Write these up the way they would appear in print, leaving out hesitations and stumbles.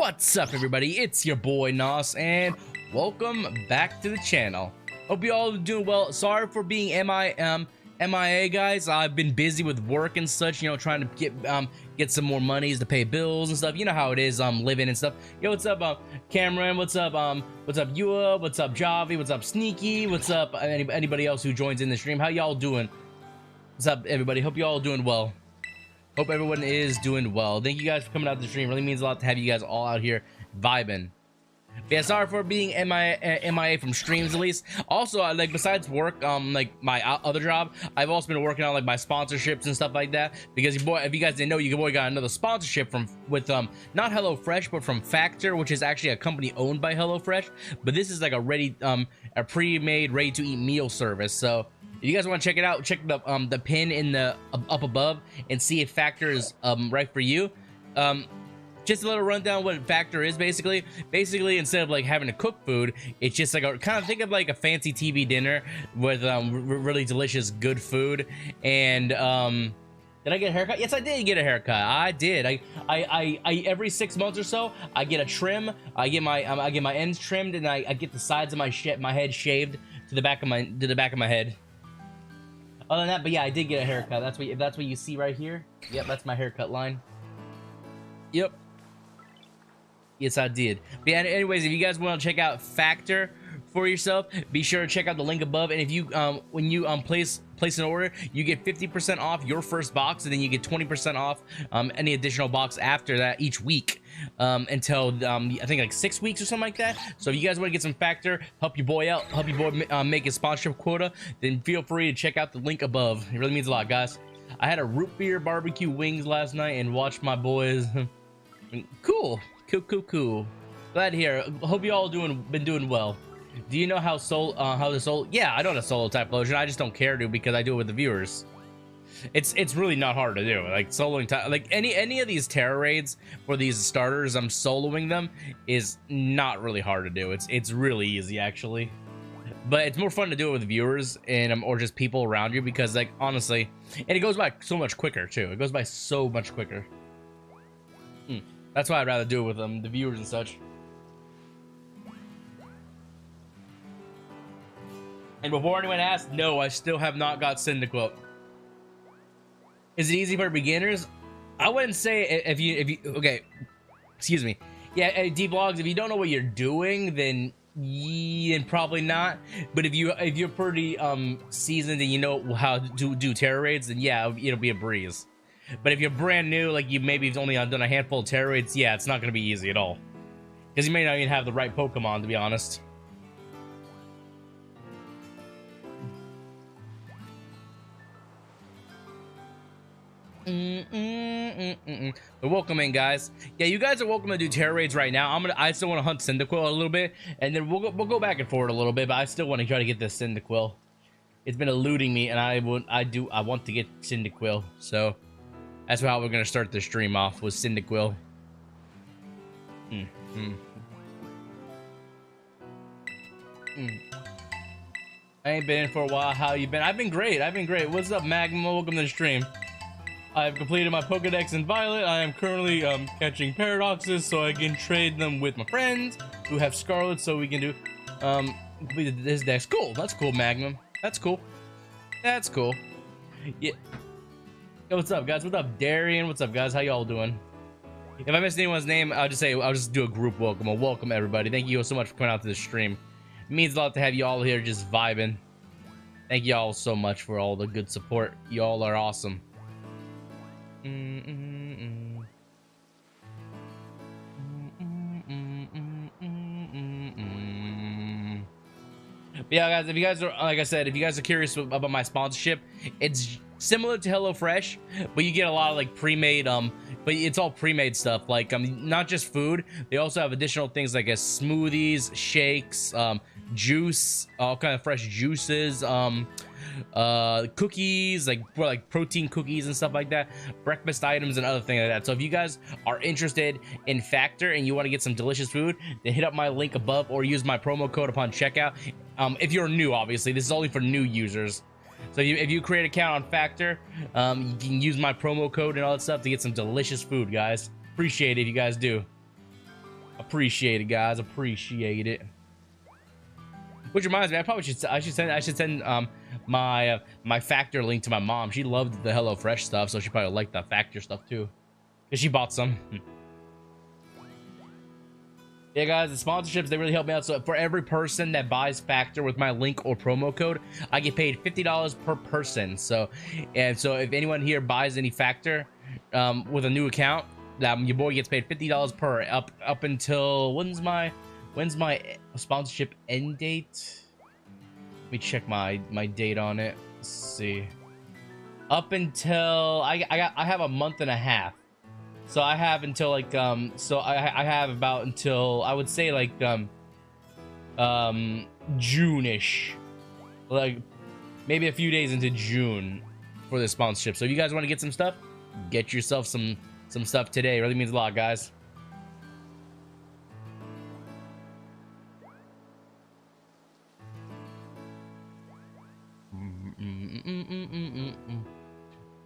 What's up, everybody? It's your boy Nos, and welcome back to the channel. Hope you all are doing well. Sorry for being MIA, guys. I've been busy with work and such, you know, trying to get some more monies to pay bills and stuff. You know how it is, living and stuff. Yo, what's up, Cameron? What's up, Yua? What's up, Javi? What's up, Sneaky? What's up, anybody else who joins in the stream? How y'all doing? What's up, everybody? Hope you all doing well. Hope everyone is doing well. Thank you guys for coming out to the stream. Really means a lot to have you guys all out here vibing. But yeah, sorry for being MIA from streams, at least. Also, like, besides work, like my other job, I've also been working on like my sponsorships and stuff like that. Because your boy, if you guys didn't know, your boy got another sponsorship with not HelloFresh, but from Factor, which is actually a company owned by HelloFresh. But this is like a pre-made, ready-to-eat meal service. So if you guys want to check it out, check the pin in the up above and see if Factor is right for you. Just a little rundown what Factor is basically. Basically, instead of like having to cook food, it's just like kind of think of like a fancy TV dinner with really delicious good food. And did I get a haircut? Yes, I did get a haircut. I did. I every 6 months or so I get a trim. I get my ends trimmed, and I get the sides of my head shaved to the back of my head. Other than that, but yeah, I did get a haircut. That's what you see right here. Yep, that's my haircut line. Yep. Yes, I did. But yeah, anyways, if you guys want to check out Factor for yourself, be sure to check out the link above. And if you when you place an order, you get 50% off your first box, and then you get 20% off any additional box after that each week until I think like 6 weeks or something like that. So if you guys want to get some Factor, help your boy out, help your boy make his sponsorship quota, then feel free to check out the link above. It really means a lot, guys. I had a root beer barbecue wings last night and watched my boys. Cool. Glad to hear. Hope you all been doing well. Do you know how the solo? Yeah, I know the solo Typhlosion. I just don't care to because I do it with the viewers. It's really not hard to do. Like soloing, like any of these Tera Raids for these starters, I'm soloing them is not really hard to do. It's really easy actually, but it's more fun to do it with viewers and or just people around you because, like, honestly, and it goes by so much quicker too. It goes by so much quicker. That's why I'd rather do it with the viewers and such. And before anyone asks, no, I still have not got Cyndaquil. Is it easy for beginners? I wouldn't say if you okay, excuse me. Yeah, D-Vlogs, if you don't know what you're doing, then probably not. But if you're pretty seasoned and you know how to do Tera Raids, then yeah, it'll be a breeze. But if you're brand new, like you maybe have only done a handful of Tera Raids, yeah, it's not going to be easy at all. Because you may not even have the right Pokemon, to be honest. But welcome in, guys. Yeah, you guys are welcome to do Tera Raids right now. I still want to hunt Cyndaquil a little bit, and then we'll go back and forth a little bit, but I still want to try to get this Cyndaquil. It's been eluding me, and I want to get Cyndaquil, so that's how we're gonna start the stream off with Cyndaquil. I ain't been in for a while. How you been? I've been great. What's up, Magma? Welcome to the stream. I've completed my Pokedex in Violet. I am currently catching paradoxes so I can trade them with my friends who have Scarlet, so we can do complete this dex. Cool. That's cool, Magnum. That's cool. Yeah. Yo, what's up, guys? What's up, Darian? What's up, guys? How y'all doing? If I missed anyone's name, I'll just do a group welcome. I'll welcome everybody. Thank you so much for coming out to the stream. It means a lot to have you all here just vibing. Thank you all so much for all the good support. Y'all are awesome. But yeah, guys, if you guys are, like I said, if you guys are curious about my sponsorship, it's similar to HelloFresh, but you get a lot of like pre-made but it's all pre-made stuff, like not just food. They also have additional things like smoothies, shakes, juice, all kind of fresh juices, cookies, like protein cookies and stuff like that, breakfast items and other things like that. So if you guys are interested in Factor and you want to get some delicious food, then hit up my link above or use my promo code upon checkout. If you're new, obviously this is only for new users. So if you create an account on Factor, you can use my promo code and all that stuff to get some delicious food, guys. Appreciate it if you guys do. Appreciate it, guys. Appreciate it. Which reminds me, I should send my Factor link to my mom. She loved the HelloFresh stuff, so she probably liked the Factor stuff too, because she bought some. Yeah, guys, the sponsorships, they really help me out. So for every person that buys Factor with my link or promo code, I get paid $50 per person. So if anyone here buys any Factor with a new account, your boy gets paid $50 per up until when's my sponsorship end date? Let me check my date on it. Let's see. Up until I have a month and a half. So I have until like so I have about until I would say like June-ish, like maybe a few days into June for the sponsorship. So if you guys want to get some stuff, get yourself some stuff today. It really means a lot, guys.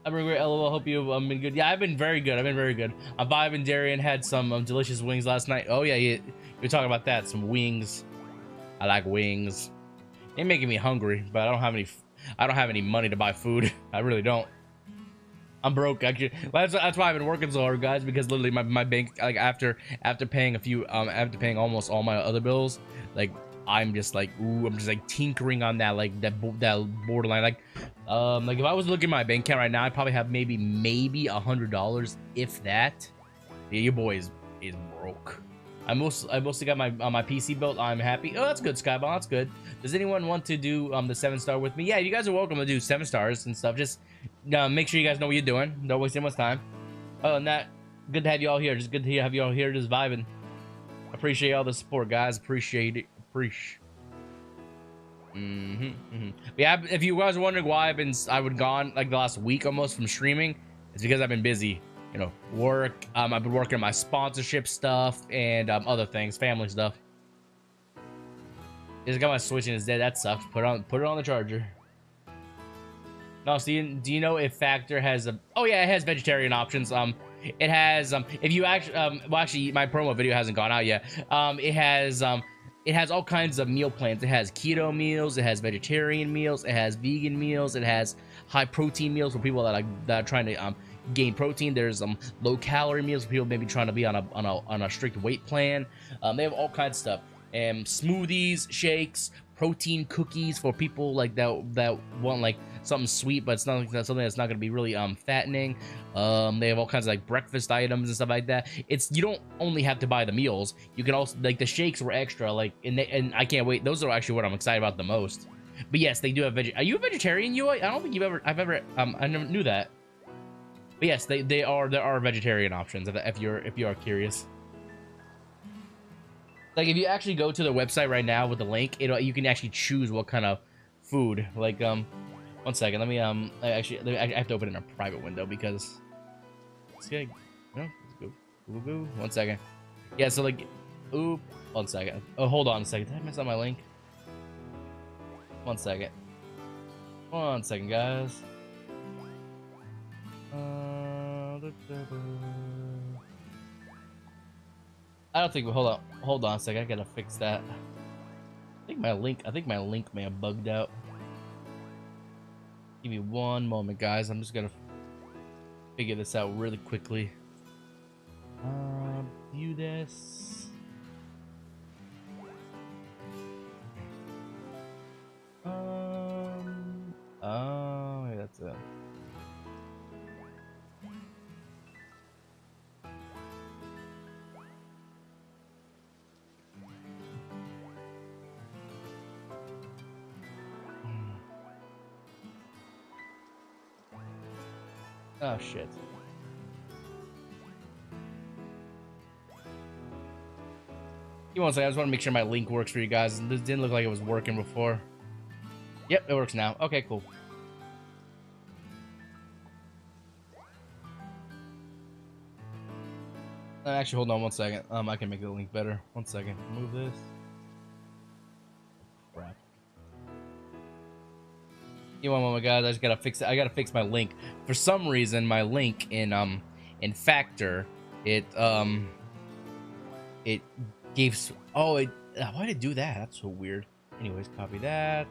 I've been great, LOL. Hope you've been good. Yeah, I've been very good. I've been very good. I'm vibing. Darian had some delicious wings last night. Oh yeah, you're talking about that. Some wings. I like wings. They're making me hungry, but I don't have any money to buy food. I really don't. I'm broke. Actually, that's why I've been working so hard, guys. Because literally my bank, like after paying after paying almost all my other bills, like I'm just like, ooh, I'm just like tinkering on that, like that borderline, like if I was looking at my bank account right now, I probably have maybe $100, if that. Yeah, your boy is broke. I mostly got my PC built. I'm happy. Oh, that's good, Skyball. That's good. Does anyone want to do the 7-star with me? Yeah, you guys are welcome to do 7 stars and stuff. Just make sure you gush know what you're doing. Don't waste too much time. Other than that, good to have you all here. Just good to have you all here, just vibing. Appreciate all the support, guys. Appreciate it. Yeah, if you guys are wondering why I've been gone like the last week almost from streaming, it's because I've been busy, you know, work. I've been working on my sponsorship stuff and other things, family stuff. Just got my Switch and it's dead. That sucks. Put it on the charger. No, so do you know if Factor has a? Oh yeah, it has vegetarian options. It has if you actually well, actually my promo video hasn't gone out yet. It has all kinds of meal plans. It has keto meals, it has vegetarian meals, it has vegan meals, it has high protein meals for people that are trying to gain protein. There's low calorie meals for people maybe trying to be on a strict weight plan. They have all kinds of stuff. And smoothies, shakes, protein cookies for people like that want like something sweet, but it's not like something that's not going to be really fattening. They have all kinds of like breakfast items and stuff like that. You don't only have to buy the meals, you can also, like, the shakes were extra, like, and I can't wait. Those are actually what I'm excited about the most. But yes, they do have are you a vegetarian, you? I don't think I never knew that. But yes, there are vegetarian options if you are curious. Like, if you actually go to the website right now with the link, you can actually choose what kind of food. Like, one second, let me I have to open it in a private window because let's go. One second. Yeah, so like, oop, 1 second. Oh, hold on a second. Did I mess up my link? 1 second. 1 second, guys. I don't think. Hold on a second. I gotta fix that. I think my link may have bugged out. Give me one moment, guys. I'm just gonna figure this out really quickly. View this. Oh, yeah, that's it. Oh shit. Give me 1 second, I just want to make sure my link works for you guys. This didn't look like it was working before. Yep, it works now. Okay, cool. Actually, hold on 1 second. I can make the link better. 1 second. Move this. Crap. Give me 1 moment, guys. I just gotta fix it. I gotta fix my link. For some reason, my link in Factor, it it gave. Oh, why did it do that? That's so weird. Anyways, copy that.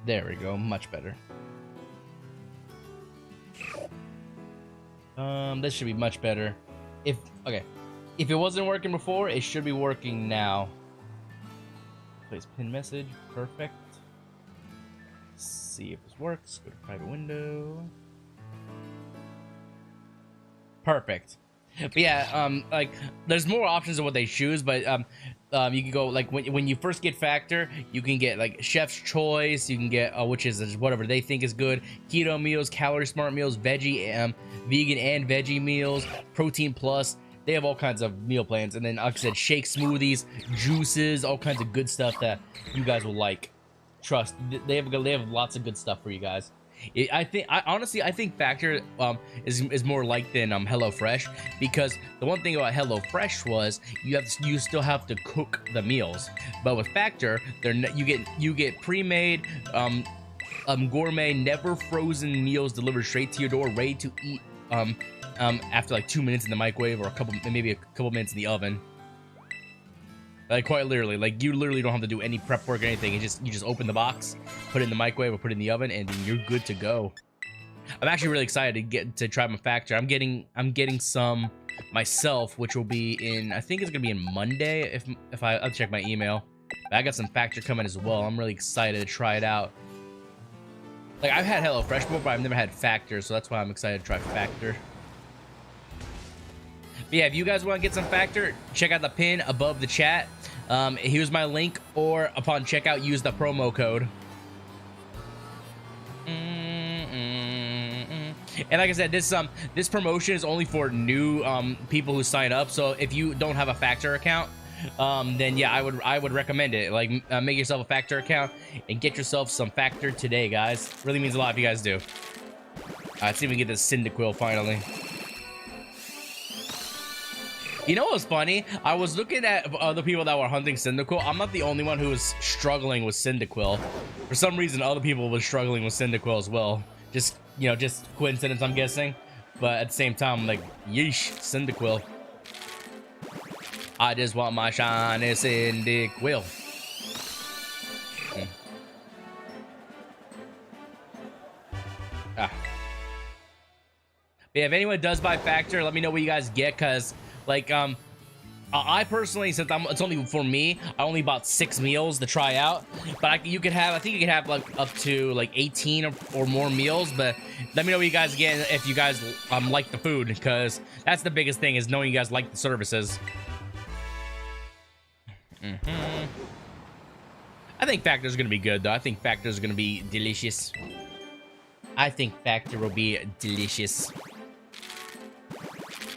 There we go, much better. This should be much better. If it wasn't working before, it should be working now. Place pin message, perfect. Let's see if this works. Go to private window. Perfect. But yeah, like there's more options of what they choose, but you can go like when you first get Factor, you can get like Chef's Choice, you can get which is whatever they think is good, keto meals, calorie smart meals, veggie, vegan and veggie meals, protein plus. They have all kinds of meal plans, and then like I said, shake smoothies, juices, all kinds of good stuff that you guys will like. Trust, they have lots of good stuff for you guys. Honestly, I think Factor is more like than HelloFresh, because the one thing about HelloFresh was you still have to cook the meals, but with Factor, you get pre-made gourmet, never frozen meals delivered straight to your door, ready to eat after like 2 minutes in the microwave or maybe a couple minutes in the oven. Like quite literally, like you literally don't have to do any prep work or anything. You just open the box, put it in the microwave or put it in the oven, and then you're good to go. I'm actually really excited to try my Factor. I'm getting some myself, which will be in, I think it's gonna be in Monday I'll check my email. But I got some Factor coming as well. I'm really excited to try it out. Like I've had HelloFresh before, but I've never had Factor, so that's why I'm excited to try Factor. But yeah, if you guys want to get some Factor, check out the pin above the chat. Here's my link, or upon checkout, use the promo code. And like I said, this promotion is only for new people who sign up. So if you don't have a Factor account, then yeah, I would recommend it. Like make yourself a Factor account and get yourself some Factor today, guys. Really means a lot if you guys do. Let's see if we can get this Cyndaquil finally. You know what's funny? I was looking at other people that were hunting Cyndaquil. I'm not the only one who was struggling with Cyndaquil. For some reason, other people were struggling with Cyndaquil as well. Just coincidence, I'm guessing. But at the same time, I'm like, yeesh, Cyndaquil. I just want my shiny Cyndaquil. But yeah, if anyone does buy Factor, let me know what you guys get, because like I personally, since it's only for me, I only bought 6 meals to try out. But I think you could have like up to like 18 or more meals. But let me know what you guys get if you guys like the food, because that's the biggest thing, is knowing you guys like the services. I think Factor's gonna be good though. I think Factor's gonna be delicious. I think Factor will be delicious.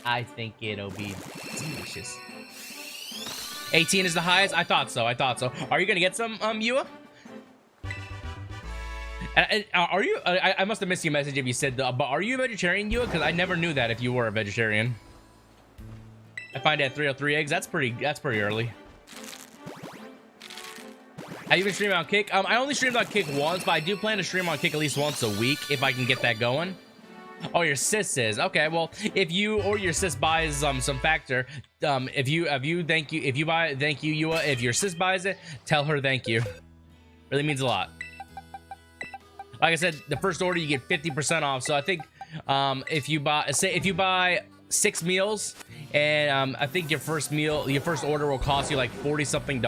I think it'll be delicious. 18 is the highest? I thought so. Are you gonna get some, Yua? Are you? I must have missed your message if you said, but are you a vegetarian, Yua? Because I never knew that if you were a vegetarian. I find at 303 eggs. That's pretty early. Have you been streaming on Kick? I only streamed on Kick once, but I do plan to stream on Kick at least once a week if I can get that going. Oh, your sis is okay. Well, if you or your sis buys some Factor, if you buy, thank you, Yua. If your sis buys it, tell her thank you. Really means a lot. Like I said, the first order you get 50% off. So I think if you buy 6 meals, and I think your first order will cost you like $40-something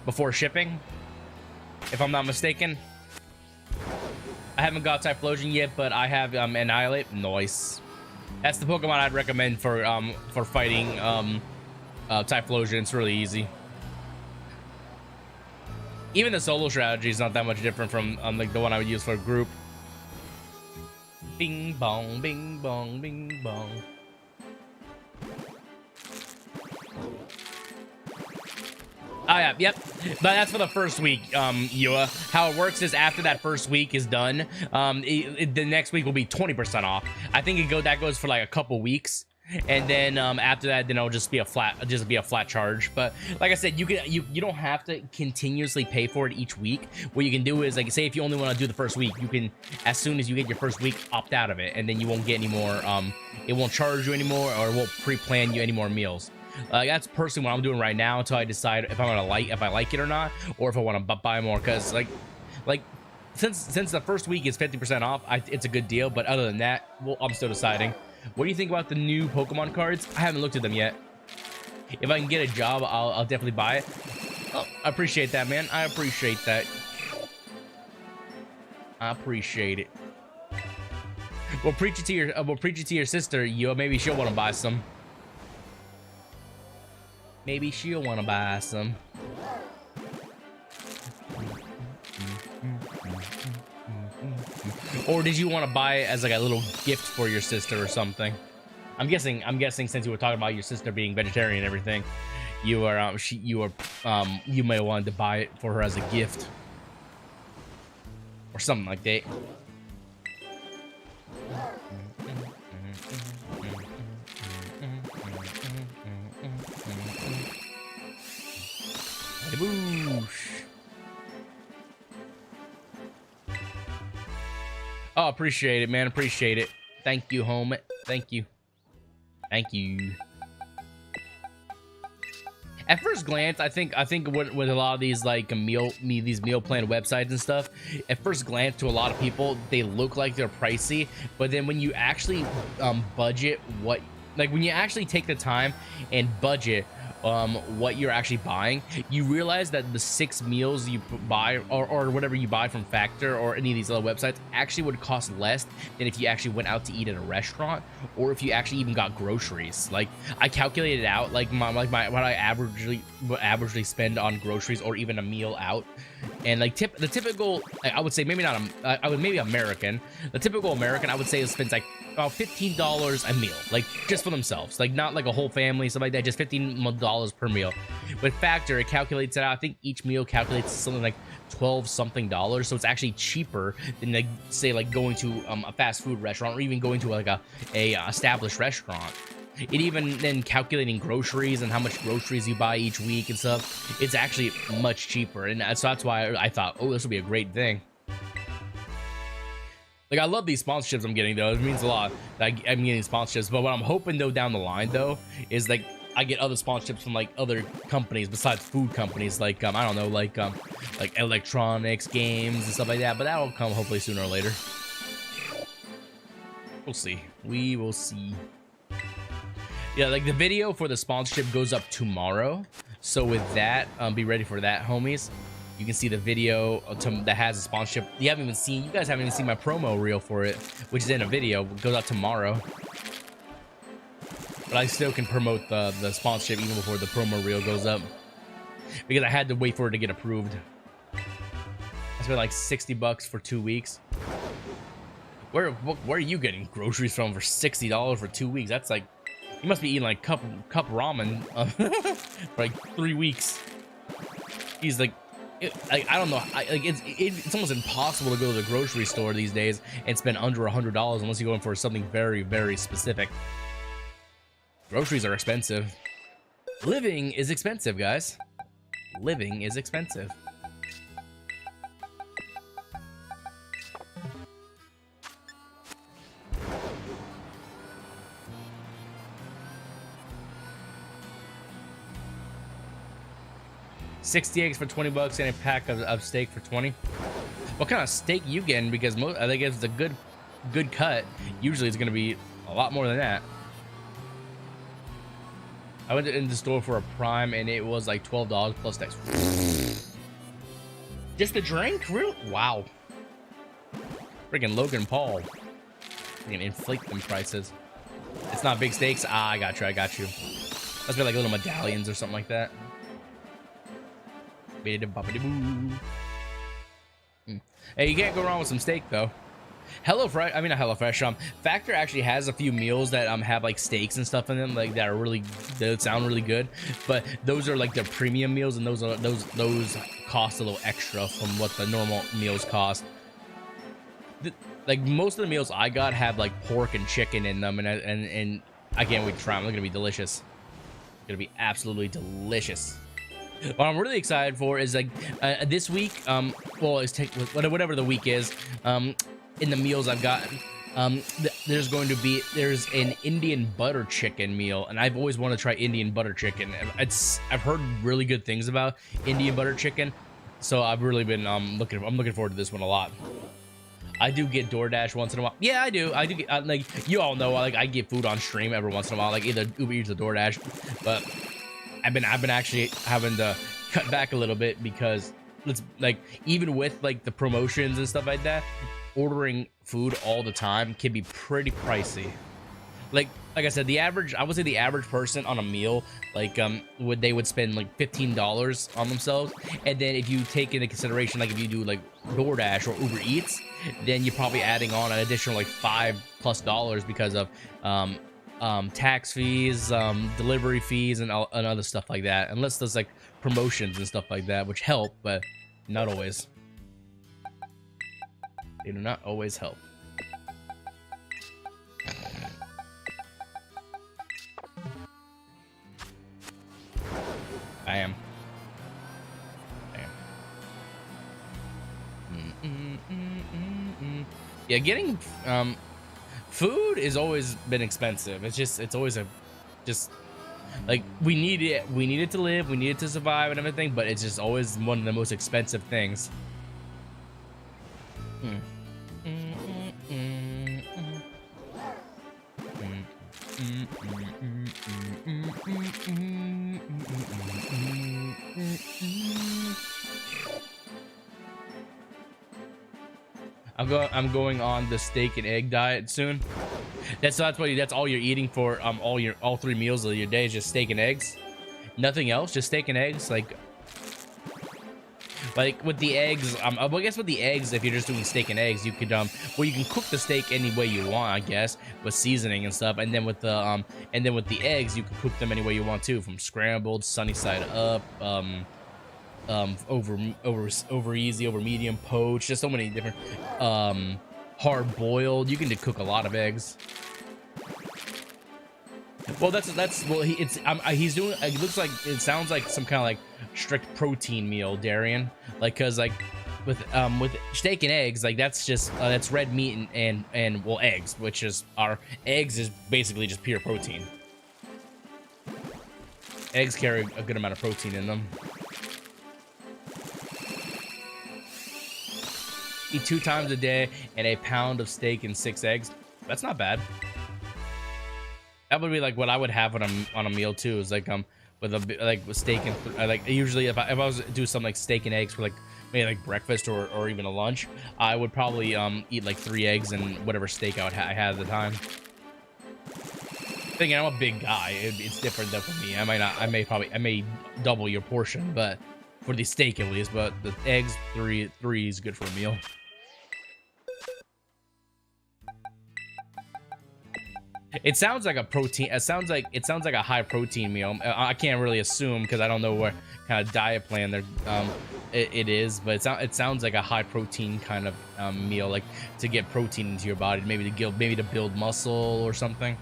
before shipping, if I'm not mistaken. I haven't got Typhlosion yet, but I have Annihilate. Nice. That's the Pokemon I'd recommend for fighting Typhlosion. It's really easy. Even the solo strategy is not that much different from like the one I would use for a group. Bing bong, bing bong, bing bong. Oh yeah, yep. But that's for the first week, Yua. How it works is after that first week is done, the next week will be 20% off. I think that goes for like a couple weeks. and then after that, then it'll just be a flat charge. But like I said, you don't have to continuously pay for it each week. What you can do is, like, say if you only want to do the first week, you can, as soon as you get your first week, opt out of it, and then you won't get any more. It won't charge you anymore, or it won't pre-plan you any more meals. That's personally what I'm doing right now until I decide if I like it or not, or if I want to buy more. Because like since the first week is 50% off, it's a good deal. But other than that, well, I'm still deciding. What do you think about the new Pokemon cards? I haven't looked at them yet. If I can get a job, I'll definitely buy it. Oh, I appreciate that, man. I appreciate that. I appreciate it. We'll preach it to your sister. Maybe she'll want to buy some. Maybe she'll want to buy some. Or did you want to buy it as like a little gift for your sister or something? I'm guessing since you were talking about your sister being vegetarian and everything, you may have wanted to buy it for her as a gift or something like that. Oh, appreciate it, man. Appreciate it. Thank you, home. Thank you. Thank you. At first glance, I think with a lot of these like meal plan websites and stuff, at first glance to a lot of people, they look like they're pricey, but then when you actually budget when you actually take the time and budget what you're actually buying, you realize that the 6 meals you buy or whatever you buy from Factor or any of these other websites actually would cost less than if you actually went out to eat at a restaurant, or if you actually even got groceries. Like, I calculated out what I averagely spend on groceries or even a meal out, and like the typical, I would say maybe not maybe American, the typical American, I would say spends like about $15 a meal, like just for themselves, like not like a whole family, stuff like that, just $15 per meal. With Factor, it calculates it out. I think each meal calculates something like $12 something, so it's actually cheaper than, like, say, like going to a fast food restaurant, or even going to like a established restaurant. It even then calculating groceries and how much groceries you buy each week and stuff, it's actually much cheaper. And so that's why I thought, oh, this would be a great thing. Like, I love these sponsorships I'm getting, though. It means a lot that I'm getting sponsorships. But what I'm hoping, though, down the line, though, is like I get other sponsorships from like other companies besides food companies, like I don't know, like electronics, games, and stuff like that. But that'll come hopefully sooner or later. We'll see. We will see. Yeah, like the video for the sponsorship goes up tomorrow. So with that, be ready for that, homies. You can see the video that has a sponsorship. You guys haven't even seen my promo reel for it, which is in a video. It goes out tomorrow. But I still can promote the sponsorship even before the promo reel goes up, because I had to wait for it to get approved. I spent like $60 for 2 weeks. Where are you getting groceries from for $60 for 2 weeks? That's like, you must be eating like cup ramen for like 3 weeks. He's like, I don't know. It's almost impossible to go to the grocery store these days and spend under $100 unless you're going for something very, very specific. Groceries are expensive. Living is expensive, guys. Living is expensive. $60 eggs for $20 and a pack of steak for 20. What kind of steak you getting? Because I think if it's a good cut, usually it's gonna be a lot more than that. I went in the store for a prime and it was like $12 plus tax. Just the drink? Really? Wow. Freaking Logan Paul. Freaking inflate them prices. It's not big steaks. Ah, I got you. Must be like little medallions or something like that. Hey, you can't go wrong with some steak though. HelloFresh, I mean not HelloFresh, Factor actually has a few meals that have like steaks and stuff in them, like that sound really good, but those are like their premium meals, and those cost a little extra from what the normal meals cost. Like most of the meals I got have like pork and chicken in them, and I can't wait to try them. They're gonna be delicious. Gonna be absolutely delicious. What I'm really excited for is like this week, well, it's whatever the week is, in the meals I've gotten, there's an Indian butter chicken meal, and I've always wanted to try Indian butter chicken. I've heard really good things about Indian butter chicken, so I've really been I'm looking forward to this one a lot. I do get DoorDash once in a while. Yeah, I do get, like, you all know, like, I get food on stream every once in a while, like either Uber Eats or DoorDash, but I've been actually having to cut back a little bit because it's like, even with like the promotions and stuff like that, ordering food all the time can be pretty pricey. Like I said, I would say the average person on a meal, like they would spend like $15 on themselves, and then if you take into consideration, like if you do like DoorDash or Uber Eats, then you're probably adding on an additional like $5+ because of tax fees, delivery fees, and other stuff like that, unless there's like promotions and stuff like that, which help, but not always. They do not always help. I am. Yeah, getting food has always been expensive. It's always like we need it to live, we need it to survive and everything, but it's just always one of the most expensive things. I'm going on the steak and egg diet soon. That's all you're eating for all 3 meals of your day is just steak and eggs. Nothing else, just steak and eggs. Like with the eggs, well, I guess with the eggs, if you're just doing steak and eggs, you could well, you can cook the steak any way you want, I guess, with seasoning and stuff. And then with the eggs, you can cook them any way you want too, from scrambled, sunny side up, over easy, over medium, poached, just so many different, hard boiled. You can cook a lot of eggs. Well, he's doing, it looks like, it sounds like some kind of like strict protein meal, Darian, like, cause like with steak and eggs, like that's just that's red meat and well, eggs, which is eggs is basically just pure protein. Eggs carry a good amount of protein in them. Eat 2 times a day and a pound of steak and 6 eggs. That's not bad. That would be like what I would have on a meal too. Is like with steak and like usually if I was to do something like steak and eggs for like maybe like breakfast or even a lunch, I would probably eat like 3 eggs and whatever steak I had at the time. Thinking I'm a big guy, it's different than for me. I may double your portion, but for the steak at least. But the eggs, 3 is good for a meal. It sounds like a protein. It sounds like a high protein meal. I can't really assume because I don't know what kind of diet plan it is, but it sounds like a high protein kind of meal, like to get protein into your body, maybe to build muscle or something.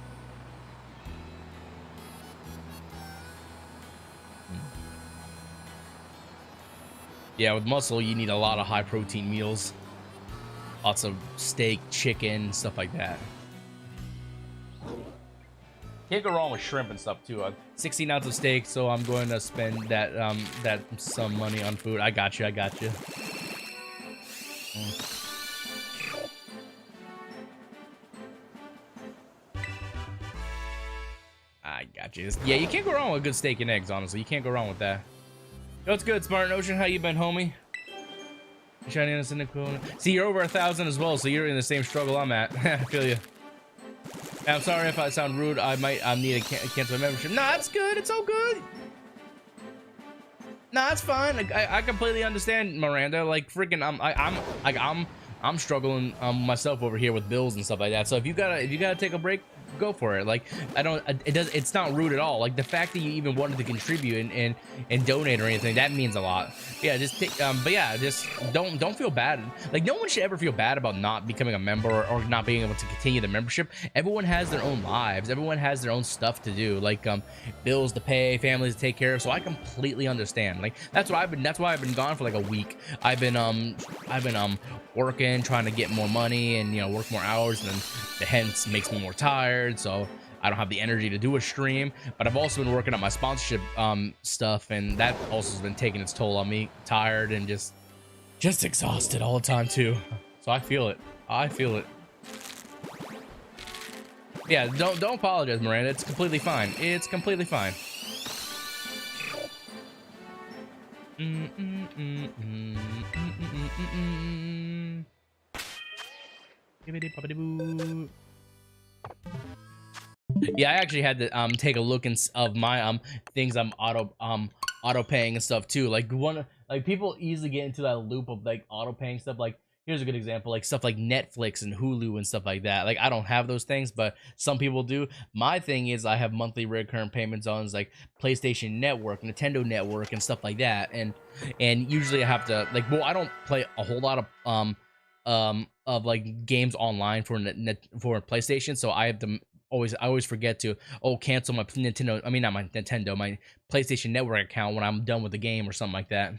Yeah, with muscle, you need a lot of high protein meals, lots of steak, chicken, stuff like that. Can't go wrong with shrimp and stuff too. 16 ounces of steak, so I'm going to spend that some money on food. I got you. I got you. Yeah, you can't go wrong with good steak and eggs. Honestly, you can't go wrong with that. Yo, what's good, Smart Ocean? How you been, homie? Shining in Cyndaquil. See, you're over 1,000 as well, so you're in the same struggle I'm at. I feel you. I'm sorry if I sound rude. I need to cancel my membership. Nah, it's good. It's all good. Nah, it's fine. Like, I completely understand, Miranda. Like, freaking, I'm struggling myself over here with bills and stuff like that. So if you gotta take a break, go for it. Like, it's not rude at all. Like, the fact that you even wanted to contribute and donate or anything, that means a lot. Yeah, just but yeah, just don't feel bad. Like, no one should ever feel bad about not becoming a member or not being able to continue the membership. Everyone has their own lives. Everyone has their own stuff to do, like bills to pay, families to take care of. So I completely understand. Like, that's why I've been gone for like a week. I've been working, trying to get more money and, you know, work more hours, and then the hence makes me more tired, so I don't have the energy to do a stream. But I've also been working on my sponsorship stuff, and that also has been taking its toll on me. Tired and just exhausted all the time too. So I feel it. Yeah, don't apologize, Miranda. It's completely fine. It's completely fine. Yeah, I actually had to take a look of my things I'm auto paying and stuff too. Like, people easily get into that loop of like auto paying stuff. Like, here's a good example, like stuff like Netflix and Hulu and stuff like that. Like, I don't have those things, but some people do. My thing is I have monthly recurrent payments on like PlayStation Network, Nintendo Network, and stuff like that. And usually I have to, like, well, I don't play a whole lot of like games online for PlayStation, so I have to I always forget to cancel my Nintendo, I mean not my Nintendo, my PlayStation Network account when I'm done with the game or something like that.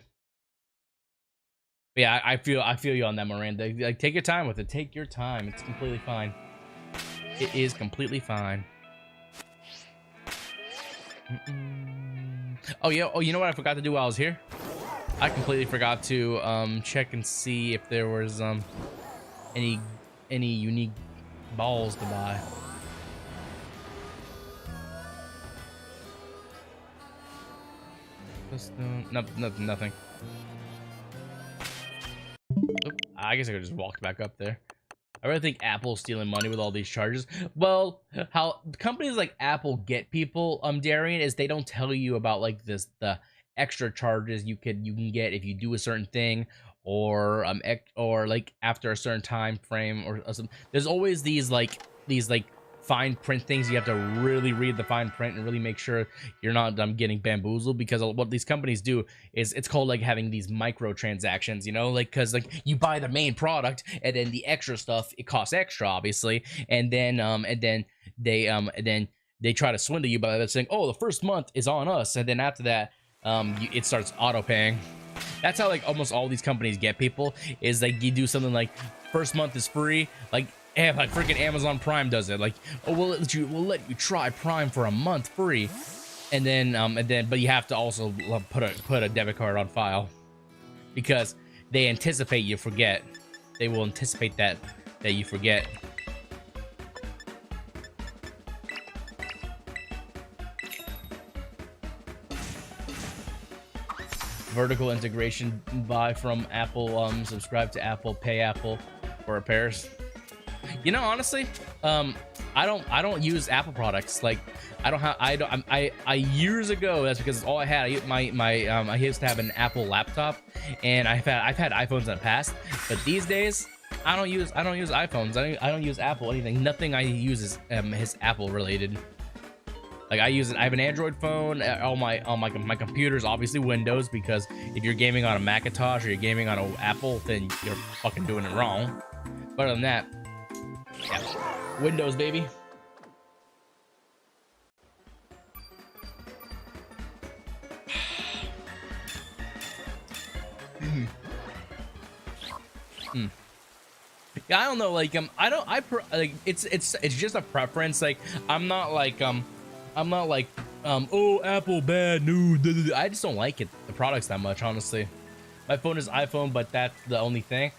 But yeah, I feel you on that, Miranda. Like, take your time with it. Take your time. It's completely fine. It is completely fine. Oh yeah. Oh, you know what I forgot to do while I was here? I completely forgot to check and see if there was any unique balls to buy. Nothing. Oop, I guess I could just walk back up there. I really think Apple's stealing money with all these charges. Well, how companies like Apple get people, Darian, is they don't tell you about like the extra charges you can get if you do a certain thing, or like after a certain time frame or something. There's always these fine print things. You have to really read the fine print and really make sure you're not getting bamboozled, because what these companies do is it's called like having these micro transactions, you know, like, because like you buy the main product and then the extra stuff, it costs extra obviously, and then they try to swindle you by saying, oh, the first month is on us, and then after that it starts auto paying. That's how like almost all these companies get people, is like you do something like first month is free, like freaking Amazon Prime does it, like, oh, we'll let you try Prime for a month free, and then but you have to also put a debit card on file, because they anticipate you forget. They will anticipate that you forget. Vertical integration buy from Apple. Subscribe to Apple, pay Apple for repairs. You know, honestly, I don't use Apple products. Like, I years ago, that's because it's all I had. I used to have an Apple laptop, and I've had iPhones in the past, but these days I don't use iPhones. I don't use Apple anything. Nothing I use is Apple related. Like, I have an Android phone. All my computer's obviously Windows, because if you're gaming on a Macintosh or you're gaming on an Apple, then you're fucking doing it wrong. But other than that, yeah, Windows, baby. Yeah, I don't know, like like it's just a preference. Like, I'm not like oh, Apple bad, no. I just don't like the products that much, honestly. My phone is iPhone, but that's the only thing.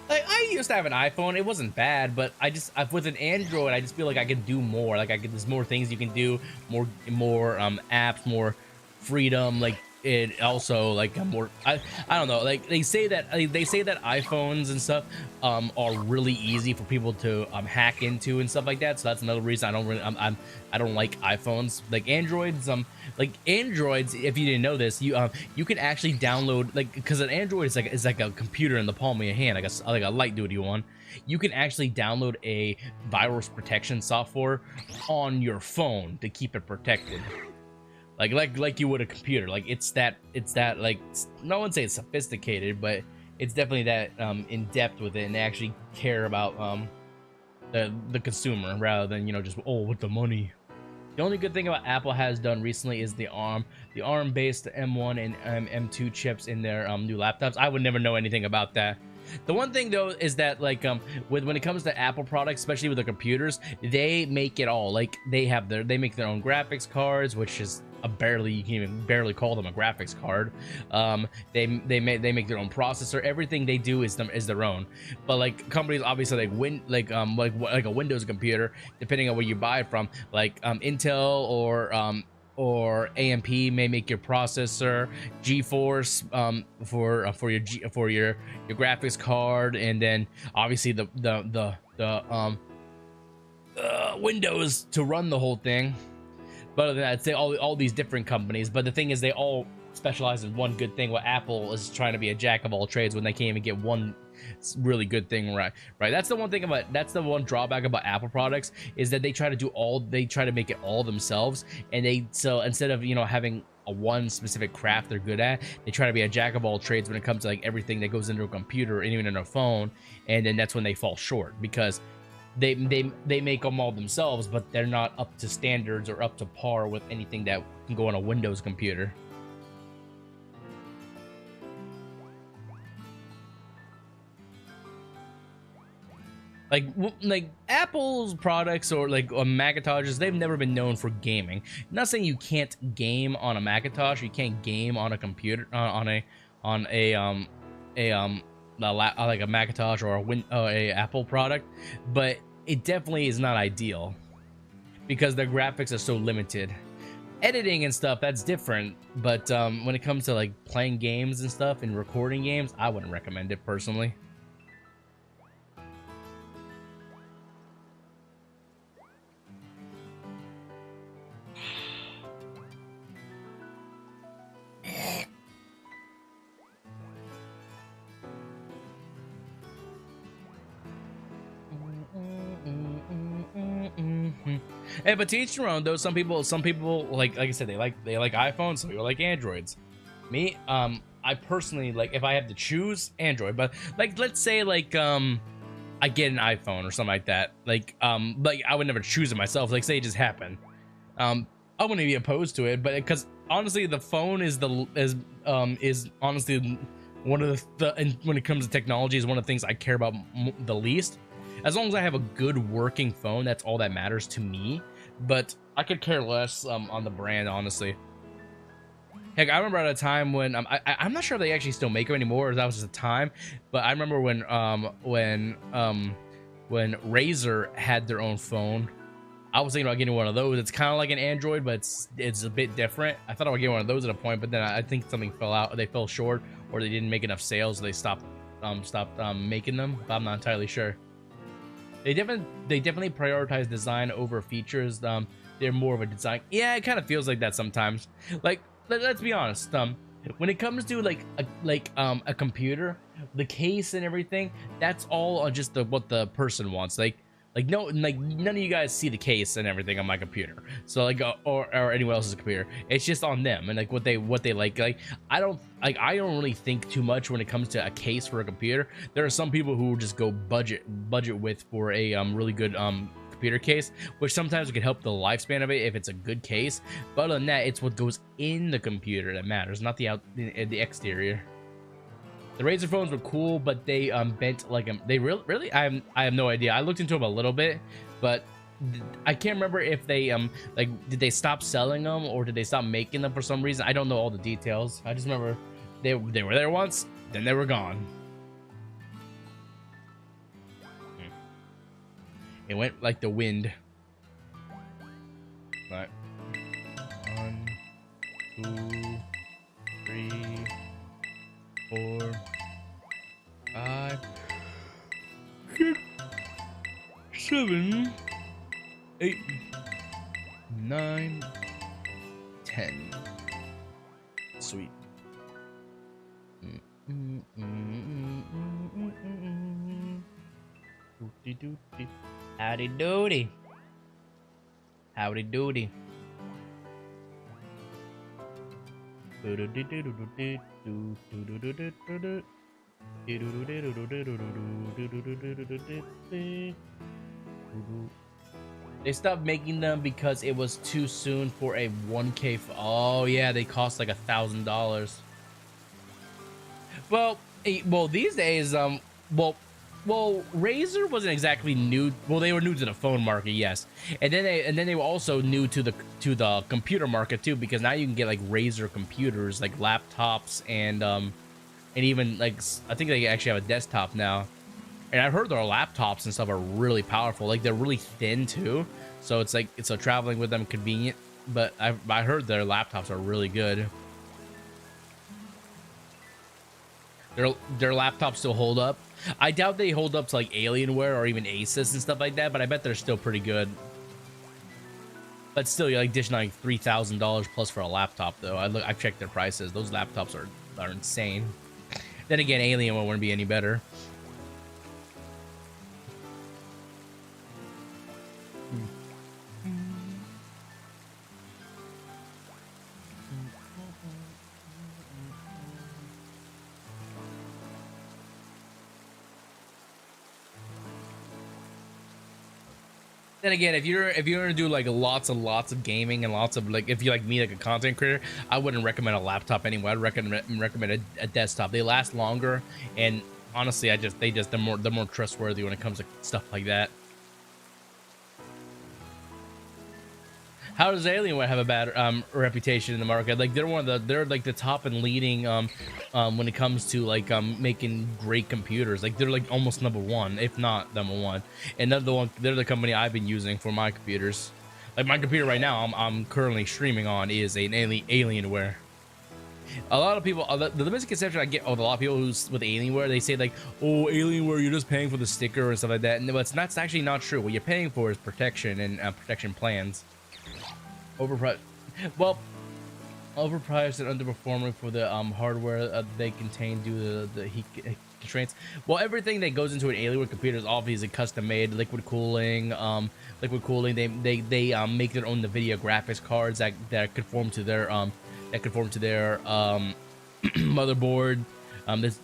Like, I used to have an iPhone. It wasn't bad, but with an Android, I just feel like I could do more. Like, there's more things you can do, more apps, more freedom. Like, it also like a more I don't know, like they say that iPhones and stuff are really easy for people to hack into and stuff like that. So that's another reason I don't really I don't like iPhones. Like Androids, if you didn't know this, you can actually download, like, because an Android is like a computer in the palm of your hand, like a light duty one. You can actually download a virus protection software on your phone to keep it protected. Like you would a computer. Like it's that like, no one say it's sophisticated, but it's definitely that in depth with it, and they actually care about the consumer rather than, you know, just, oh, with the money. The only good thing about Apple has done recently is the ARM based M1 and M2 chips in their new laptops. I would never know anything about that. The one thing though is that, like, when it comes to Apple products, especially with the computers, they make it all. Like they make their own graphics cards, which is you can even barely call them a graphics card. They make their own processor. Everything they do is their own. But like companies obviously like a Windows computer, depending on where you buy it from, like Intel or AMP may make your processor, GeForce for your graphics card, and then obviously the Windows to run the whole thing. But other than that, I'd say all these different companies. But the thing is, they all specialize in one good thing. While Apple is trying to be a jack of all trades when they can't even get one really good thing right. That's the one drawback about Apple products, is that they try to make it all themselves, and so instead of, you know, having a one specific craft they're good at, they try to be a jack of all trades when it comes to like everything that goes into a computer, and even in a phone. And then that's when they fall short, because they make them all themselves, but they're not up to standards or up to par with anything that can go on a Windows computer. Like Apple's products, or like Macintoshes, they've never been known for gaming. I'm not saying you can't game on a Macintosh, you can't game on a computer, like a Macintosh or a Apple product, but it definitely is not ideal because their graphics are so limited. Editing and stuff, that's different, but when it comes to like playing games and stuff and recording games, I wouldn't recommend it personally. Hey, but to each their own though. Some people like I said, they like iPhones, some people like Androids. Me, I personally, like, if I have to choose, Android. But like, let's say like I get an iPhone or something like that, like I would never choose it myself. Like, say it just happened, I wouldn't be opposed to it, but because honestly the phone is honestly one of and when it comes to technology, is one of the things I care about the least. As long as I have a good working phone, that's all that matters to me. But I could care less on the brand, honestly. Heck, I remember at a time when I'm not sure if they actually still make them anymore, or that was just a time. But I remember when Razer had their own phone. I was thinking about getting one of those. It's kind of like an Android, but it's a bit different. I thought I would get one of those at a point, but then I think something fell out. They fell short, or they didn't make enough sales, so they stopped making them. But I'm not entirely sure. They definitely prioritize design over features. They're more of a design. Yeah, it kind of feels like that sometimes. Like, let's be honest. When it comes to a computer, the case and everything, that's all on just what the person wants. None of you guys see the case and everything on my computer, so like or anyone else's computer. It's just on them and like what they like. I don't really think too much when it comes to a case for a computer. There are some people who just go budget with for a really good computer case, which sometimes could help the lifespan of it if it's a good case. But other than that, it's what goes in the computer that matters, not the exterior. The Razer phones were cool, but they bent like they really I have no idea. I looked into them a little bit, but I can't remember if they did they stop selling them or did they stop making them for some reason. I don't know all the details. I just remember they were there once, then they were gone. It went like the wind. Right. 1, 2, 7, 8, 9, 10. Sweet. Howdy doody. Howdy doody. They stopped making them because it was too soon for a 1K. Oh yeah, they cost like $1,000. Well, these days, well, Razer wasn't exactly new. Well, they were new to the phone market, yes, and then they were also new to the computer market too, because now you can get like Razer computers, like laptops, and even like I think they actually have a desktop now. And I've heard their laptops and stuff are really powerful. Like they're really thin too, so it's like traveling with them convenient. But I heard their laptops are really good. Their laptops still hold up. I doubt they hold up to like Alienware or even Asus and stuff like that, but I bet they're still pretty good. But still, you're like dishing like $3,000 plus for a laptop though. I've checked their prices. Those laptops are insane. Then again, Alienware wouldn't be any better. Then again, if you're gonna do like lots of gaming and lots of like, if you like me, like a content creator, I wouldn't recommend a laptop anyway. I'd recommend a desktop. They last longer, and honestly, they're more trustworthy when it comes to stuff like that. How does Alienware have a bad reputation in the market? Like they're like the top and leading when it comes to like making great computers. Like they're like almost #1, if not #1. And they're the company I've been using for my computers. Like my computer right now, I'm currently streaming on is an Alienware. A lot of people, the misconception I get of a lot of people who's with Alienware, they say like, oh, Alienware, you're just paying for the sticker and stuff like that. And that's actually not true. What you're paying for is protection and protection plans. Overpriced and underperforming for the hardware they contain due to the heat constraints. Well, everything that goes into an Alienware computer is obviously custom made. Liquid cooling. They make their own NVIDIA graphics cards that conform to their motherboard.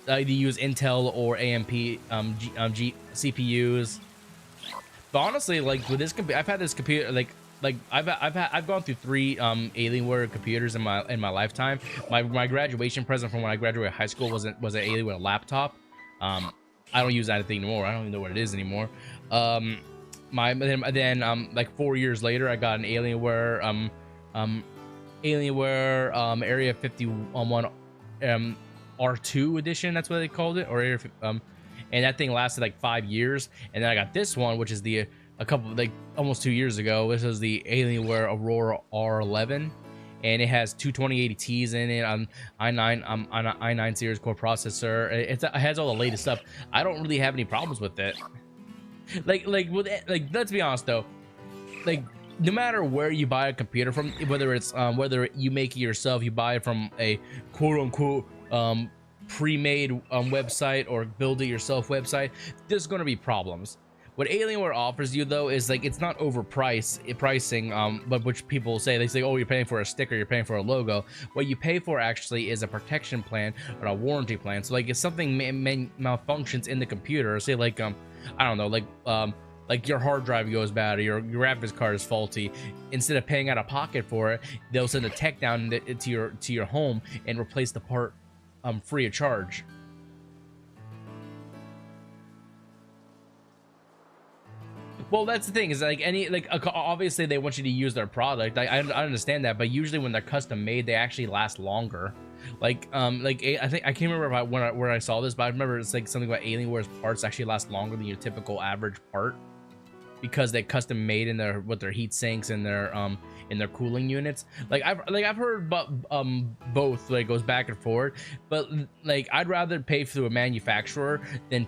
They use Intel or AMP CPUs. But honestly, like with this computer, I've had this computer like I've gone through 3 Alienware computers in my lifetime. My graduation present from when I graduated high school was an Alienware laptop. I don't use that thing anymore. I don't even know what it is anymore. Like 4 years later, I got an Alienware Area 51 R2 edition. That's what they called it, or Area and that thing lasted like 5 years. And then I got this one, which is a couple like almost 2 years ago. This is the Alienware Aurora R11, and it has 2 2080Ts in it on i9 series core processor. It has all the latest stuff. I don't really have any problems with it. Like let's be honest though, like no matter where you buy a computer from, whether it's whether you make it yourself, you buy it from a quote-unquote pre-made website or build it yourself website, there's going to be problems. What Alienware offers you though is like, it's not pricing, but which people say, they say, oh, you're paying for a sticker, you're paying for a logo. What you pay for actually is a protection plan or a warranty plan. So like if something malfunctions in the computer, say like I don't know, like your hard drive goes bad or your graphics card is faulty, instead of paying out of pocket for it, they'll send a tech down to your home and replace the part free of charge. Well, that's the thing, is like obviously they want you to use their product. I understand that, but usually when they're custom made, they actually last longer. I think I can't remember about where I saw this, but I remember it's like something about Alienware's parts actually last longer than your typical average part. because they custom made in their with their heat sinks and in their cooling units. Like I've heard both, like, goes back and forth, but like I'd rather pay through a manufacturer than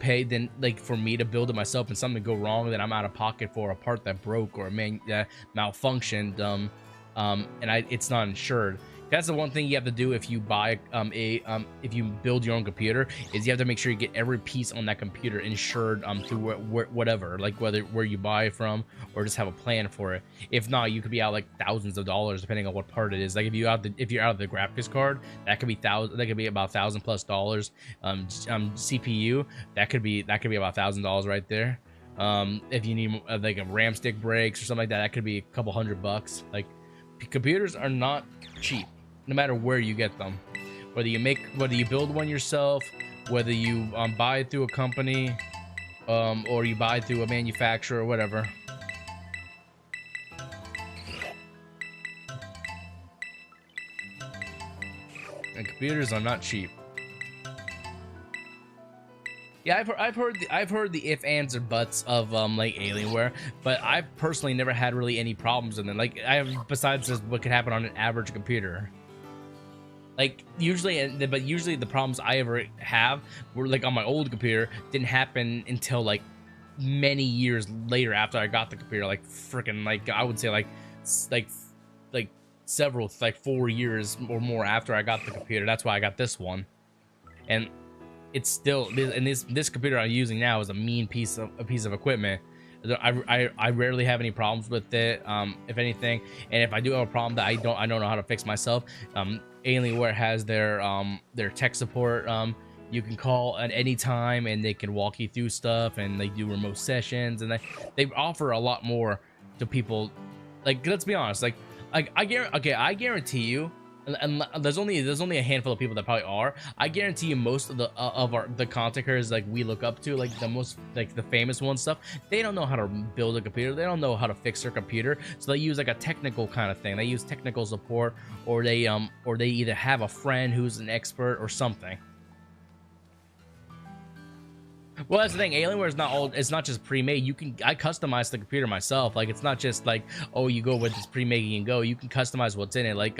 like for me to build it myself and something go wrong, then I'm out of pocket for a part that broke or that malfunctioned, and it's not insured. That's the one thing you have to do if you buy if you build your own computer, is you have to make sure you get every piece on that computer insured through whatever, like where you buy it from, or just have a plan for it. If not, you could be out like thousands of dollars depending on what part it is. Like if you're out of the graphics card, that could be about $1,000+ CPU, that could be about $1,000 right there. If you need like a RAM stick breaks or something like that, that could be a couple $100. Like, computers are not cheap, no matter where you get them, whether you build one yourself, whether you buy it through a company, or you buy it through a manufacturer or whatever. And computers are not cheap. Yeah, I've heard the if, ands, or buts of like Alienware, but I've personally never had really any problems with them. Like, besides just what could happen on an average computer. Like usually the problems I ever have were like on my old computer didn't happen until like many years later after I got the computer. Like freaking, like I would say like several, like 4 years or more after I got the computer. That's why I got this one, and it's still, and this computer I'm using now is a mean piece of equipment. I rarely have any problems with it, if anything, and if I do have a problem that I don't know how to fix myself, Alienware has their tech support. You can call at any time and they can walk you through stuff, and they do remote sessions, and they offer a lot more to people. Like, let's be honest, like I guarantee you, and there's only a handful of people that probably are. I guarantee you, most of the content creators like we look up to, like the most, like the famous ones stuff, they don't know how to build a computer. They don't know how to fix their computer, so they use like a technical kind of thing. They use technical support, or they either have a friend who's an expert or something. Well, that's the thing. Alienware is not all. It's not just pre-made. I customize the computer myself. Like, it's not just like, oh, you go with this pre-made and go. You can customize what's in it. Like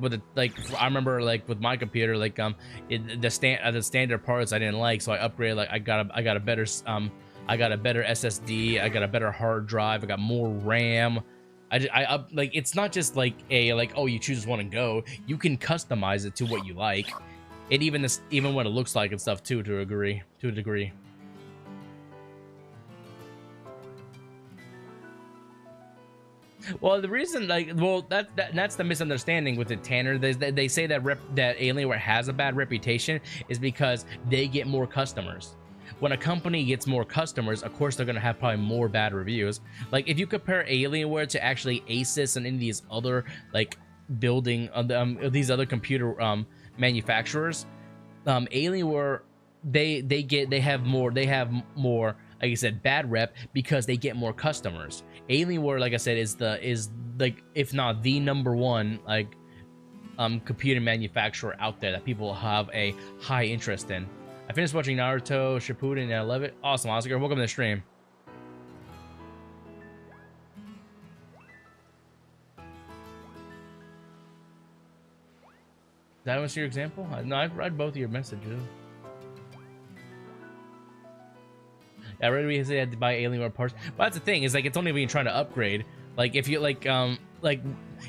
with the, like, I remember like with my computer, like the standard parts I didn't like, so I upgraded. Like I got a better SSD. I got a better hard drive. I got more RAM. Like, it's not just like oh, you choose one and go. You can customize it to what you like. It even what it looks like and stuff too, to a degree. Well, the reason, like, well, that's the misunderstanding with it, Tanner. They say that Alienware has a bad reputation is because they get more customers. When a company gets more customers, of course they're gonna have probably more bad reviews. Like, if you compare Alienware to actually Asus and any of these other like these other computer manufacturers, Alienware, they have more, like I said, bad rep because they get more customers. Alienware, like I said, is like, if not the #1 like computer manufacturer out there that people have a high interest in. I finished watching Naruto Shippuden and I love it. Awesome, Oscar, welcome to the stream. That was your example? No, I've read both of your messages. I read we had to buy Alienware parts, but that's the thing, is like, it's only when you're trying to upgrade. Like, if you like, and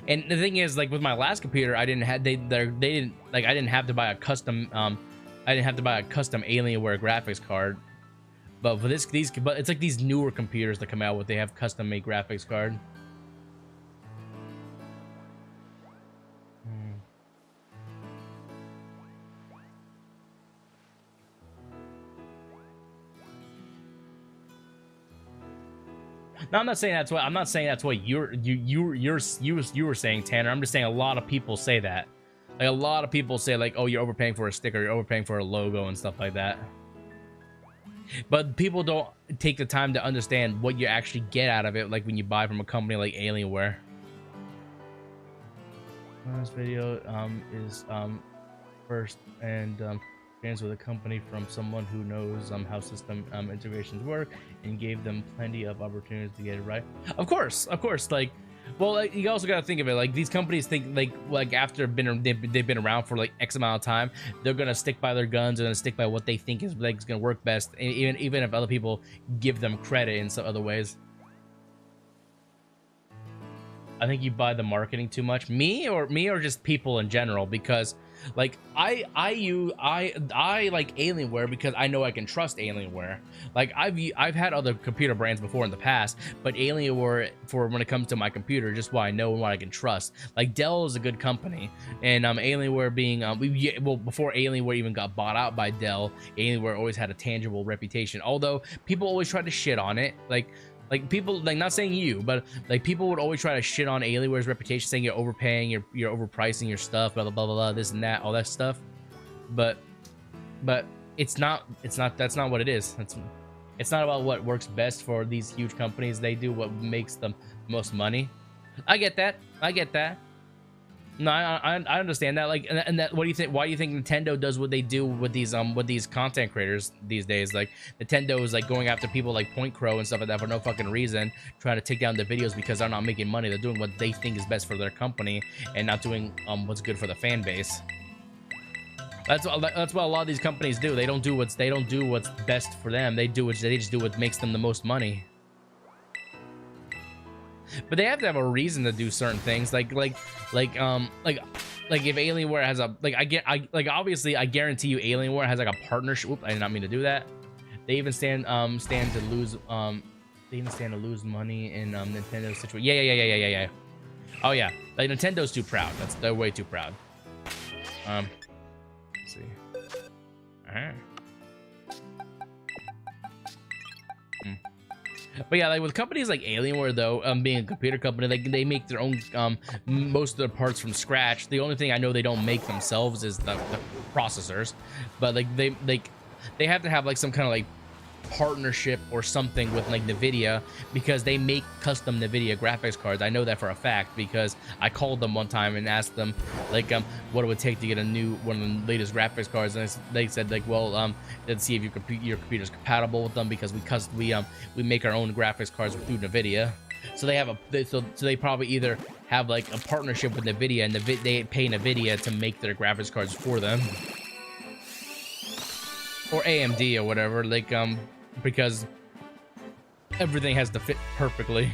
the thing is, like with my last computer, I didn't have I didn't have to buy a custom Alienware graphics card. But for but it's like these newer computers that come out with, they have custom made graphics card. No, I'm not saying that's what you were saying, Tanner. I'm just saying a lot of people say that. Like, a lot of people say like, oh, you're overpaying for a sticker, you're overpaying for a logo and stuff like that. But people don't take the time to understand what you actually get out of it, like when you buy from a company like Alienware. This video is first, and experience with a company from someone who knows how system integrations work and gave them plenty of opportunities to get it right. Of course, like, well, like, you also got to think of it like these companies think like after they've been around for like X amount of time, they're gonna stick by their guns, they're gonna stick by what they think is like gonna work best, even if other people give them credit in some other ways. I think you buy the marketing too much. Me or just people in general, because like I like Alienware because I know I can trust Alienware. Like I've had other computer brands before in the past, but Alienware, for when it comes to my computer, just what I know and what I can trust. Like Dell is a good company, and Alienware being well, before Alienware even got bought out by Dell, Alienware always had a tangible reputation. Although people always try to shit on it, like people, like, not saying you, but like people would always try to shit on Alienware's reputation, saying you're overpaying, you're overpricing your stuff, blah blah blah blah, this and that, all that stuff. But it's not that's not what it is. It's not about what works best for these huge companies. They do what makes them most money. I get that. No, I understand that. Like, and that, what do you think? Why do you think Nintendo does what they do with these content creators these days? Like, Nintendo is like going after people like Point Crow and stuff like that for no fucking reason, trying to take down their videos because they're not making money. They're doing what they think is best for their company and not doing what's good for the fan base. That's what a lot of these companies do. They don't do what's best for them. They just do what makes them the most money. But they have to have a reason to do certain things, like if Alienware has a obviously I guarantee you Alienware has like a partnership. Oop, I did not mean to do that. They even stand to lose money in Nintendo's situation. Yeah. Oh yeah, like Nintendo's too proud. They're way too proud. Let's see. All right. But yeah, like with companies like Alienware, though, being a computer company, like they make their own most of their parts from scratch. The only thing I know they don't make themselves is the processors, but like they have to have like some kind of like partnership or something with like NVIDIA, because they make custom NVIDIA graphics cards. I know that for a fact because I called them one time and asked them like what it would take to get one of the latest graphics cards, and they said like, well, let's see if your computer's compatible with them, because we make our own graphics cards through NVIDIA. So they probably either have like a partnership with NVIDIA and they pay NVIDIA to make their graphics cards for them, or AMD or whatever, like because everything has to fit perfectly.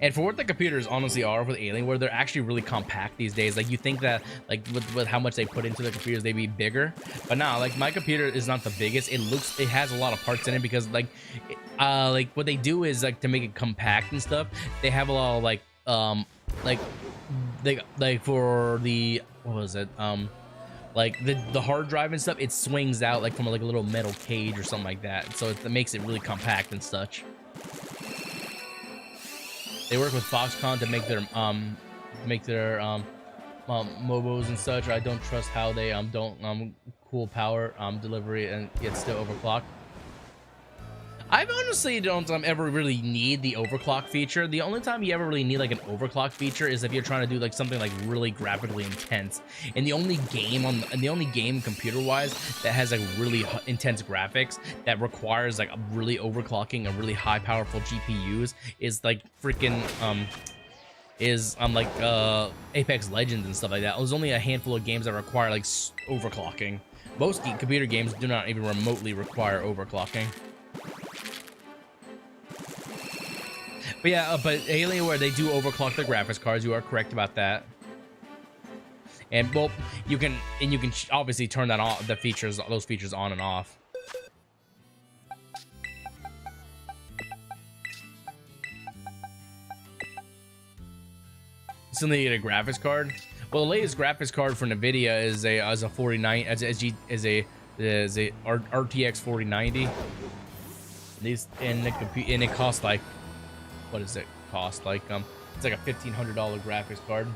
And for what the computers honestly are with Alienware, they're actually really compact these days. Like, you think that like with how much they put into the computers, they'd be bigger, but nah, like my computer is not the biggest. It has a lot of parts in it because like what they do is like to make it compact and stuff, they have a lot of like for the, what was it, like the hard drive and stuff, it swings out like from like a little metal cage or something like that, so it makes it really compact and such. They work with Foxconn to make their mobos and such. I don't trust how they don't cool power delivery and it's still overclocked. I honestly don't ever really need the overclock feature. The only time you ever really need like an overclock feature is if you're trying to do like something like really graphically intense. And the only game computer-wise that has like really intense graphics that requires like a really overclocking and really high powerful GPUs is like freaking Apex Legends and stuff like that. There's only a handful of games that require like overclocking. Most computer games do not even remotely require overclocking. But yeah, but Alienware, they do overclock their graphics cards. You are correct about that. And well, you can obviously turn that on, those features on and off. Still need a graphics card. Well, the latest graphics card for NVIDIA is a RTX 4090. These and it costs like, what does it cost? Like it's like a $1,500 graphics card.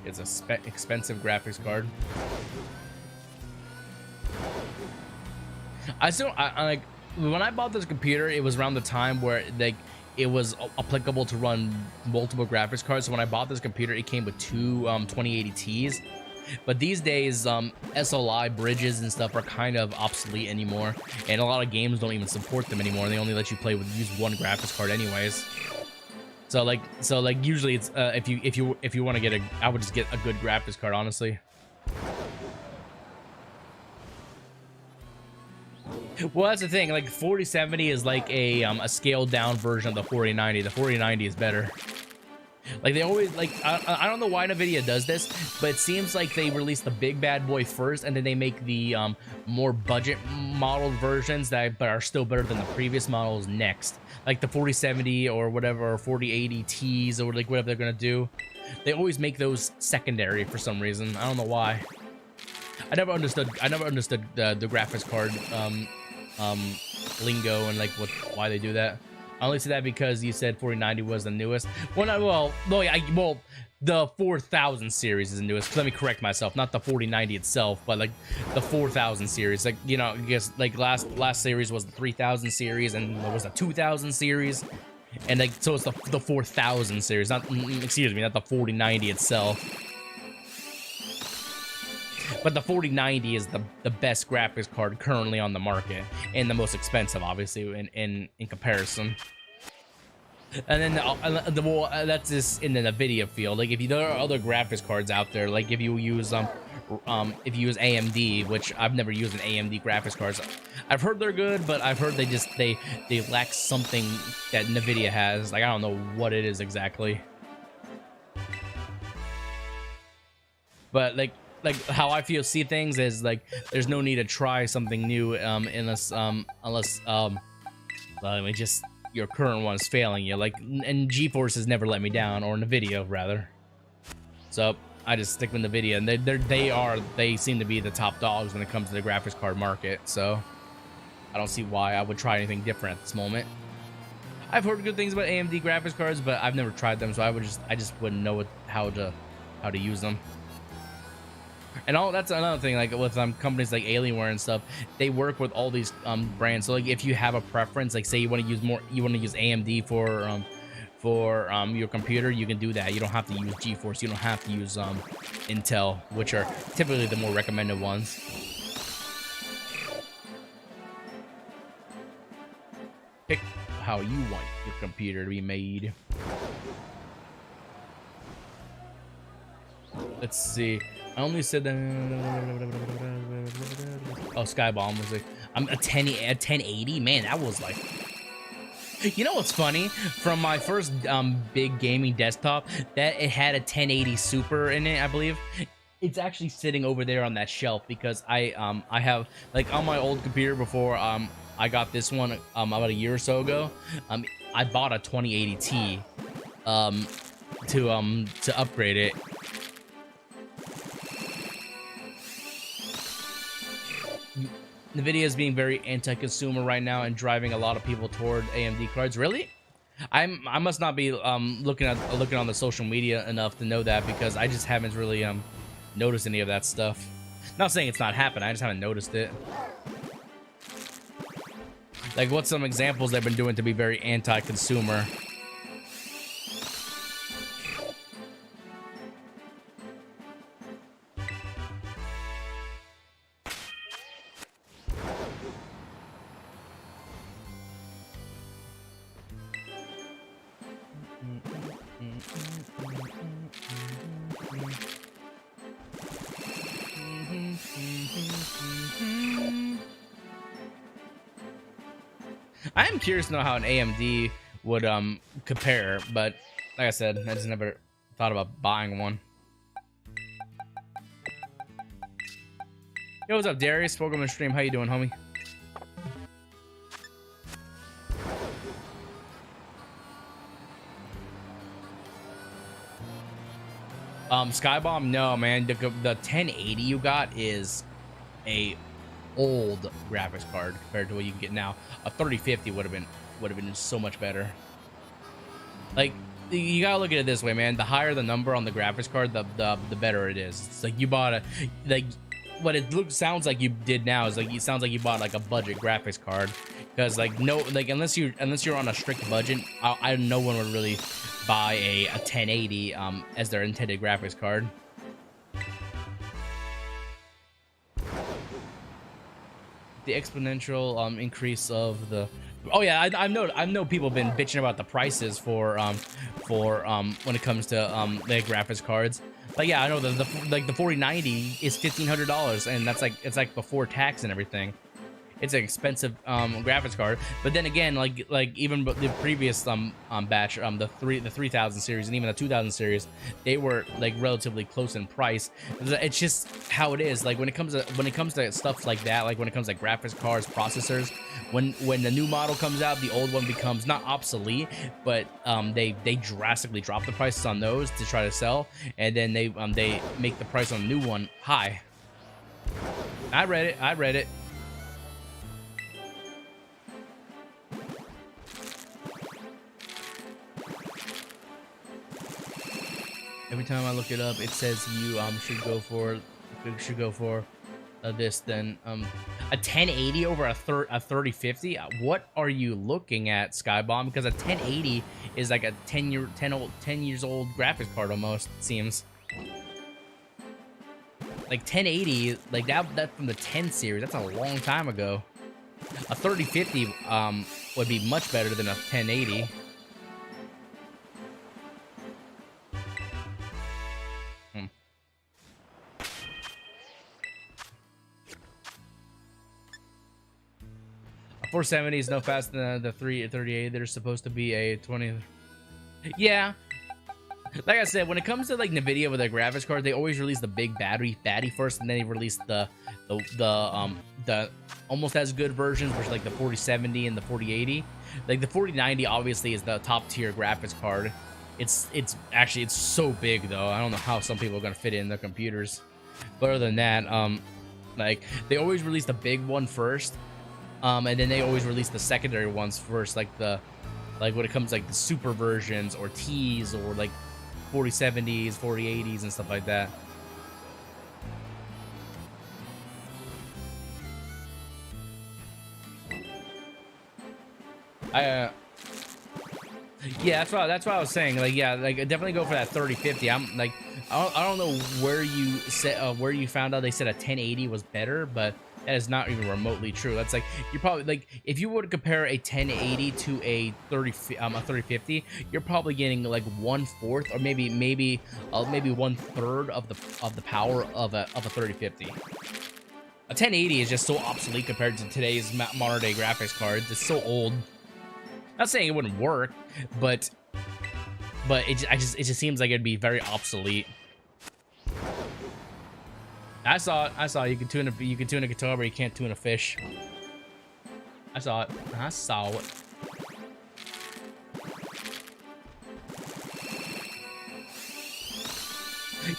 It's a expensive graphics card. I like when I bought this computer, it was around the time where like it was applicable to run multiple graphics cards. So when I bought this computer, it came with two 2080 Ts. But these days, SLI bridges and stuff are kind of obsolete anymore, and a lot of games don't even support them anymore. They only let you use one graphics card anyways. So like usually it's if you want to get I would just get a good graphics card, honestly. Well, that's the thing. Like 4070 is like a scaled down version of the 4090. The 4090 is better. Like they always I don't know why NVIDIA does this, but it seems like they release the big bad boy first, and then they make the more budget modeled versions but are still better than the previous models next. Like the 4070 or whatever, or 4080 Ts or like whatever they're gonna do. They always make those secondary for some reason. I don't know why. I never understood the graphics card lingo and like why they do that. I only say that because you said 4090 was the newest. Well, the 4000 series is the newest. Let me correct myself. Not the 4090 itself, but like the 4000 series. Like, you know, I guess like last series was the 3000 series, and there was a 2000 series, and like so it's the 4000 series. Not excuse me, not the 4090 itself. But the 4090 is the best graphics card currently on the market, and the most expensive, obviously, in comparison. And then that's just in the NVIDIA field. Like if there are other graphics cards out there, like if you use AMD, which I've never used an AMD graphics cards. I've heard they're good, but I've heard they lack something that NVIDIA has. Like I don't know what it is exactly. But like how I see things is like there's no need to try something new unless just your current one is failing you. Like, and GeForce has never let me down, or NVIDIA rather. So I just stick with NVIDIA, and they seem to be the top dogs when it comes to the graphics card market. So I don't see why I would try anything different at this moment. I've heard good things about AMD graphics cards, but I've never tried them, so I just wouldn't know how to use them. And that's another thing, like with companies like Alienware and stuff, they work with all these brands. So like if you have a preference, like say you want to use AMD for your computer, you can do that. You don't have to use GeForce. You don't have to use Intel, which are typically the more recommended ones. Pick how you want your computer to be made. Let's see. I only said that. Oh, Skybomb was like, I'm a 1080. Man, that was like. You know what's funny? From my first big gaming desktop, that it had a 1080 Super in it, I believe. It's actually sitting over there on that shelf because I have like on my old computer before I got this one about a year or so ago. I bought a 2080 Ti to upgrade it. NVIDIA is being very anti-consumer right now and driving a lot of people toward AMD cards. Really? I must not be looking on the social media enough to know that, because I just haven't really noticed any of that stuff. Not saying it's not happening, I just haven't noticed it. Like, what's some examples they've been doing to be very anti-consumer? I am curious to know how an AMD would compare, but like I said, I just never thought about buying one. Yo, what's up, Darius? Welcome to the stream. How you doing, homie? Skybomb, no, man. The 1080 you got is a old graphics card compared to what you can get now. A 3050 would have been so much better. Like, you gotta look at it this way, man. The higher the number on the graphics card, the better it is. It's like you bought what it sounds like you did now is like it sounds like you bought like a budget graphics card, because like no, like unless you're on a strict budget, no one would really buy a 1080 as their intended graphics card. The exponential increase of the, oh yeah, I know people have been bitching about the prices for when it comes to the graphics cards. Like yeah, I know the 4090 is $1,500, and that's like, it's like before tax and everything. It's an expensive graphics card, but then again, like even the previous batch, the 3000 series and even the 2000 series, they were like relatively close in price. It's just how it is. Like when it comes to stuff like that, like when it comes to graphics cards, processors, when the new model comes out, the old one becomes not obsolete, but they drastically drop the prices on those to try to sell, and then they make the price on the new one high. I read it. Every time I look it up, it says you should go for this, then a 1080 over a 3050. What are you looking at, Skybomb? Because a 1080 is like a 10 years old graphics card almost, it seems. Like 1080, like that from the 10 series, that's a long time ago. A 3050 would be much better than a 1080. A 470 is no faster than the 338. There's supposed to be a 20. Yeah, like I said, when it comes to like NVIDIA with their graphics card, they always release the big batty first, and then they release the almost as good versions, which like the 4070 and the 4080. Like the 4090 obviously is the top tier graphics card. It's actually, it's so big though. I don't know how some people are gonna fit it in their computers. But other than that, like they always release the big one first, and then they always release the secondary ones first, like when it comes like the super versions or T's or like 4070s, 4080s and stuff like that. Yeah, that's what I was saying. Like, yeah, like definitely go for that 3050. I'm like, I don't know where you said where you found out they said a 1080 was better, but that is not even remotely true. That's like, you're probably like, if you were to compare a 1080 to a 3050, you're probably getting like 1/4 or maybe 1/3 of the power of a 3050. A 1080 is just so obsolete compared to today's modern day graphics cards. It's so old. Not saying it wouldn't work, but it just seems like it'd be very obsolete. I saw it. You can tune a guitar, but you can't tune a fish. I saw it.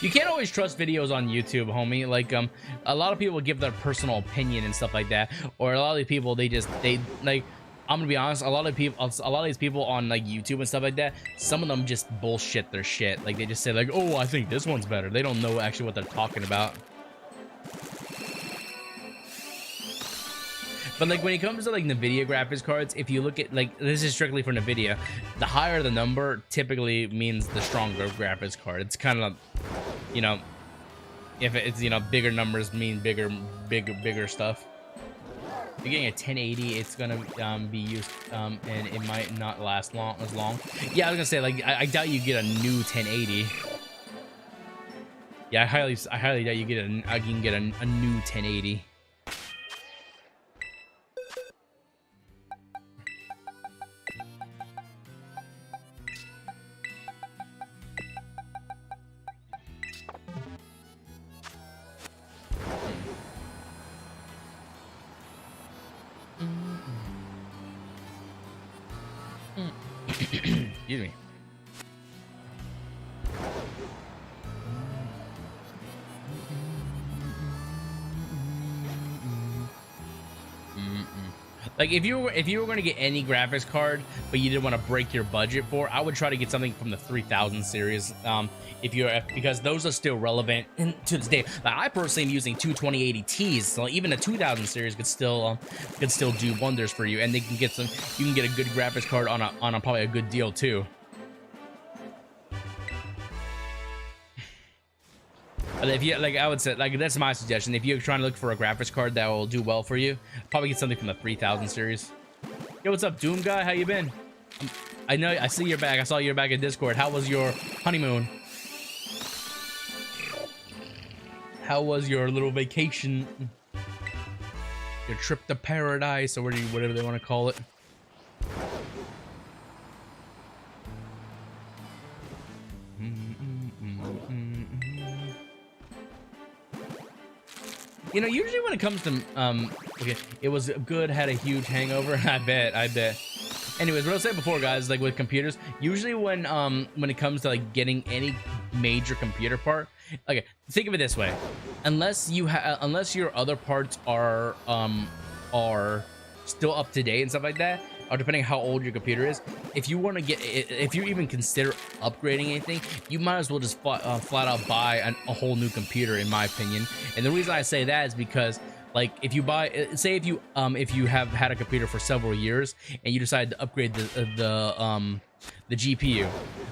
You can't always trust videos on YouTube, homie. Like a lot of people give their personal opinion and stuff like that, or a lot of these people they like. I'm gonna be honest, a lot of these people on like YouTube and stuff like that, some of them just bullshit their shit. Like they just say like, oh, I think this one's better. They don't know actually what they're talking about. But like when it comes to like NVIDIA graphics cards, if you look at like, this is strictly for NVIDIA, the higher the number typically means the stronger graphics card. It's kind of, you know, if it's, you know, bigger numbers mean bigger stuff. If you're getting a 1080, it's gonna be used and it might not last as long. Yeah, I was gonna say, like, I doubt you get a new 1080. Yeah, I highly doubt you can get a new 1080. Excuse me. Like if you were going to get any graphics card, but you didn't want to break your budget for, I would try to get something from the 3000 series. If you're, because those are still relevant to this day. Like, I personally am using two 2080 Ts, so even a 2000 series could still do wonders for you, and they can get some. You can get a good graphics card on a probably a good deal too. If you like, I would say, like, that's my suggestion. If you're trying to look for a graphics card that will do well for you, probably get something from the 3000 series. Yo, what's up, Doom guy? How you been? I know, I see you're back. I saw you're back in Discord. How was your honeymoon? How was your little vacation? Your trip to paradise, or whatever they want to call it. You know, usually when it comes to okay, it was good, had a huge hangover. I bet. Anyways, what I was saying before, guys, like with computers, usually when it comes to like getting any major computer part, okay, think of it this way: unless your other parts are still up to date and stuff like that, or depending on how old your computer is, if you want to get, if you even consider upgrading anything, you might as well just flat out buy a whole new computer, in my opinion. And the reason I say that is because, like, if you buy, say if you have had a computer for several years and you decide to upgrade the GPU,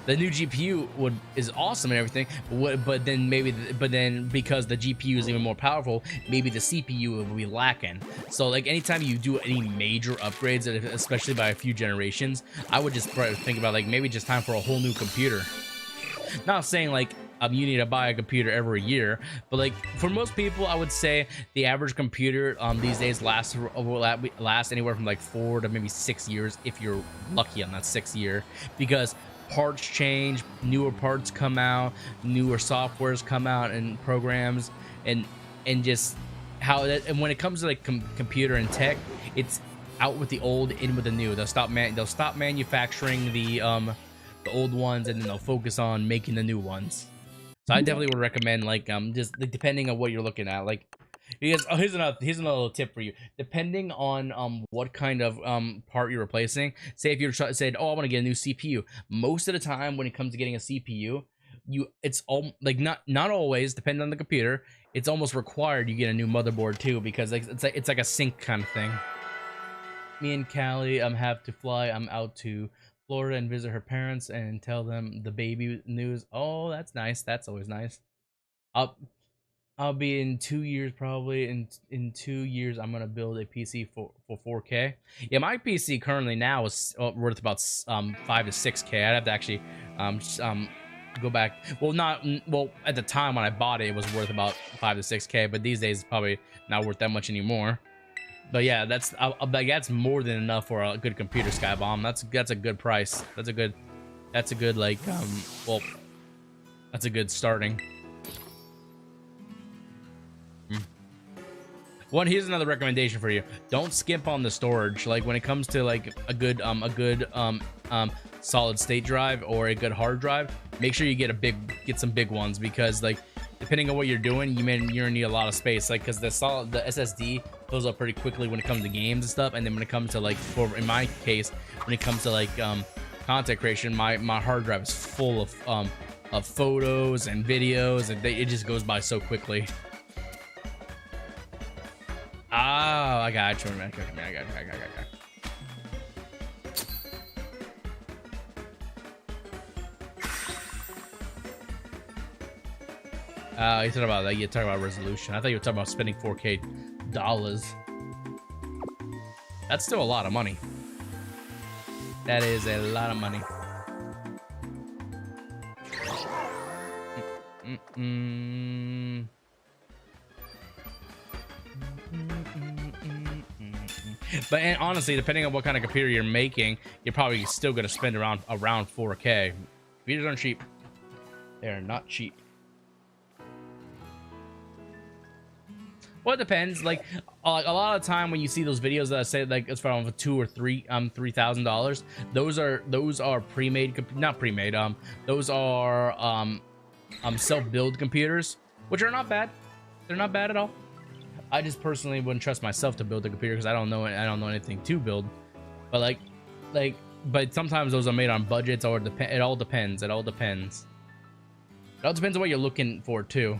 the new GPU is awesome and everything, but then because the GPU is even more powerful, maybe the CPU will be lacking. So like anytime you do any major upgrades, especially by a few generations, I would just think about like maybe just time for a whole new computer. Not saying like you need to buy a computer every year, but like for most people, I would say the average computer these days lasts anywhere from like 4 to maybe 6 years if you're lucky on that 6th year, because parts change, newer parts come out, newer softwares come out, and programs, and just how that. And when it comes to like computer and tech, it's out with the old, in with the new. They'll stop manufacturing the old ones, and then they'll focus on making the new ones. So I definitely would recommend, like, just depending on what you're looking at, like, because here's another little tip for you. Depending on what kind of part you're replacing, say if you're said, oh, I want to get a new CPU. Most of the time when it comes to getting a CPU, it's all like not always, depending on the computer, it's almost required you get a new motherboard too, because like it's like a sync kind of thing. Me and Callie have to fly. I'm out to Florida and visit her parents and tell them the baby news. Oh, that's nice. That's always nice. I'll be in 2 years probably. In 2 years, I'm gonna build a PC for 4K. Yeah, my PC currently now is worth about 5 to 6K. I'd have to actually go back. Well, at the time when I bought it, it was worth about 5 to 6K. But these days, it's probably not worth that much anymore. But yeah, that's more than enough for a good computer, Skybomb. That's a good price. That's a good like well, that's a good starting. Here's another recommendation for you. Don't skimp on the storage. Like when it comes to like a good solid state drive or a good hard drive, make sure you get some big ones, because like depending on what you're doing, you're gonna need a lot of space. Like because the SSD fills up pretty quickly when it comes to games and stuff, and then when it comes to like, in my case, when it comes to like content creation, my hard drive is full of photos and videos, and it just goes by so quickly. Oh, I got you. I got you. You're talking about resolution. I thought you were talking about spending $4K. That's still a lot of money. That is a lot of money. But and honestly, depending on what kind of computer you're making, you're probably still going to spend around 4K. Computers aren't cheap. They're not cheap. Well, it depends. Like a lot of the time when you see those videos that say like it's from $2,000 or $3,000, those are pre-made, not pre-made. Those are self-build computers, which are not bad. They're not bad at all. I just personally wouldn't trust myself to build a computer because I don't know anything to build. But but sometimes those are made on budgets, or it all depends. It all depends. It all depends on what you're looking for too.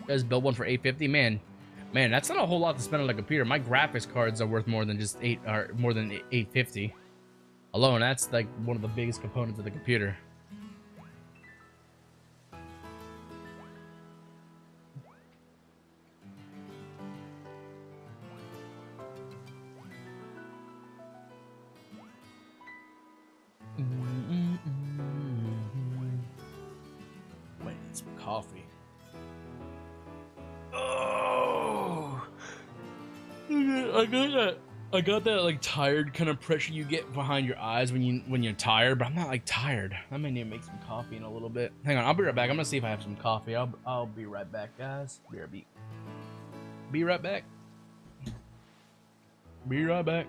Guys, build one for 850. Man, that's not a whole lot to spend on a computer. My graphics cards are worth more than just 850 alone. That's like one of the biggest components of the computer. Wait, need some coffee. Oh, I got that like tired kind of pressure you get behind your eyes when you're tired, but I'm not like tired. I may need to make some coffee in a little bit. Hang on, I'll be right back. I'm gonna see if I have some coffee. I'll be right back, guys. Be right back. Be right back.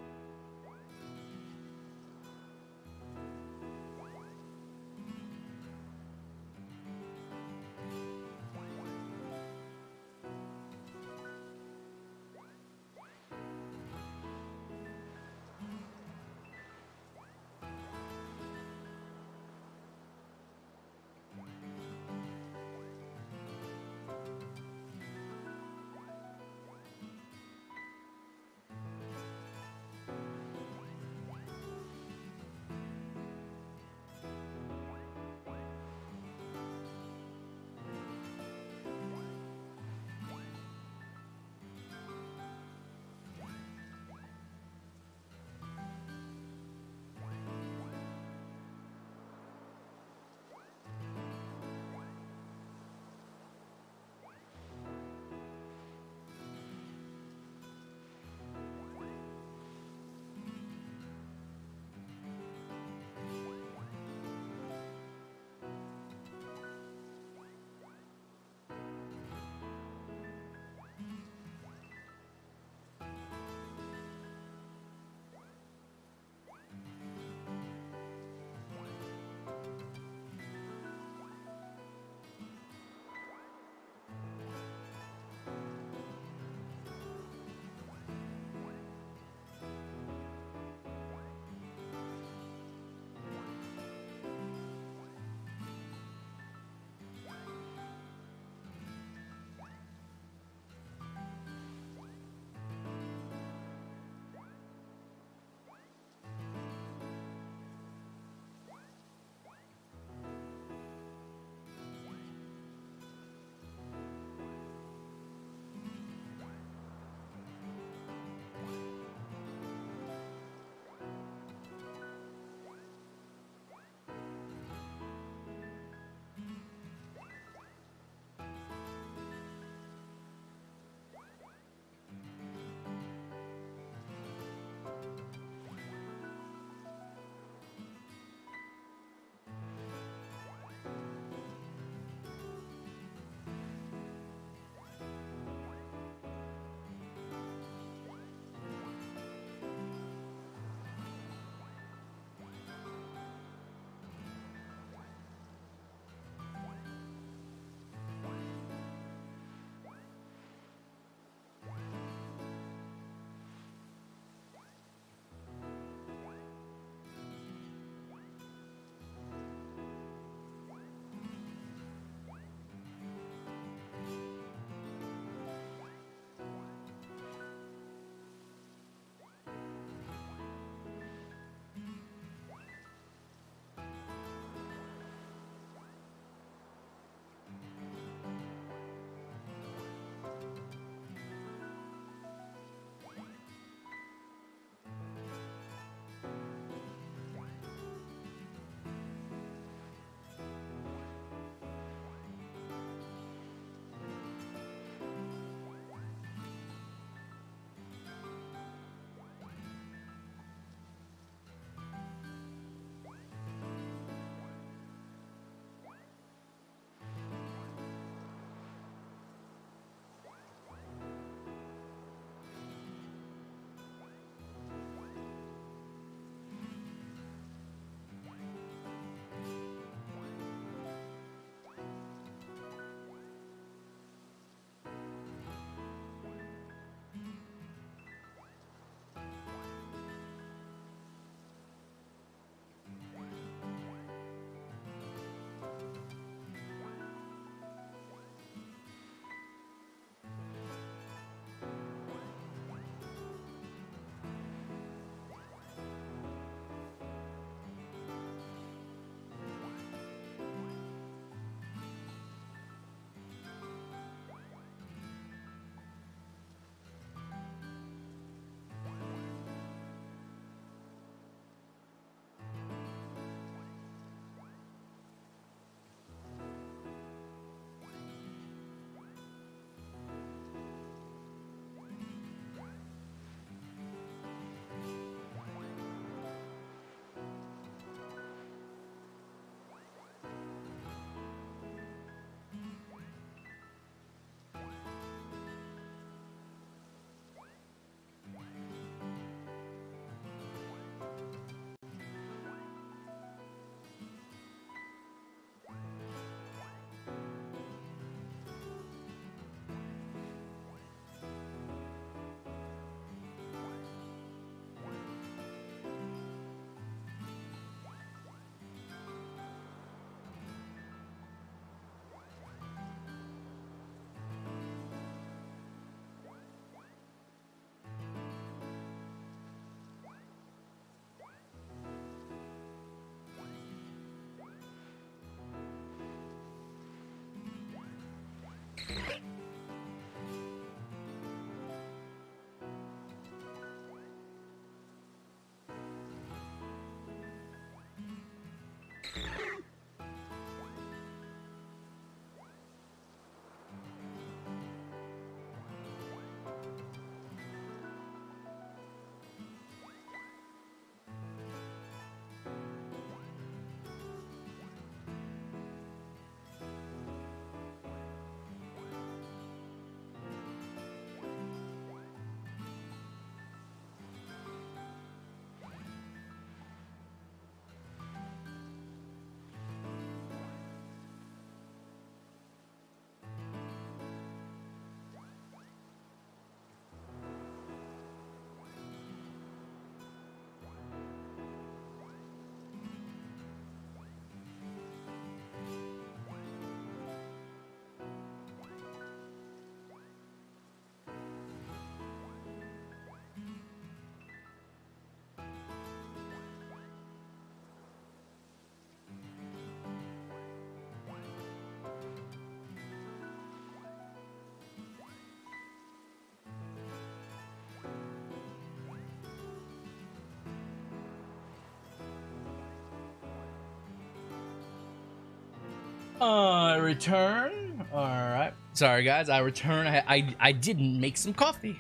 Return. All right. Sorry, guys. I return. I didn't make some coffee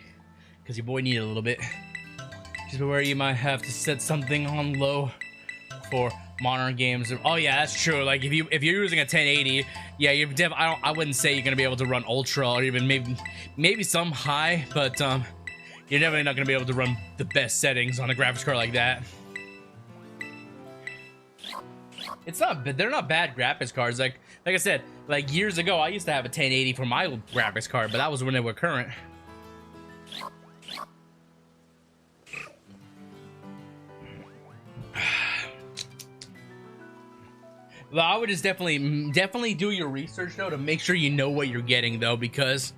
because your boy needed a little bit. Just where you might have to set something on low for modern games. Oh yeah, that's true. Like if you're using a 1080, yeah, I wouldn't say you're gonna be able to run ultra or even maybe some high, but you're definitely not gonna be able to run the best settings on a graphics card like that. It's not, they're not bad graphics cards. Like I said, like years ago, I used to have a 1080 for my graphics card, but that was when they were current. Well, I would just definitely do your research though to make sure you know what you're getting though, because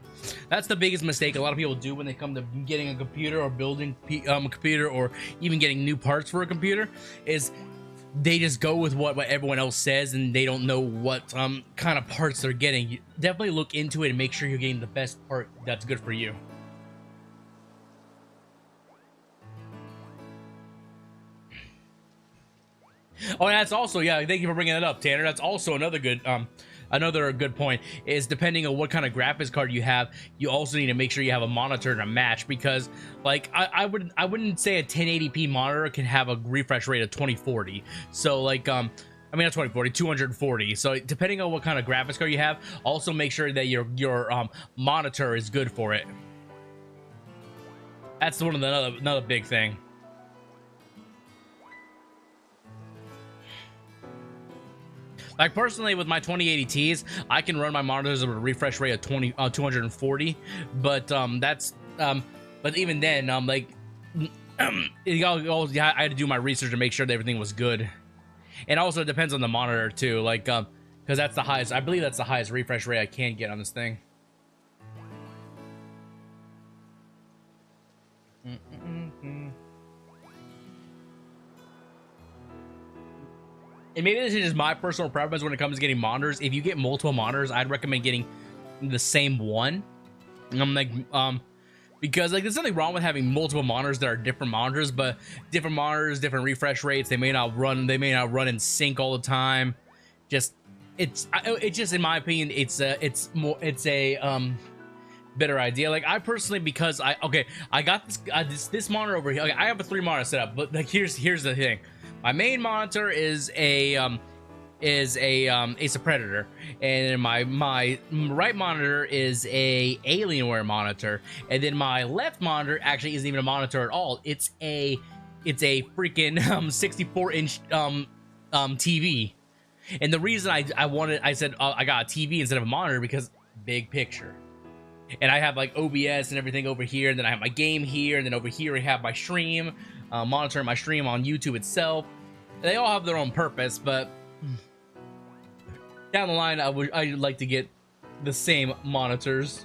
that's the biggest mistake a lot of people do when they come to getting a computer or building a computer or even getting new parts for a computer is they just go with what everyone else says and they don't know what kind of parts they're getting. You definitely look into it and make sure you're getting the best part that's good for you. Oh, that's also, yeah, thank you for bringing that up, Tanner. That's also another good point is depending on what kind of graphics card you have, you also need to make sure you have a monitor to match, because like I wouldn't say a 1080p monitor can have a refresh rate of 2040. So like I mean not 2040, 240. So depending on what kind of graphics card you have, also make sure that your monitor is good for it. That's one of the another big thing. Like personally with my 2080 Ts, I can run my monitors with a refresh rate of 240, but but even then like I had to do my research to make sure that everything was good. And also it depends on the monitor too, like because that's the highest, I believe that's the highest refresh rate I can get on this thing. And maybe this is just my personal preference when it comes to getting monitors. If you get multiple monitors, I'd recommend getting the same one. And I'm like, because like there's nothing wrong with having multiple monitors that are different monitors, but different monitors, different refresh rates. They may not run in sync all the time. It's just in my opinion, it's a better idea. Like I personally, because I got this monitor over here. Okay, I have a 3 monitor setup, but like here's the thing. My main monitor is a Predator, and my right monitor is a Alienware monitor, and then my left monitor actually isn't even a monitor at all. It's a freaking 64-inch TV. And the reason I said I got a TV instead of a monitor because big picture. And I have like OBS and everything over here, and then I have my game here, and then over here I have my stream, monitoring my stream on YouTube itself. They all have their own purpose, but down the line I'd like to get the same monitors.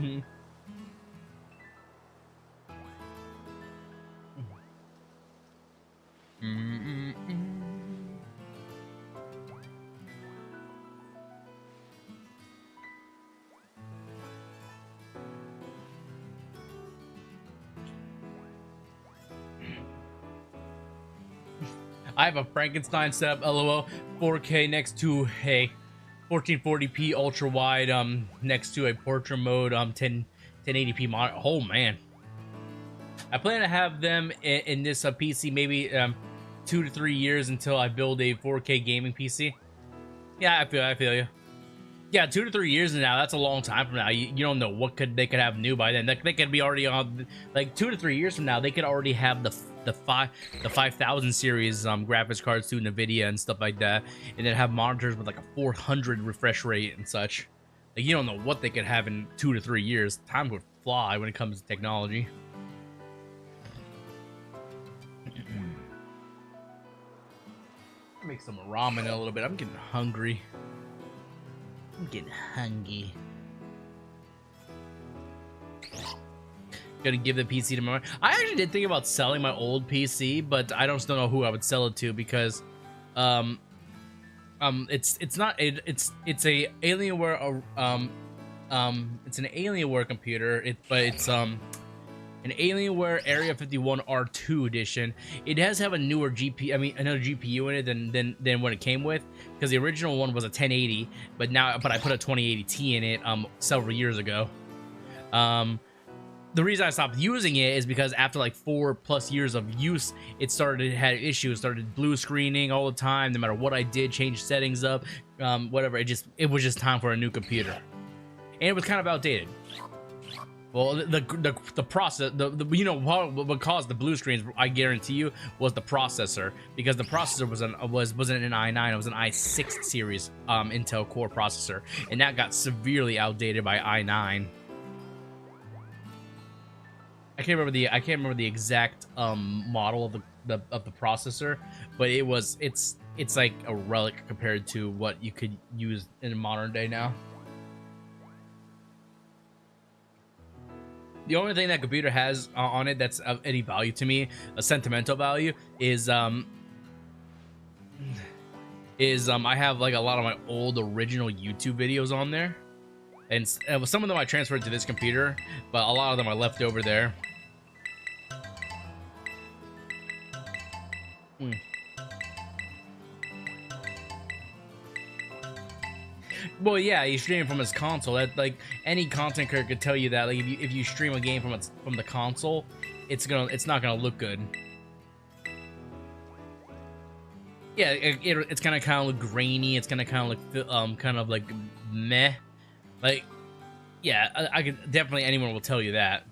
I have a Frankenstein setup, lol, 4K next to a 1440p ultra wide, next to a portrait mode, 1080p monitor. Oh man, I plan to have them in this PC maybe 2 to 3 years until I build a 4K gaming PC. Yeah, I feel you. Yeah, 2 to 3 years from now, that's a long time from now. You don't know what they could have new by then. They could be already on, like 2 to 3 years from now, they could already have the 5000 series graphics cards to NVIDIA and stuff like that, and then have monitors with like a 400 refresh rate and such. Like you don't know what they could have in 2 to 3 years. Time would fly when it comes to technology. Make some ramen in a little bit. I'm getting hungry. Gonna give the PC to my. I actually did think about selling my old PC, but I just don't know who I would sell it to because, it's a Alienware it's an Alienware computer. But it's an an Alienware Area 51 R2 edition. It does have a newer another GPU in it than what it came with, because the original one was a 1080, but I put a 2080 in it several years ago. The reason I stopped using it is because after like 4+ years of use, it had issues, started blue screening all the time, no matter what I did, change settings up, whatever. It was just time for a new computer, and it was kind of outdated. Well, the process, you know what caused the blue screens, I guarantee you, was the processor, because the processor wasn't an i9, it was an i6 series Intel Core processor, and that got severely outdated by i9. I can't remember the exact model of the processor, but it's like a relic compared to what you could use in modern day now. The only thing that computer has on it that's of any value to me, a sentimental value, is I have like a lot of my old original YouTube videos on there, and some of them I transferred to this computer, but a lot of them are left over there. Well, yeah, he's streaming from his console. That, like, any content creator could tell you that. Like, if you stream a game from the console, it's not gonna look good. Yeah, it's gonna kind of look grainy. It's gonna kind of like meh. Like, yeah, I could definitely, anyone will tell you that.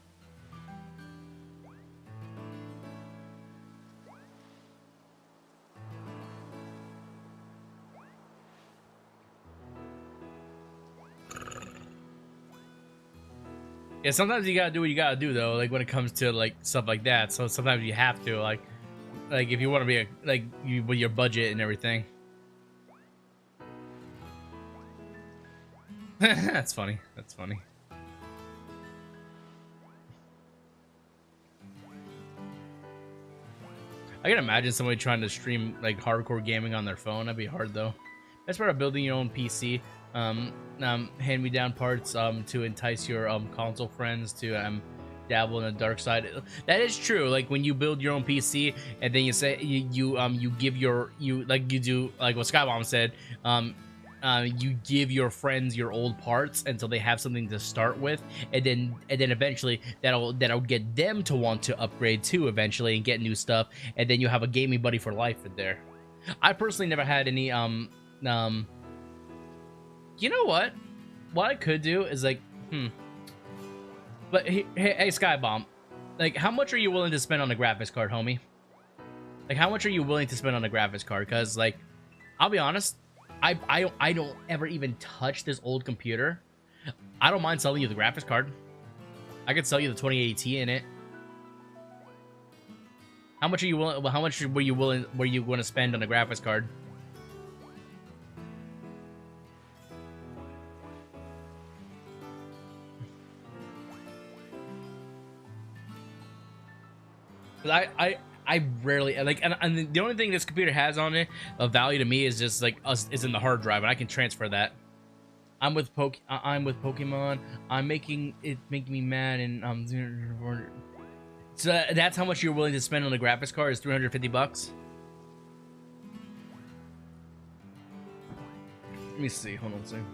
Yeah, sometimes you gotta do what you gotta do, though, like when it comes to like stuff like that. So sometimes you have to, like if you want to be with your budget and everything. That's funny. That's funny. I can imagine somebody trying to stream like hardcore gaming on their phone. That'd be hard, though. That's part of building your own PC. Hand-me-down parts to entice your console friends to dabble in the dark side. That is true. Like when you build your own PC and then you say you give your like you do like what Skybomb said, you give your friends your old parts until they have something to start with, and then eventually that'll get them to want to upgrade too eventually and get new stuff, and then you have a gaming buddy for life in there. I personally never had any you know what I could do is like but hey Skybomb, like how much are you willing to spend on a graphics card, homie? Like how much are you willing to spend on a graphics card? Because like I'll be honest, I don't ever even touch this old computer. I don't mind selling you the graphics card. I could sell you the 2080 Ti in it. How much are you willing? How much were you going to spend on a graphics card? I rarely like, and the only thing this computer has on it of value to me is just like is in the hard drive, and I can transfer that. I'm with Pokemon. I'm making me mad, and so that's how much you're willing to spend on a graphics card is $350. Let me see. Hold on a second.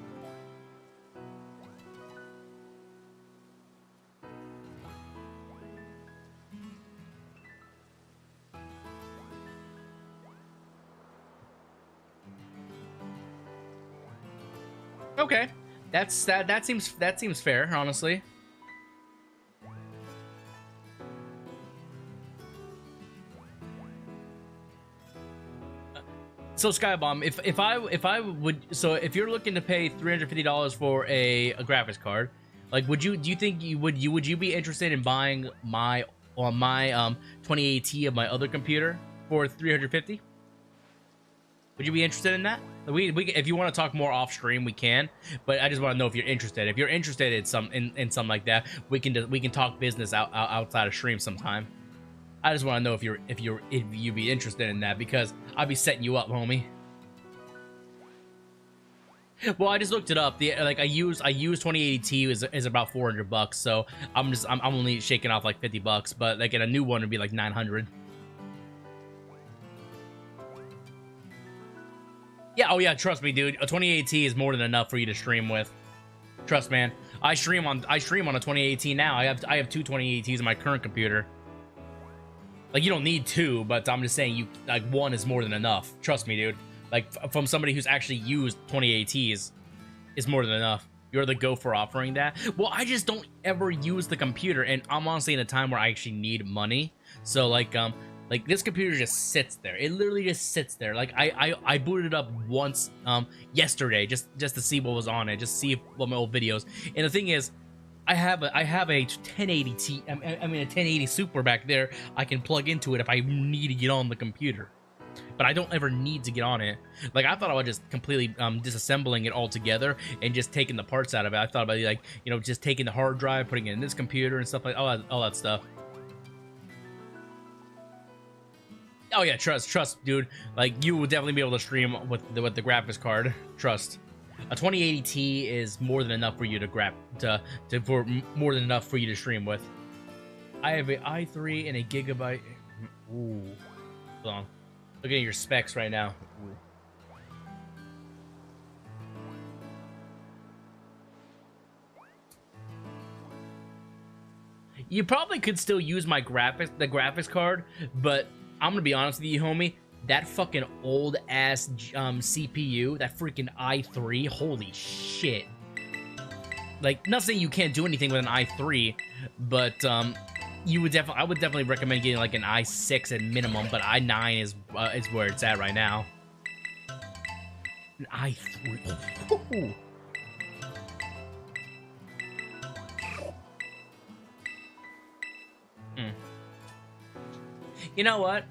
Okay, that seems fair, honestly. So Skybomb, if I would, so if you're looking to pay $350 for a graphics card, like do you think would you be interested in buying my 2080 Ti of my other computer for $350? Would you be interested in that? We if you want to talk more off stream, we can. But I just want to know if you're interested. If you're interested in something like that, we can talk business outside of stream sometime. I just want to know if you'd be interested in that, because I'll be setting you up, homie. Well, I just looked it up. The like I use 2080 is about $400, so I'm only shaking off like $50, but like in a new one would be like 900. Yeah, oh yeah, trust me, dude. A 2080 is more than enough for you to stream with. Trust, man. I stream on a 2080 now. I have two 2080s in my current computer. Like, you don't need two, but I'm just saying, you like one is more than enough. Trust me, dude. Like, from somebody who's actually used 2080s, is more than enough. You're the go for offering that. Well, I just don't ever use the computer, and I'm honestly in a time where I actually need money. So like this computer just sits there. It literally just sits there. Like I booted it up once yesterday just to see what was on it, just see what my old videos. And the thing is, I have a 1080 I mean a 1080 Super back there. I can plug into it if I need to get on the computer, but I don't ever need to get on it. Like, I thought I was just completely disassembling it all together and just taking the parts out of it. I thought about, like, you know, just taking the hard drive, putting it in this computer and stuff like all that stuff. Oh yeah, trust, dude. Like, you will definitely be able to stream with the graphics card. Trust. A 2080 is more than enough for you to more than enough for you to stream with. I have an i3 and a gigabyte. Ooh, hold on. Looking at your specs right now. Ooh. You probably could still use my graphics card, but I'm gonna be honest with you, homie. That fucking old ass CPU, that freaking i3, holy shit. Like, not saying you can't do anything with an i3, but I would definitely recommend getting like an i6 at minimum, but i9 is where it's at right now. An i3. Ooh. You know what?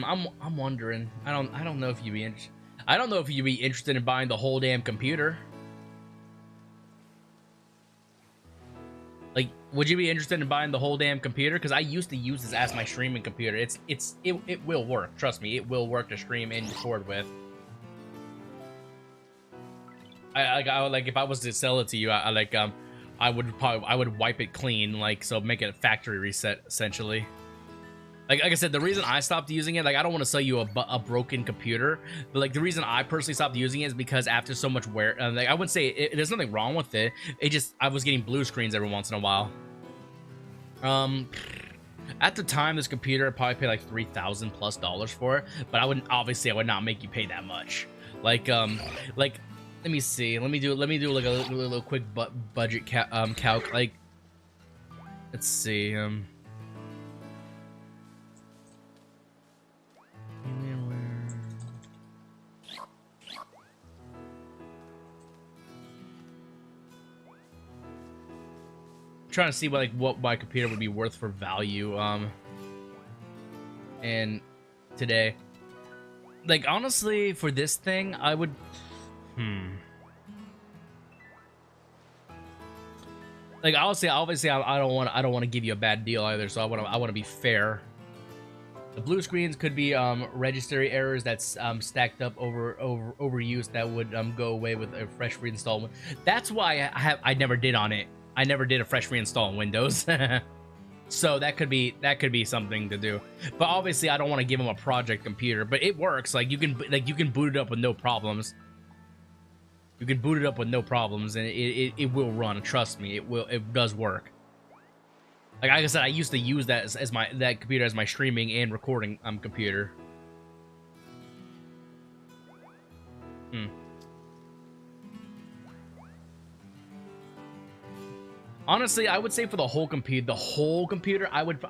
I'm wondering. I don't know if you'd be interested in buying the whole damn computer. Like, would you be interested in buying the whole damn computer? Because I used to use this as my streaming computer. It will work. Trust me, it will work to stream and record with. I like, if I was to sell it to you, I would wipe it clean, like, so make it a factory reset essentially. Like I said, the reason I stopped using it, like, I don't want to sell you a broken computer, but like the reason I personally stopped using it is because after so much wear, like, I wouldn't say there's nothing wrong with it. It just, I was getting blue screens every once in a while. At the time, this computer, I'd probably pay like $3,000+ for it, but I would not make you pay that much. Like let me see. Let me do like a little quick budget calc. Like, let's see. Trying to see what my computer would be worth for value and today, like, honestly, for this thing I would like, obviously I don't want to give you a bad deal either, so I want to be fair. The blue screens could be registry errors that's stacked up over overuse that would go away with a fresh reinstall. That's why I never did on it. I never did a fresh reinstall in Windows. So that could be something to do. But obviously I don't want to give them a project computer, but it works. Like, you can boot it up with no problems. You can boot it up with no problems, and it will run. Trust me, it does work. Like I said, I used to use that as that computer as my streaming and recording computer. Honestly, I would say for the whole computer, I wouldn't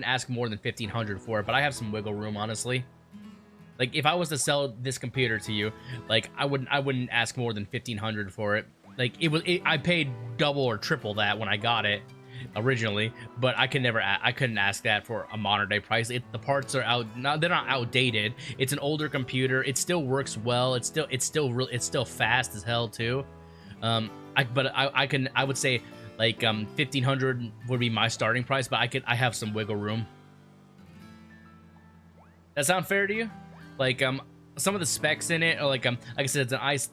ask more than $1,500 for it, but I have some wiggle room, honestly. Like, if I was to sell this computer to you, like, I wouldn't ask more than $1,500 for it. Like, I paid double or triple that when I got it originally, but I couldn't ask that for a modern day price. The parts are they're not outdated. It's an older computer. It still works well. It's still fast as hell too. I would say like 1500 would be my starting price, but I have some wiggle room. That sound fair to you? Like some of the specs in it are like I said, it's an ice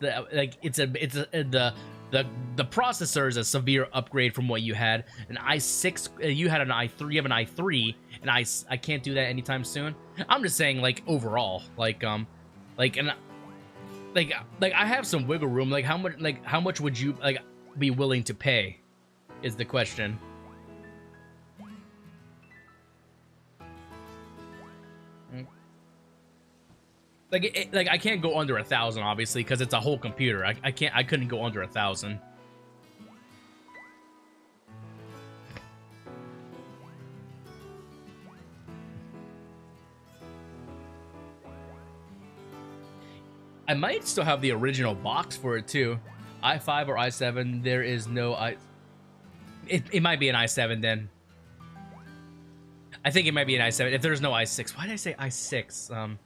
the processor is a severe upgrade from what you had. An i6, you had an i3, you have an i3, and I can't do that anytime soon. I'm just saying, like, overall, like I have some wiggle room. Like how much would you like be willing to pay is the question. Like I can't go under 1,000, obviously, because it's a whole computer. I couldn't go under 1,000. I might still have the original box for it too. i5 or i7. There is no it might be an i7 then. I think it might be an i7 if there's no i6. Why did I say i6?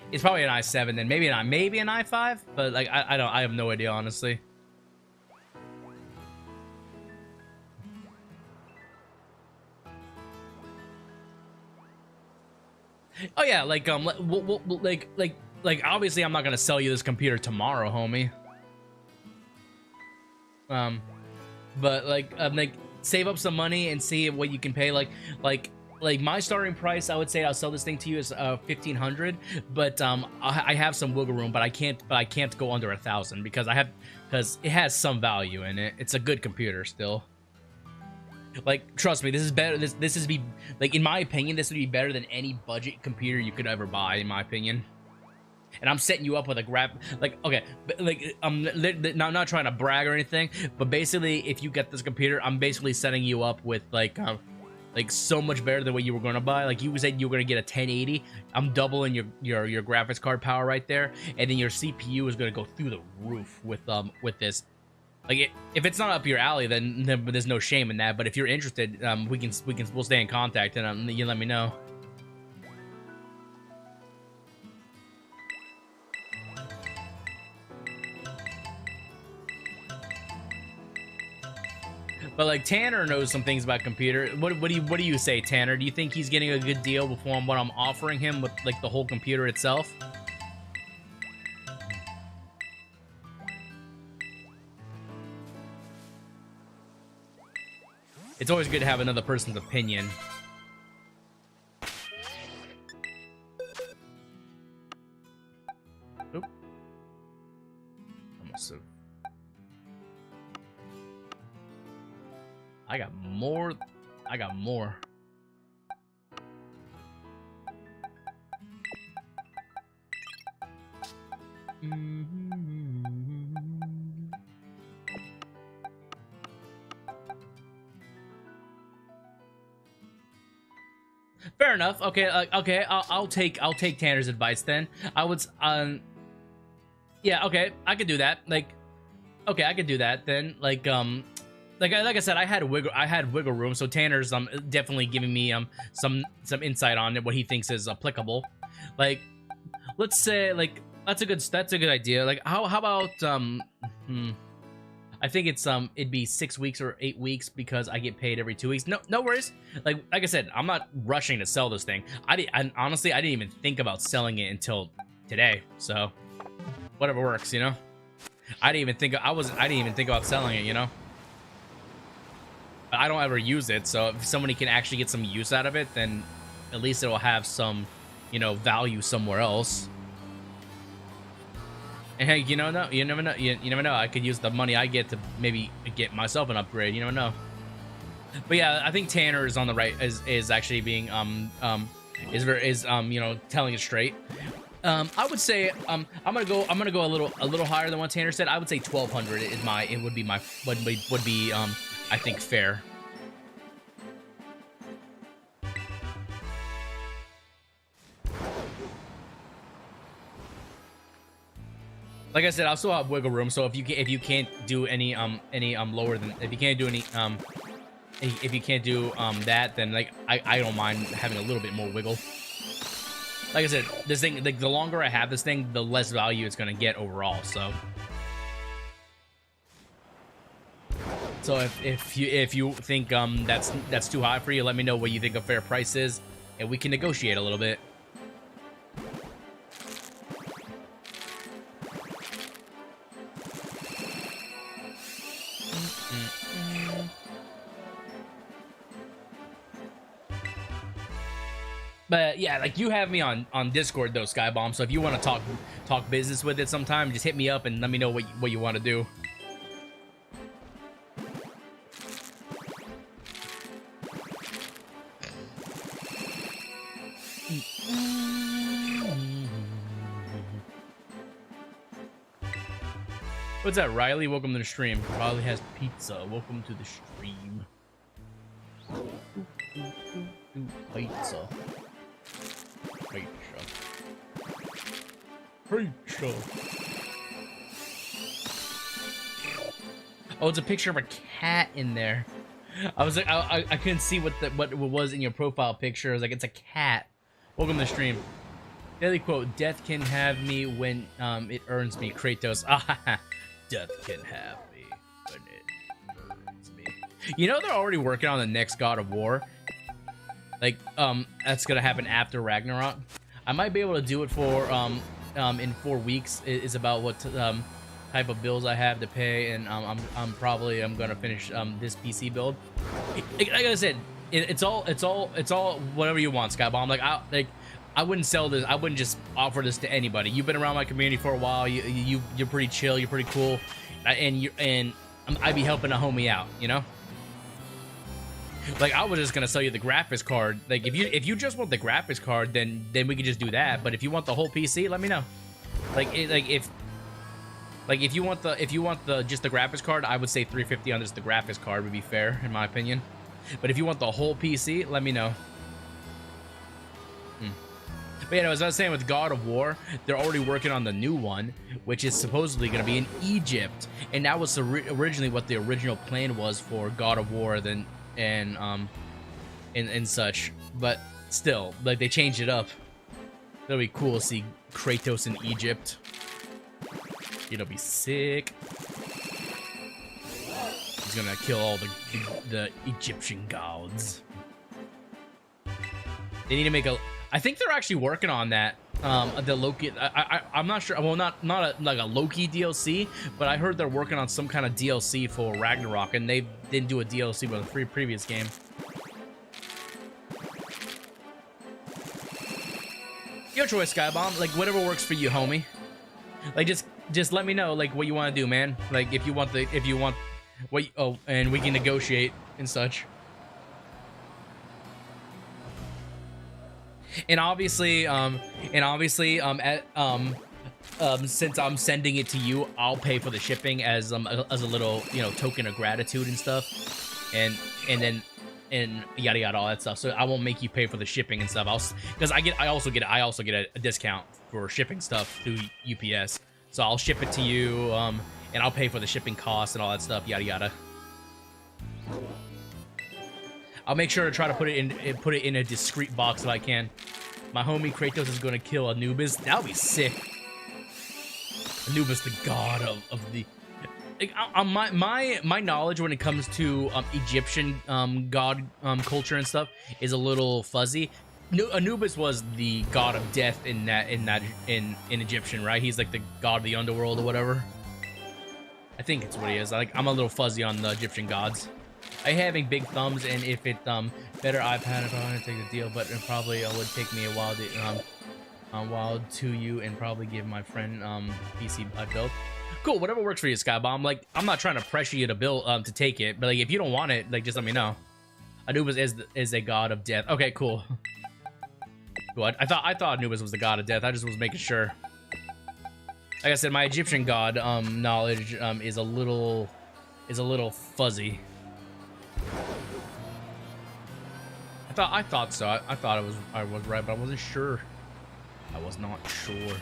It's probably an i7 then, maybe an i5, but like I have no idea, honestly. Oh yeah, like like obviously I'm not gonna sell you this computer tomorrow, homie. But like save up some money and see what you can pay. Like my starting price, I would say I'll sell this thing to you is 1,500, but I have some wiggle room, but I can't go under 1,000 because it has some value in it. It's a good computer still. Like, trust me, this is better. This is like, in my opinion, this would be better than any budget computer you could ever buy, in my opinion. And I'm setting you up with a okay, but like I'm not trying to brag or anything, but basically, if you get this computer, I'm basically setting you up with like so much better than what you were going to buy. Like, you said you were going to get a 1080. I'm doubling your graphics card power right there, and then your CPU is going to go through the roof with this. Like, if it's not up your alley, then there's no shame in that. But if you're interested, we'll stay in contact, and you let me know. But like, Tanner knows some things about computer. What do you say, Tanner? Do you think he's getting a good deal before what I'm offering him with like the whole computer itself? It's always good to have another person's opinion. Oop. Almost. I got more. Fair enough. Okay. Okay. I'll take Tanner's advice then. Yeah. Okay. I could do that. Like. Okay. I could do that then. Like I said, I had wiggle room, so Tanner's definitely giving me some insight on it, what he thinks is applicable. Like, let's say, like, that's a good idea. Like, how about I think it's it'd be 6 weeks or 8 weeks because I get paid every 2 weeks. No worries. Like I said, I'm not rushing to sell this thing. Honestly, I didn't even think about selling it until today. So whatever works, you know. I didn't even think about selling it, you know. But I don't ever use it, so if somebody can actually get some use out of it, then at least it will have some, you know, value somewhere else. And hey, you never know. You never know. I could use the money I get to maybe get myself an upgrade. You never know. But yeah, I think Tanner is on the right. Is actually being you know, telling it straight. I would say I'm gonna go a little higher than what Tanner said. I would say 1,200 would be I think fair. Like I said, I'll still have wiggle room. So if you can't do any lower than, if you can't do any if you can't do that, then like I don't mind having a little bit more wiggle. Like I said, this thing, like the longer I have this thing, the less value it's gonna get overall. So if you think that's too high for you, let me know what you think a fair price is, and we can negotiate a little bit. But yeah, like you have me on Discord though, Skybomb. So if you want to talk business with it sometime, just hit me up and let me know what you want to do. What's that, Riley? Welcome to the stream. Riley has pizza. Welcome to the stream. Pizza. Pizza. Oh, it's a picture of a cat in there. I was like, I couldn't see what was in your profile picture. I was like, it's a cat. Welcome to the stream. Daily quote: "Death can have me when it earns me." Kratos. Ah, death can have me when it earns me. You know they're already working on the next God of War. Like that's gonna happen after Ragnarok. I might be able to do it for in 4 weeks. Is about what type of bills I have to pay, and I'm probably gonna finish this PC build. Like I said, it's all whatever you want, Skybomb. Like I wouldn't sell this. I wouldn't just offer this to anybody. You've been around my community for a while. You're pretty chill. You're pretty cool, and I'd be helping a homie out. You know. Like I was just gonna sell you the graphics card. Like if you just want the graphics card, then we could just do that. But if you want the whole PC, let me know. If you want the just the graphics card, I would say $350 on just the graphics card would be fair in my opinion. But if you want the whole PC, let me know. But yeah, as I was saying with God of War, they're already working on the new one, which is supposedly going to be in Egypt, and that was originally what the original plan was for God of War. And such, but still, like they changed it up. That'll be cool to see Kratos in Egypt. It'll be sick. He's gonna kill all the Egyptian gods. They need to make a. I think they're actually working on that. The Loki. I'm not sure. Well, not like a Loki DLC, but I heard they're working on some kind of DLC for Ragnarok, and they didn't do a DLC with the previous game. Your choice, Skybomb. Like whatever works for you, homie. Like just let me know like what you want to do, man. Like if you want what. Oh, and we can negotiate and such. And obviously, since I'm sending it to you, I'll pay for the shipping as a little, you know, token of gratitude and stuff, and yada yada all that stuff. So I won't make you pay for the shipping and stuff. Because I also get a discount for shipping stuff through UPS. So I'll ship it to you, and I'll pay for the shipping costs and all that stuff, yada yada. I'll make sure to try to put it in a discreet box if I can. My homie Kratos is gonna kill Anubis. That'll be sick. Anubis, the god of the. Like, my knowledge when it comes to Egyptian god culture and stuff is a little fuzzy. Anubis was the god of death in Egyptian, right? He's like the god of the underworld or whatever. I think it's what he is. I'm a little fuzzy on the Egyptian gods. I having big thumbs, and if it better iPad if I want to take the deal, but it probably would take me a while to you and probably give my friend PC I built. Cool, whatever works for you, Skybomb. Like I'm not trying to pressure you to build to take it, but like if you don't want it, like just let me know. Anubis is a god of death. Okay, cool. Cool. I thought Anubis was the god of death. I just was making sure. Like I said, my Egyptian god knowledge is a little fuzzy. I thought so. I thought I was right, but I wasn't sure. I was not sure.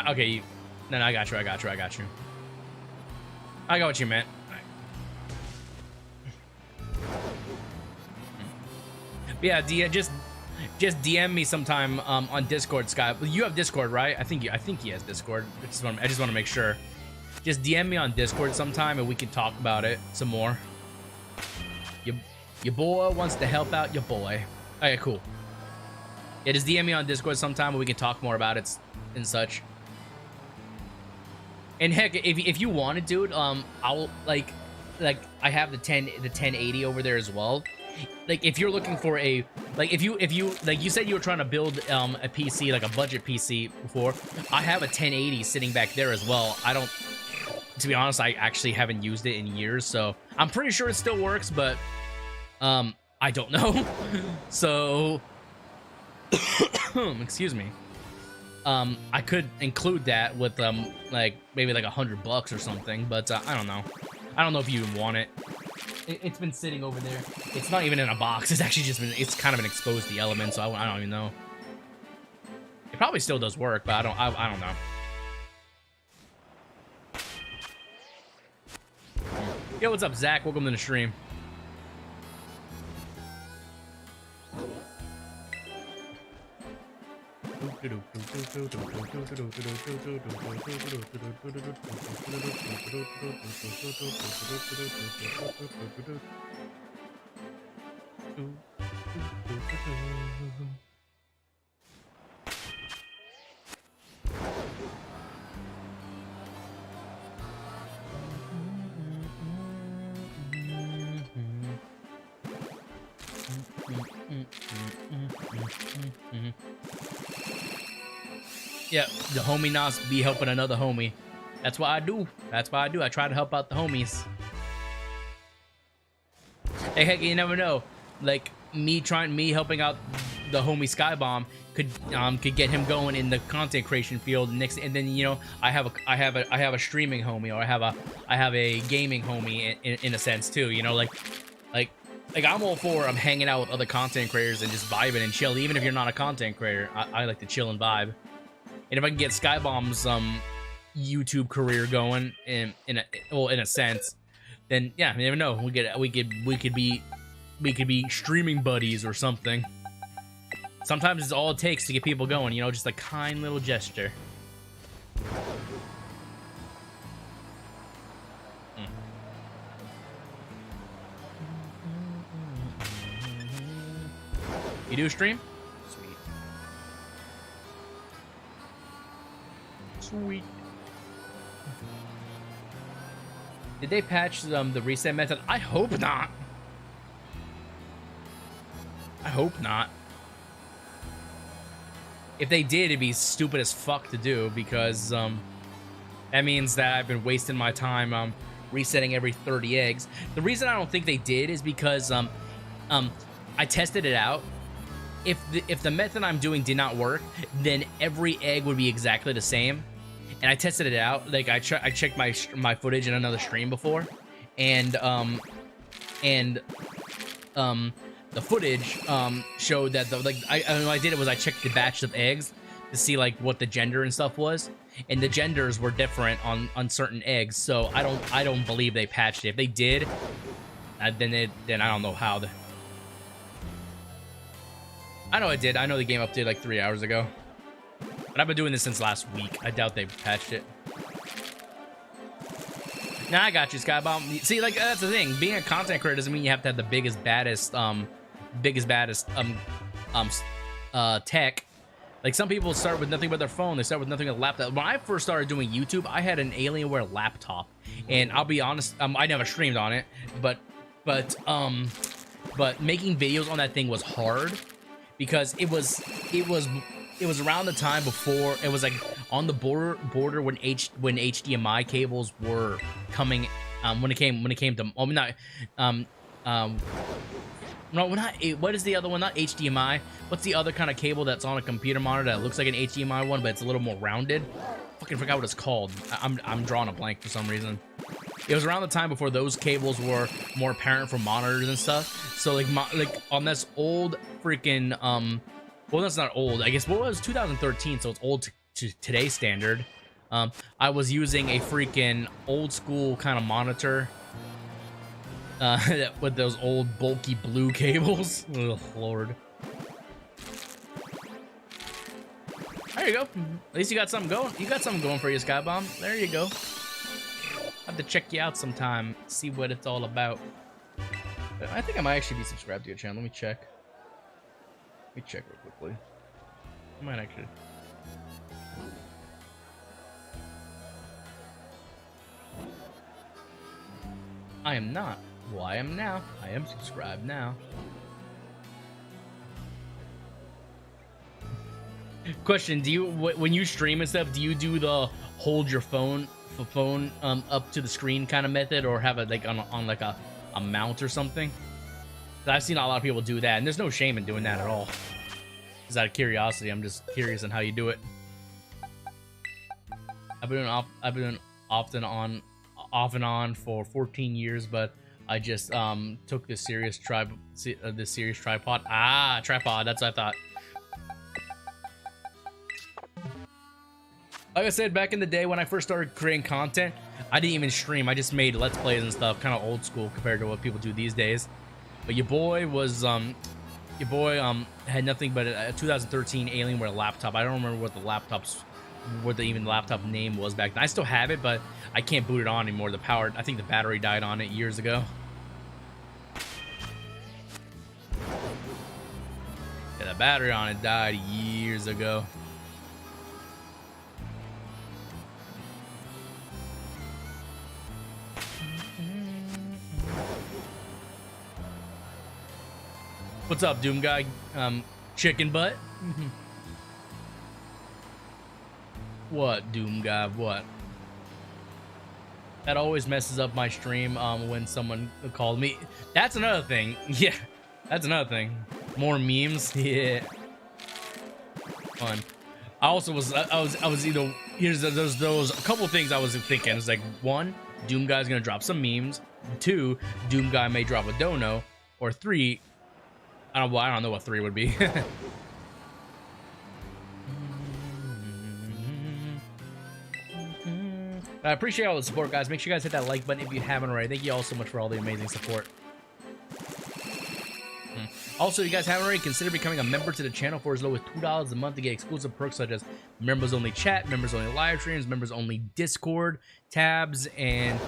Okay. No, I got you. I got what you meant. But yeah, just DM me sometime on Discord, Sky. You have Discord, right? I think he has Discord. I just want to make sure. Just DM me on Discord sometime, and we can talk about it some more. Your boy wants to help out your boy. Okay, cool. Yeah, just DM me on Discord sometime, and we can talk more about it and such. And heck, if you wanted, dude, I'll like I have the 1080 over there as well. Like if you're looking for a if you like you said you were trying to build a PC, like a budget PC before, I have a 1080 sitting back there as well. I don't, to be honest, I actually haven't used it in years, so I'm pretty sure it still works, but I don't know. So excuse me. I could include that with like maybe like $100 or something, but I don't know. I don't know if you even want it. It's been sitting over there. It's not even in a box. It's actually just been, it's kind of been exposed to the elements, so I don't even know. It probably still does work, but I don't know. Yo, what's up, Zach? Welcome to the stream. Yeah, the homie Nas be helping another homie. That's what I do. That's what I do. I try to help out the homies. Hey, heck, you never know. Like me helping out the homie Skybomb could get him going in the content creation field next. And then, you know, I have a streaming homie, or I have a gaming homie in a sense too. You know, like I'm all for hanging out with other content creators and just vibing and chill. Even if you're not a content creator, I like to chill and vibe. And if I can get Skybomb's YouTube career going in a sense, then yeah, you never know. We could be streaming buddies or something. Sometimes it's all it takes to get people going, you know, just a kind little gesture. You do stream? Sweet. Did they patch the reset method? I hope not. I hope not. If they did, it'd be stupid as fuck to do, because that means that I've been wasting my time resetting every 30 eggs. The reason I don't think they did is because I tested it out. If the method I'm doing did not work, then every egg would be exactly the same. And I tested it out. Like I checked my footage in another stream before, and the footage showed that I did it was I checked the batch of eggs to see like what the gender and stuff was, and the genders were different on certain eggs. So I don't believe they patched it. If they did, then I don't know how. I know it did. I know the game updated like 3 hours ago. But I've been doing this since last week. I doubt they've patched it. Nah, I got you, Skybomb. See, like, that's the thing. Being a content creator doesn't mean you have to have the biggest, baddest tech. Like, some people start with nothing but their phone. They start with nothing but a laptop. When I first started doing YouTube, I had an Alienware laptop. And I'll be honest, I never streamed on it. But making videos on that thing was hard. Because it was around the time before, it was like on the border when HDMI cables were coming, when it came to, what is the other one? Not HDMI. What's the other kind of cable that's on a computer monitor that looks like an HDMI one, but it's a little more rounded? Fucking forgot what it's called. I'm drawing a blank for some reason. It was around the time before those cables were more apparent for monitors and stuff. So like on this old freaking well, that's not old. I guess what was 2013, so it's old to today's standard. I was using a freaking old school kind of monitor with those old bulky blue cables. Oh, Lord. There you go. At least you got something going. You got something going for you, Skybomb. There you go. Have to check you out sometime, see what it's all about. I think I might actually be subscribed to your channel. Let me check. Let me check real quickly. I might actually. I am not. Well, I am now. I am subscribed now. Question: do you, when you stream and stuff, do you do the hold your phone up to the screen kind of method, or have it like on like a mount or something? I've seen a lot of people do that, and there's no shame in doing that at all. Just out of curiosity, I'm just curious on how you do it. I've been off and on for 14 years, but I just took this serious tripod. Tripod. That's what I thought. Like I said, back in the day when I first started creating content, I didn't even stream. I just made Let's Plays and stuff, kind of old school compared to what people do these days. But your boy had nothing but a 2013 Alienware laptop. I don't remember what the laptop name was back then. I still have it, but I can't boot it on anymore. I think the battery died on it years ago. Yeah, the battery on it died years ago. What's up, Doom Guy? Chicken butt? What, Doom Guy? What? That always messes up my stream when someone called me. That's another thing. Yeah, that's another thing. More memes. Yeah. Fun. I was either, here's those a couple things I was thinking. It's like, one, Doom Guy's gonna drop some memes. Two, Doom Guy may drop a dono. Or three, I don't know what three would be. I appreciate all the support, guys. Make sure you guys hit that like button if you haven't already. Thank you all so much for all the amazing support. Also, if you guys haven't already, consider becoming a member to the channel for as low as $2 a month to get exclusive perks such as members only chat, members only live streams, members only Discord tabs, and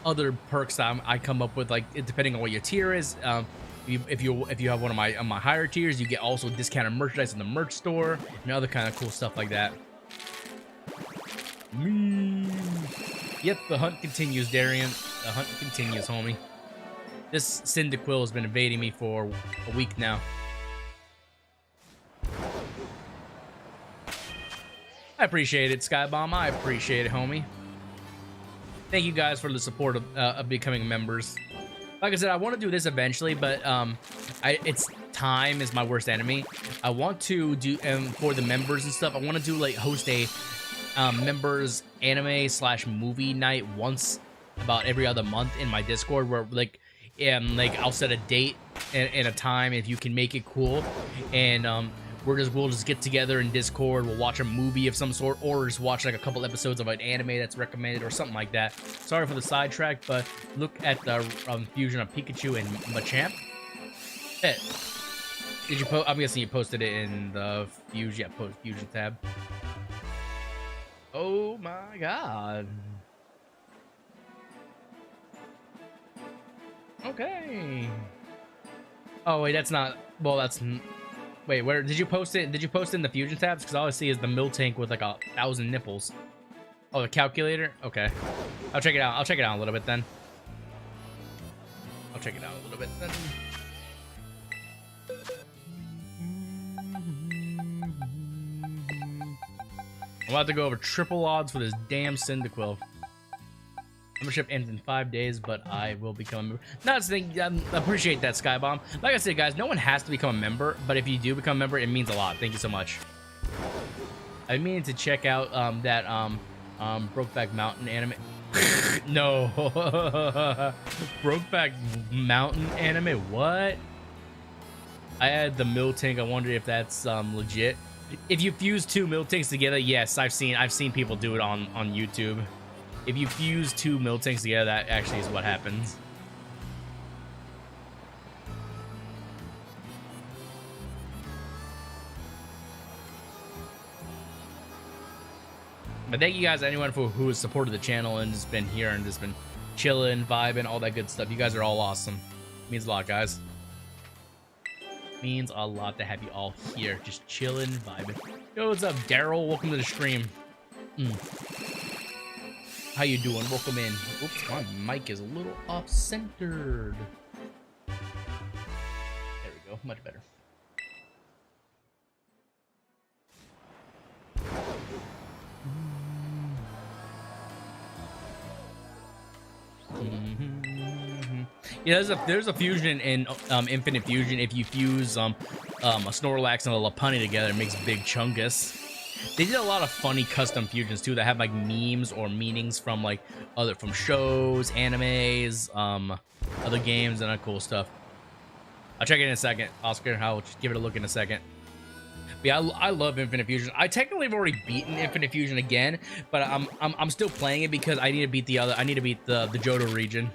other perks that I come up with, like depending on what your tier is. If you have one of my higher tiers, you get also discounted merchandise in the merch store and other kind of cool stuff like that. Yep, the hunt continues, Darian. The hunt continues, homie. This Cyndaquil has been evading me for a week now. I appreciate it, Skybomb. I appreciate it, homie. Thank you guys for the support of becoming members. Like I said, I want to do this eventually, but it's time is my worst enemy. I want to do for the members and stuff. I want to do like host a members anime / movie night once about every other month in my Discord, where like I'll set a date and a time if you can make it cool, and we'll just get together in Discord. We'll watch a movie of some sort, or just watch like a couple episodes of an anime that's recommended or something like that. Sorry for the sidetrack, but look at the fusion of Pikachu and Machamp. Did you post? I'm guessing you posted it in the fusion, fusion tab. Oh my god. Okay. Oh wait, that's not. Well, that's. Wait, where did you post it? Did you post it in the fusion tabs? Because all I see is the Miltank with like 1,000 nipples. Oh, the calculator? Okay. I'll check it out. I'll check it out a little bit then. I'll check it out a little bit then. I'm about to go over triple odds for this damn Cyndaquil. Membership ends in 5 days, but I will become a member. No, I appreciate that, Skybomb. Like I said, guys, no one has to become a member, but if you do become a member, it means a lot. Thank you so much. I mean to check out that Brokeback Mountain anime. No. Brokeback Mountain anime? What? I had the Miltank. I wonder if that's legit. If you fuse 2 Miltanks together, yes, I've seen people do it on YouTube. If you fuse 2 Miltanks together, that actually is what happens. But thank you guys, anyone who has supported the channel and just been here and just been chilling, vibing, all that good stuff. You guys are all awesome. Means a lot, guys. Means a lot to have you all here, just chilling, vibing. Yo, what's up, Daryl? Welcome to the stream. How you doing? Welcome in. Oops, my mic is a little off-centered. There we go, much better. Yeah, there's a fusion in Infinite Fusion. If you fuse a Snorlax and a Lopunny together, it makes Big Chungus. They did a lot of funny custom fusions too that have like memes or meanings from like from shows, animes, other games, and that cool stuff. I'll check it in a second, Oscar. I'll just give it a look in a second. But yeah, I love Infinite Fusion. I technically have already beaten Infinite Fusion again, but I'm still playing it because I need to beat the Johto region.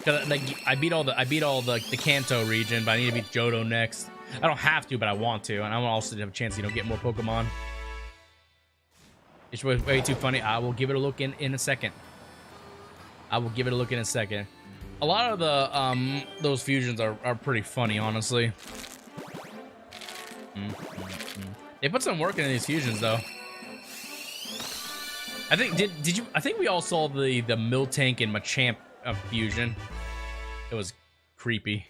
Cause like I beat all the Kanto region, but I need to beat Johto next. I don't have to, but I want to, and I want also to have a chance, get more Pokemon. It's way too funny. I will give it a look in a second. I will give it a look in a second. A lot of the those fusions are pretty funny, honestly. They put some work into these fusions, though. I think did you? I think we all saw the Miltank and Machamp fusion. It was creepy.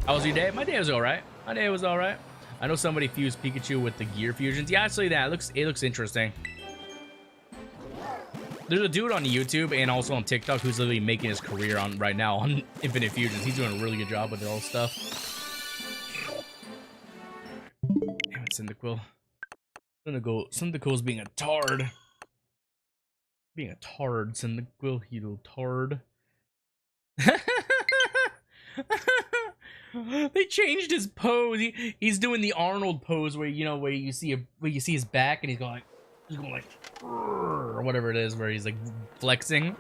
How was your day? My day was alright. My day was alright. I know somebody fused Pikachu with the gear fusions. Yeah, actually, it looks interesting. There's a dude on YouTube and also on TikTok who's literally making his career right now on Infinite Fusions. He's doing a really good job with all stuff. Damn it, Cyndaquil. Cyndaquil's being a tard. Being a tard, Cyndaquil, you little tard. They changed his pose. He's doing the Arnold pose where where you see his back and he's going like or whatever it is, where he's like flexing.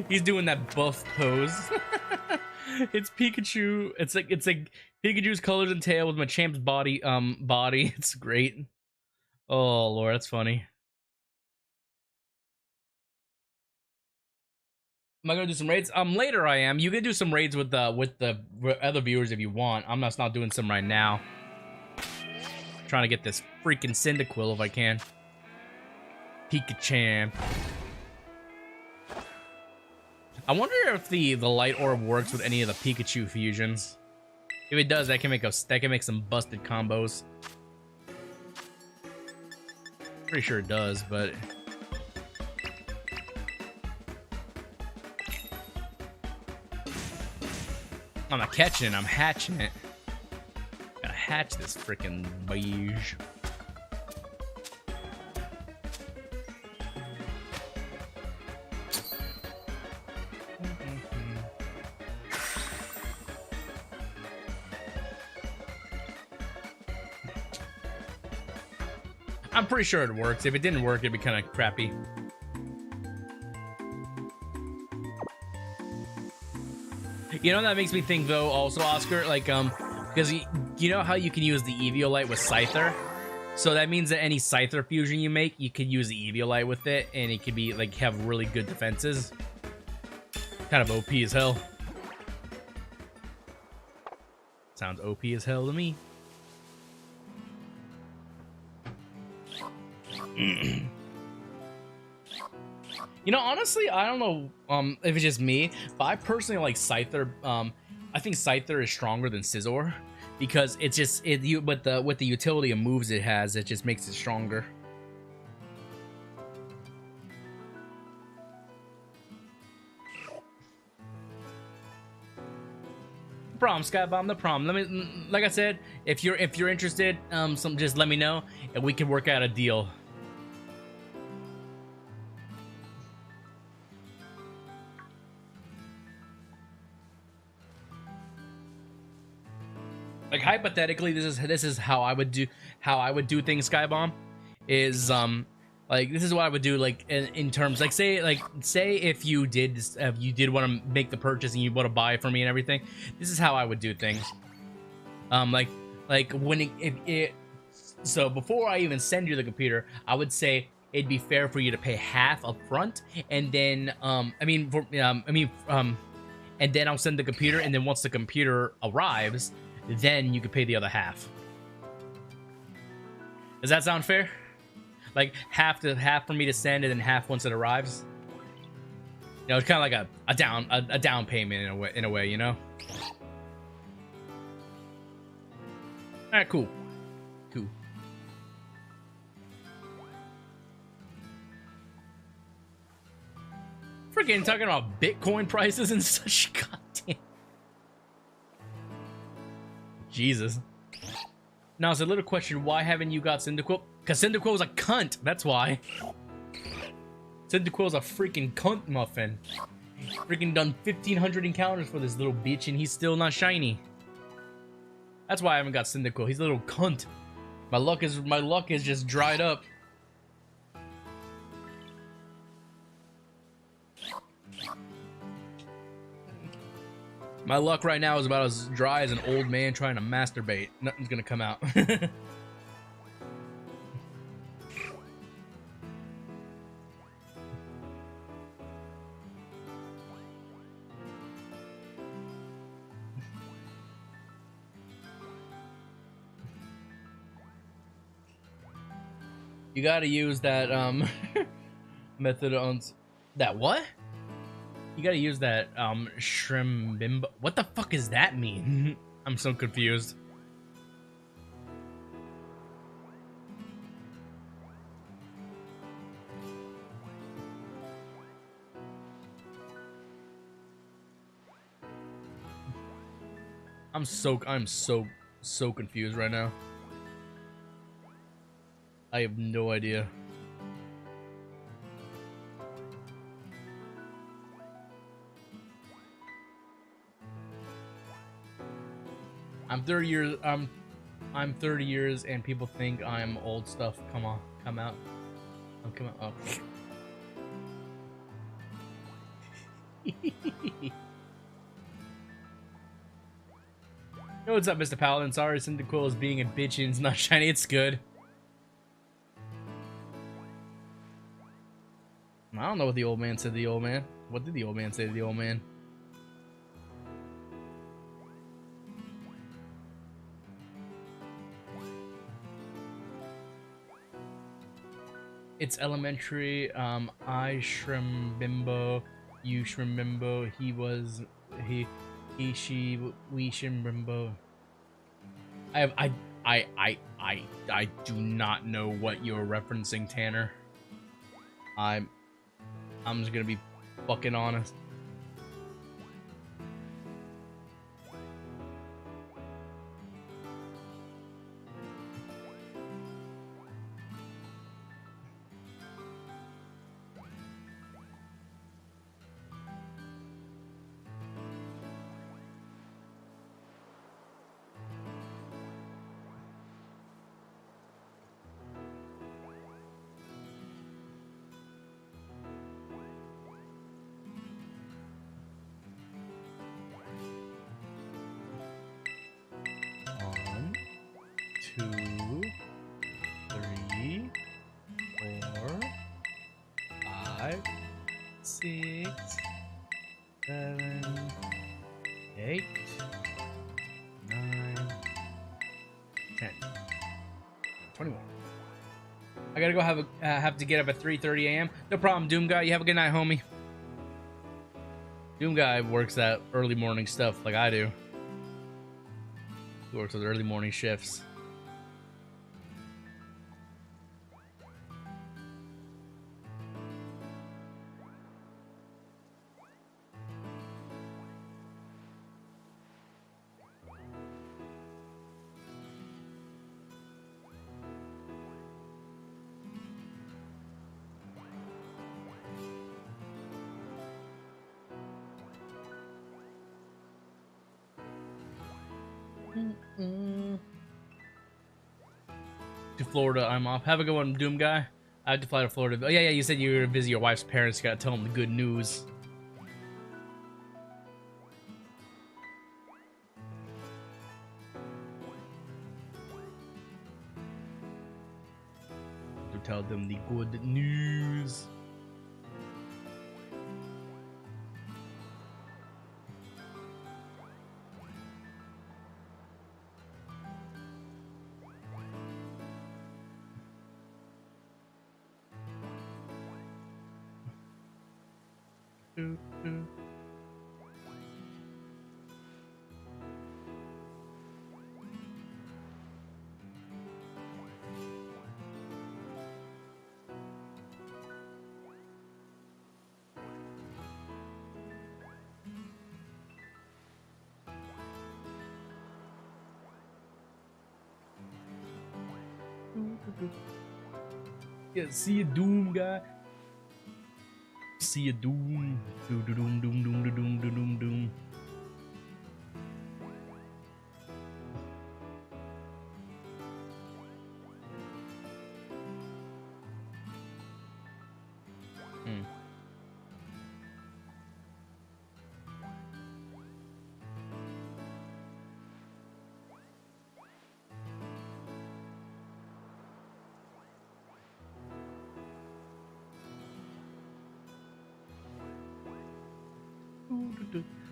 He's doing that buff pose. It's Pikachu. It's like Pikachu's colors and tail with Machamp's body. It's great. Oh Lord, that's funny. Am I gonna do some raids? Later I am. You can do some raids with the other viewers if you want. I'm just not doing some right now. Trying to get this freaking Cyndaquil if I can. Pikachu. I wonder if the light orb works with any of the Pikachu fusions. If it does, that can make some busted combos. Pretty sure it does, but I'm not catching it, I'm hatching it. Gotta hatch this freaking beige. I'm pretty sure it works. If it didn't work, it'd be kind of crappy. You know, that makes me think though also, Oscar, like because you know how you can use the Eviolite with Scyther? So that means that any Scyther fusion you make, you could use the Eviolite with it, and it could be like have really good defenses. Kind of OP as hell. Sounds OP as hell to me. You know, honestly, I don't know if it's just me, but I personally like Scyther. I think Scyther is stronger than Scizor because it's just with the utility of moves it has, it just makes it stronger. No problem, Skybomb, no problem. Like I said, if you're interested, just let me know and we can work out a deal. Like hypothetically, this is how I would do things. Skybomb is like this is what I would do, like in terms like say if you did want to make the purchase and you want to buy it for me and everything. This is how I would do things. Like when so before I even send you the computer, I would say it'd be fair for you to pay half up front, and then and then I'll send the computer, and then once the computer arrives, then you could pay the other half. Does that sound fair? Like half for me to send, and then half once it arrives. You know, it's kind of like a down payment in a way, you know. All right, cool. Freaking talking about Bitcoin prices and such. Goddamn. Jesus. Now, it's a little question. Why haven't you got Cyndaquil? Because Cyndaquil was a cunt. That's why. Cyndaquil's a freaking cunt muffin. Freaking done 1,500 encounters for this little bitch, and he's still not shiny. That's why I haven't got Cyndaquil. He's a little cunt. My luck is just dried up. My luck right now is about as dry as an old man trying to masturbate. Nothing's gonna come out. You gotta use that method on that what? You gotta use that shrimbimbo. What the fuck does that mean? I'm so confused. I'm so confused right now. I have no idea. I'm 30 years. I'm 30 years, and people think I'm old stuff. Come on, come out. Oh, come on. Oh. Yo, what's up, Mr. Paladin? Sorry, Cyndaquil is being a bitch and it's not shiny. It's good. I don't know what the old man said to the old man. What did the old man say to the old man? It's elementary. I shrimbimbo, you shrimbimbo, he, she, we shrimbimbo. I do not know what you're referencing, Tanner. I'm just gonna be fucking honest. I gotta go have to get up at 3:30 a.m. No problem, Doom Guy. You have a good night, homie. Doom Guy works that early morning stuff like I do. He works with early morning shifts. To Florida, I'm off. Have a good one, Doom Guy. I have to fly to Florida. Oh, yeah, you said you were to visit your wife's parents. You gotta tell them the good news. To tell them the good news. Yeah, see you, Doom Guy. See you, Doom. Doom, doom, doom, doom, doom, doom, doom, doom.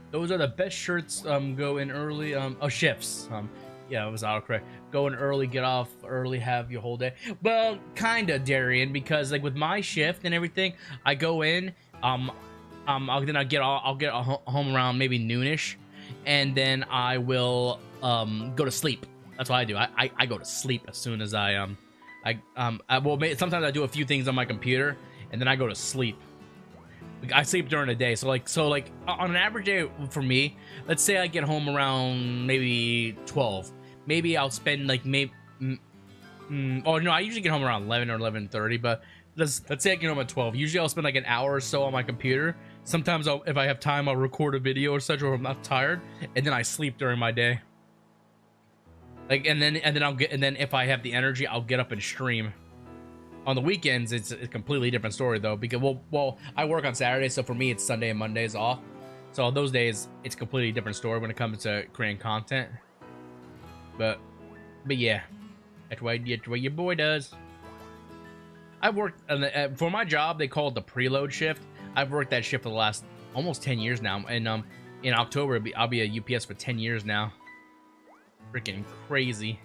Those are the best shirts. Go in early. Shifts. Yeah, it was autocorrect. Go in early, get off early, have your whole day. Well, kinda, Darian, because like with my shift and everything, I go in. I'll get home around maybe noonish, and then I will go to sleep. That's what I do. I go to sleep as soon as sometimes I do a few things on my computer, and then I go to sleep. I sleep during the day, so on an average day for me, let's say I get home around maybe 12. Maybe I'll spend like I usually get home around 11 or 11:30, but let's say I get home at 12. Usually I'll spend like an hour or so on my computer. Sometimes if I have time, I'll record a video or such, or if I'm not tired, and then I sleep during my day. And then if I have the energy, I'll get up and stream. On the weekends, it's a completely different story though, because well, I work on Saturdays, so for me it's Sunday and Mondays off. So on those days, it's a completely different story when it comes to creating content. But yeah, that's what your boy does. I've worked for my job. They call it the preload shift. I've worked that shift for the last almost 10 years now, and in October I'll be a UPS for 10 years now. Freaking crazy.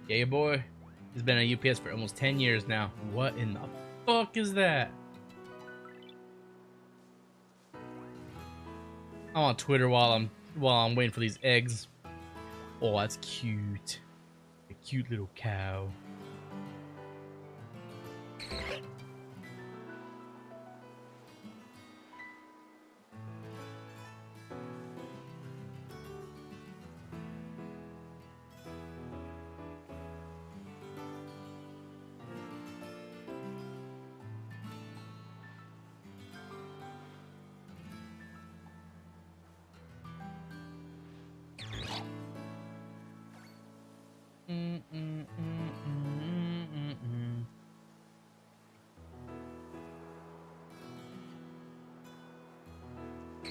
Yeah, your boy has been at UPS for almost 10 years now. What in the fuck is that? I'm on Twitter while I'm waiting for these eggs. Oh, that's cute. A cute little cow.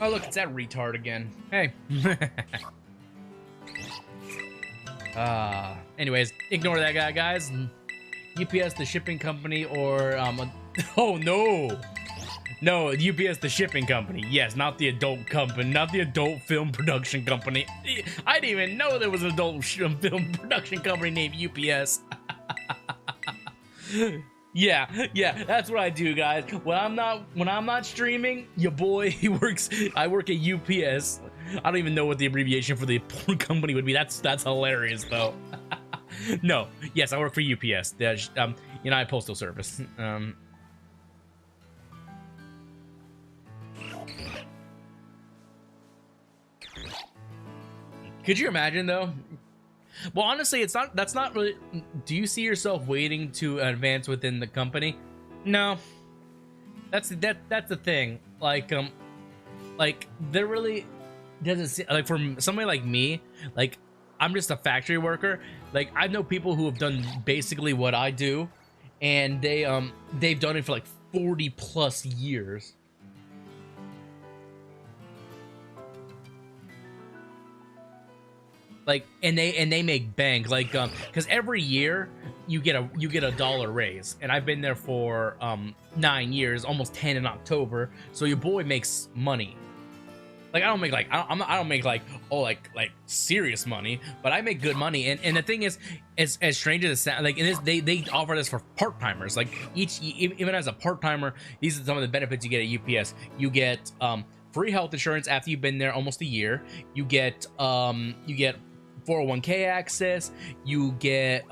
Oh look, it's that retard again. Hey. Anyways, ignore that guy, guys. UPS, the shipping company, or oh no, UPS, the shipping company. Yes, not the adult company, not the adult film production company. I didn't even know there was an adult film production company named UPS. Yeah, that's what I do, guys. When I'm not streaming, your boy, I work at UPS. I don't even know what the abbreviation for the porn company would be. That's hilarious though. No, yes, I work for UPS, the United Postal Service. Could you imagine though? Well, honestly, it's not. That's not really. Do you see yourself waiting to advance within the company? No. That's the thing. Like there really doesn't seem like for somebody like me. Like I'm just a factory worker. Like I know people who have done basically what I do, and they've done it for like 40 plus years. Like and they make bank, like because every year you get a dollar raise, and I've been there for 9 years, almost 10 in October, so your boy makes money. Like I don't make like I don't make like serious money, but I make good money. And the thing is, as strange as it sounds, like in this they offer this for part-timers. Like even as a part-timer, these are some of the benefits you get at UPS. You get free health insurance after you've been there almost a year. You get 401k access. You get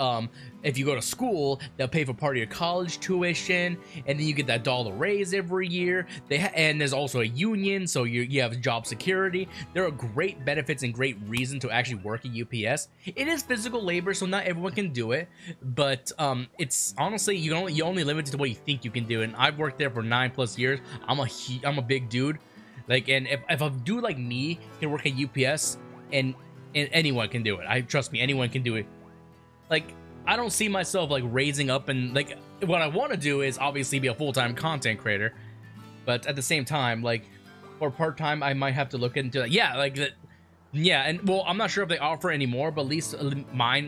if you go to school, they'll pay for part of your college tuition, and then you get that dollar raise every year. And there's also a union, so you have job security. There are great benefits and great reason to actually work at UPS. It is physical labor, so not everyone can do it, but it's honestly you only limited to what you think you can do. And I've worked there for 9+ years. I'm a big dude, like, and if a dude like me can work at UPS, and anyone can do it. Trust me, anyone can do it. Like I don't see myself like raising up, and like what I want to do is obviously be a full-time content creator, but at the same time, like for part-time, I might have to look into that. Yeah, like that. Yeah, and well, I'm not sure if they offer anymore, but at least my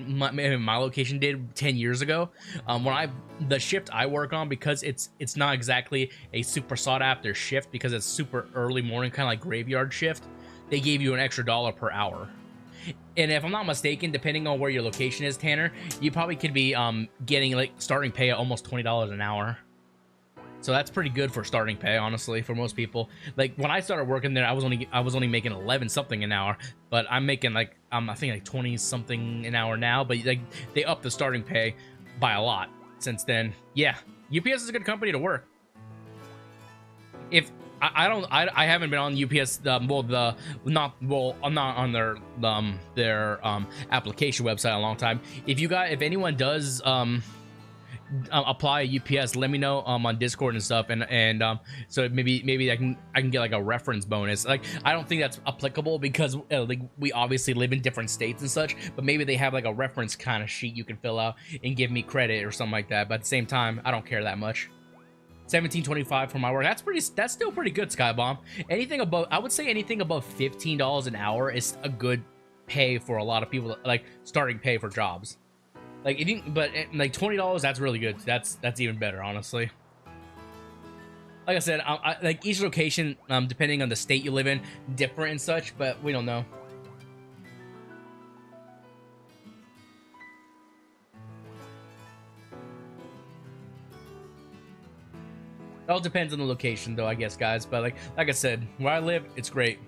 location did 10 years ago. The shift I work on, because it's not exactly a super sought after shift because it's super early morning, kind of like graveyard shift. They gave you an extra $1 per hour. And if I'm not mistaken, depending on where your location is, Tanner, you probably could be getting like starting pay at almost $20 an hour. So that's pretty good for starting pay, honestly, for most people. Like when I started working there, I was only making 11 something an hour, but I'm making like I think like 20 something an hour now. But like they upped the starting pay by a lot since then. Yeah, UPS is a good company to work. If I haven't been on UPS. I'm not on their application website in a long time. If anyone does apply at UPS, let me know on Discord and stuff, and so maybe I can get like a reference bonus. Like I don't think that's applicable because like we obviously live in different states and such, but maybe they have like a reference kind of sheet you can fill out and give me credit or something like that. But at the same time, I don't care that much. 17.25 for my work. That's still pretty good, Skybomb. I would say anything above $15 an hour is a good pay for a lot of people, like starting pay for jobs. Like like $20, that's really good. That's even better, honestly. Like I said, I like each location, depending on the state you live in, different and such, but we don't know. It all depends on the location, though, I guess, guys. But like I said, where I live, it's great.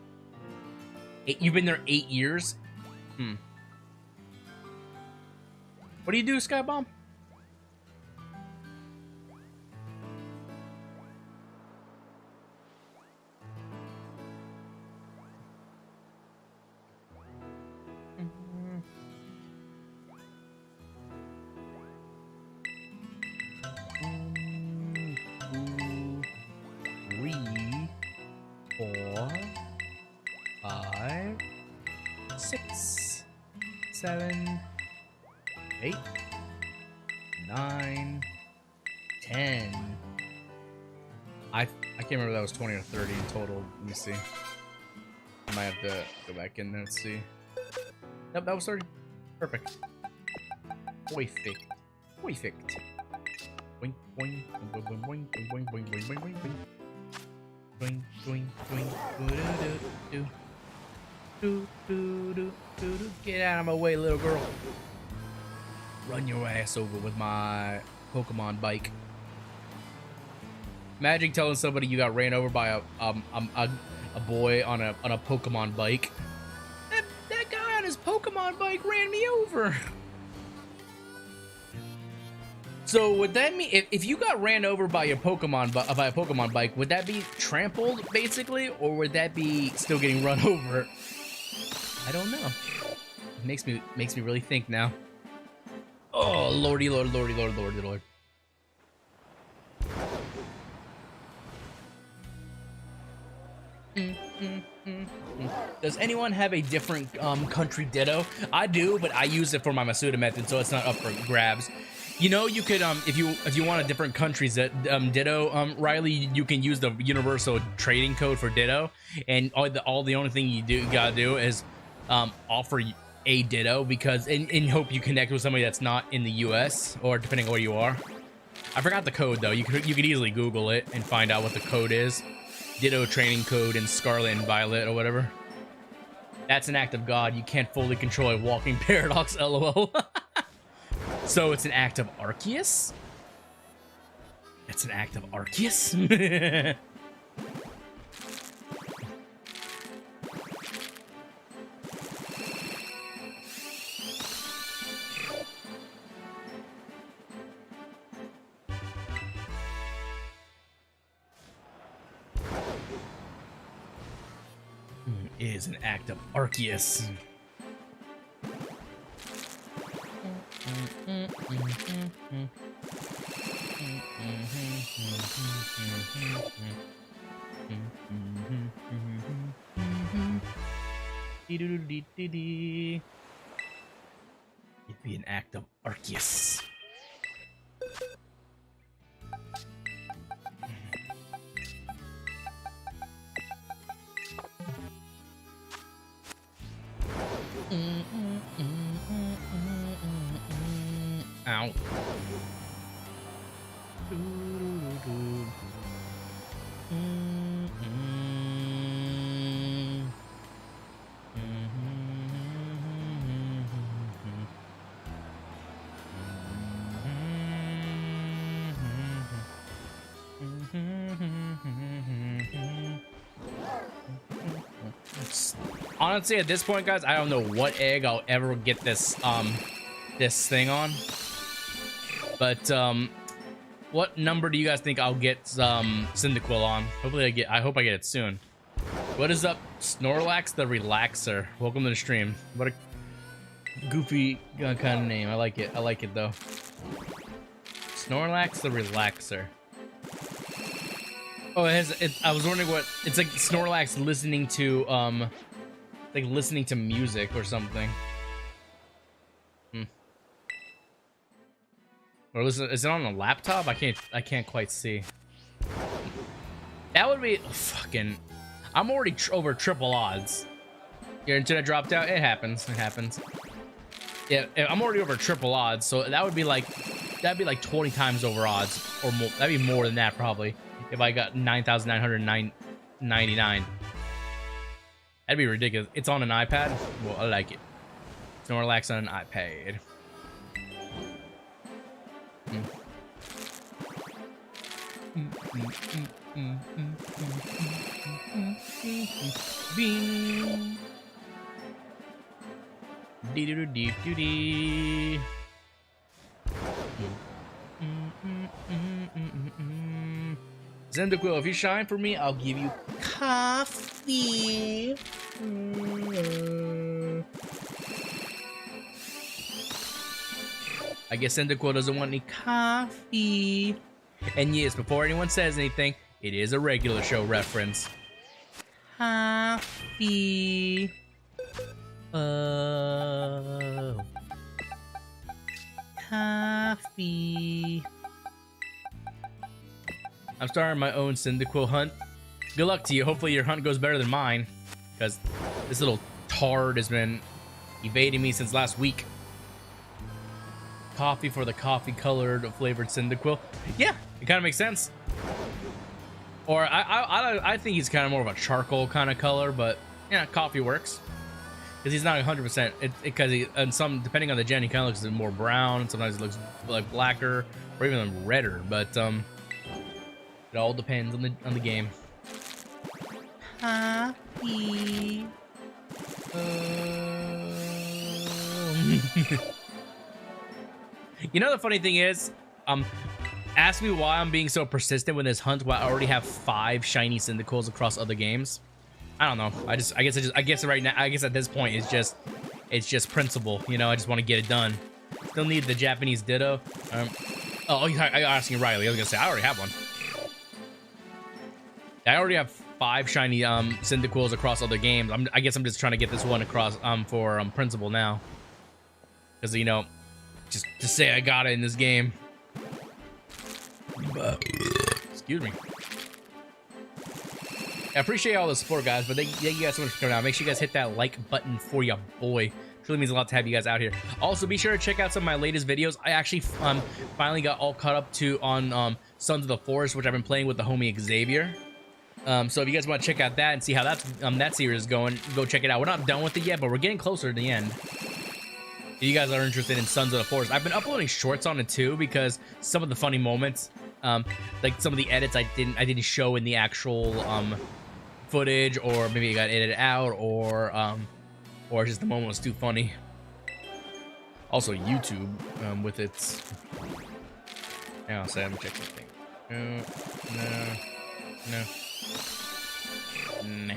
You've been there 8 years? What do you do, Skybomb? Six, 7, 8, 9, 10. I can't remember if that was 20 or 30 in total. Let me see. I might have to go back in there and see. Nope, that was 30. Perfect. Perfect. Perfect. Boing, boing, boing, boing, boing, boing, boing, boing, boing, boing, boing. Boing, boing, boing, get out of my way, little girl. Run your ass over with my Pokemon bike. Imagine telling somebody you got ran over by a boy on a Pokemon bike. That guy on his Pokemon bike ran me over. So would that mean if you got ran over by a Pokemon bike, would that be trampled basically, or would that be still getting run over? I don't know. It makes me really think now. Oh lordy, lord. Does anyone have a different country Ditto? I do, but I use it for my Masuda method, so it's not up for grabs. You know, you could if you want a different country's Ditto, Riley, you can use the universal trading code for Ditto, and the only thing you gotta do is offer a Ditto, because in hope you connect with somebody that's not in the US, or depending on where you are. I forgot the code though. You could easily Google it and find out what the code is. Ditto training code in Scarlet and Violet or whatever. That's an act of God. You can't fully control a walking paradox, lol. So it's an act of Arceus? It's an act of Arceus? Is an act of Arceus. It'd be an act of Arceus. Ow. Honestly, at this point, guys, I don't know what egg I'll ever get this this thing on. But what number do you guys think I'll get Cyndaquil on? Hopefully I hope I get it soon. What is up, Snorlax the Relaxer? Welcome to the stream. What a goofy kind of name. I like it. I like it though. Snorlax the Relaxer. Oh, I was wondering what it's like. Snorlax listening to like listening to music or something. Or is it on a laptop? I can't quite see. That would be fucking. I'm already over triple odds. Your internet dropped out. It happens. It happens. Yeah, I'm already over triple odds, so that'd be like 20 times over odds or more. That'd be more than that probably if I got 9,999. That'd be ridiculous. It's on an iPad. Well, I like it. Snorlax on an iPad. Bing. Dee-doo-dee-doo-dee. Cyndaquil, if you shine for me, I'll give you coffee. I guess Cyndaquil doesn't want any coffee. And yes, before anyone says anything, it is a regular show reference. Coffee. Oh. Coffee. I'm starting my own Cyndaquil hunt. Good luck to you. Hopefully your hunt goes better than mine, because this little tard has been evading me since last week. Coffee for the coffee-colored flavored Cyndaquil. Yeah, it kind of makes sense. Or I think he's kind of more of a charcoal kind of color, but yeah, coffee works. Because he's not 100%. Because depending on the gen, he kind of looks more brown. Sometimes it looks like blacker or even redder. But it all depends on the game. Coffee. You know, the funny thing is, ask me why I'm being so persistent with this hunt while I already have 5 shiny Cyndaquils across other games. I don't know. I guess right now, I guess at this point it's just principle. You know, I just want to get it done. Still need the Japanese Ditto. Oh, I asking Riley. I was gonna say I already have one. I already have 5 shiny Cyndaquils across other games. I guess I'm just trying to get this one across for principle now, because you know, just to say I got it in this game. Excuse me. I appreciate all the support, guys, but thank you guys so much for coming out. Make sure you guys hit that like button for your boy. Truly means a lot to have you guys out here. Also, be sure to check out some of my latest videos. I actually finally got all caught up to on Sons of the Forest, which I've been playing with the homie Xavier. So if you guys want to check out that and see how that's that series is going, go check it out. We're not done with it yet, but we're getting closer to the end. If you guys are interested in Sons of the Forest, I've been uploading shorts on it too, because some of the funny moments, like some of the edits I didn't show in the actual footage, or maybe it got edited out, or just the moment was too funny. Also YouTube with its, yeah, I'll say, let me check something. No. Nah.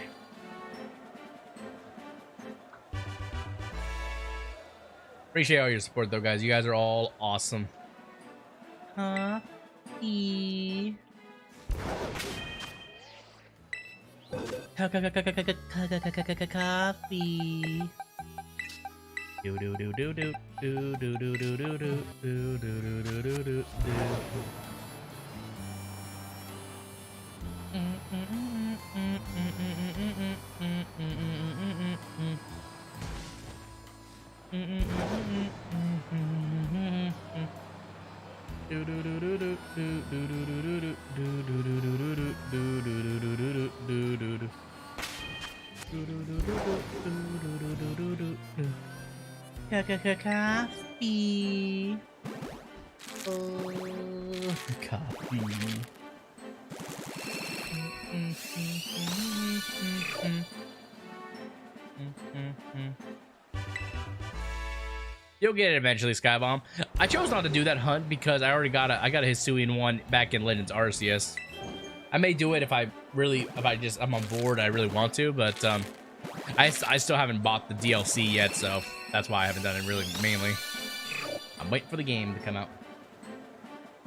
Appreciate all your support though, guys. You guys are all awesome. Coffee. Coffee. Do do do do do do do do do do do do do do do. Coffee. Oh, coffee. You'll get it eventually, Skybomb. I chose not to do that hunt because I already got a Hisuian one back in Legends Arceus. I may do it if I'm on board, I really want to, but I still haven't bought the DLC yet, so that's why I haven't done it really mainly. I'm waiting for the game to come out.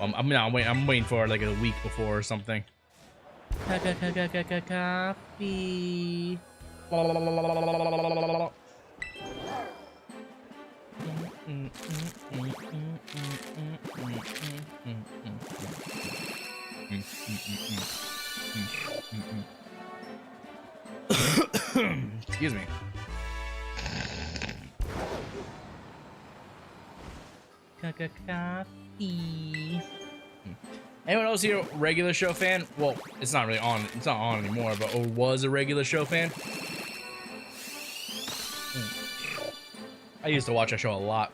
I'm waiting for like a week before or something. Coffee. Excuse me. Coffee. Anyone else here a regular show fan? Well, it's not really on. It's not on anymore, but or was a regular show fan. I used to watch that show a lot.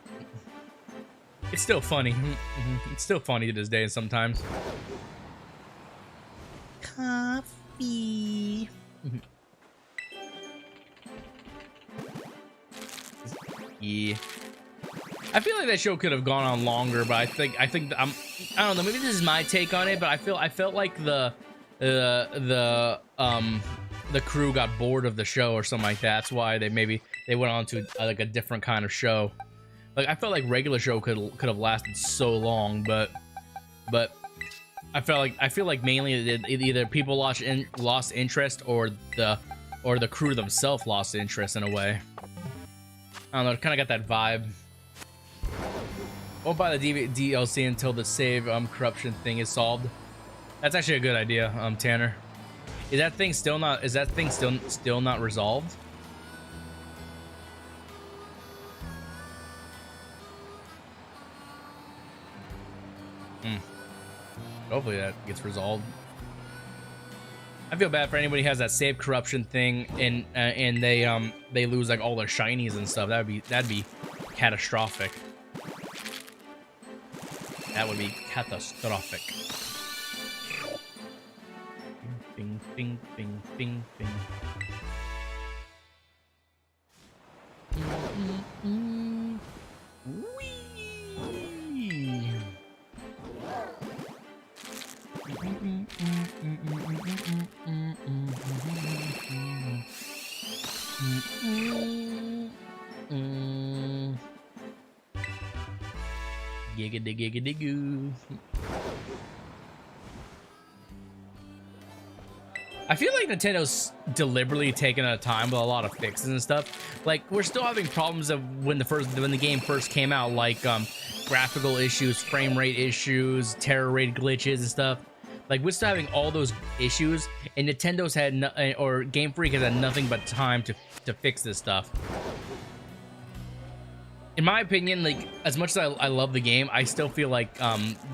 It's still funny. It's still funny to this day sometimes. Coffee. Yeah. I feel like that show could have gone on longer, but I think I don't know, maybe this is my take on it, but I felt like the crew got bored of the show or something like that. That's why they went on to like a different kind of show. Like I felt like regular show could have lasted so long, but I feel like mainly either people lost interest or the crew themselves lost interest in a way. I don't know, it kind of got that vibe. Won't buy the DLC until the save corruption thing is solved. That's actually a good idea, Tanner. Is that thing still not resolved? Hopefully that gets resolved. I feel bad for anybody who has that save corruption thing and they lose like all their shinies and stuff. That'd be catastrophic. That would be catastrophic. Bing, bing, bing, bing, bing. Giggity giggity goo. I feel like Nintendo's deliberately taking a time with a lot of fixes and stuff. Like, we're still having problems of when the game first came out, like graphical issues, frame rate issues, Tera Raid glitches and stuff. Like, we're still having all those issues, and Nintendo's had or Game Freak has had nothing but time to fix this stuff. In my opinion, like, as much as I love the game, I still feel like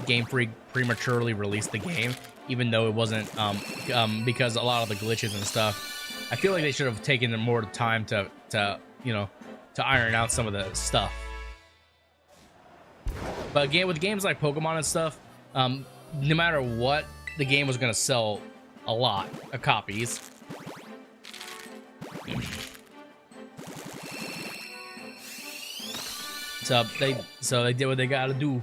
Game Freak prematurely released the game, even though it wasn't because a lot of the glitches and stuff. I feel like they should have taken more time to you know, to iron out some of the stuff. But again, with games like Pokemon and stuff, no matter what, the game was gonna sell a lot of copies. So they did what they gotta do.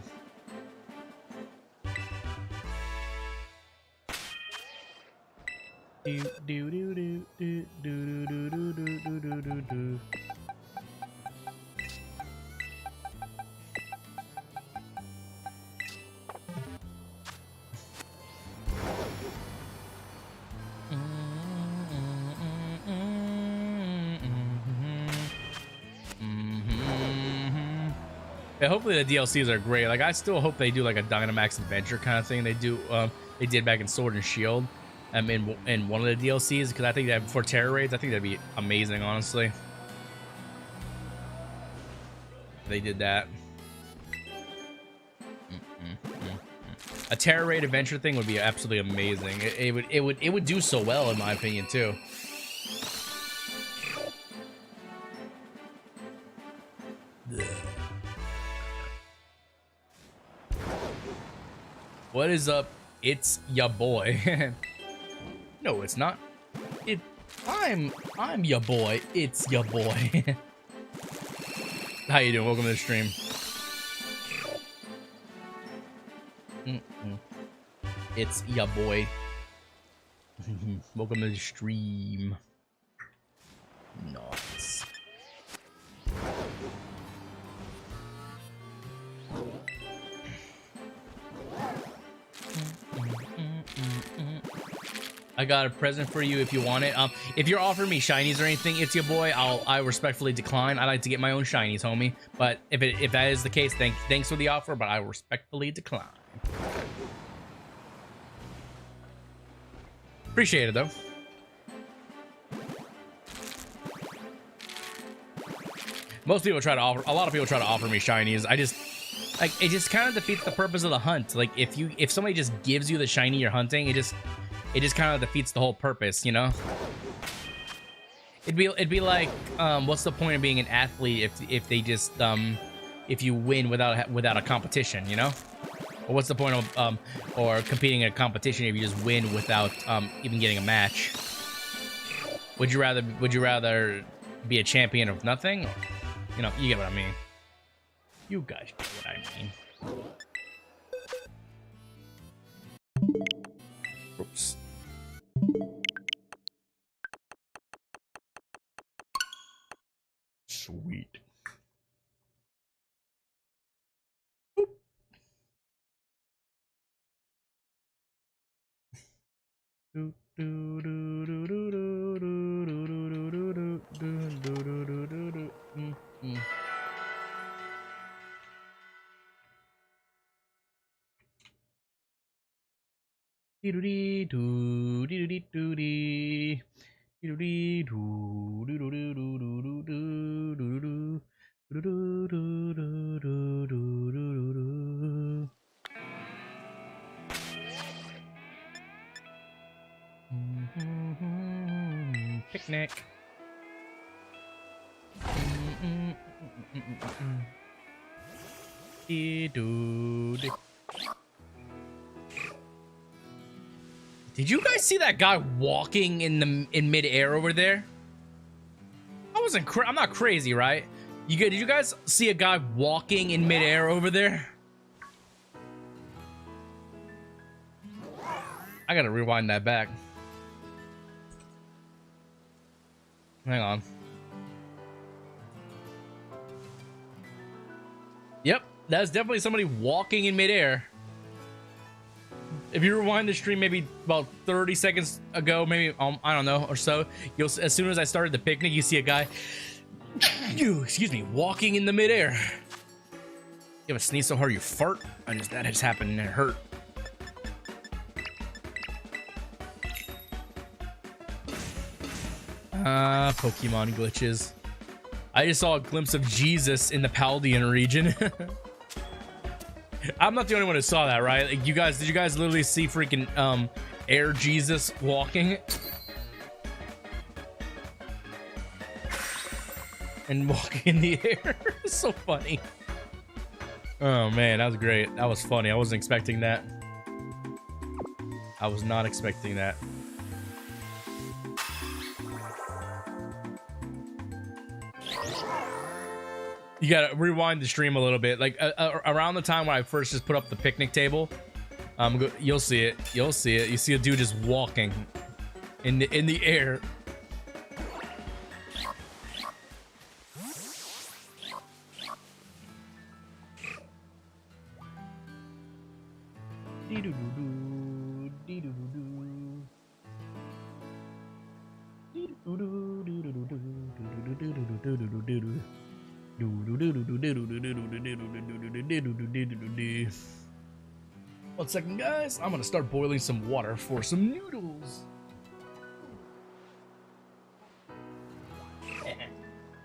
Yeah, hopefully the DLCs are great. Like, I still hope they do like a Dynamax Adventure kind of thing they did back in Sword and Shield in one of the DLCs, because I think that for Tera Raids, I think that'd be amazing, honestly. They did that. A Tera Raid adventure thing would be absolutely amazing. It would do so well, in my opinion, too. What is up? It's ya boy. No, it's not. I'm ya boy. It's ya boy. How you doing? Welcome to the stream. It's ya boy. Welcome to the stream. Nice. I got a present for you if you want it. If you're offering me shinies or anything, it's your boy. I respectfully decline. I like to get my own shinies, homie. But if that is the case, thanks for the offer, but I respectfully decline. Appreciate it though. Most people try to offer. A lot of people try to offer me shinies. I just like it. Just kind of defeats the purpose of the hunt. Like if somebody just gives you the shiny you're hunting, it just kind of defeats the whole purpose, you know. It'd be like what's the point of being an athlete if they just if you win without a competition, you know? Or what's the point of or competing in a competition if you just win without even getting a match? Would you rather be a champion of nothing? Or, you know, you get what I mean. You guys get what I mean. Oops. Sweet. Picnic. Did you guys see that guy walking in mid-air over there? I'm not crazy, right? Did you guys see a guy walking in mid-air over there? I gotta rewind that back. Hang on. Yep, That's definitely somebody walking in midair. If you rewind the stream maybe about 30 seconds ago, maybe I don't know or so, you'll as soon as I started the picnic, you see a guy, excuse me, walking in the midair. You ever sneeze so hard you fart? That has happened and it hurt. Pokemon glitches. I just saw a glimpse of Jesus in the Paldean region. I'm not the only one who saw that, right? Like, did you guys literally see freaking Air Jesus walking? And walking in the air. It's so funny. Oh man, that was great. That was funny. I wasn't expecting that. I was not expecting that. You gotta rewind the stream a little bit, like around the time when I first just put up the picnic table. You'll see it. You'll see it. You see a dude just walking in the air. One second, guys. I'm gonna start boiling some water for some noodles.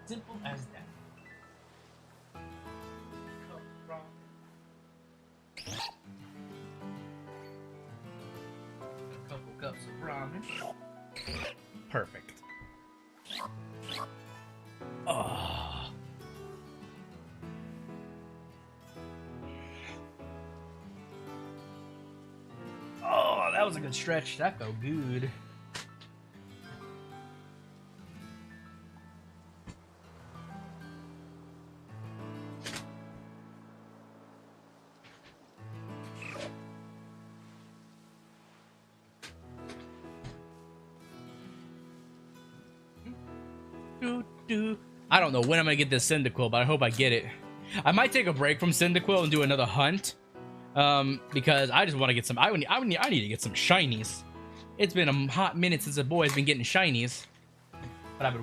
Simple as that. A couple cups of ramen. Perfect. Oh. Oh, that was a good stretch. That felt good. I don't know when I'm gonna get this Cyndaquil, but I hope I get it. I might take a break from Cyndaquil and do another hunt, because I just want to get some. I need to get some shinies. It's been a hot minute since the boy's been getting shinies, but I've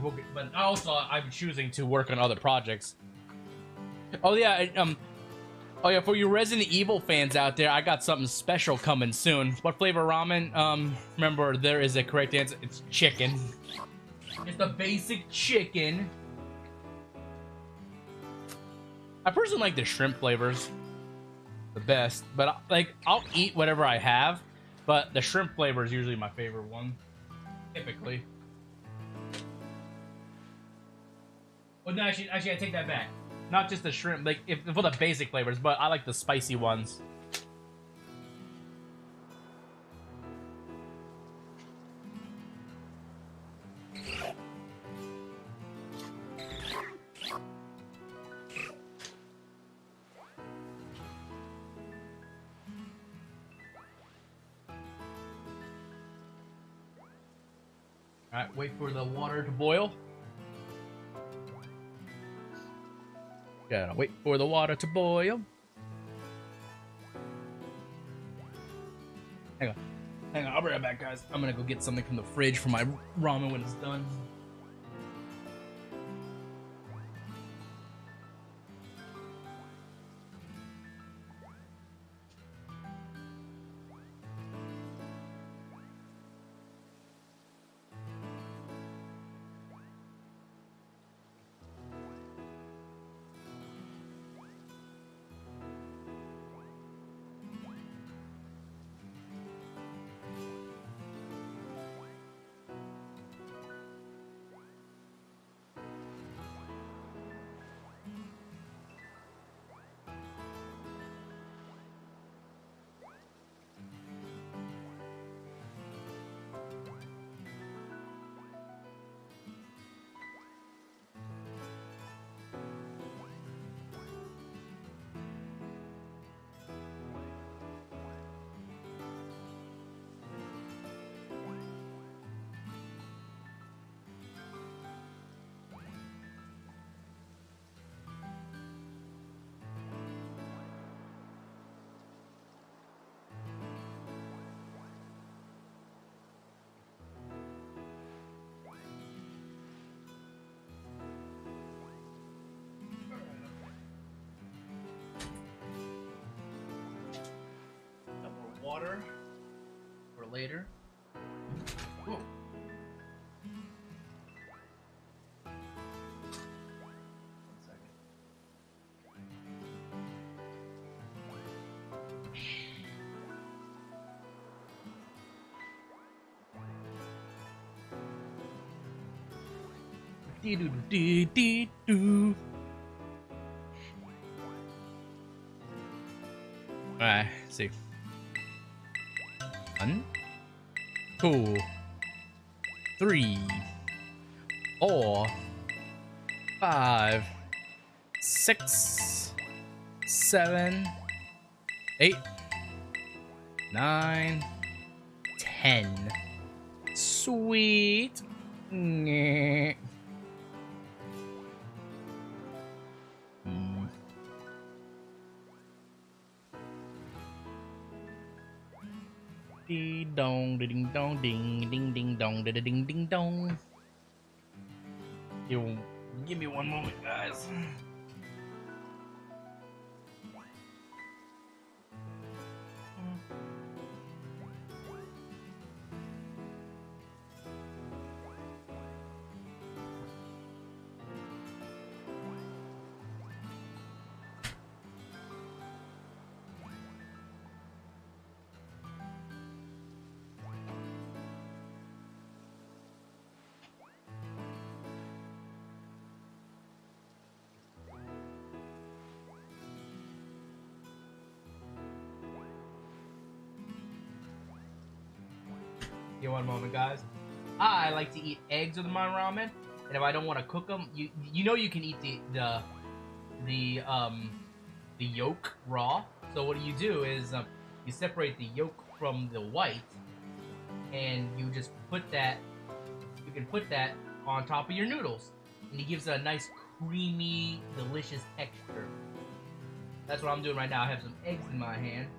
been choosing to work on other projects. Oh yeah, oh yeah, for you Resident Evil fans out there, I got something special coming soon. What flavor ramen? Remember, there is a correct answer. It's chicken. It's the basic chicken. I personally like the shrimp flavors the best, but like I'll eat whatever I have, but the shrimp flavor is usually my favorite one, typically. Well, no, actually, I take that back. Not just the shrimp, like for the basic flavors, but I like the spicy ones. Alright, wait for the water to boil. Gotta wait for the water to boil. Hang on, I'll be right back, guys. I'm gonna go get something from the fridge for my ramen when it's done. water for later. Ooh. Alright, see. 1, 2, 3, 4, 5, 6, 7, 8, 9, 10. Sweet. Nyeh. Ding dong, ding dong, ding ding ding dong, ding ding dong. Yo, give me one moment, guys. Give one moment, guys. I like to eat eggs with my ramen, and if I don't want to cook them, you know you can eat the yolk raw. So what you do is you separate the yolk from the white, and you just put that. You can put that on top of your noodles, and it gives it a nice creamy, delicious texture. That's what I'm doing right now. I have some eggs in my hand.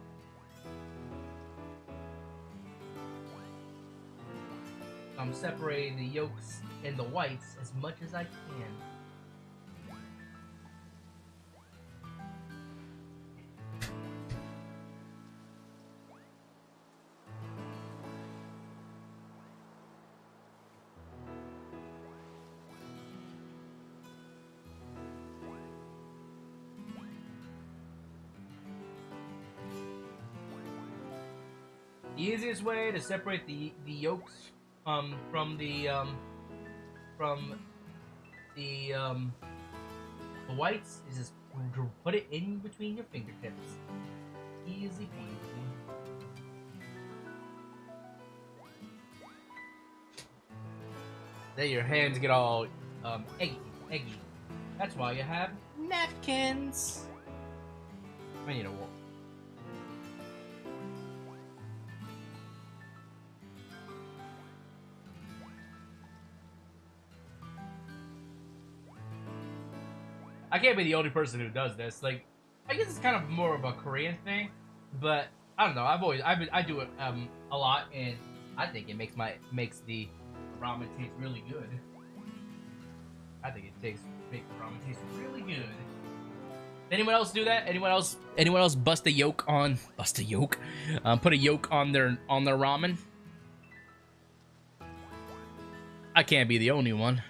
I'm separating the yolks and the whites as much as I can. The easiest way to separate the yolks from the whites is just to put it in between your fingertips. Easy peasy. Then your hands get all eggy. That's why you have napkins. I need a wall. I can't be the only person who does this. Like, I guess it's kind of more of a Korean thing, but I don't know. I do it a lot, and I think it makes the ramen taste really good. I think it makes the ramen taste really good. Anyone else do that? Anyone else bust a yolk? Put a yolk on their ramen? I can't be the only one.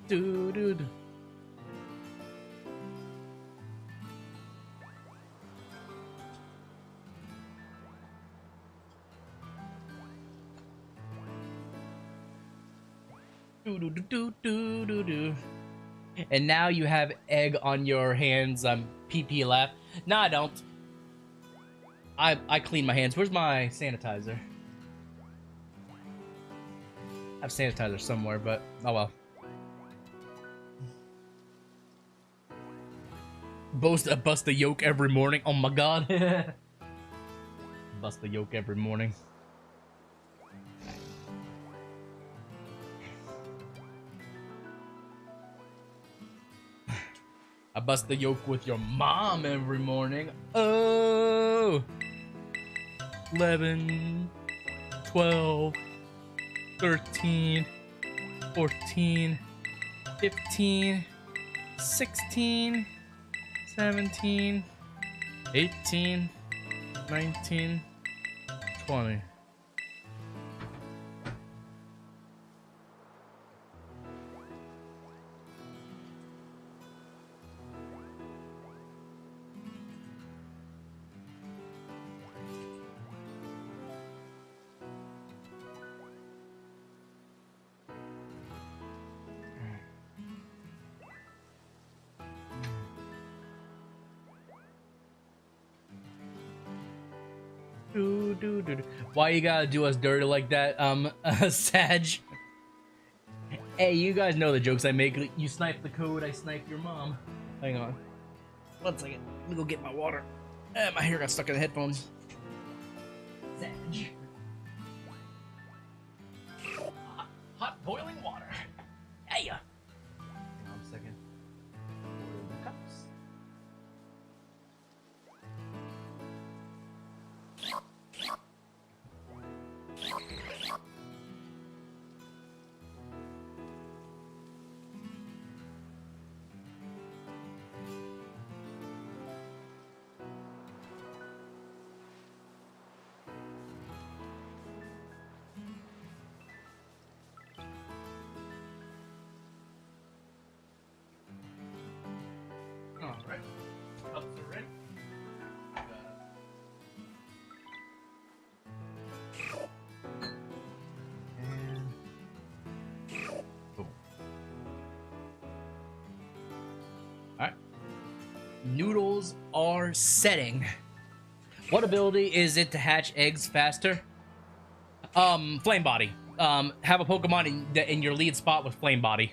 Dude. And now you have egg on your hands. PP laugh. No, I don't. I clean my hands. Where's my sanitizer? I have sanitizer somewhere, but oh well. Bust a yolk every morning. Oh my god. Bust a yolk every morning. I bust the yolk with your mom every morning. Oh. 11, 12, 13, 14, 15, 16, 17, 18, 19, 20. Why you gotta do us dirty like that, Sag? Hey, you guys know the jokes I make. You snipe the code, I snipe your mom. Hang on. 1 second. Let me go get my water. My hair got stuck in the headphones. Sag. Hot boiling water. Hey ya. Hang on a second. Pour the cups. All right. Cups are ready. Alright. Noodles are setting. What ability is it to hatch eggs faster? Flame Body. Have a Pokemon in your lead spot with Flame Body.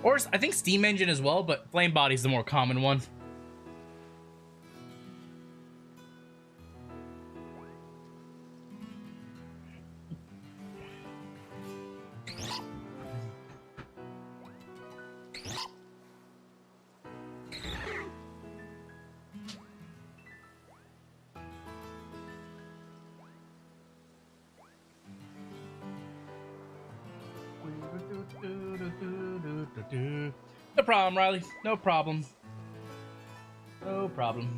Or I think Steam Engine as well, but Flame Body is the more common one. No problem, Riley. No problem. No problem.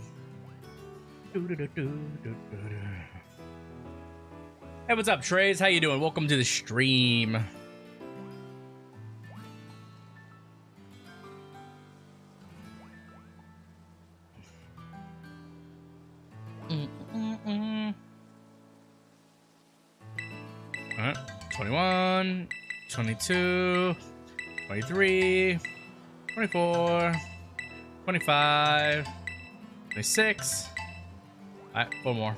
Hey, what's up, Trays? How you doing? Welcome to the stream. Alright, 21, 22, 23, 24, 25, 26. Alright, 4 more.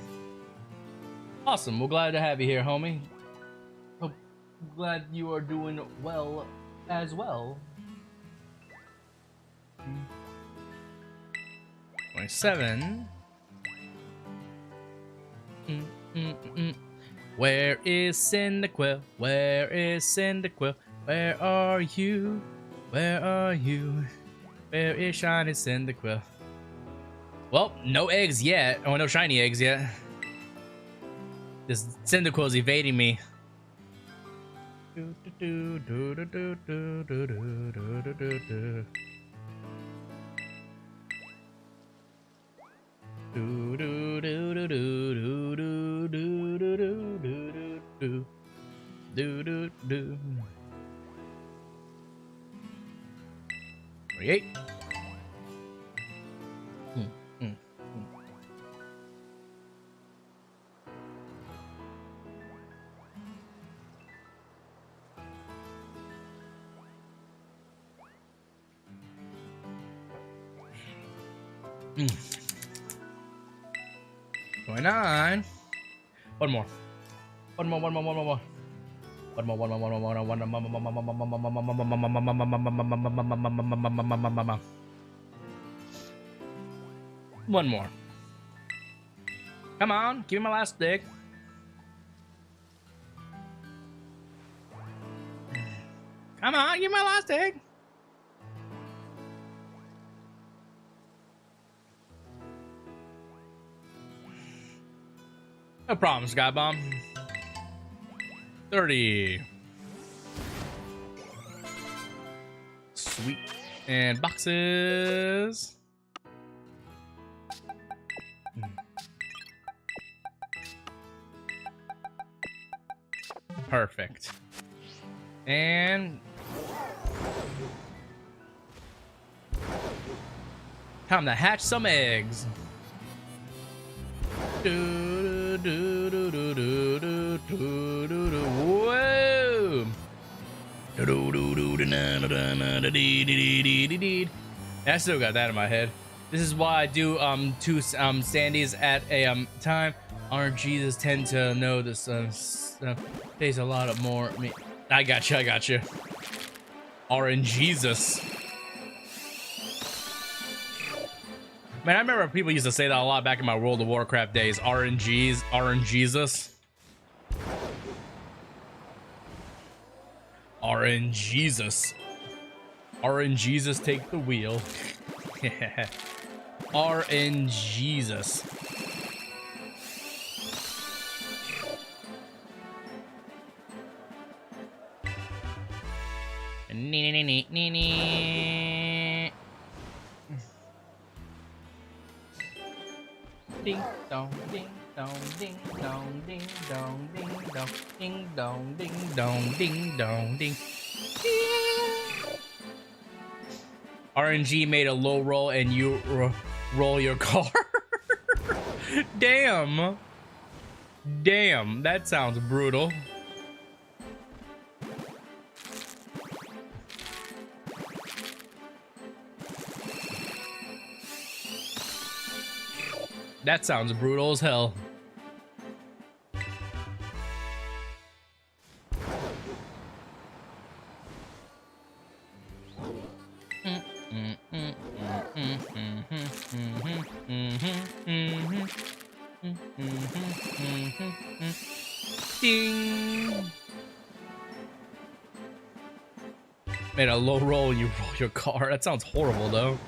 Awesome, we're glad to have you here, homie. Hope glad you are doing well as well. 27. Where is Cyndaquil? Where is Cyndaquil? Where are you? Where are you? Where is shiny Cyndaquil? Well, no eggs yet. Oh, no shiny eggs yet. This Cyndaquil's evading me. Create. Going on. One more. One more. Come on, give me my last stick. Come on, give me my last stick. No problem, Sky Bomb. 30. Sweet. And boxes. Perfect. And time to hatch some eggs. Whoa! I still got that in my head. This is why I do two standees at a time. RNGs tend to know this tastes a lot of more. I mean, I got you. RNGesus. Man, I remember people used to say that a lot back in my World of Warcraft days. RNGesus. RNGesus. RNGesus, take the wheel. RNGesus. Ding dong, ding dong, ding dong, ding dong, ding dong, ding dong, ding dong, ding dong, ding. RNG made a low roll and you roll your car. Damn. Damn, that sounds brutal. That sounds brutal as hell. Ding. Made a low roll, you roll your car. That sounds horrible though.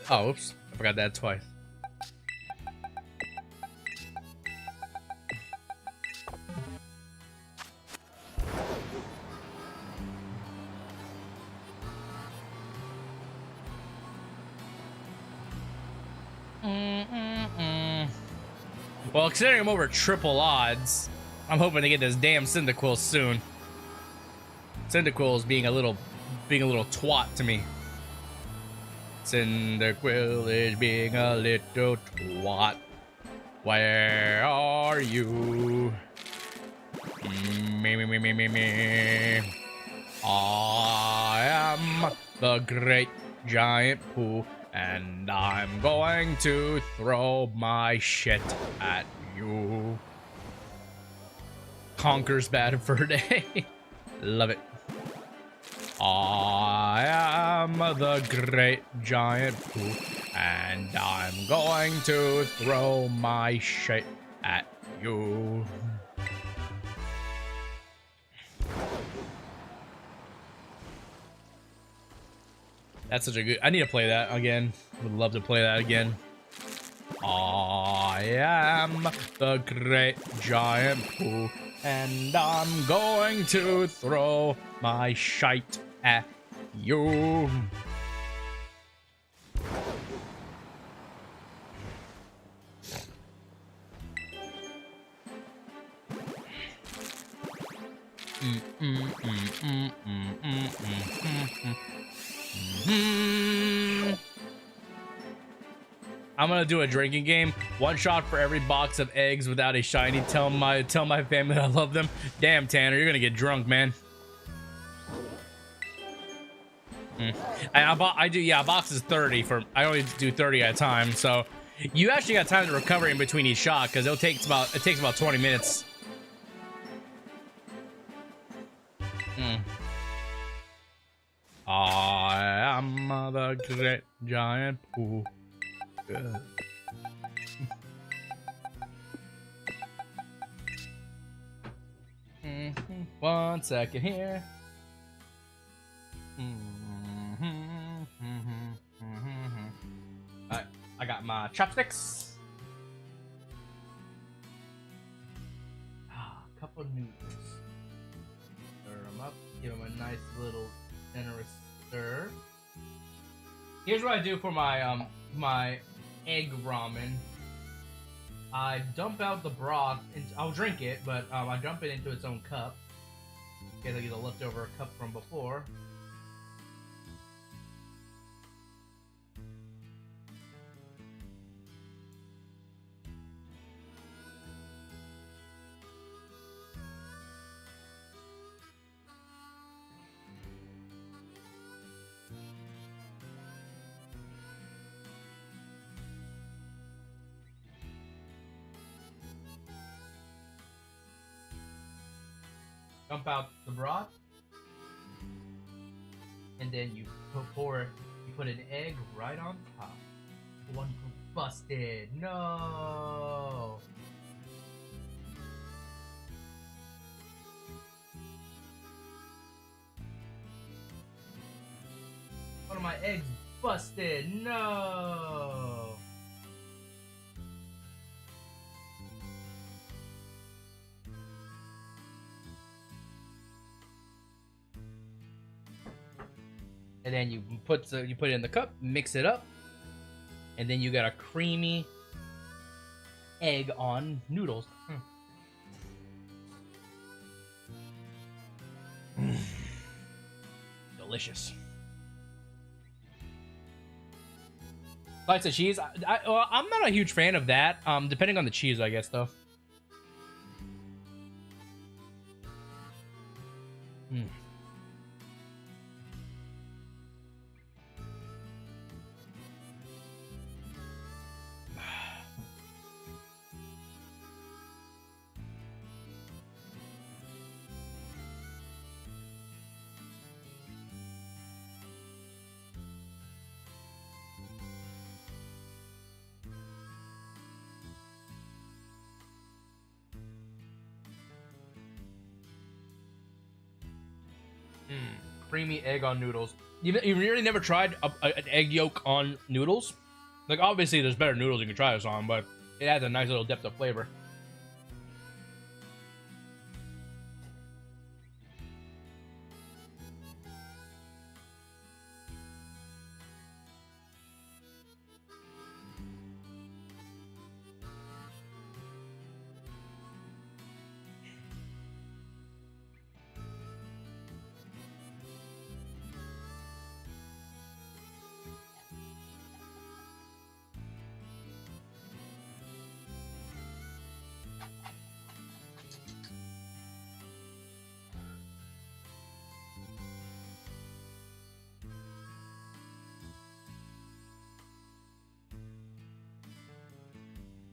Oh, oops. I forgot that twice. Well, considering I'm over triple odds, I'm hoping to get this damn Cyndaquil soon. Cyndaquil is being a little twat to me. Cyndaquil is being a little twat. Where are you? Me. I am the great giant poo, and I'm going to throw my shit at you. Conquers bad for a day. Love it. I am the great giant poo, and I'm going to throw my shit at you. That's such a good... I need to play that again. Would love to play that again. I am the great giant poo, and I'm going to throw my shite at you. I'm gonna do a drinking game. One shot for every box of eggs without a shiny. Tell my family that I love them. Damn, Tanner, you're gonna get drunk, man. I do, yeah, box is 30 for, I only do 30 at a time, so you actually got time to recover in between each shot, because it takes about 20 minutes. I am the great giant poo. Good. 1 second here. Alright, I got my chopsticks. A couple noodles. Stir them up. Give them a nice little generous stir. Here's what I do for my my egg ramen. I dump out the broth, and I'll drink it, but I dump it into its own cup. Okay, I get a leftover cup from before. Dump out the broth, and then you put an egg right on top. One busted. No. One of my eggs busted. No. And then you put it in the cup, mix it up, and then you got a creamy egg on noodles. Delicious. Slice of cheese. I'm not a huge fan of that. Depending on the cheese, I guess, though. Creamy egg on noodles. You really never tried an egg yolk on noodles? Like, obviously, there's better noodles you can try this on, but it adds a nice little depth of flavor.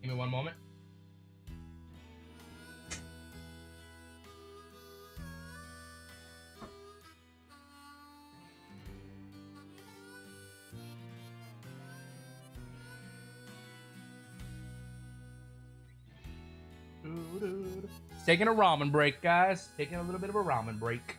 Give me one moment. Taking a ramen break, guys. Taking a little bit of a ramen break.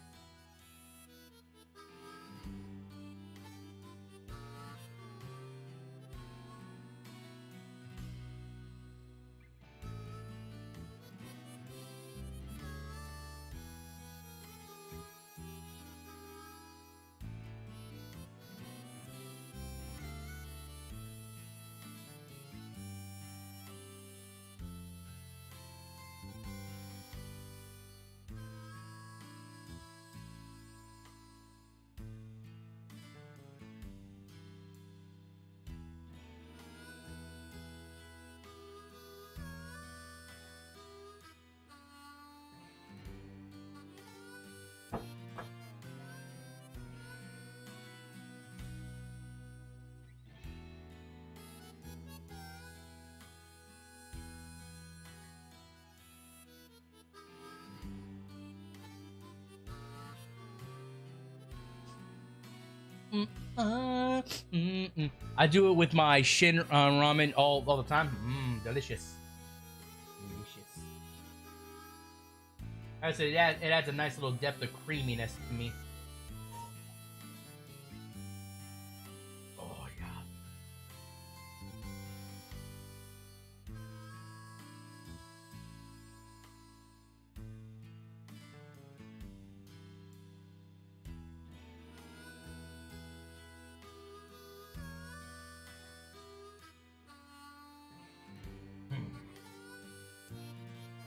I do it with my Shin ramen all the time. Delicious. Delicious. I said, yeah, it adds a nice little depth of creaminess to me. Oh, yeah.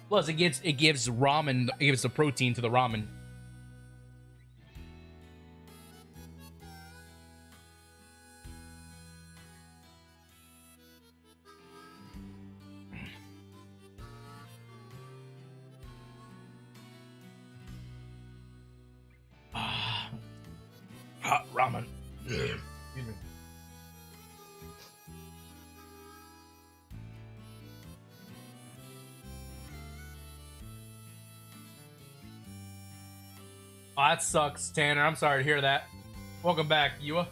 Plus, it gives ramen. It gives the protein to the ramen. Hot ramen. Excuse me. Oh, that sucks, Tanner. I'm sorry to hear that. Welcome back, Yua.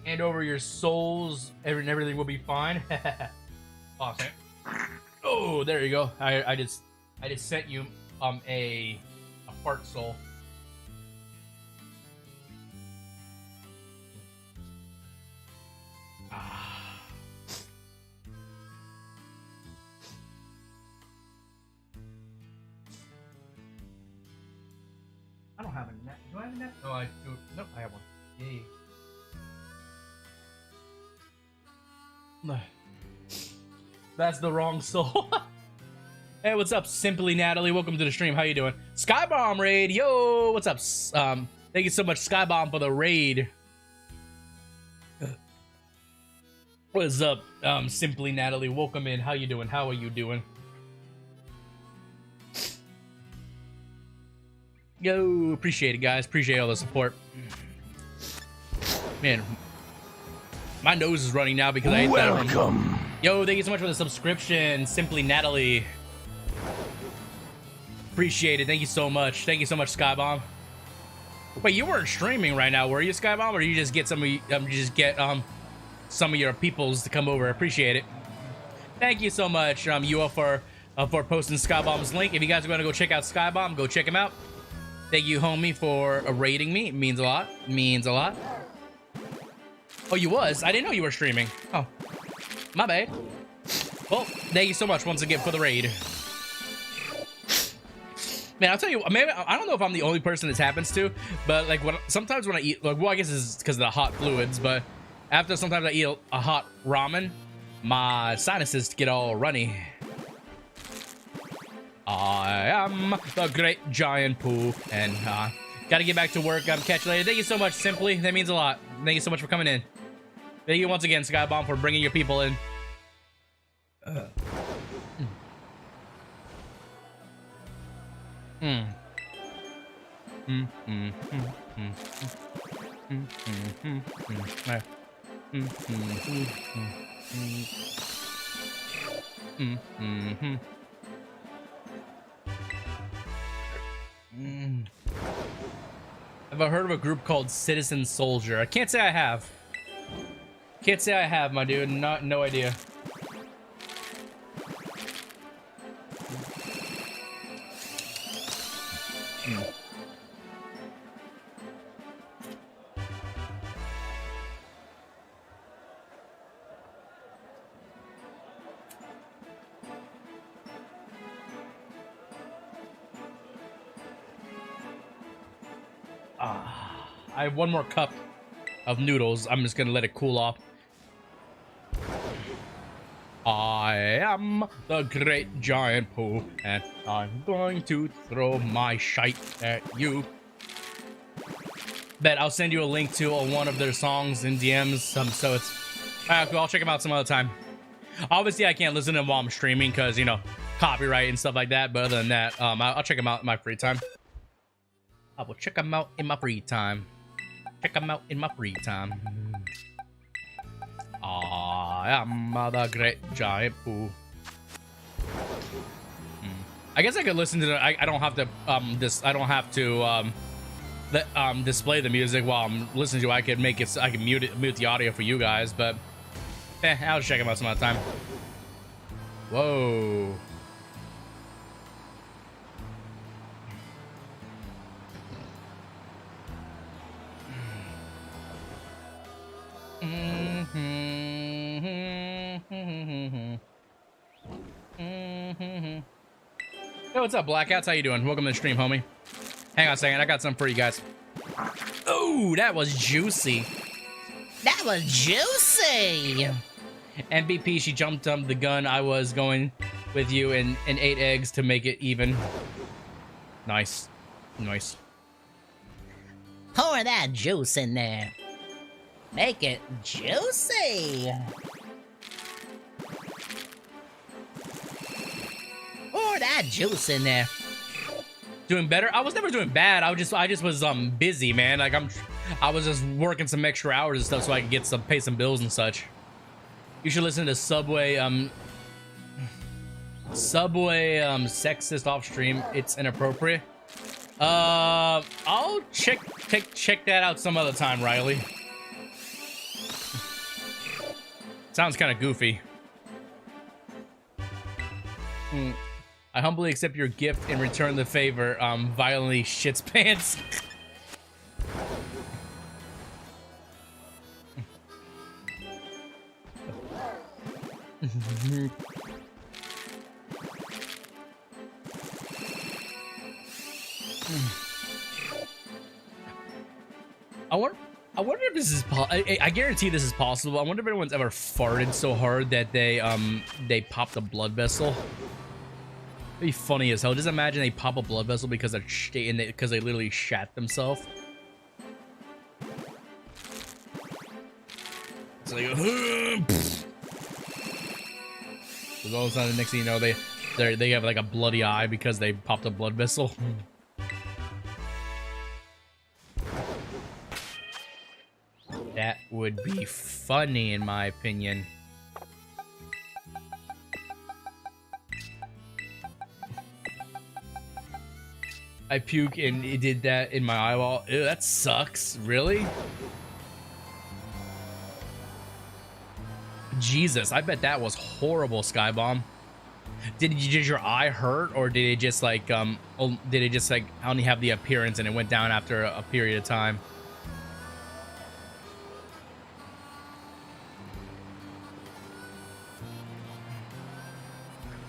Hand over your souls, and everything will be fine. Awesome. Oh, there you go. I just sent you a fart soul. I don't have a net. Do I have a net? Oh, I do. Nope, I have one. Yay. That's the wrong soul. Hey, what's up, Simply Natalie? Welcome to the stream. How you doing? Skybomb raid, yo! What's up? Thank you so much, Skybomb, for the raid. What is up, Simply Natalie? Welcome in. How you doing? How are you doing? Yo, appreciate it, guys. Appreciate all the support. Man, my nose is running now because I ate that. Welcome. Yo, thank you so much for the subscription, Simply Natalie. Appreciate it. Thank you so much. Thank you so much, Skybomb. Wait, you weren't streaming right now, were you, Skybomb? Or you just get some of your peoples to come over? Appreciate it. Thank you so much, Yua, for posting Skybomb's link. If you guys are gonna go check out Skybomb, go check him out. Thank you, homie, for raiding me. It means a lot. It means a lot. Oh, you was? I didn't know you were streaming. Oh, my bad. Well, thank you so much once again for the raid. Man, I'll tell you, maybe I don't know if I'm the only person this happens to, but like sometimes when I eat, like, well, I guess it's because of the hot fluids, but after sometimes I eat a hot ramen, my sinuses get all runny. I am the great giant poo, and gotta get back to work. Catch you later. Thank you so much, Simply. That means a lot. Thank you so much for coming in. Thank you once again, Skybomb, for bringing your people in. Have I heard of a group called Citizen Soldier? I can't say I have. Can't say I have, my dude. No idea. I have one more cup of noodles. I'm just gonna let it cool off. I am the great giant poo, and I'm going to throw my shite at you. Bet I'll send you a link to one of their songs in DMs. So it's cool. I'll check them out some other time. Obviously, I can't listen to them while I'm streaming because, you know, copyright and stuff like that. But other than that, I'll check them out in my free time. I will check them out in my free time. Check them out in my free time. I am the great giant poo. I guess I could listen to the. I don't have to. I don't have to display the music while I'm listening to it. I could make it so I can mute the audio for you guys, but I'll check them out some other time. Whoa. Hey, what's up, Blackouts? How you doing? Welcome to the stream, homie. Hang on a second, I got something for you guys. Oh, that was juicy. That was juicy. MVP, she jumped the gun. I was going with you and 8 eggs to make it even. Nice. Nice. Pour that juice in there. Make it juicy. Pour that juice in there. Doing better? I was never doing bad. I just was busy, man. Like I was just working some extra hours and stuff so I could get pay some bills and such. You should listen to Subway sexist off stream. It's inappropriate. I'll check that out some other time, Riley. Sounds kind of goofy. I humbly accept your gift and return the favor. Violently shits pants. I wonder if this is I guarantee this is possible. I wonder if anyone's ever farted so hard that they popped a blood vessel. It'd be funny as hell. Just imagine they pop a blood vessel because they literally shat themselves. It's like all of a sudden, the next thing you know, they have like a bloody eye because they popped a blood vessel. That would be funny, in my opinion. I puke and it did that in my eyeball. Ew, that sucks. Really? Jesus, I bet that was horrible, Skybomb. Did your eye hurt, or did it just like only have the appearance and it went down after a period of time?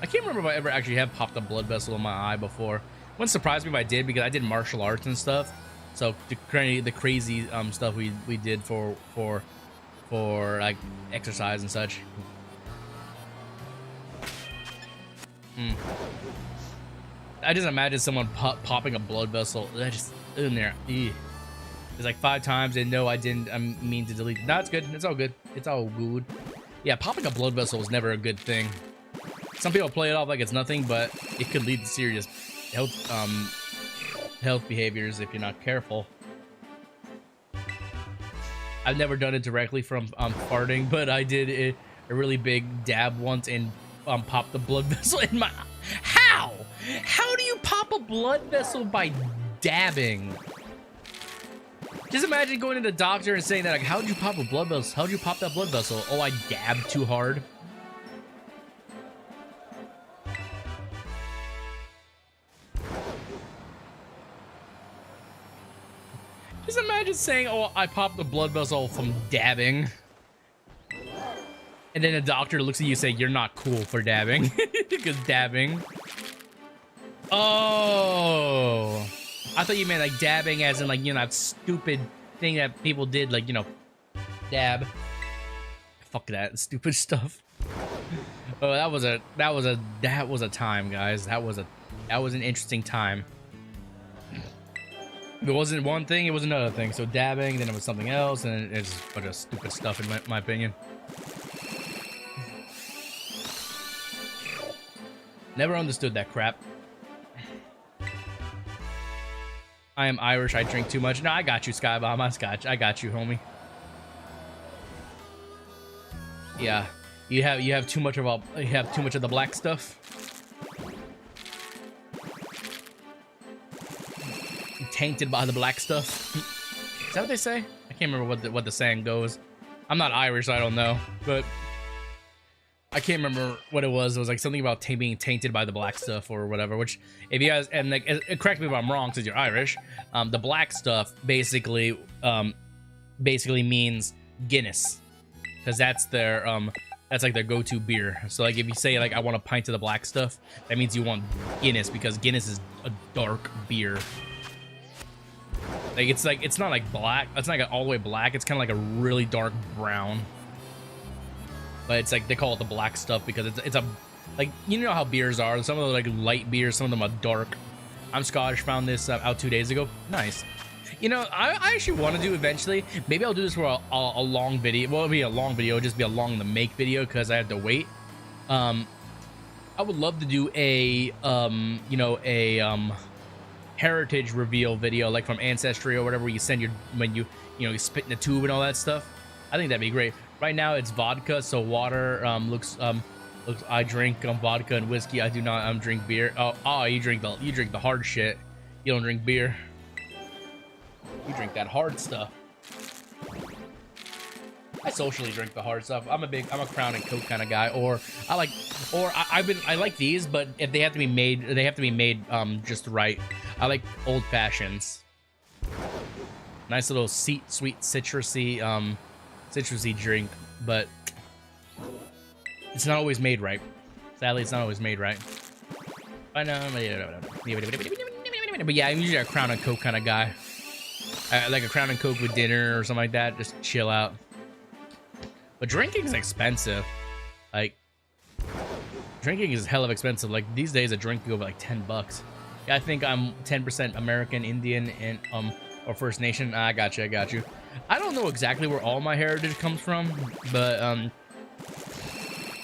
I can't remember if I ever actually have popped a blood vessel in my eye before. Wouldn't surprise me if I did, because I did martial arts and stuff. So the crazy stuff we did for like exercise and such. I just imagine someone popping a blood vessel. That just in there. Ew. It's like 5 times, and no, I didn't mean to delete it. No, it's good. It's all good. It's all good. Yeah, popping a blood vessel is never a good thing. Some people play it off like it's nothing, but it could lead to serious health behaviors if you're not careful. I've never done it directly from farting, but I did a really big dab once and popped the blood vessel in my... How? How do you pop a blood vessel by dabbing? Just imagine going to the doctor and saying that, like, how'd you pop a blood vessel? How'd you pop that blood vessel? Oh, I dabbed too hard. Just imagine saying, oh, I popped the blood vessel from dabbing. And then the doctor looks at you and say, you're not cool for dabbing. Because dabbing. Oh. I thought you meant like dabbing as in like, you know, that stupid thing that people did, like, you know, dab. Fuck that stupid stuff. Oh, that was a time, guys. That was an interesting time. If it wasn't one thing, it was another thing. So dabbing, then it was something else, and it's a bunch of stupid stuff in my opinion. Never understood that crap. I am Irish. I drink too much. No, I got you, Skybomb. I got you, homie. Yeah, you have too much of the black stuff. tainted by the black stuff. Is that what they say? I can't remember what the saying goes. I'm not Irish, so I don't know, but I can't remember what it was. It was like something about being tainted by the black stuff or whatever. Which, if you guys, and like, correct me if I'm wrong, since you're Irish. The black stuff basically means Guinness, because that's their that's like their go-to beer. So like, if you say like I want a pint of the black stuff, that means you want Guinness, because Guinness is a dark beer. Like it's not like black. It's not like all the way black. It's kind of like a really dark brown. But it's like they call it the black stuff because it's a, like, you know how beers are. Some of them are like light beers, some of them are dark. I'm Scottish. Found this out 2 days ago. Nice. You know, I actually want to do eventually. Maybe I'll do this for a long video. Well, it'll be a long video. It'll just be a long the make video because I have to wait. I would love to do a you know, a heritage reveal video, like from Ancestry or whatever, where you send your, when you know, you spit in the tube and all that stuff. I think that'd be great. Right now it's vodka, so water. Looks I drink vodka and whiskey. I do not drink beer. Oh, you drink the hard shit. You don't drink beer. You drink that hard stuff. I socially drink the hard stuff. I'm a Crown and Coke kind of guy, or I like these, but if they have to be made, just right. I like old fashions. Nice little sweet citrusy drink, but it's not always made right. Sadly, it's not always made right. But yeah, I'm usually a Crown and Coke kind of guy. I like a Crown and Coke with dinner or something like that. Just chill out. But drinking is expensive. Like, drinking is hell of expensive. Like, these days a drink can go for like $10. Yeah, I think I'm 10% American, Indian, and or First Nation. I got you. I don't know exactly where all my heritage comes from, but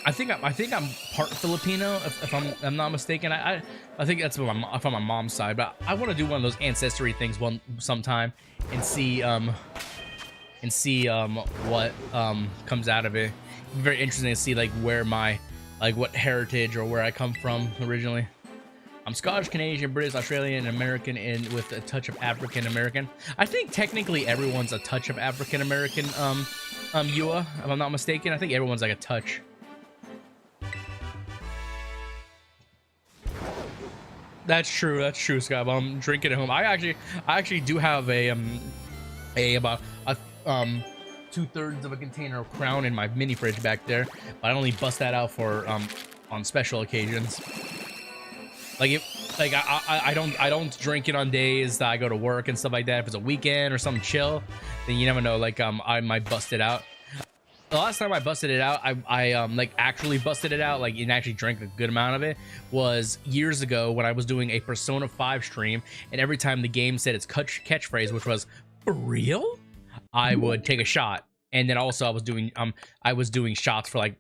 I think I'm part Filipino, if I'm not mistaken. I think that's from my mom's side, but I want to do one of those ancestry things sometime and see what comes out of it. It'd be very interesting to see like where my, like, what heritage or where I come from originally. I'm Scottish, Canadian, British, Australian, American, and with a touch of African American. I think technically everyone's a touch of African American. Yua, if I'm not mistaken. I think everyone's like a touch. That's true, Scott. I'm drinking at home. I actually do have about 2/3 of a container of Crown in my mini fridge back there, but I only bust that out for on special occasions. Like, I don't drink it on days that I go to work and stuff like that. If it's a weekend or something chill, then you never know. Like, I might bust it out. The last time I busted it out, I like actually busted it out, like, and actually drank a good amount of it, was years ago when I was doing a Persona 5 stream, and every time the game said its catchphrase, which was "for real," I would take a shot. And then also I was doing shots for like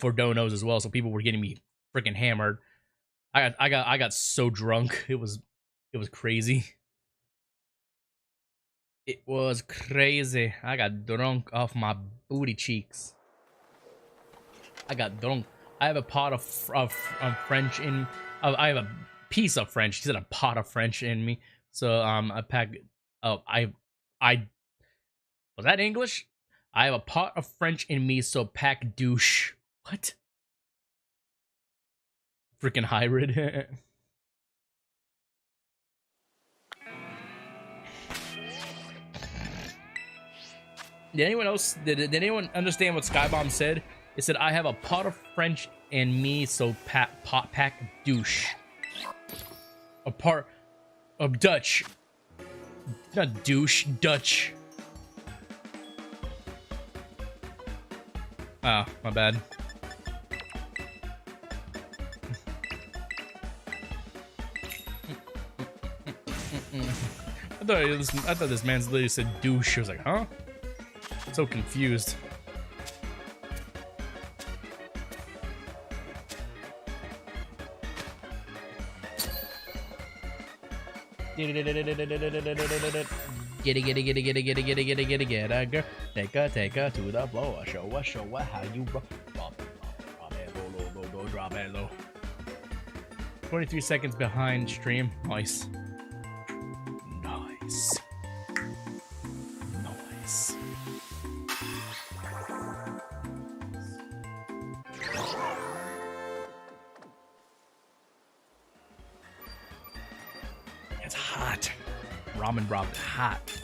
for donos as well, so people were getting me freaking hammered. I got so drunk. It was crazy. It was crazy. I got drunk off my booty cheeks. I got drunk. I have a pot of French in. I have a piece of French. She said a pot of French in me. So I pack. Oh, I was that English? I have a pot of French in me. So pack douche. What? Freaking hybrid. Did anyone else? Did anyone understand what Skybomb said? It said, "I have a pot of French in me, so pot pack douche." A part of Dutch, not douche, Dutch. Oh, my bad. I thought this man's literally said douche. I was like, huh? So confused. Get it, girl. Take her to the floor. Show her how you drop it low, drop it low. 23 seconds behind stream. Nice. Nice. Nice. It's hot. Ramen broth is hot.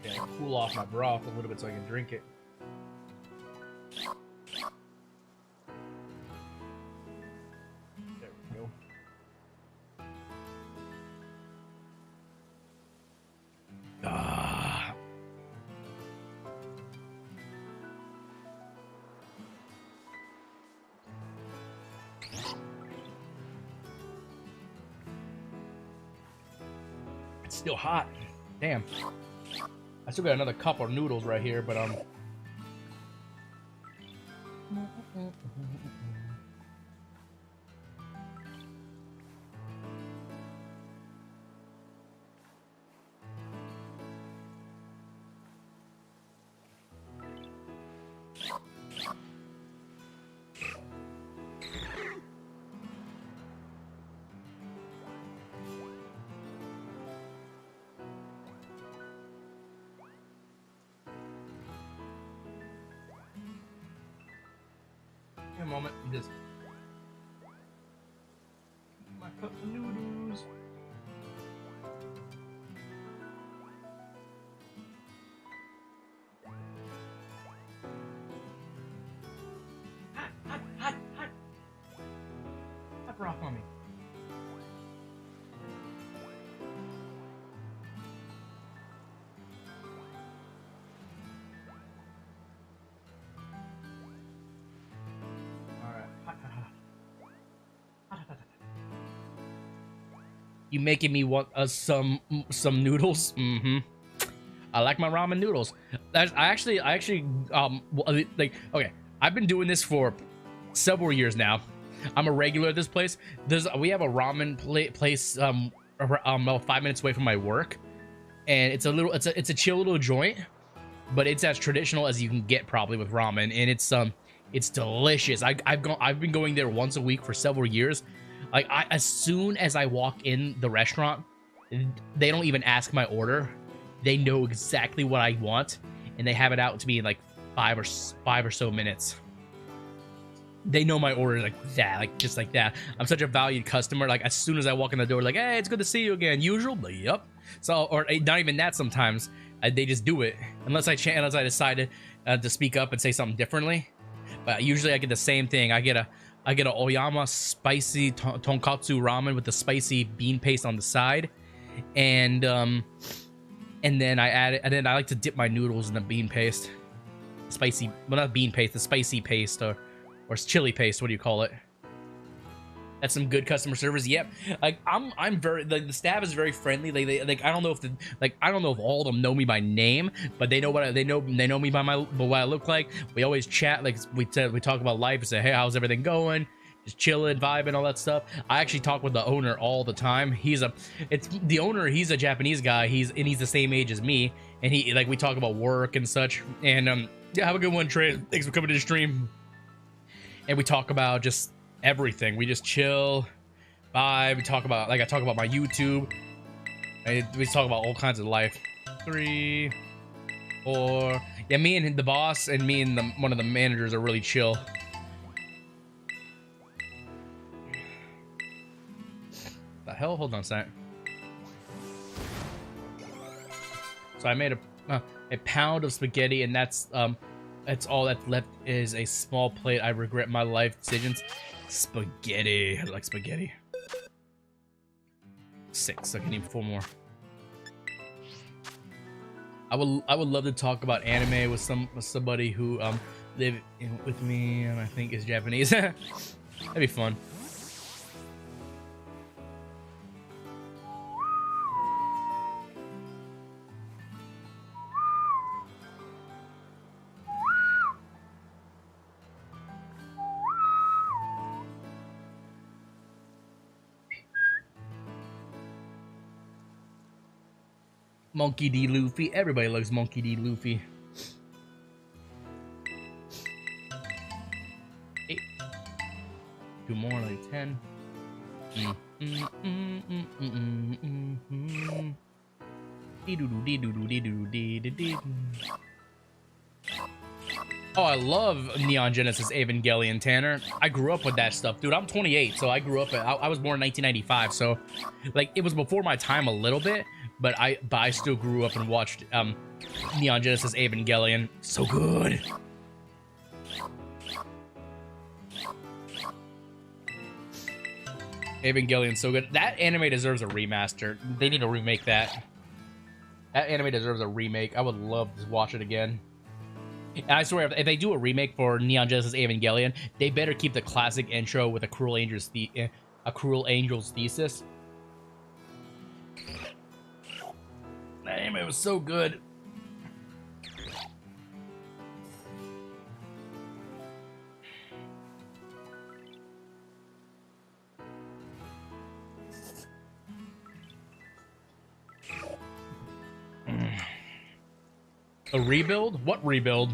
Yeah, cool off my broth a little bit so I can drink it. There we go. Ah. It's still hot. Damn. I still got another cup of noodles right here, but a moment, just my cup of noodles. Hot broth on me. You making me want some noodles? Mm-hmm. I like my ramen noodles. I actually like, okay, I've been doing this for several years now. I'm a regular at this place. We have a ramen place about 5 minutes away from my work, and it's a chill little joint, but it's as traditional as you can get probably with ramen, and it's delicious. I've been going there once a week for several years. Like, as soon as I walk in the restaurant, they don't even ask my order. They know exactly what I want, and they have it out to me in like five or so minutes. They know my order like that, like just like that. I'm such a valued customer. Like, as soon as I walk in the door, like, hey, it's good to see you again. Usual, but yep. So, or not even that. Sometimes they just do it, unless I decide to speak up and say something differently. But usually I get the same thing. I get a Oyama spicy tonkatsu ramen with the spicy bean paste on the side, and then I like to dip my noodles in the bean paste, spicy, well, not bean paste, the spicy paste or chili paste. What do you call it? That's some good customer service. Yep. Like, I'm very, like, the staff is very friendly. They like, I don't know if all of them know me by name, but they know they know me by what I look like. We always chat, like we talk about life and say, hey, how's everything going? Just chilling, vibing, all that stuff. I actually talk with the owner all the time. He's a Japanese guy. He's the same age as me, and we talk about work and such. And yeah, have a good one, Trey. Thanks for coming to the stream. And we talk about just everything. We just chill, vibe. We talk about, like, I talk about my YouTube. We talk about all kinds of life. 3, 4. Yeah, me and the boss and me and one of the managers are really chill. The hell? Hold on a sec. So I made a pound of spaghetti, and that's all that's left is a small plate. I regret my life decisions. Spaghetti. I like spaghetti. 6. I can need 4 more. I would love to talk about anime with somebody who live with me and I think is Japanese. That'd be fun. Monkey D. Luffy. Everybody loves Monkey D. Luffy. Do more like 10. Oh, I love Neon Genesis Evangelion, Tanner. I grew up with that stuff, dude. I'm 28, so I grew up. I was born in 1995, so like it was before my time a little bit, but I still grew up and watched Neon Genesis Evangelion. So good. Evangelion's so good. That anime deserves a remaster. They need to remake that. That anime deserves a remake. I would love to watch it again. And I swear, if they do a remake for Neon Genesis Evangelion, they better keep the classic intro with a Cruel Angel's Thesis. That anime was so good. A rebuild? What rebuild?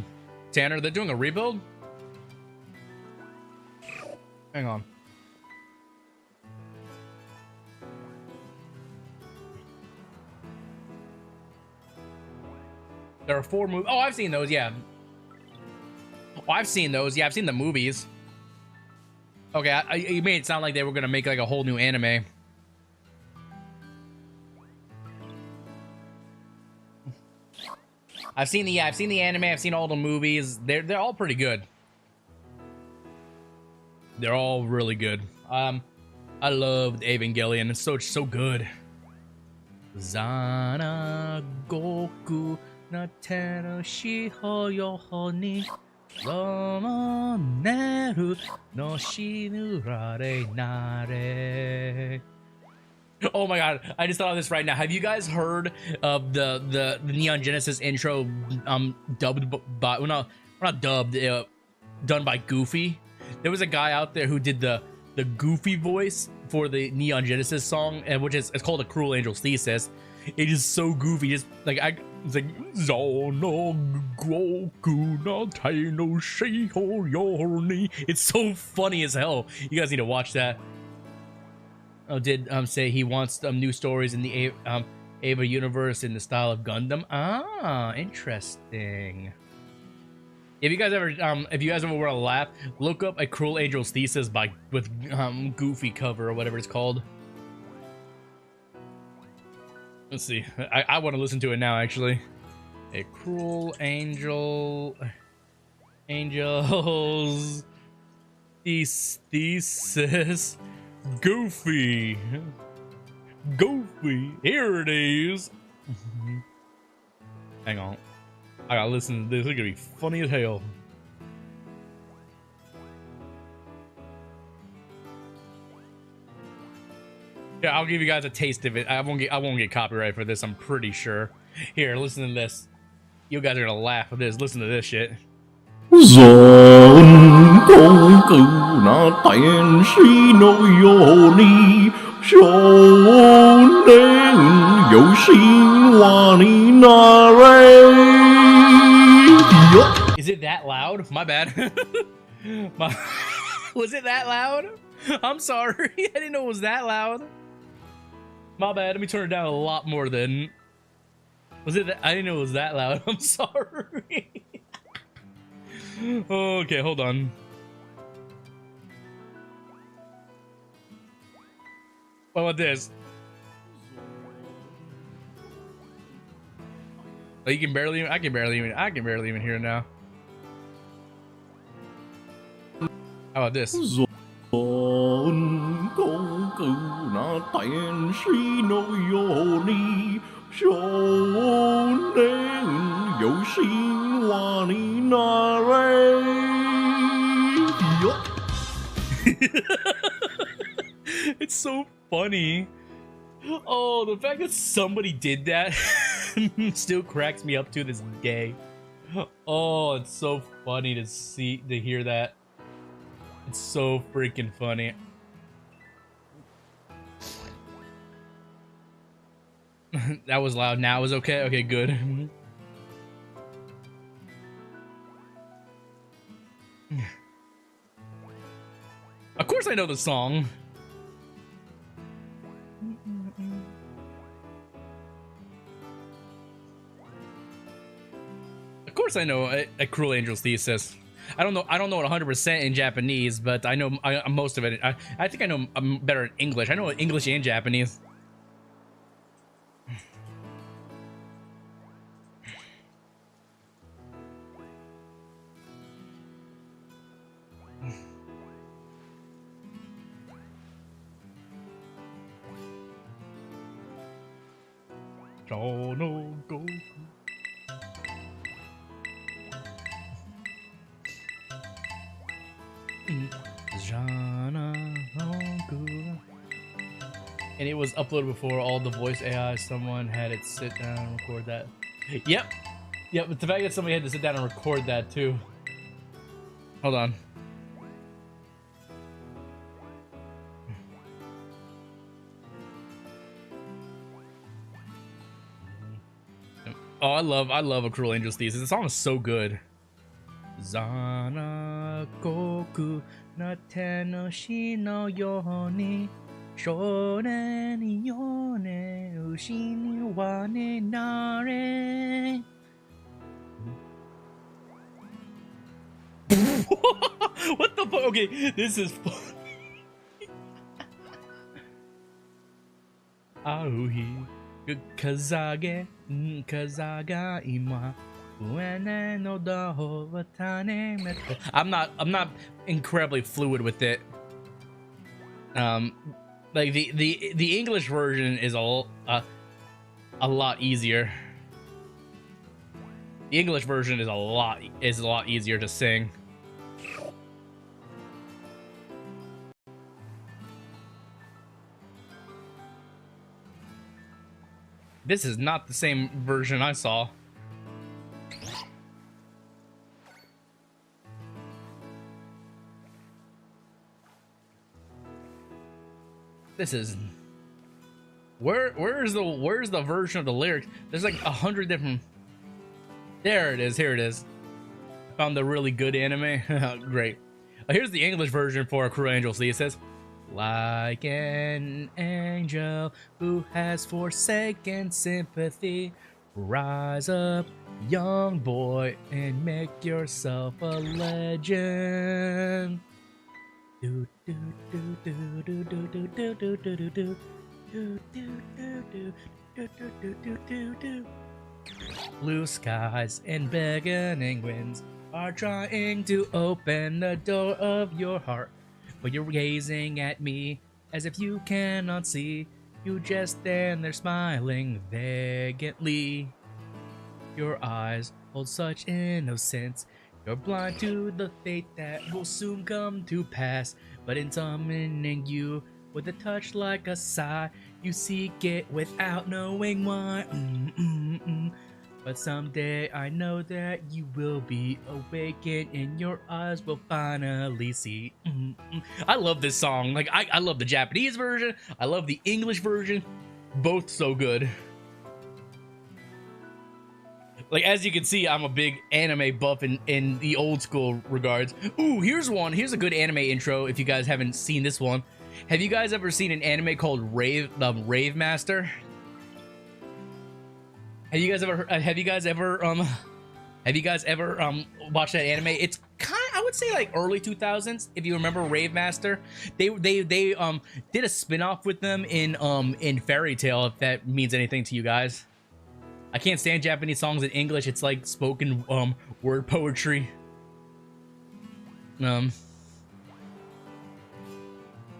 Tanner, they're doing a rebuild? Hang on. There are 4 movies. Oh, I've seen those, yeah. Oh, I've seen those. Yeah, I've seen the movies. Okay, you made it sound like they were going to make like a whole new anime. I've seen the anime, I've seen all the movies. They're all pretty good. They're all really good. I loved Evangelion. It's so good. Zana Goku na terushi hoyo ni Zomoneru no shinurare nare. Oh my god, I just thought of this right now. Have you guys heard of the Neon Genesis intro dubbed by, well, not dubbed, done by Goofy? There was a guy out there who did the Goofy voice for the Neon Genesis song, and it's called A Cruel Angel's Thesis. It is so goofy, just like it's like Zono Goku na Taino Shiho Yorni. It's so funny as hell. You guys need to watch that. Oh, did say he wants new stories in the Ava universe in the style of Gundam. Ah, interesting. If you guys ever want to laugh, look up A Cruel Angel's Thesis with Goofy cover or whatever it's called. Let's see. I want to listen to it now, actually. A Cruel Angel's Thesis. Goofy. Here it is. Hang on. I gotta listen to this. It's gonna be funny as hell. Yeah, I'll give you guys a taste of it. I won't get copyright for this, I'm pretty sure. Here, listen to this. You guys are gonna laugh at this. Listen to this shit. Zon Goku na Tenshi no Yoni Shonen Yoshin Wani Nare. Is it that loud? My bad. Was it that loud? I'm sorry. I didn't know it was that loud. My bad. Let me turn it down a lot more then. Was it that? I didn't know it was that loud. I'm sorry. Okay, hold on. What about this? Oh, you can barely even, I can barely even hear it now. How about this? It's so funny. Oh, the fact that somebody did that still cracks me up to this day. Oh, it's so funny to hear that. It's so freaking funny. That was loud. Now it was okay. Okay, good. Of course course I know the song. Of course I know a Cruel Angel's Thesis. I don't know it 100% in Japanese, but I know most of it. I think I know better in English. I know English and Japanese. Oh no, go. And it was uploaded before all the voice AI. Someone had it sit down and record that. Yep. But the fact that somebody had to sit down and record that too. Hold on. Oh, I love A Cruel Angel's Thesis. The song is so good. Zana koku nate no shi no yo ni shonen yo ne ushi ni wa ne nare. What the fuck? Okay, this is fun. Aruhi kazage kazaga ima. I'm not incredibly fluid with it. Like the English version is a lot easier. The English version is a lot easier to sing. This is not the same version I saw. This is where's the version of the lyrics? There's like 100 different. There it is. Here it is. I found the really good anime. Great. Here's the English version for A Cruel Angel's Thesis. Like an angel who has forsaken sympathy, rise up, young boy, and make yourself a legend. Do do do do do do do do do do do do do do do do. Blue skies and beckoning winds are trying to open the door of your heart, but you're gazing at me as if you cannot see. You just stand there smiling vacantly. Your eyes hold such innocence. You're blind to the fate that will soon come to pass, but in summoning you with a touch like a sigh, you seek it without knowing why. But someday I know that you will be awakened and your eyes will finally see. I love this song. Like I love the Japanese version. I love the English version. Both so good. Like, as you can see, I'm a big anime buff in the old school regards. Ooh, here's one. Here's a good anime intro if you guys haven't seen this one. Have you guys ever seen an anime called Rave Master? Have you guys ever watched that anime? It's kind of, I would say, like early 2000s. If you remember Rave Master, they did a spin-off with them in Fairy Tail, if that means anything to you guys. I can't stand Japanese songs in English. It's like spoken word poetry.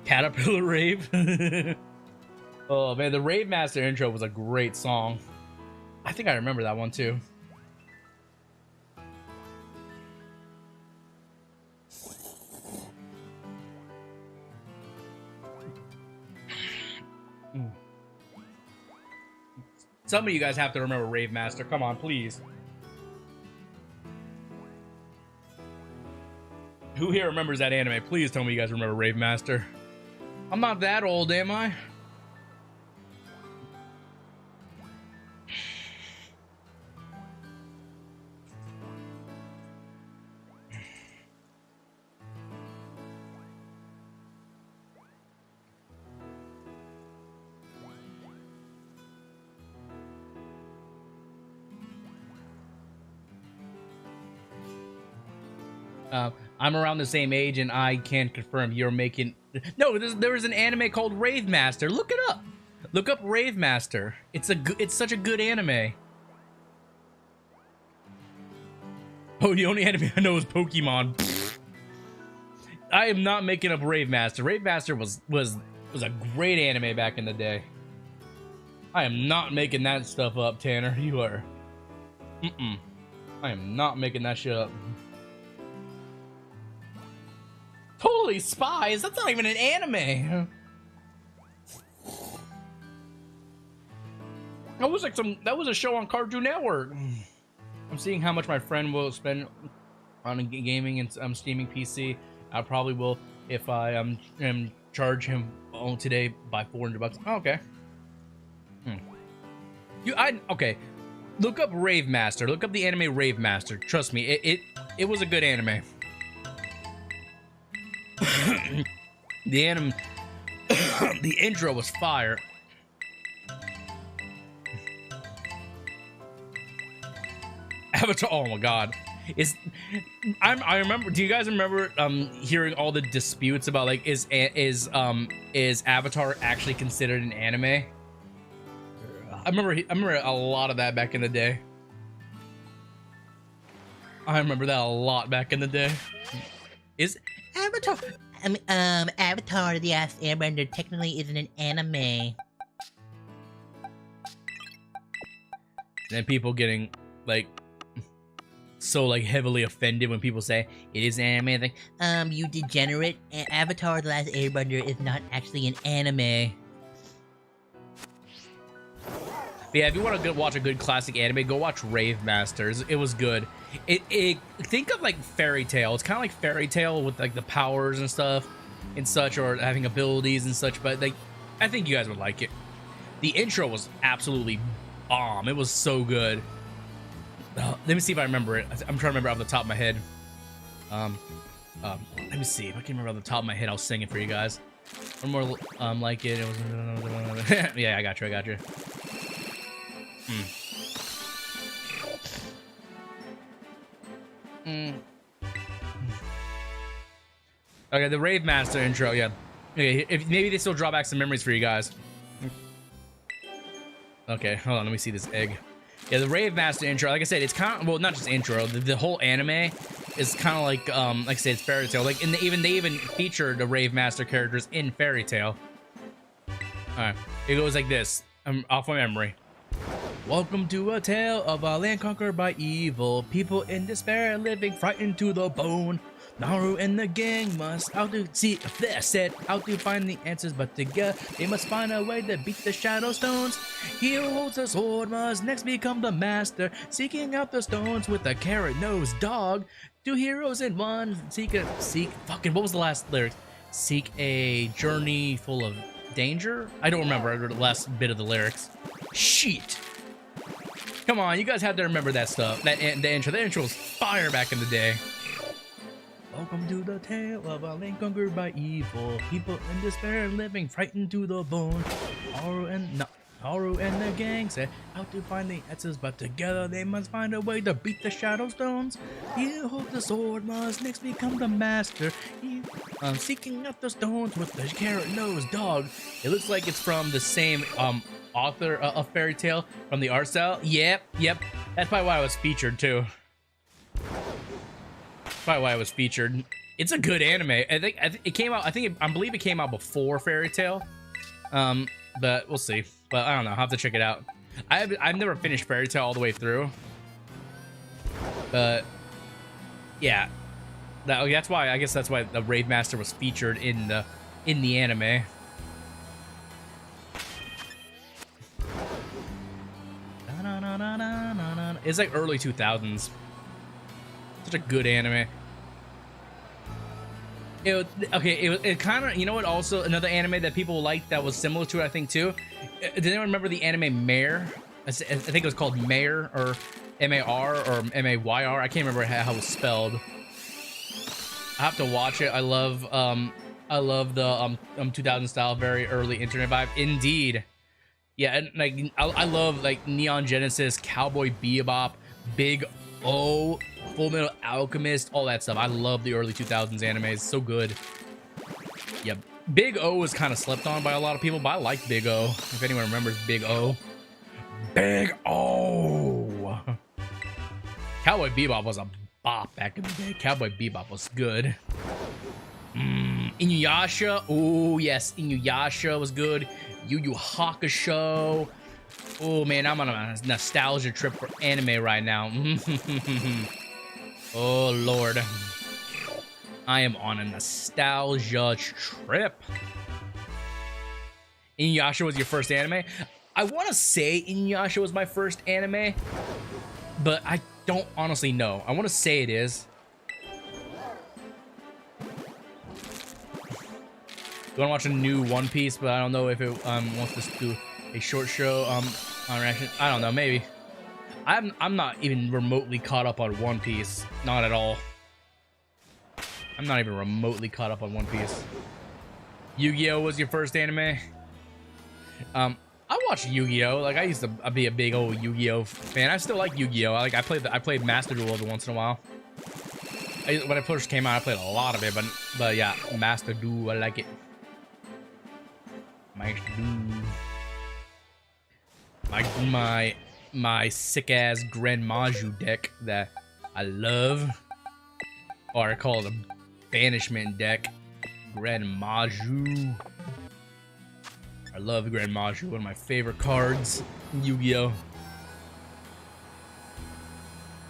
Caterpillar Rave. Oh man, the Rave Master intro was a great song. I think I remember that one too. Some of you guys have to remember Rave Master. Come on, please. Who here remembers that anime? Please tell me you guys remember Rave Master. I'm not that old, am I? I'm around the same age, and I can confirm you're making. No, there was an anime called Rave Master. Look it up. Look up Rave Master. It's such a good anime. Oh, the only anime I know is Pokemon. I am not making up Rave Master. Rave Master was a great anime back in the day. I am not making that stuff up, Tanner. You are. I am not making that shit up. Totally Spies? That's not even an anime. That was a show on Cartoon Network. I'm seeing how much my friend will spend on gaming and streaming PC. I probably will if I charge him today by $400. Oh, okay. Okay. Look up Rave Master. Look up the anime Rave Master. Trust me, it was a good anime. The intro was fire. Avatar. Oh my god. I remember. Do you guys remember hearing all the disputes about like is Avatar actually considered an anime? I remember a lot of that back in the day. I remember that a lot back in the day. Is Avatar. Avatar: The Last Airbender technically isn't an anime. And people getting like so like heavily offended when people say it is an anime. Like, you degenerate. Avatar: The Last Airbender is not actually an anime. But yeah, if you want to watch a good classic anime, go watch Rave Masters. It was good. Think of like Fairy Tail. It's kind of like Fairy Tail with like the powers and stuff and such, or having abilities and such. But like, I think you guys would like it. The intro was absolutely bomb. It was so good. Let me see if I remember it. I'm trying to remember off the top of my head. Let me see if I can remember off the top of my head. I'll sing it for you guys. One more like it. It was yeah, I got you. Okay, the Rave Master intro, yeah. Okay, if maybe they still draw back some memories for you guys. Okay, hold on, let me see this egg. Yeah, the Rave Master intro, like I said, it's kind of, well, not just intro, the whole anime is kind of like I said, it's Fairy Tail. Like, they even featured the Rave Master characters in Fairy Tail. Alright, it goes like this. I'm off my memory. Welcome to a tale of a land conquered by evil. People in despair, living frightened to the bone. Naru and the gang must out to see if they're set out to find the answers, but together they must find a way to beat the shadow stones. He who holds the sword must next become the master, seeking out the stones with a carrot-nosed dog. Two heroes in one, fucking, what was the last lyric? Seek a journey full of danger? I don't remember the last bit of the lyrics. Shit. Come on, you guys have to remember that stuff. The intro. The intro was fire back in the day. Welcome to the tale of a land conquered by evil. People in despair, living frightened to the bone. Haru and the gang set out to find the answers, but together they must find a way to beat the shadow stones. He who holds the sword must next become the master. Seeking out the stones with the carrot-nosed dog. It looks like it's from the same author of Fairy Tail from the art style. Yep. That's probably why I was featured too. Probably why I was featured. It's a good anime. I think it came out. I believe it came out before Fairy Tail. But we'll see. But I don't know. I'll have to check it out. I've never finished Fairy Tail all the way through. But yeah, that's why. I guess that's why the Rave Master was featured in the anime. It's like early 2000s. Such a good anime. It kind of, you know what, also another anime that people liked that was similar to it, I think too. Did anyone remember the anime Mare? I think it was called Mare, or M-A-R or M-A-Y-R. I can't remember how it was spelled. I have to watch it. I love the 2000 style, very early internet vibe. Indeed. Yeah, and like I love like Neon Genesis, Cowboy Bebop, Big O. Full Metal Alchemist, all that stuff. I love the early 2000s animes. So good. Yeah, Big O was kind of slept on by a lot of people, but I like Big O. If anyone remembers Big O. Big O! Cowboy Bebop was a bop back in the day. Cowboy Bebop was good. Inuyasha. Oh, yes. Inuyasha was good. Yu Yu Hakusho. Oh, man. I'm on a nostalgia trip for anime right now. Oh, Lord. I am on a nostalgia trip. Inuyasha was your first anime? I want to say Inuyasha was my first anime, but I don't honestly know. I want to say it is. I want to watch a new One Piece, but I don't know if it wants us to do a short show on reaction. I don't know, maybe. I'm not even remotely caught up on One Piece. Not at all. I'm not even remotely caught up on One Piece. Yu-Gi-Oh was your first anime? I watched Yu-Gi-Oh! Like, I used to be a big old Yu-Gi-Oh! fan. I still like Yu-Gi-Oh! Like, I played Master Duel every once in a while. When it first came out, I played a lot of it, but yeah, Master Duel, I like it. Master Duel. My sick-ass Grand Maju deck that I love. Or I call it a Banishment deck. Grand Maju. I love Grand Maju, one of my favorite cards in Yu-Gi-Oh!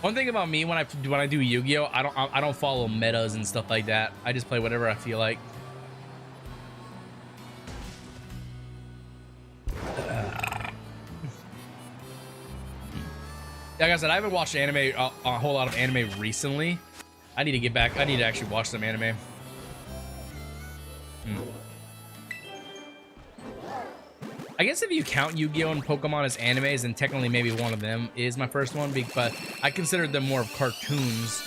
One thing about me when I do Yu-Gi-Oh, I don't follow metas and stuff like that. I just play whatever I feel like. Like I said, I haven't watched anime a whole lot of anime recently. I need to get back. I need to actually watch some anime. I guess if you count Yu-Gi-Oh! And Pokemon as animes, then technically maybe one of them is my first one, but I considered them more of cartoons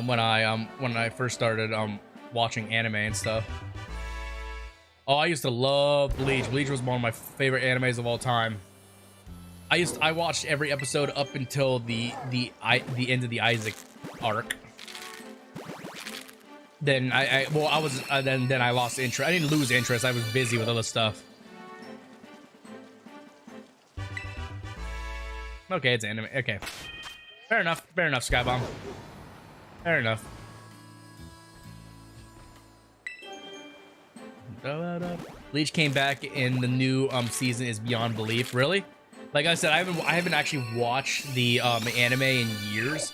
when I first started watching anime and stuff. Oh, I used to love Bleach. Bleach was one of my favorite animes of all time. I watched every episode up until the end of the Isaac arc. Then then I lost interest. I didn't lose interest. I was busy with other stuff. Okay, it's anime. Okay. Fair enough. Fair enough, Skybomb. Fair enough. Bleach came back in the new season is beyond belief. Really? Like I said, I haven't actually watched the anime in years.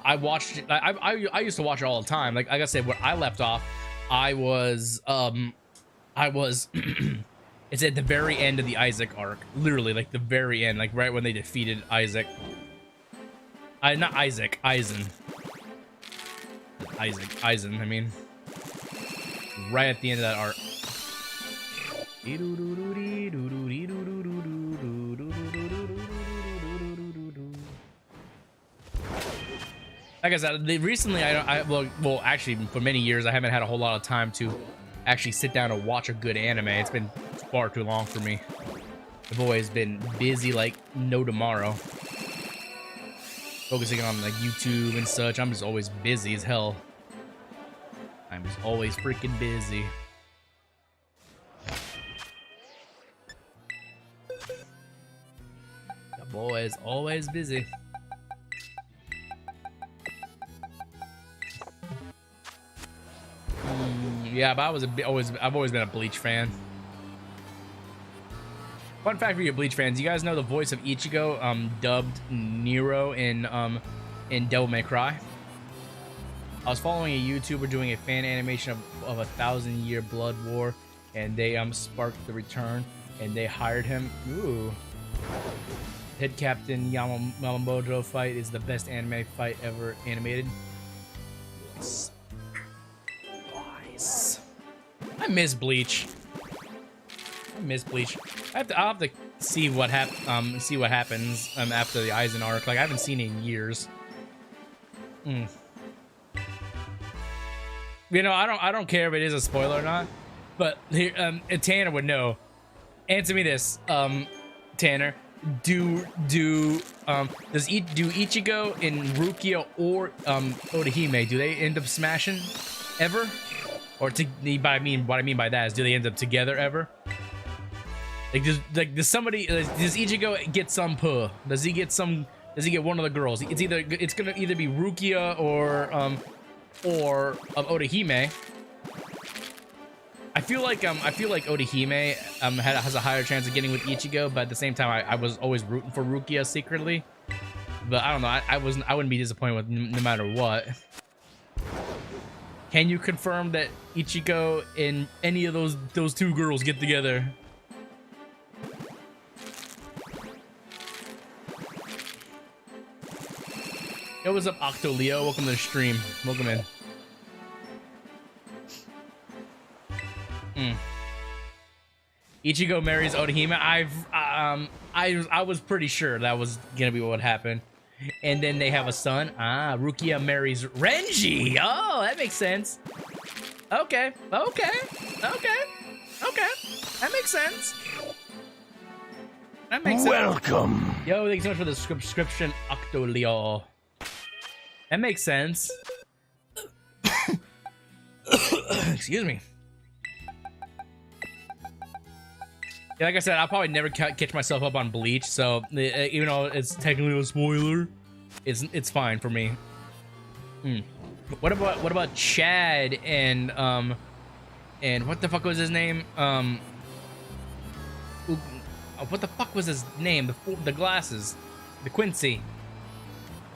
I watched it. I used to watch it all the time. Like I said, where I left off, I was it's at the very end of the Isaac arc. Literally, like the very end, like right when they defeated Isaac. Not Isaac, Aizen. Aizen, I mean. Right at the end of that arc. Like I said, recently well, actually, for many years, I haven't had a whole lot of time to actually sit down and watch a good anime. It's been far too long for me. I've always been busy like no tomorrow. Focusing on like YouTube and such. I'm just always busy as hell. I'm just always freaking busy. The boy is always busy. Yeah, but I've always been a Bleach fan. Fun fact for you Bleach fans, you guys know the voice of Ichigo dubbed Nero in Devil May Cry? I was following a YouTuber doing a fan animation of a 1,000-year blood war, and they sparked the return, and they hired him. Ooh. Head Captain Yamamoto fight is the best anime fight ever animated. Nice. I miss Bleach. I'll have to see what happens after the Aizen arc. Like I haven't seen it in years. You know, I don't care if it is a spoiler or not, but here Tanner would know. Answer me this, Tanner. do Ichigo and Rukia or Orihime, do they end up smashing ever? Or what I mean by that is, do they end up together ever? Like does somebody does Ichigo get some puh? Does he get one of the girls? It's gonna either be Rukia or Orihime. I feel like Orihime has a higher chance of getting with Ichigo, but at the same time I was always rooting for Rukia secretly. But I don't know, I wouldn't be disappointed with no matter what. Can you confirm that Ichigo and any of those two girls get together? Yo, what's up, Octoleo? Welcome to the stream. Welcome in. Ichigo marries Orihime. I was pretty sure that was gonna be what happened. And then they have a son. Ah, Rukia marries Renji. Oh, that makes sense. Okay. That makes sense. Welcome. Yo, thank you so much for the subscription, Octoleo. That makes sense. Excuse me. Yeah, like I said, I'll probably never catch myself up on Bleach, so even though it's technically a spoiler, it's fine for me. What about Chad and what the fuck was his name? What the fuck was his name? The glasses, the Quincy.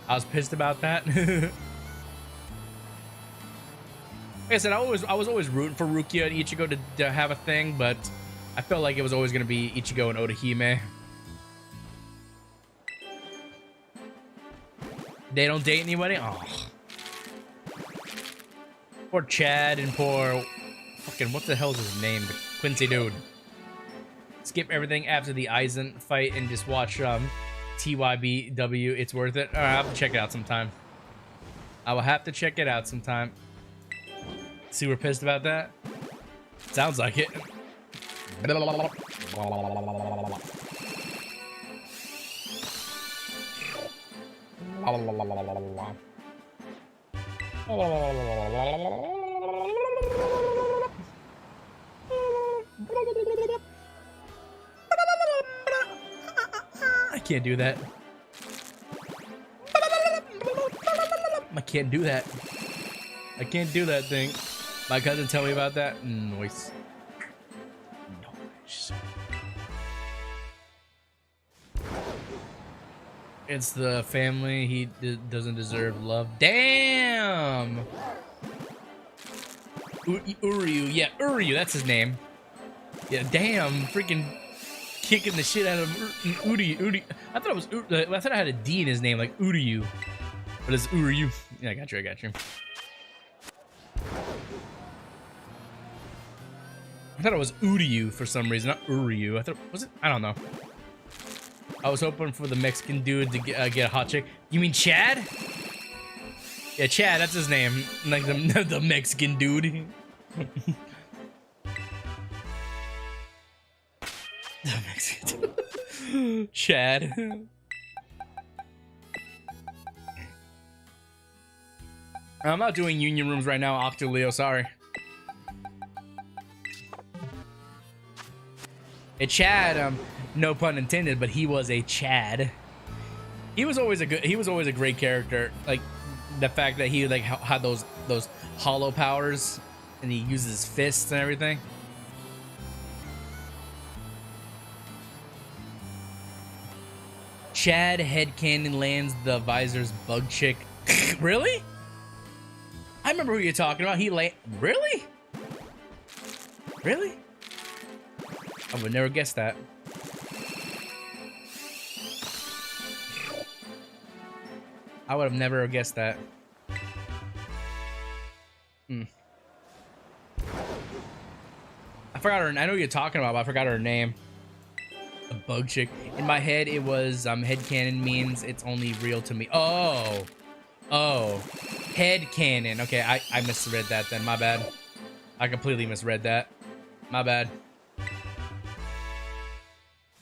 I was pissed about that. Like I said, I was always rooting for Rukia and Ichigo to have a thing, but I felt like it was always gonna be Ichigo and Orihime. They don't date anybody? Oh. Poor Chad and poor fucking what the hell is his name? The Quincy dude. Skip everything after the Aizen fight and just watch TYBW. It's worth it. Alright, I'll have to check it out sometime. I will have to check it out sometime. See, we're pissed about that? Sounds like it. I can't do that. I can't do that. I can't do that thing. My cousin tell me about that. Noise. Noise. It's the family. He doesn't deserve love. Damn. Uryu. Yeah, Uryu. That's his name. Yeah, damn. Freaking kicking the shit out of Uryu. I thought it was. I thought I had a D in his name, like Uryu. But it's Uryu. Yeah, I got you. I got you. I thought it was Uryu for some reason, not Uryu. I thought, was it? I don't know. I was hoping for the Mexican dude to get a hot chick. You mean Chad? Yeah, Chad, that's his name. Like the Mexican dude. The Mexican dude. Chad. I'm not doing union rooms right now, Octoleo, sorry. A Chad, no pun intended, but he was a Chad. He was always a great character. Like the fact that he like had those hollow powers and he uses his fists and everything. Chad headcanon lands the Visor's bug chick. Really? I remember who you're talking about. Really? Really? I would never guess that. I would have never guessed that. I forgot her. I know what you're talking about, but I forgot her name. A bug chick. In my head, it was headcanon means it's only real to me. Oh, headcanon. Okay, I misread that then. My bad. I completely misread that. My bad.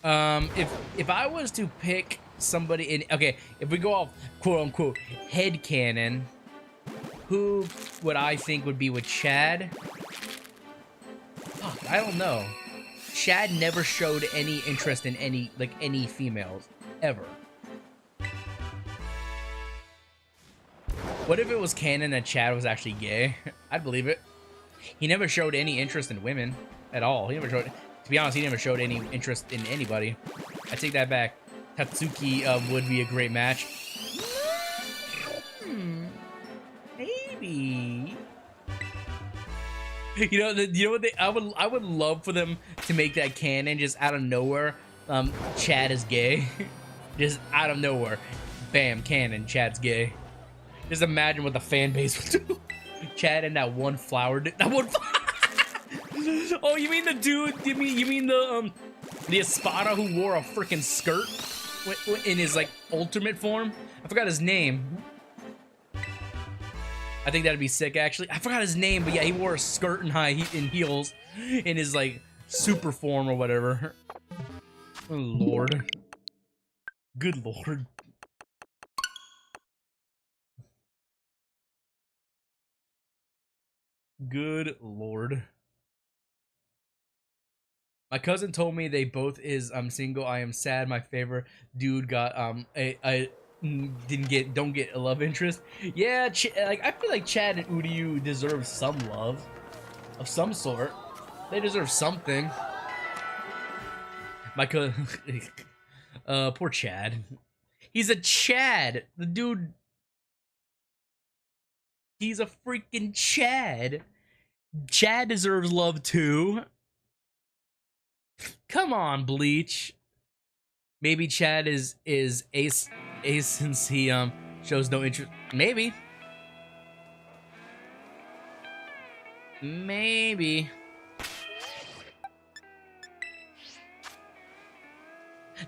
If I was to pick somebody in, okay, if we go off quote unquote head canon, who would I think would be with Chad? Fuck, I don't know. Chad never showed any interest in any females ever. What if it was canon that Chad was actually gay? I'd believe it. He never showed any interest in women at all. He never showed, to be honest, he never showed any interest in anybody. I take that back. Tatsuki would be a great match. Maybe. You know what I would love for them to make that canon just out of nowhere. Chad is gay. Just out of nowhere. Bam, canon, Chad's gay. Just imagine what the fan base would do. Chad and that one flower. That one. Oh, you mean the dude? You mean the Espada who wore a freaking skirt in his like ultimate form? I forgot his name. I think that'd be sick. Actually, I forgot his name, but yeah, he wore a skirt and heels in his like super form or whatever. Oh, Lord. Good Lord. Good Lord. My cousin told me they both is single. I am sad. My favorite dude got don't get a love interest. Yeah, like I feel like Chad and Udiu deserve some love of some sort. They deserve something. My cousin, poor Chad. He's a Chad. The dude. He's a freaking Chad. Chad deserves love too. Come on, Bleach. Maybe Chad is ace since he shows no interest. Maybe.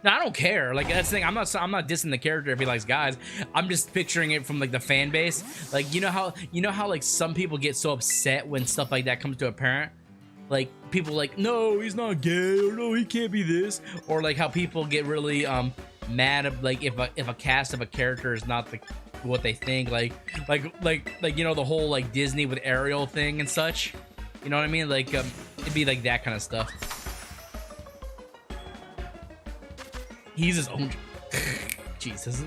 No, I don't care. Like that's the thing. I'm not dissing the character if he likes guys. I'm just picturing it from like the fan base. Like you know how like some people get so upset when stuff like that comes to a parent. Like people like, no, he's not gay, or no, he can't be this, or like how people get really mad at, like if a cast of a character is not what they think. Like you know the whole like Disney with Ariel thing and such. You know what I mean? Like it'd be like that kind of stuff. He's his own. Jesus.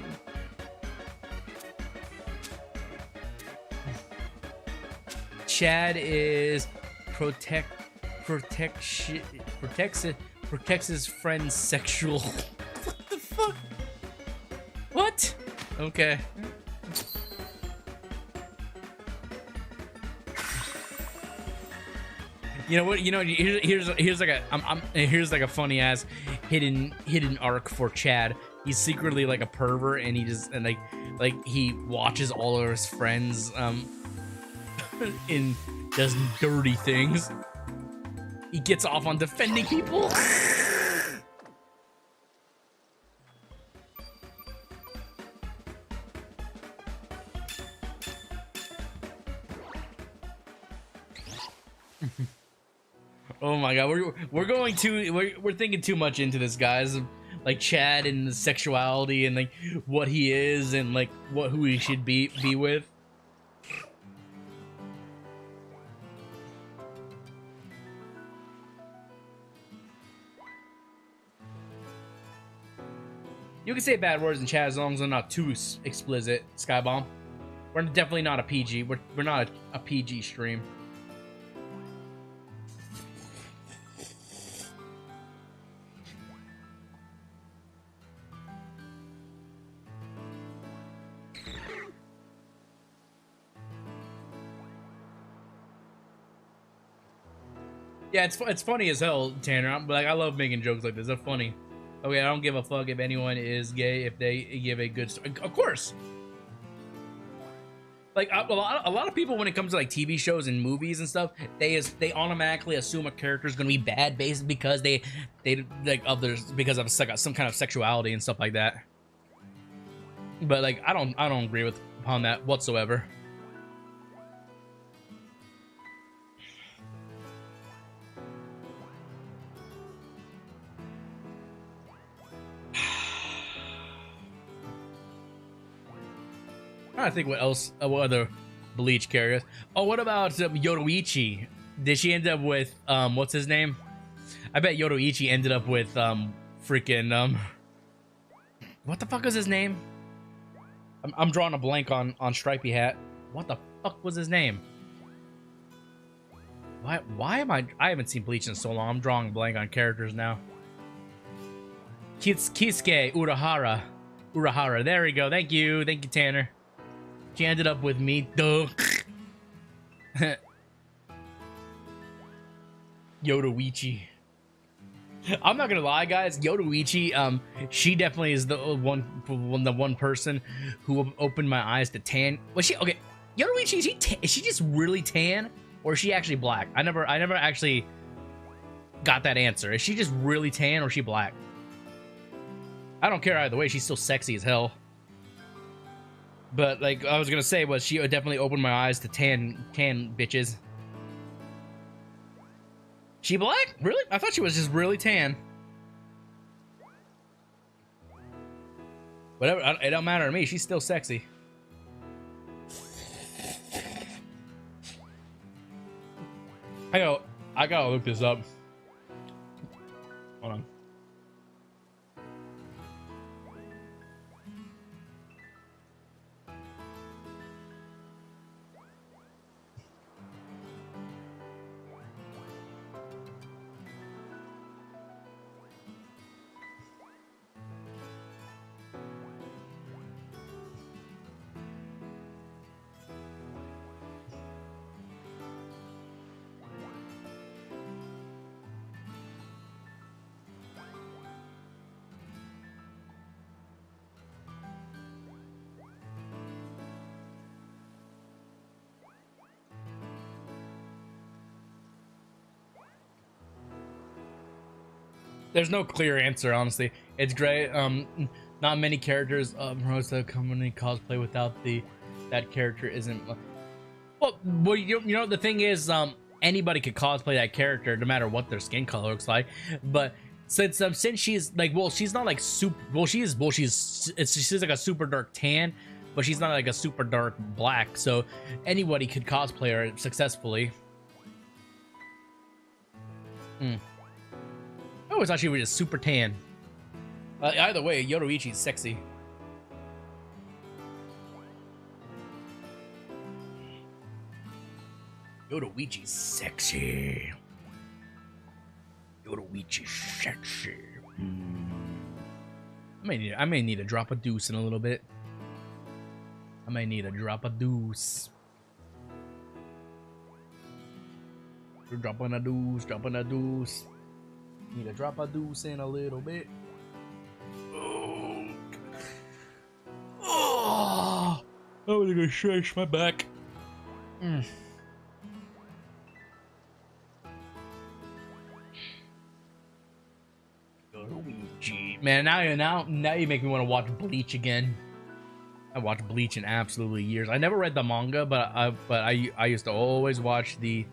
Chad is protects his friend's sexual. What the fuck? What? Okay. You know what? You know, here's like a funny ass hidden arc for Chad. He's secretly like a pervert, and like he watches all of his friends in does dirty things. He gets off on defending people. Oh my god, we're thinking too much into this, guys. Like Chad and the sexuality and like what he is and like who he should be with. You can say bad words in chat as long as they're not too explicit, Skybomb. We're definitely not a PG. We're not a PG stream. Yeah, it's funny as hell, Tanner. But like, I love making jokes like this. They're funny. Okay, I don't give a fuck if anyone is gay if they give a good story. Of course. Like a lot of people, when it comes to like TV shows and movies and stuff, they automatically assume a character is gonna be bad based because they like others because of some kind of sexuality and stuff like that. But like I don't agree upon that whatsoever. I think what else, what other Bleach characters. Oh, what about Yoruichi? Did she end up with, what's his name? I bet Yoruichi ended up with, freaking, what the fuck is his name? I'm drawing a blank on Stripey Hat. What the fuck was his name? Why am I haven't seen Bleach in so long. I'm drawing a blank on characters now. Kisuke Urahara. There we go. Thank you, Tanner. She ended up with me. Duh. Yoruichi. I'm not gonna lie, guys. Yoruichi, she definitely is the one person who opened my eyes to tan. Was she okay? Yoruichi, is she just really tan, or is she actually black? I never actually got that answer. Is she just really tan, or is she black? I don't care either way. She's still sexy as hell. But like I was gonna say, was she definitely opened my eyes to tan bitches. She black? Really? I thought she was just really tan. Whatever, it don't matter to me. She's still sexy. I gotta look this up. Hold on. There's no clear answer, honestly. It's great. Not many characters Rosa company cosplay without that character isn't. Well, you know the thing is, anybody could cosplay that character no matter what their skin color looks like. But since she's like, well, she's not like super. Well, she's like a super dark tan, but she's not like a super dark black. So anybody could cosplay her successfully. I always thought she was just super tan. Either way, Yoruichi's sexy. Yoruichi's sexy. Yoruichi's sexy. I may need to drop a deuce in a little bit. I may need to drop a deuce. Dropping a deuce, dropping a deuce. Need to drop a deuce in a little bit. Oh, I'm gonna stretch my back. Luigi, man, now you make me want to watch Bleach again. I watched Bleach in absolutely years. I never read the manga, but I used to always watch the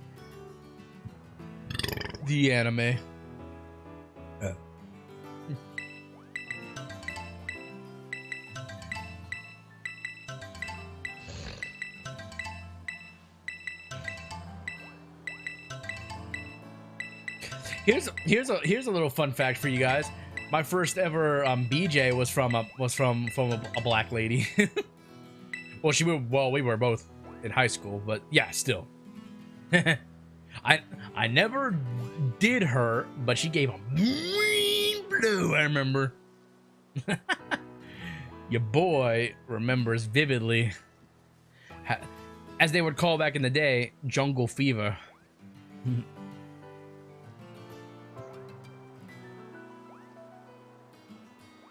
anime. Here's a little fun fact for you guys. My first ever BJ was from a black lady. Well, we were both in high school, but yeah, still. I never did her, but she gave a green blue, I remember. Your boy remembers vividly. As they would call back in the day, jungle fever.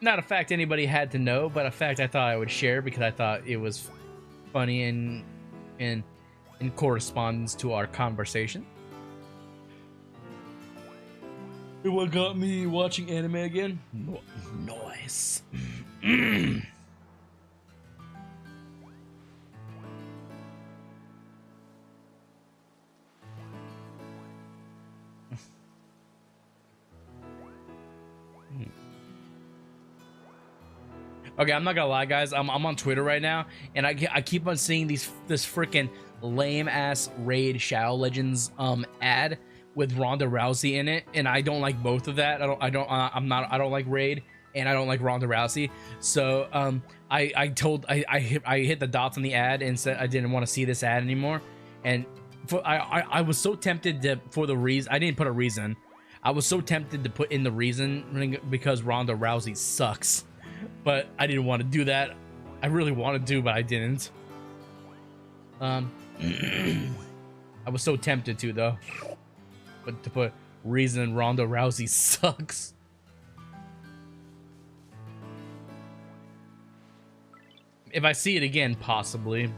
Not a fact anybody had to know, but a fact I thought I would share because I thought it was funny and in correspondence to our conversation. What got me watching anime again? Noise. Okay, I'm not gonna lie, guys. I'm on Twitter right now, and I keep on seeing this freaking lame ass Raid Shadow Legends ad with Ronda Rousey in it, and I don't like both of that. I don't like Raid, and I don't like Ronda Rousey. So I hit the dots on the ad and said I didn't want to see this ad anymore. And I was so tempted to, for the reason, I didn't put a reason. I was so tempted to put in the reason because Ronda Rousey sucks, but I didn't want to do that. I really wanted to, but I didn't. I was so tempted to though, but to put reason Ronda Rousey sucks. If I see it again, possibly.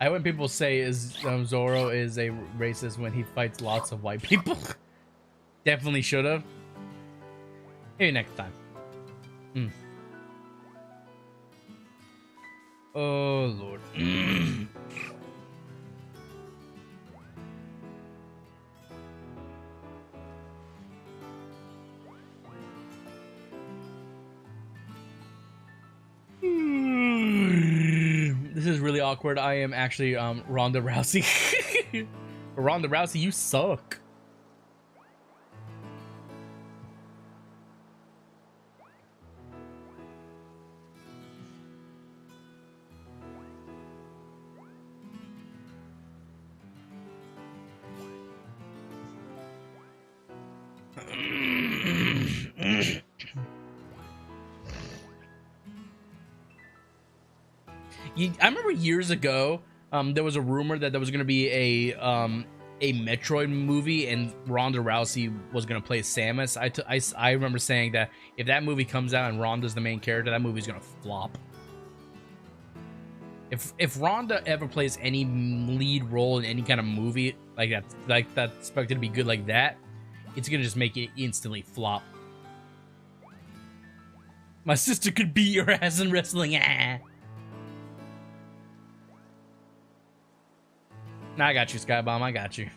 I hate when people say Zoro is a racist when he fights lots of white people. Definitely should have. Maybe next time. Oh Lord. This is really awkward. I am actually Ronda Rousey. Ronda Rousey, you suck. I remember years ago, there was a rumor that there was going to be a Metroid movie and Ronda Rousey was going to play Samus. I remember saying that if that movie comes out and Ronda's the main character, that movie's going to flop. If Ronda ever plays any lead role in any kind of movie like that's expected to be good like that, it's going to just make it instantly flop. My sister could beat your ass in wrestling. Ah. Nah, I got you, Skybomb. I got you.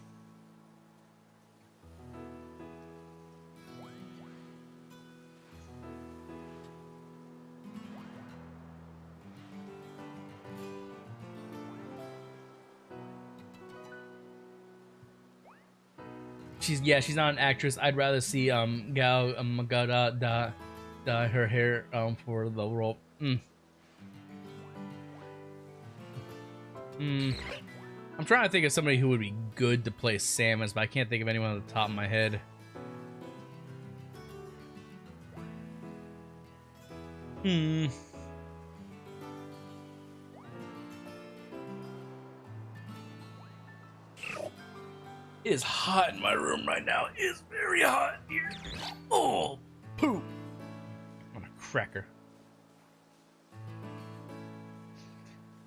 She's not an actress. I'd rather see Gal Gadot dye her hair for the role. I'm trying to think of somebody who would be good to play Samus, but I can't think of anyone on the top of my head. It is hot in my room right now. It is very hot here. Oh, poop. I'm a cracker.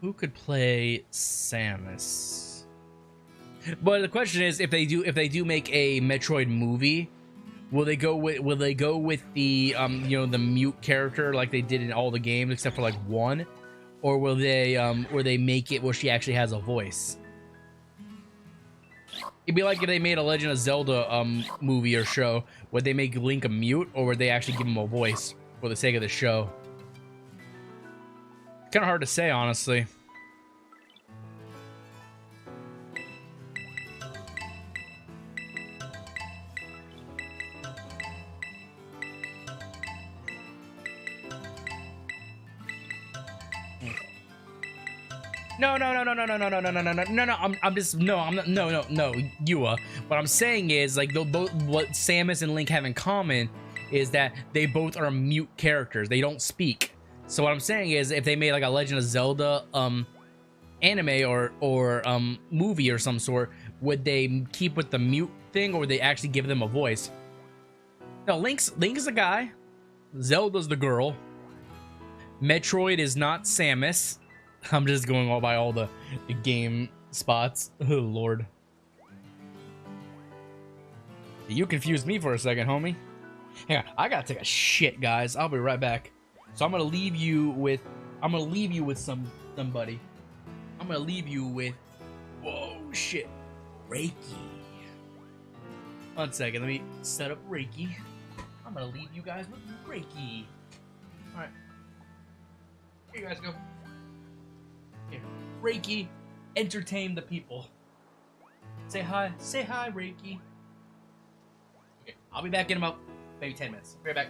Who could play Samus? But the question is, if they do make a Metroid movie, will they go with the the mute character like they did in all the games except for like one, or will they make it where she actually has a voice? It'd be like if they made a Legend of Zelda movie or show. Would they make Link a mute, or would they actually give him a voice for the sake of the show? Kind of hard to say, honestly. No, I'm just no, Yua. What I'm saying is like what Samus and Link have in common is that they both are mute characters. They don't speak. So what I'm saying is, if they made like a Legend of Zelda anime or movie or some sort, would they keep with the mute thing, or would they actually give them a voice? No, Link is the guy. Zelda's the girl. Metroid is not Samus. I'm just going all by all the game spots. Oh Lord. You confused me for a second, homie. Hang on, I gotta take a shit, guys. I'll be right back. So I'm gonna leave you with somebody. I'm gonna leave you with, whoa, shit, Reiki. 1 second, let me set up Reiki. I'm gonna leave you guys with Reiki. All right, here you guys go. Here, Reiki, entertain the people. Say hi, Reiki. Okay, I'll be back in about maybe 10 minutes. Be right back.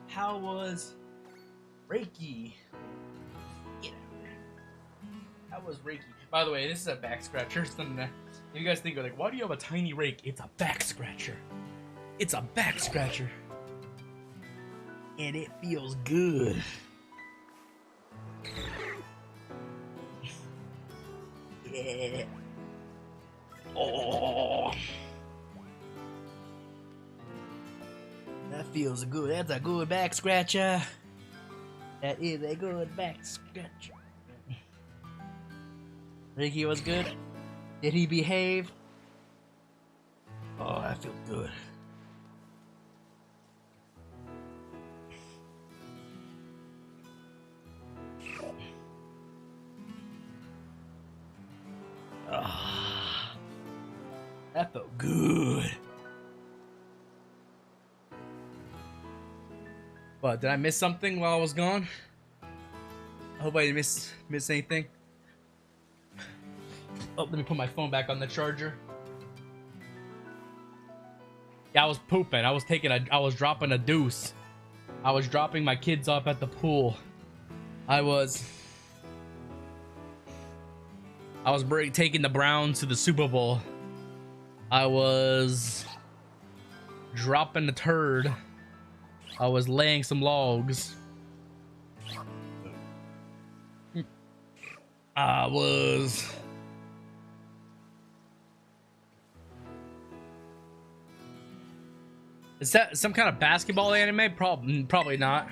How was Reiki? Yeah. How was Reiki? By the way, this is a back scratcher. Something that if you guys think like, why do you have a tiny rake? It's a back scratcher. It's a back scratcher. And it feels good. Yeah. Oh. That feels good. That's a good back scratcher. That is a good back scratcher. Think he was good? Did he behave? Oh, that feels good. Ah, that felt good. What, did I miss something while I was gone? I hope I didn't miss anything. Oh, let me put my phone back on the charger. Yeah, I was pooping. I was dropping a deuce. I was dropping my kids off at the pool. I was taking the Browns to the Super Bowl. I was dropping the turd. I was laying some logs. I was... Is that some kind of basketball anime? Probably not.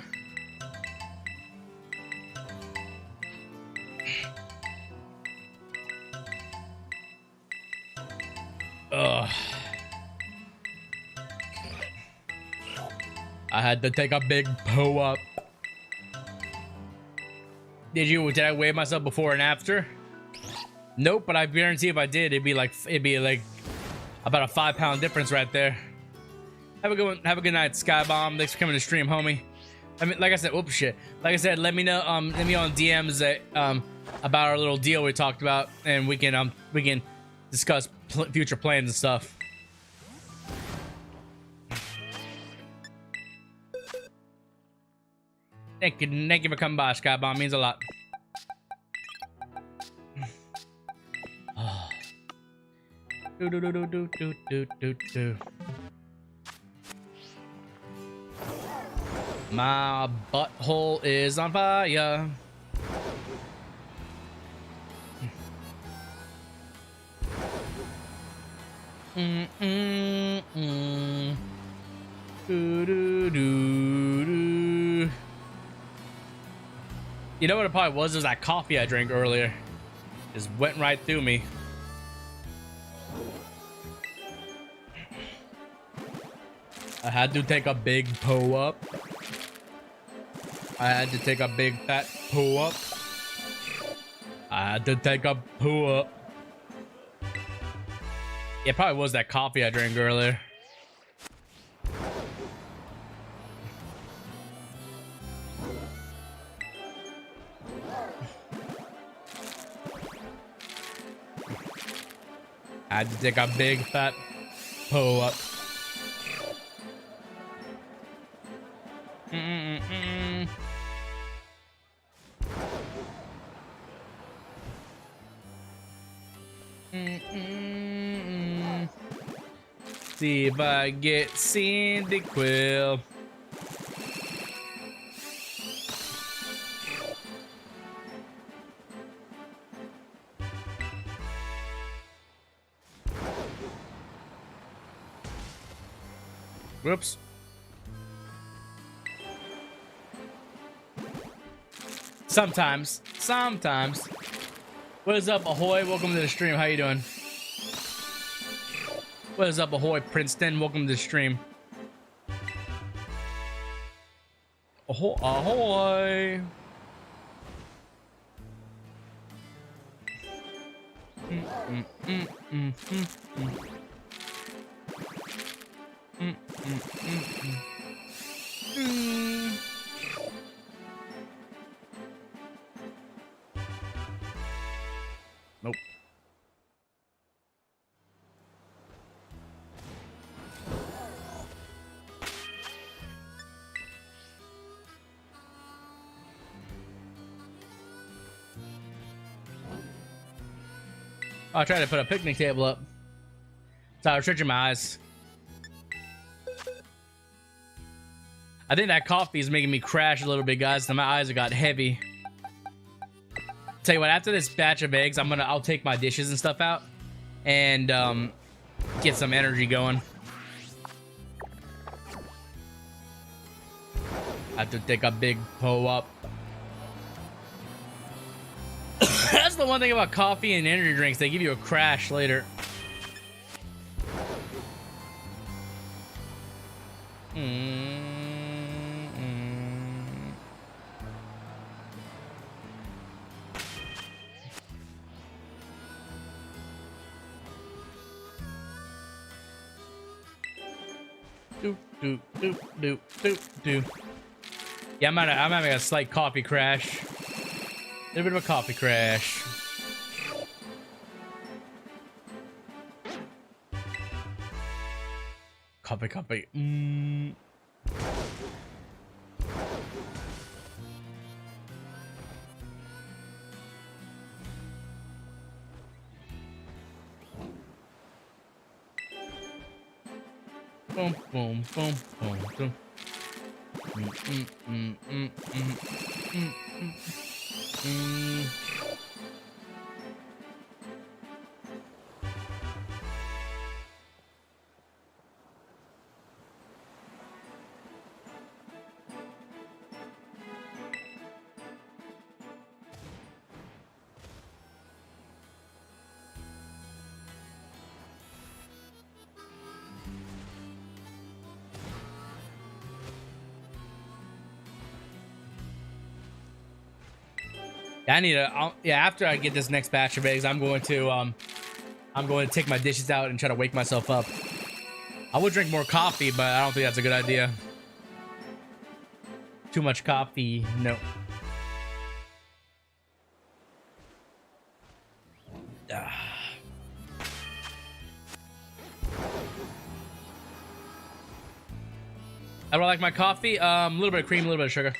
Ugh. I had to take a big poo up. Did I weigh myself before and after? Nope, but I guarantee if I did, it'd be like about a 5-pound difference right there. Have a good one. Have a good night, Skybomb. Thanks for coming to stream, homie. I mean, like I said, oops, shit. Like I said, let me know. Let me on DMs about our little deal we talked about, and we can discuss future plans and stuff. Thank you for coming by, Skybomb. Means a lot. Do do do do do do do do do. My butthole is on fire. Do, do, do, do. You know what it probably was? It was that coffee I drank earlier. Just went right through me. I had to take a big poo up. I had to take a big fat poo up. I had to take a poo up. Yeah, it probably was that coffee I drank earlier. I had to take a big fat poo up. See if I get Cyndaquil. Whoops. Sometimes. What is up, Ahoy? Welcome to the stream. How you doing? What is up, Ahoy, Princeton? Welcome to the stream. Ahoy, ahoy. mm, mm, mm, mm, mm. Mm, mm, mm, mm. Mm. Nope. I'll try to put a picnic table up. So I was stretching my eyes. I think that coffee is making me crash a little bit, guys. My eyes have got heavy. Tell you what, after this batch of eggs, I'll take my dishes and stuff out and get some energy going. I have to take a big pull up. That's the one thing about coffee and energy drinks, they give you a crash later. Do. Yeah, I'm having a slight coffee crash. A little bit of a coffee crash. Coffee. Boom, boom, boom, boom, boom. I need to. Yeah, after I get this next batch of eggs, I'm going to take my dishes out and try to wake myself up. I would drink more coffee, but I don't think that's a good idea. Too much coffee, no. I don't like my coffee. A little bit of cream, a little bit of sugar.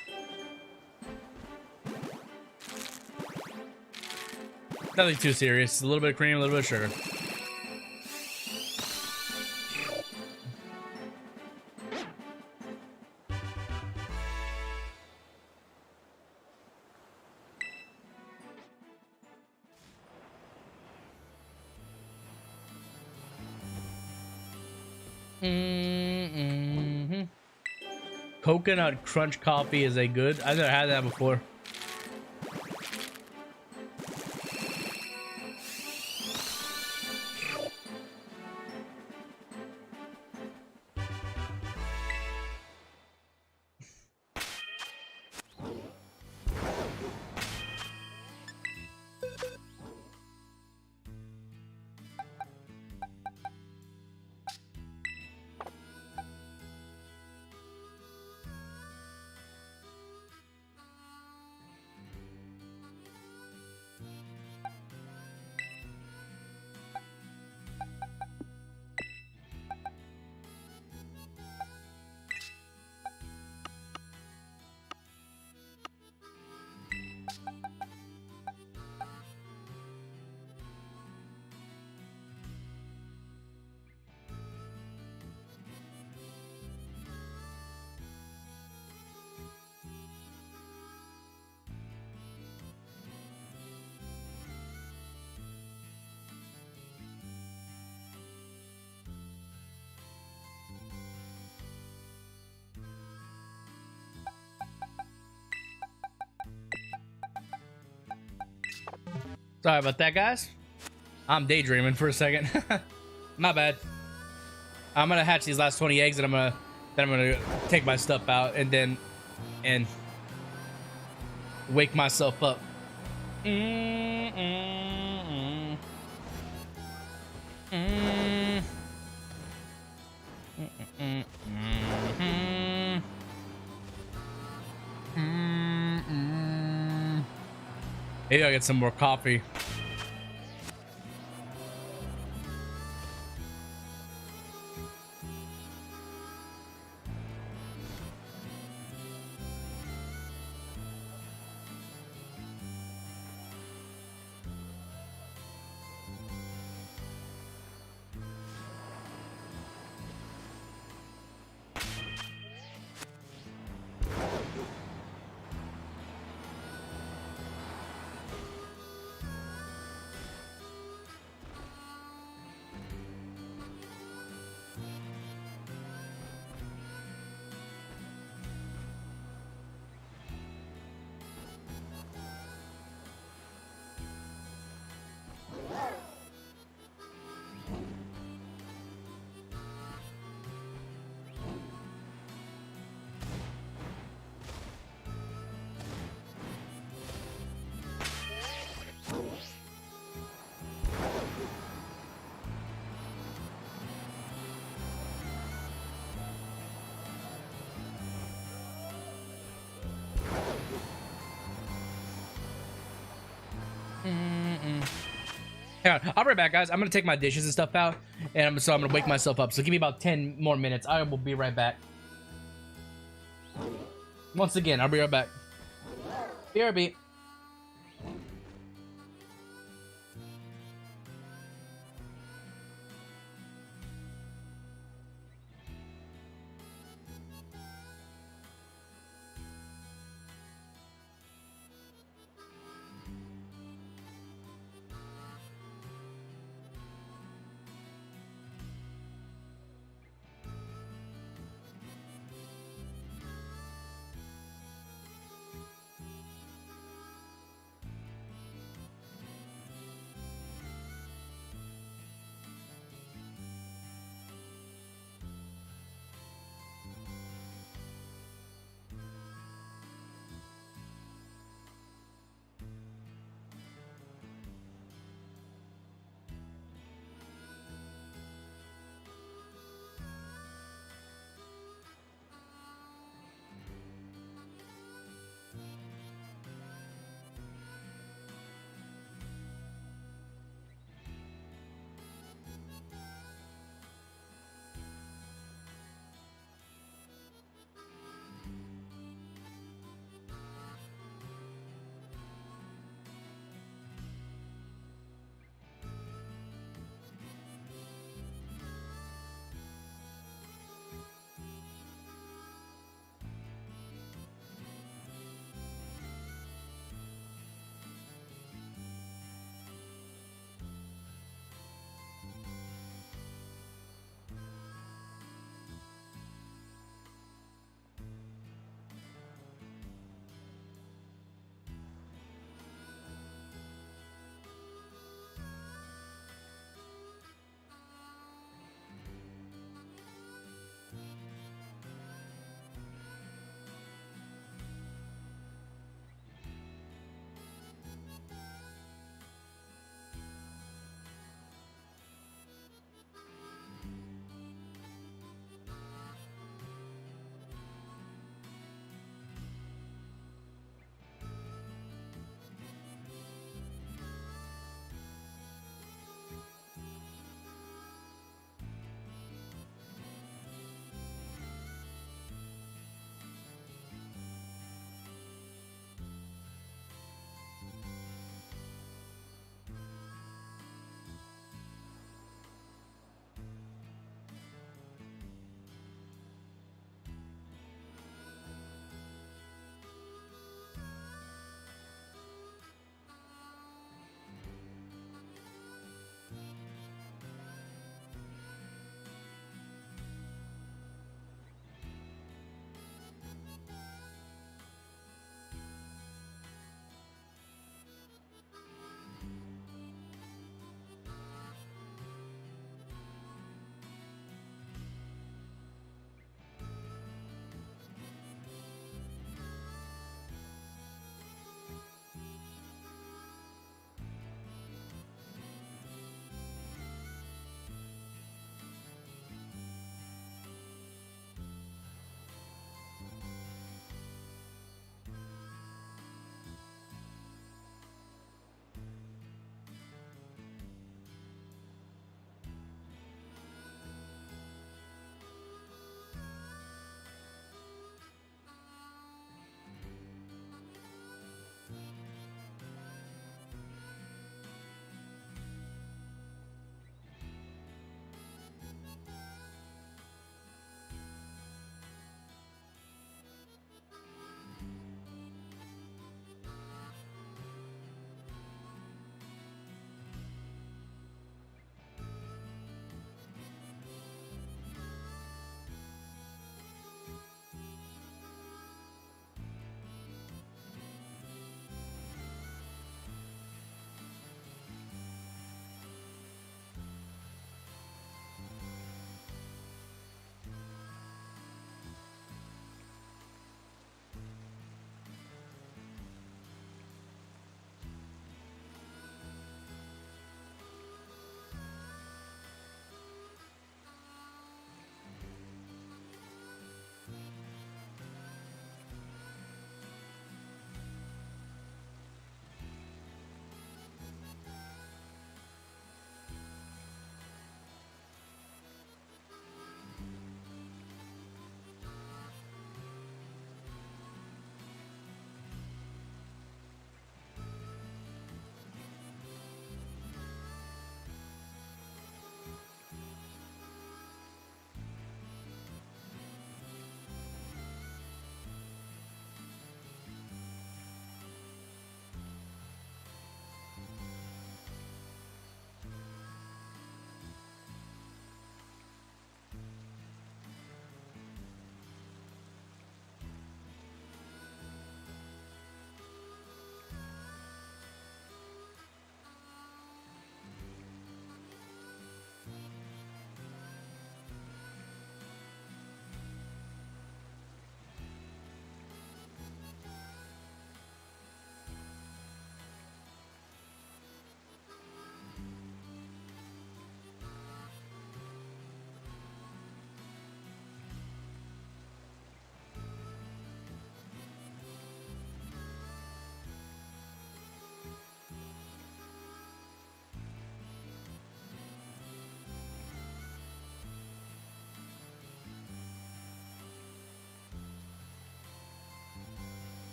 Nothing too serious. A little bit of cream, a little bit of sugar. Coconut crunch coffee is a good. I've never had that before. Sorry about that, guys. I'm daydreaming for a second. My bad. I'm gonna hatch these last 20 eggs, and I'm gonna take my stuff out and wake myself up. Mm. Mm, mm, mm. Maybe I'll get some more coffee. Hang on, I'll be right back, guys. I'm gonna take my dishes and stuff out, and I'm gonna wake myself up. So give me about 10 more minutes. I will be right back. Once again, I'll be right back. BRB.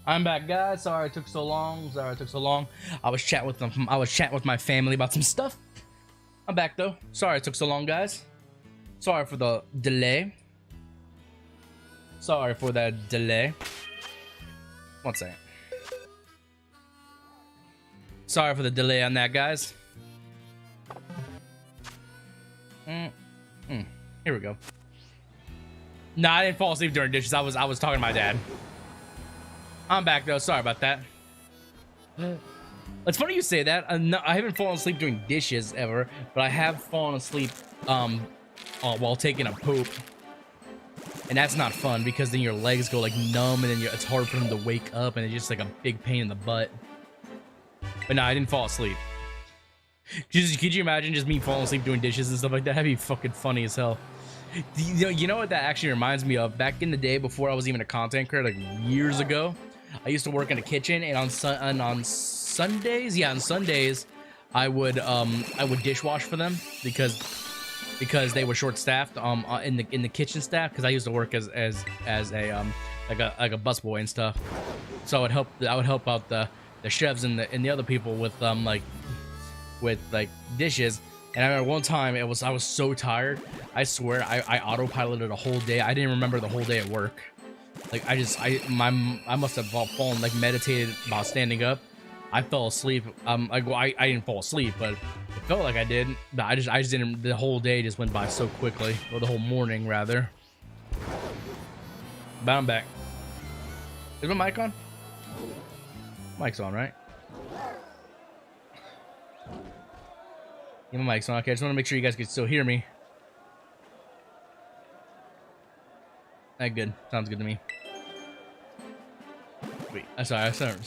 I'm back, guys. Sorry it took so long. I was chatting with my family about some stuff. I'm back though. Sorry it took so long, guys. Sorry for the delay. Sorry for that delay. One second. Sorry for the delay on that, guys. Here we go. Nah, I didn't fall asleep during dishes. I was talking to my dad. I'm back though. Sorry about that. It's funny you say that. No, I haven't fallen asleep doing dishes ever, but I have fallen asleep while taking a poop, and that's not fun because then your legs go like numb, and then it's hard for them to wake up, and it's just like a big pain in the butt. But no, I didn't fall asleep. Could you imagine just me falling asleep doing dishes and stuff like that? That'd be fucking funny as hell. You know what that actually reminds me of? Back in the day, before I was even a content creator, like years ago, I used to work in a kitchen, and on Sundays, yeah, on Sundays, I would dishwash for them because they were short staffed in the kitchen staff, because I used to work as a like a busboy and stuff. So I would help out the chefs and the other people with dishes. And I remember one time I was so tired, I swear I autopiloted a whole day. I didn't remember the whole day at work. Like I must have fallen, like, meditated about standing up. I fell asleep. I didn't fall asleep, but it felt like I did. But I just didn't. The whole day just went by so quickly, or the whole morning rather. But I'm back. Is my mic on? Mic's on, right? Yeah, my mic's on. Okay, I just want to make sure you guys can still hear me. That good. Sounds good to me. Wait, sorry, I just want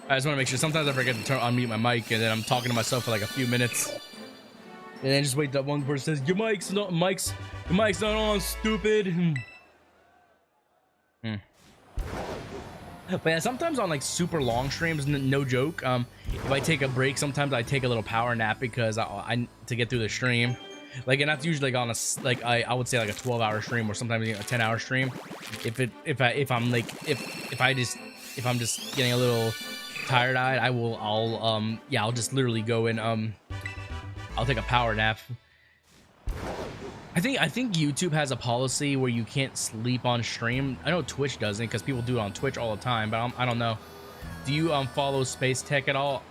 to make sure. Sometimes I forget to unmute my mic, and then I'm talking to myself for like a few minutes, and then just wait that one person says, your mic's not on, stupid. But yeah, sometimes on like super long streams, no joke, if I take a break, sometimes I take a little power nap because I to get through the stream. Like, and that's usually like on I would say like a 12-hour stream, or sometimes a 10-hour stream. If I'm just getting a little tired-eyed, I'll just literally go and I'll take a power nap. I think YouTube has a policy where you can't sleep on stream. I know Twitch doesn't, because people do it on Twitch all the time, but I don't know. Do you follow Space Tech at all?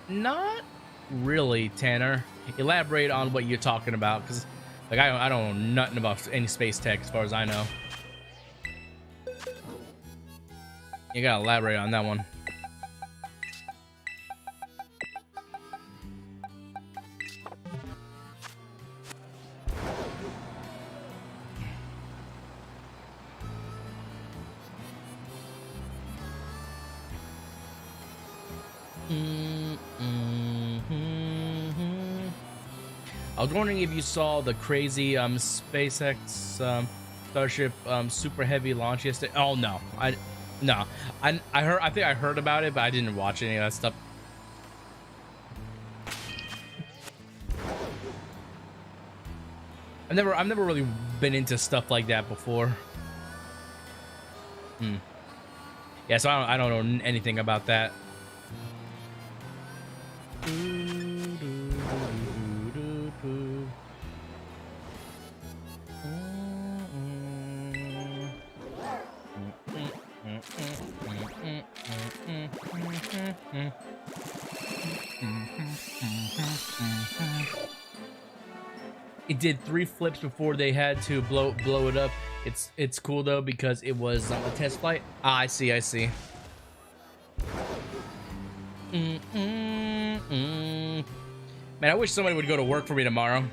Not really, Tanner. Elaborate on what you're talking about, because like I don't know nothing about any Space Tech as far as I know. You gotta elaborate on that one. I was wondering if you saw the crazy SpaceX Starship super heavy launch yesterday. Oh no, I think I heard about it, but I didn't watch any of that stuff. I've never really been into stuff like that before. Yeah, so I don't know anything about that. It did 3 flips before they had to blow it up. It's cool though, because it was a test flight. Ah, I see. Man, I wish somebody would go to work for me tomorrow.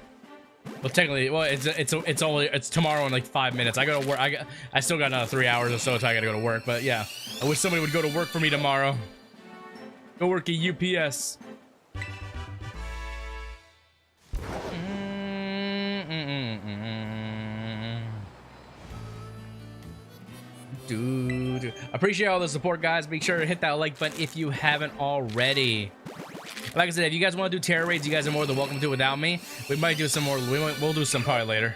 Well, technically, well, it's tomorrow in like 5 minutes. I go to work. I still got another 3 hours or so until I gotta go to work. But yeah, I wish somebody would go to work for me tomorrow. Go work at UPS. Dude, appreciate all the support, guys. Make sure to hit that like button if you haven't already. Like I said, if you guys want to do Tera Raids, you guys are more than welcome to it without me. We might do some more. We'll do some probably later.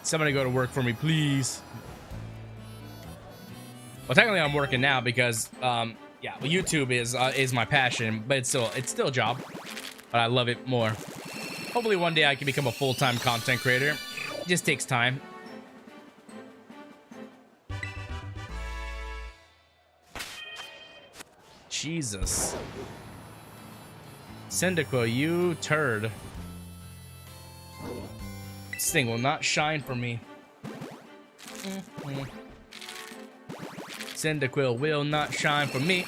Somebody go to work for me, please. Well, technically I'm working now because yeah, well, YouTube is my passion, but it's still a job, but I love it more. Hopefully one day I can become a full-time content creator. It just takes time. Jesus. Cyndaquil, you turd. This thing will not shine for me. Cyndaquil will not shine for me.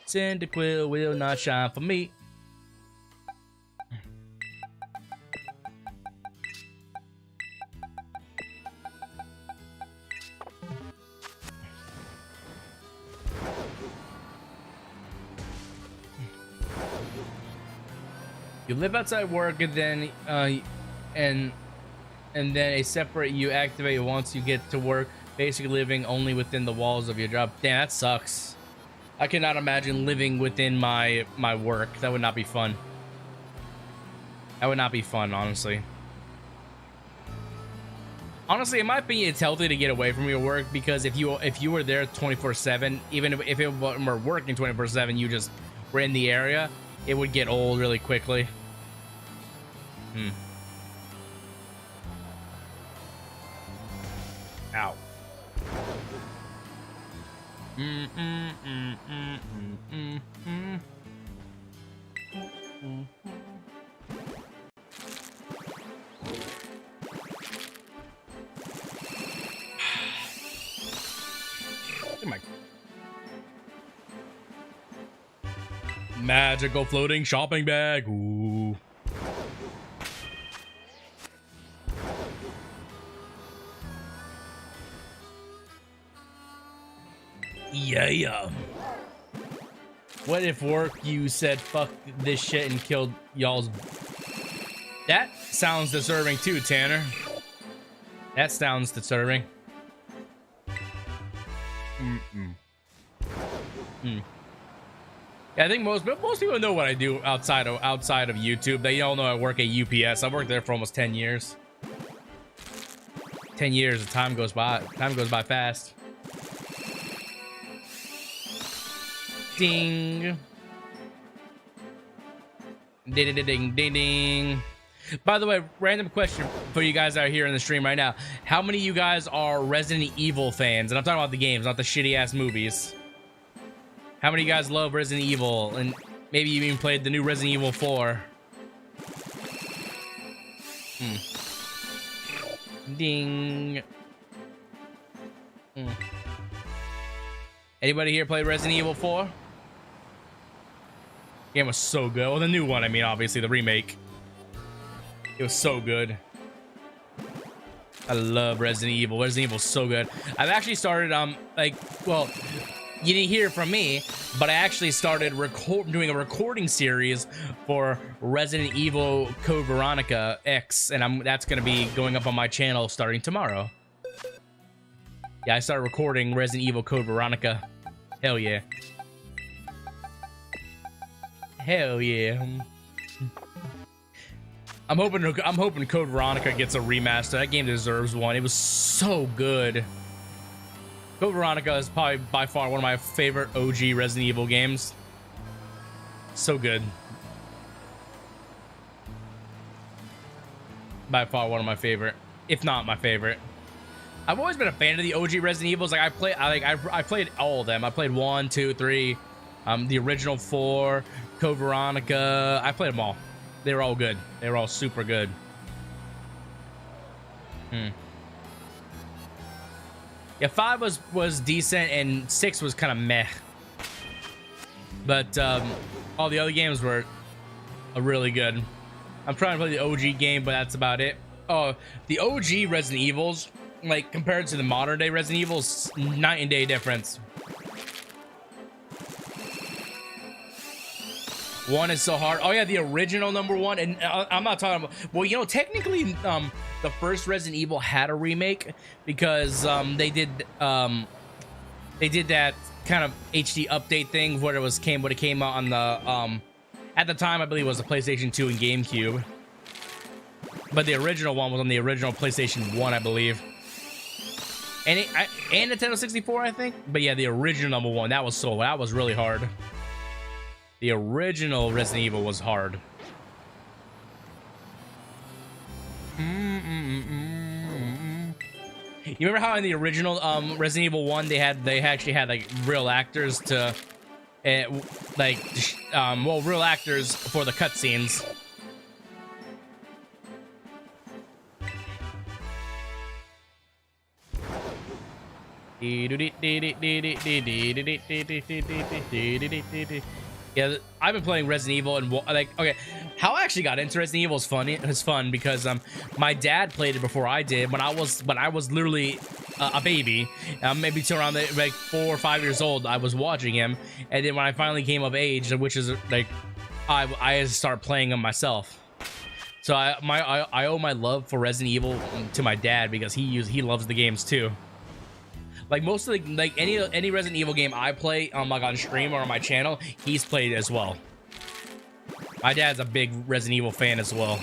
Cyndaquil will not shine for me. You live outside work and then and then a separate you activate once you get to work, basically living only within the walls of your job. Damn, that sucks. I cannot imagine living within my work. That would not be fun. That would not be fun, honestly. Honestly, in my opinion, it's healthy to get away from your work, because if you were there 24/7, even if it were working 24/7, you just were in the area, it would get old really quickly. Ow. Magical floating shopping bag. Ooh. Yeah. What if work you said fuck this shit and killed y'all's? That sounds disturbing too, Tanner. That sounds disturbing. Yeah, I think most people know what I do outside of YouTube. They all know I work at UPS. I've worked there for almost 10 years. 10 years, the time goes by. Time goes by fast. Ding. Ding, ding, ding, ding, ding. By the way, random question for you guys out here in the stream right now. How many of you guys are Resident Evil fans? And I'm talking about the games, not the shitty ass movies. How many of you guys love Resident Evil? And maybe you even played the new Resident Evil 4. Ding. Anybody here play Resident Evil 4? Game was so good. Well, the new one, I mean, obviously the remake. It was so good. I love Resident Evil. Resident Evil's so good. I've actually started well, you didn't hear it from me, but I actually started doing a recording series for Resident Evil Code Veronica X, and that's gonna be going up on my channel starting tomorrow. Yeah, I started recording Resident Evil Code Veronica. Hell yeah. Hell yeah. I'm hoping Code Veronica gets a remaster. That game deserves one. It was so good. Code Veronica is probably by far one of my favorite OG Resident Evil games. So good. By far one of my favorite, if not my favorite. I've always been a fan of the OG Resident Evils. Like I played all of them. I played 1, 2, 3, the original 4, Code Veronica. I played them all. They were all good. They were all super good. Yeah, 5 was decent and 6 was kind of meh. But all the other games were really good. I'm trying to play the OG game, but that's about it. Oh, the OG Resident Evils, like compared to the modern day Resident Evils, night and day difference. 1 is so hard. Oh yeah, the original number 1, and I'm not talking about. Well, you know, technically, the first Resident Evil had a remake because they did that kind of HD update thing where it came out on the at the time I believe it was the PlayStation 2 and GameCube, but the original one was on the original PlayStation 1, I believe, and Nintendo 64, I think. But yeah, the original number 1, that was really hard. The original Resident Evil was hard. You remember how in the original Resident Evil 1 they actually had like real actors to real actors for the cutscenes. Yeah, I've been playing Resident Evil, and like, okay, how I actually got into Resident Evil is funny. It's fun because my dad played it before I did when I was literally a baby, maybe till around like 4 or 5 years old. I was watching him, and then when I finally came of age, which is like I had to start playing them myself. So I owe my love for Resident Evil to my dad because he loves the games too. Like most of the, like any Resident Evil game I play like on stream or on my channel, he's played as well. My dad's a big Resident Evil fan as well,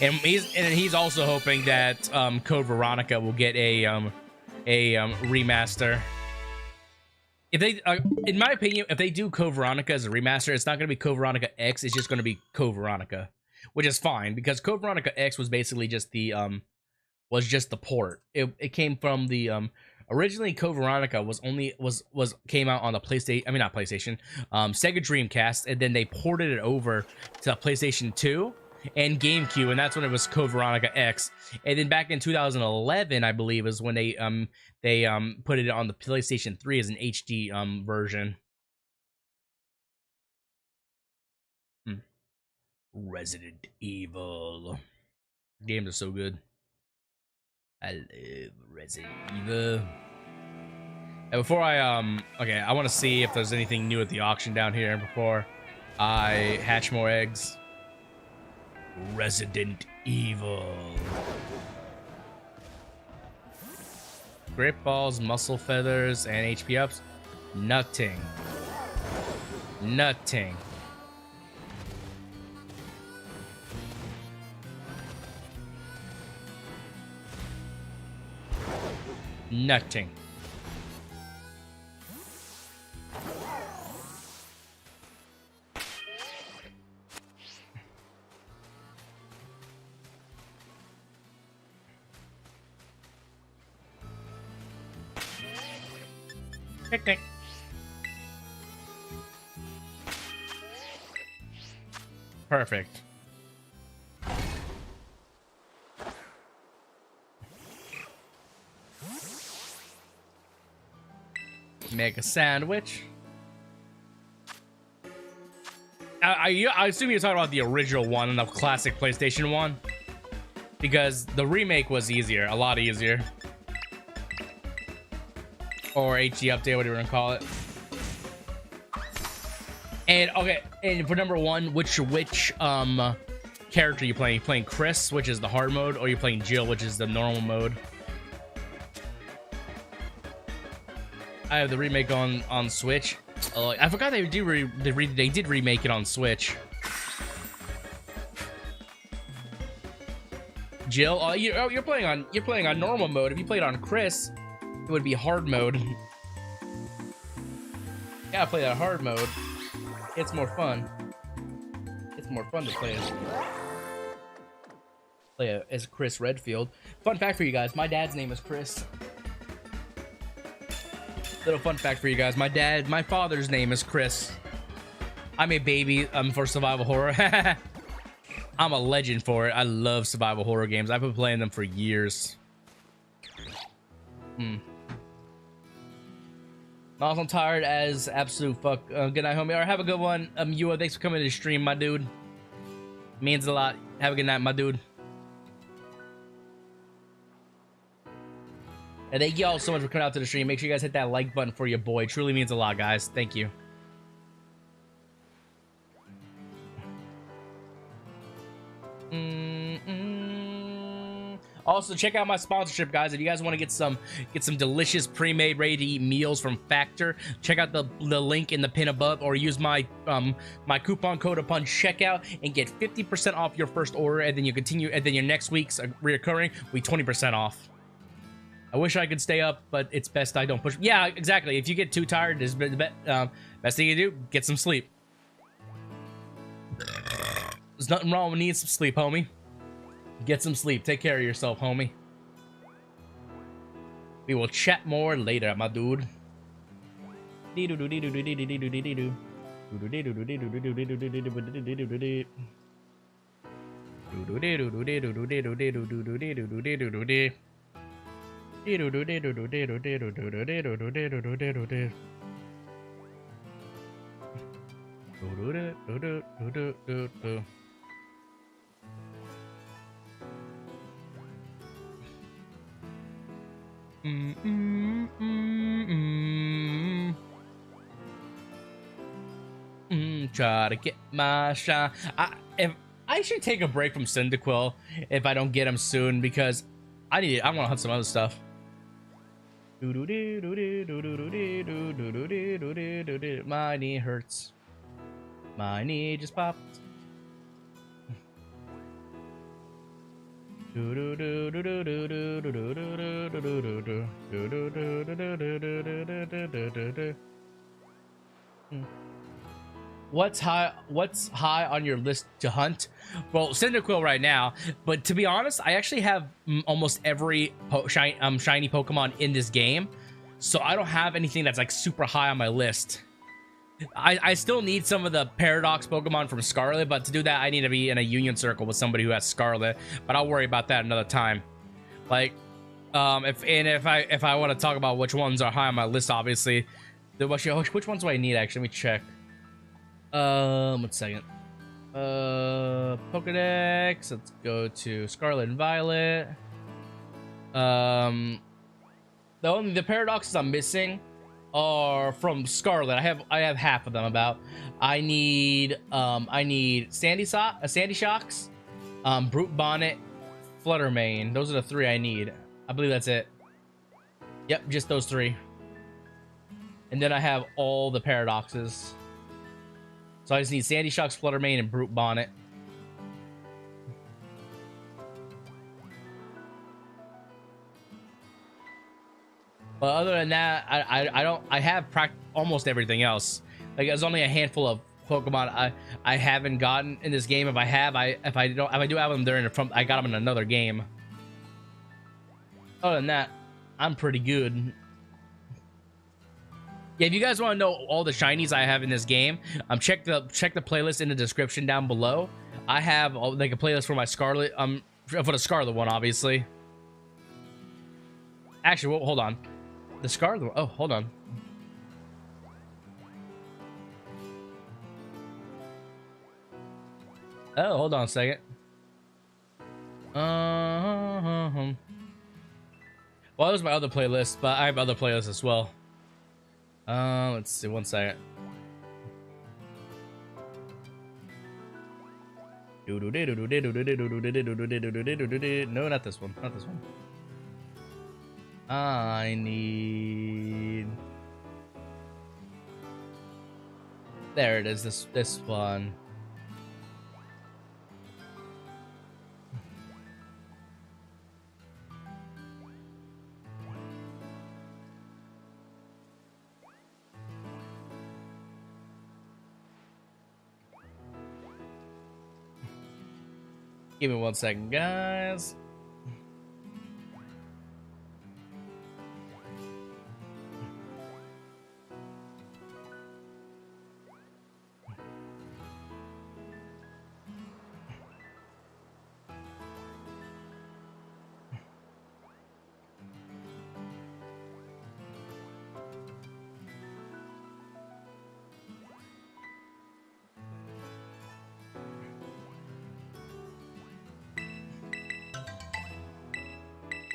and he's also hoping that Code Veronica will get a remaster. If they, in my opinion, if they do Code Veronica as a remaster, it's not going to be Code Veronica X. It's just going to be Code Veronica, which is fine because Code Veronica X was basically just the port. It came from the originally Code Veronica came out on the PlayStation. I mean, not PlayStation, Sega Dreamcast, and then they ported it over to PlayStation 2 and GameCube, and that's when it was Code Veronica X. And then back in 2011, I believe, is when they put it on the PlayStation 3 as an HD version. Resident Evil games are so good. I love Resident Evil. And before okay, I want to see if there's anything new at the auction down here before I hatch more eggs. Resident Evil. Grip balls, muscle feathers, and HP ups. Nothing. Nothing. Nothing. Picnic. Perfect. Make a sandwich. I assume you're talking about the original one and the classic PlayStation 1, because the remake was easier, a lot easier. Or HD update, whatever you want to call it. And okay, and for number 1, which character you playing? You playing Chris, which is the hard mode, or you playing Jill, which is the normal mode? I have the remake on Switch. I forgot they did remake it on Switch. Jill, you're playing on normal mode. If you played on Chris, it would be hard mode. Yeah, play that hard mode. It's more fun. It's more fun to play as Chris Redfield. Fun fact for you guys: my dad's name is Chris. Little fun fact for you guys: my father's name is Chris. I'm a baby for survival horror. I'm a legend for it. I love survival horror games. I've been playing them for years. I'm tired as absolute fuck. Good night, homie. All right, have a good one. Yua, thanks for coming to the stream, my dude. Means a lot. Have a good night, my dude. And thank you all so much for coming out to the stream. Make sure you guys hit that like button for your boy. It truly means a lot, guys. Thank you. Also, check out my sponsorship, guys. If you guys want to get some delicious pre-made, ready-to-eat meals from Factor, check out the link in the pin above, or use my my coupon code upon checkout and get 50% off your first order, and then you continue, and then your next week's reoccurring, we 20% off. I wish I could stay up, but it's best I don't push. Yeah, exactly. If you get too tired, this best thing you do, get some sleep. There's nothing wrong with needing some sleep, homie. Get some sleep. Take care of yourself, homie. We will chat more later, my dude. Try to get my shine. I should take a break from Cyndaquil if I don't get him soon, because I want to hunt some other stuff. My knee hurts. My knee just popped. What's high on your list to hunt? Well, Cyndaquil right now, but to be honest, I actually have almost every shiny Pokemon in this game, so I don't have anything that's like super high on my list. I still need some of the Paradox Pokemon from Scarlet, but to do that, I need to be in a union circle with somebody who has Scarlet. But I'll worry about that another time. Like, if I want to talk about which ones are high on my list, obviously, which ones do I need? Actually, let me check. 1 second. Pokedex. Let's go to Scarlet and Violet. The Paradoxes I'm missing are from Scarlet. I have half of them about. I need Sandy Shocks, Brute Bonnet, Fluttermane. Those are the 3 I need. I believe that's it. Yep, just those 3. And then I have all the Paradoxes. So I just need Sandy Shocks, Fluttermane, and Brute Bonnet. But other than that, I have almost everything else. Like, there's only a handful of Pokemon I haven't gotten in this game. If I do have them, they're I got them in another game. Other than that, I'm pretty good. Yeah, if you guys want to know all the shinies I have in this game, check the playlist in the description down below. I have like a playlist for my Scarlet, for the Scarlet one, obviously. Actually, well, hold on. The Scarlet one. Oh, hold on. Oh, hold on a second. Well, that was my other playlist, but I have other playlists as well. Let's see, 1 second. No, not this one. Not this one. I need... There it is, this one. Give me 1 second, guys.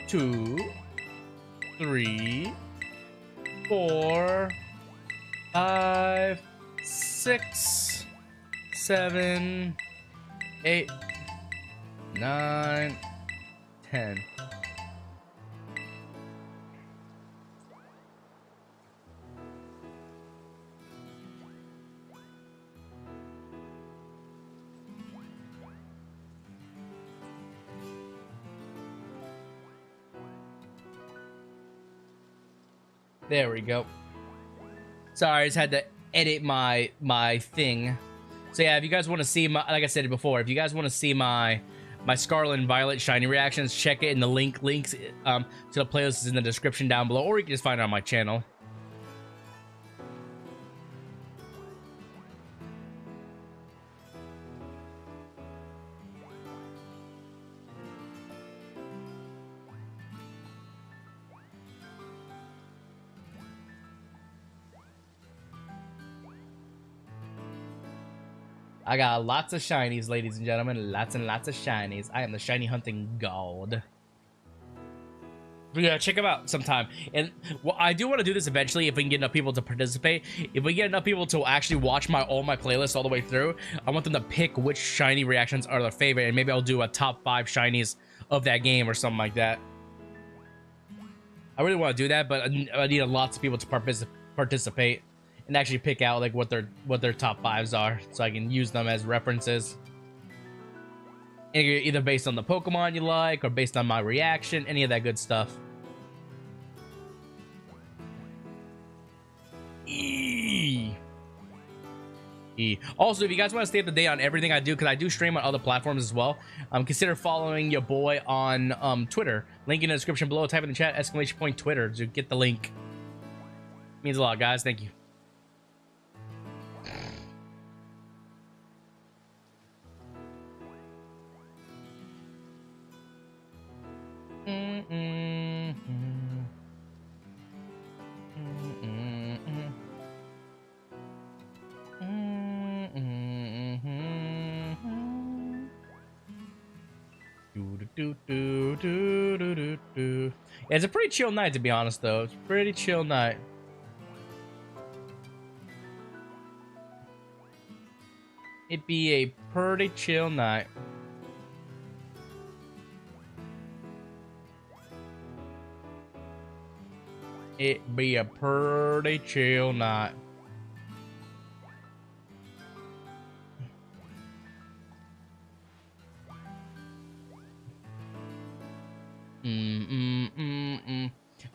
Two, 3, 4, 5, 6, 7, 8, 9, 10. There we go. Sorry, I just had to edit my thing. So yeah, if you guys want to see my, like I said before, if you guys want to see my Scarlet and Violet shiny reactions, check it in the links to the playlist is in the description down below, or you can just find it on my channel. I got lots of shinies, ladies and gentlemen. Lots and lots of shinies. I am the shiny hunting god. But yeah, check them out sometime. And well, I do want to do this eventually if we can get enough people to participate. If we get enough people to actually watch all my playlists all the way through, I want them to pick which shiny reactions are their favorite. And maybe I'll do a top 5 shinies of that game or something like that. I really want to do that, but I need lots of people to participate. And actually pick out like what their top 5s are, so I can use them as references. Either based on the Pokemon you like, or based on my reaction, any of that good stuff. Also, if you guys want to stay up to date on everything I do, because I do stream on other platforms as well, consider following your boy on Twitter. Link in the description below. Type in the chat !Twitter to get the link. Means a lot, guys. Thank you. Yeah, it's a pretty chill night, to be honest, though. It's a pretty chill night. It'd be a pretty chill night. It'd be a pretty chill night.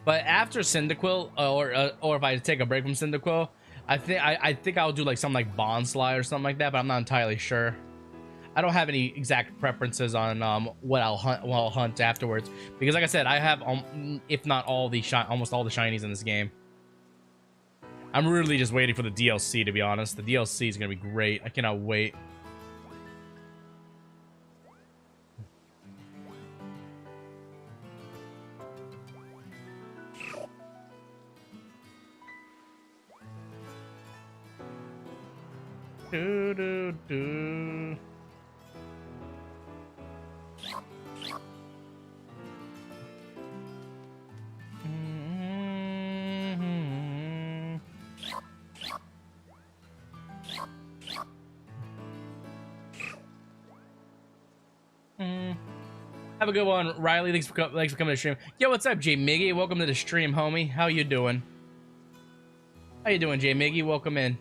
But after Cyndaquil, or if I take a break from Cyndaquil, I think I'll do like something like Bonsly or something like that. But I'm not entirely sure. I don't have any exact preferences on what I'll hunt afterwards, because like I said, I have if not all the almost all the shinies in this game. I'm really just waiting for the DLC, to be honest. The DLC is gonna be great. I cannot wait. Do. Have a good one, Riley. Thanks for coming to the stream. Yo, what's up, J Miggy? Welcome to the stream, homie. How you doing? How you doing, J Miggy? Welcome in.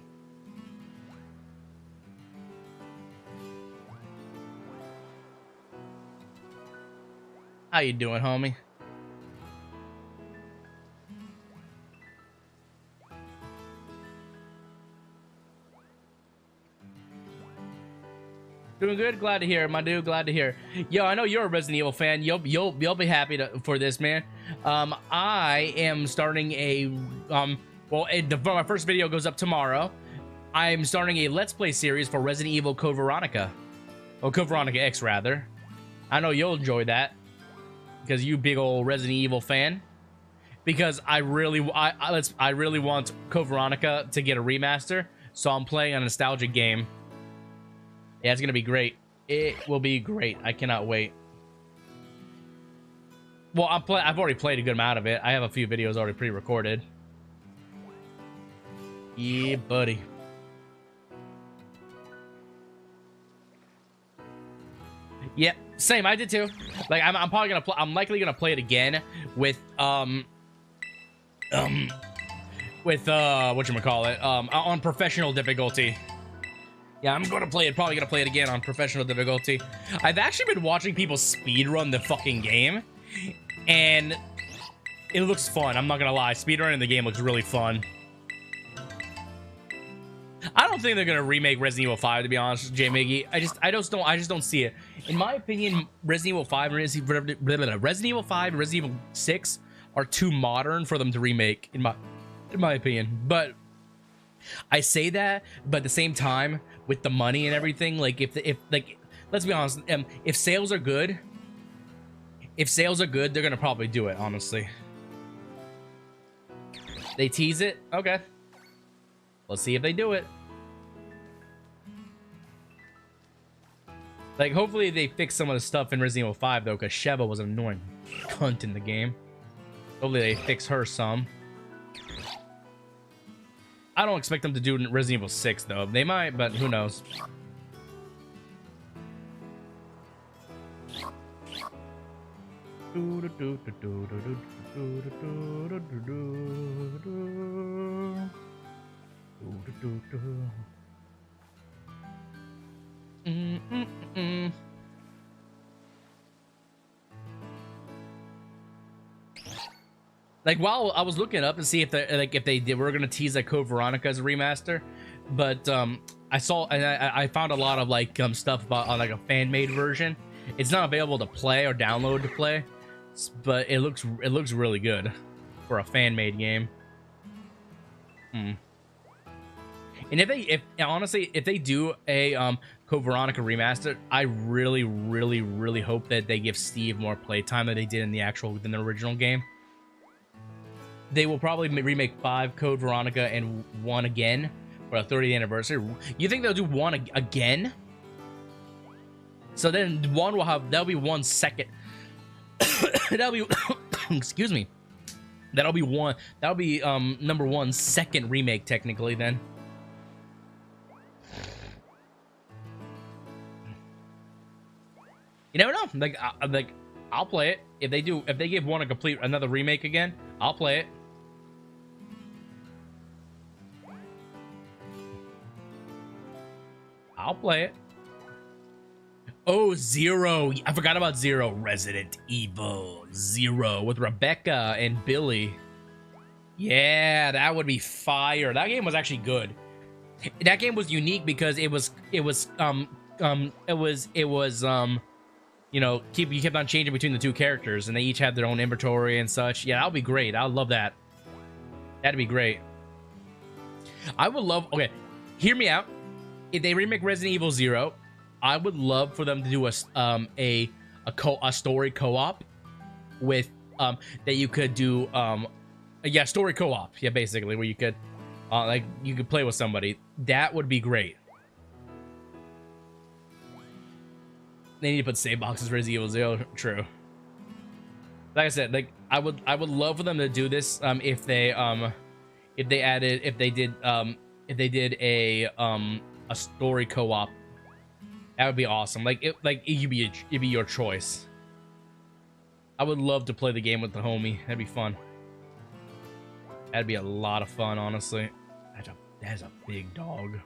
How you doing, homie? Doing good. Glad to hear, my dude. Glad to hear. Yo, I know you're a Resident Evil fan. You'll be happy for this, man. I am starting a my first video goes up tomorrow. I'm starting a Let's Play series for Resident Evil Code Veronica, or Code Veronica X rather. I know you'll enjoy that, because you big old Resident Evil fan. Because I really want Code Veronica to get a remaster, so I'm playing a nostalgic game. Yeah, it's gonna be great. It will be great. I cannot wait. Well, I've already played a good amount of it. I have a few videos already pre-recorded. Yeah, buddy. Yeah, same. I did too. Like, I'm probably gonna I'm likely gonna play it again with whatchamacallit, on professional difficulty. Yeah, I'm gonna play it. Probably gonna play it again on professional difficulty. I've actually been watching people speedrun the fucking game, and It looks fun. I'm not gonna lie. Speedrunning the game looks really fun. I don't think they're gonna remake Resident Evil 5, to be honest, J Miggy. I just don't see it. In my opinion, Resident Evil 5 and Resident Evil 5 and Resident Evil 6 are too modern for them to remake, in my opinion. But I say that, but at the same time, with the money and everything, like if like, let's be honest, if sales are good, they're gonna probably do it. Honestly, they tease it. Okay, let's see if they do it. Like, hopefully they fix some of the stuff in Resident Evil 5 though, because Sheva was an annoying cunt in the game. Hopefully they fix her some. I don't expect them to do it in Resident Evil 6 though. They might, but who knows. Like, while I was looking up and see if they were gonna tease like Code Veronica as a remaster, but I saw and I found a lot of like stuff about like a fan made version. It's not available to play or download to play, but it looks really good for a fan made game. And if honestly, if they do a Code Veronica remaster, I really hope that they give Steve more playtime than they did in the original game. They will probably remake 5 Code Veronica and 1 again for a 30th anniversary. You think they'll do 1 again? So then that'll be 1 second. That'll be excuse me. That'll be number 1 second remake technically then. You never know. Like I'll play it if they give 1 another remake again. I'll play it. I'll play it. Oh, Zero. I forgot about Zero. Resident Evil 0 with Rebecca and Billy. Yeah, that would be fire. That game was actually good. That game was unique because you know, you kept on changing between the 2 characters, and they each had their own inventory and such. Yeah, that would be great. I would love that. That'd be great. I would love. Okay, hear me out. If they remake Resident Evil 0, I would love for them to do a story co-op with that you could do story co-op. Yeah, basically where you could like you could play with somebody. That would be great. They need to put save boxes for Resident Evil 0. True. Like I said, like I would love for them to do this if they did a story co-op. That would be awesome. It'd be your choice. I would love to play the game with the homie. That'd be fun. That'd be a lot of fun, honestly. That's a big dog.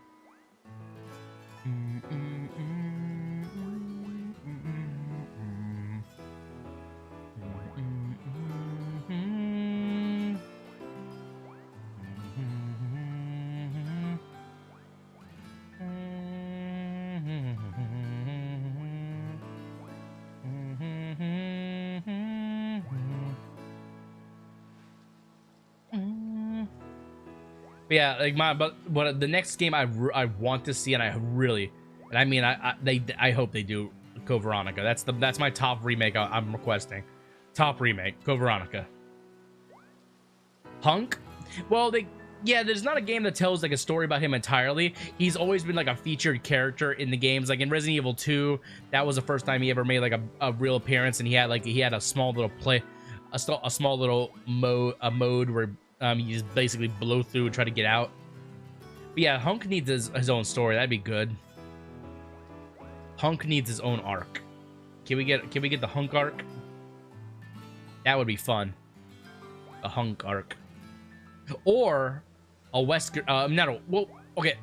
But yeah, like but the next game I want to see, and I hope they do Code Veronica. That's my top remake I'm requesting. Top remake, Code Veronica. Hunk? Well, there's not a game that tells like a story about him entirely. He's always been like a featured character in the games. Like in Resident Evil 2, that was the first time he ever made like a real appearance, and he had a small little mode where you just basically blow through and try to get out. But yeah, Hunk needs his own story. That'd be good. Hunk needs his own arc. Can we get the Hunk arc? That would be fun. A Hunk arc. Or a Wesker. Okay.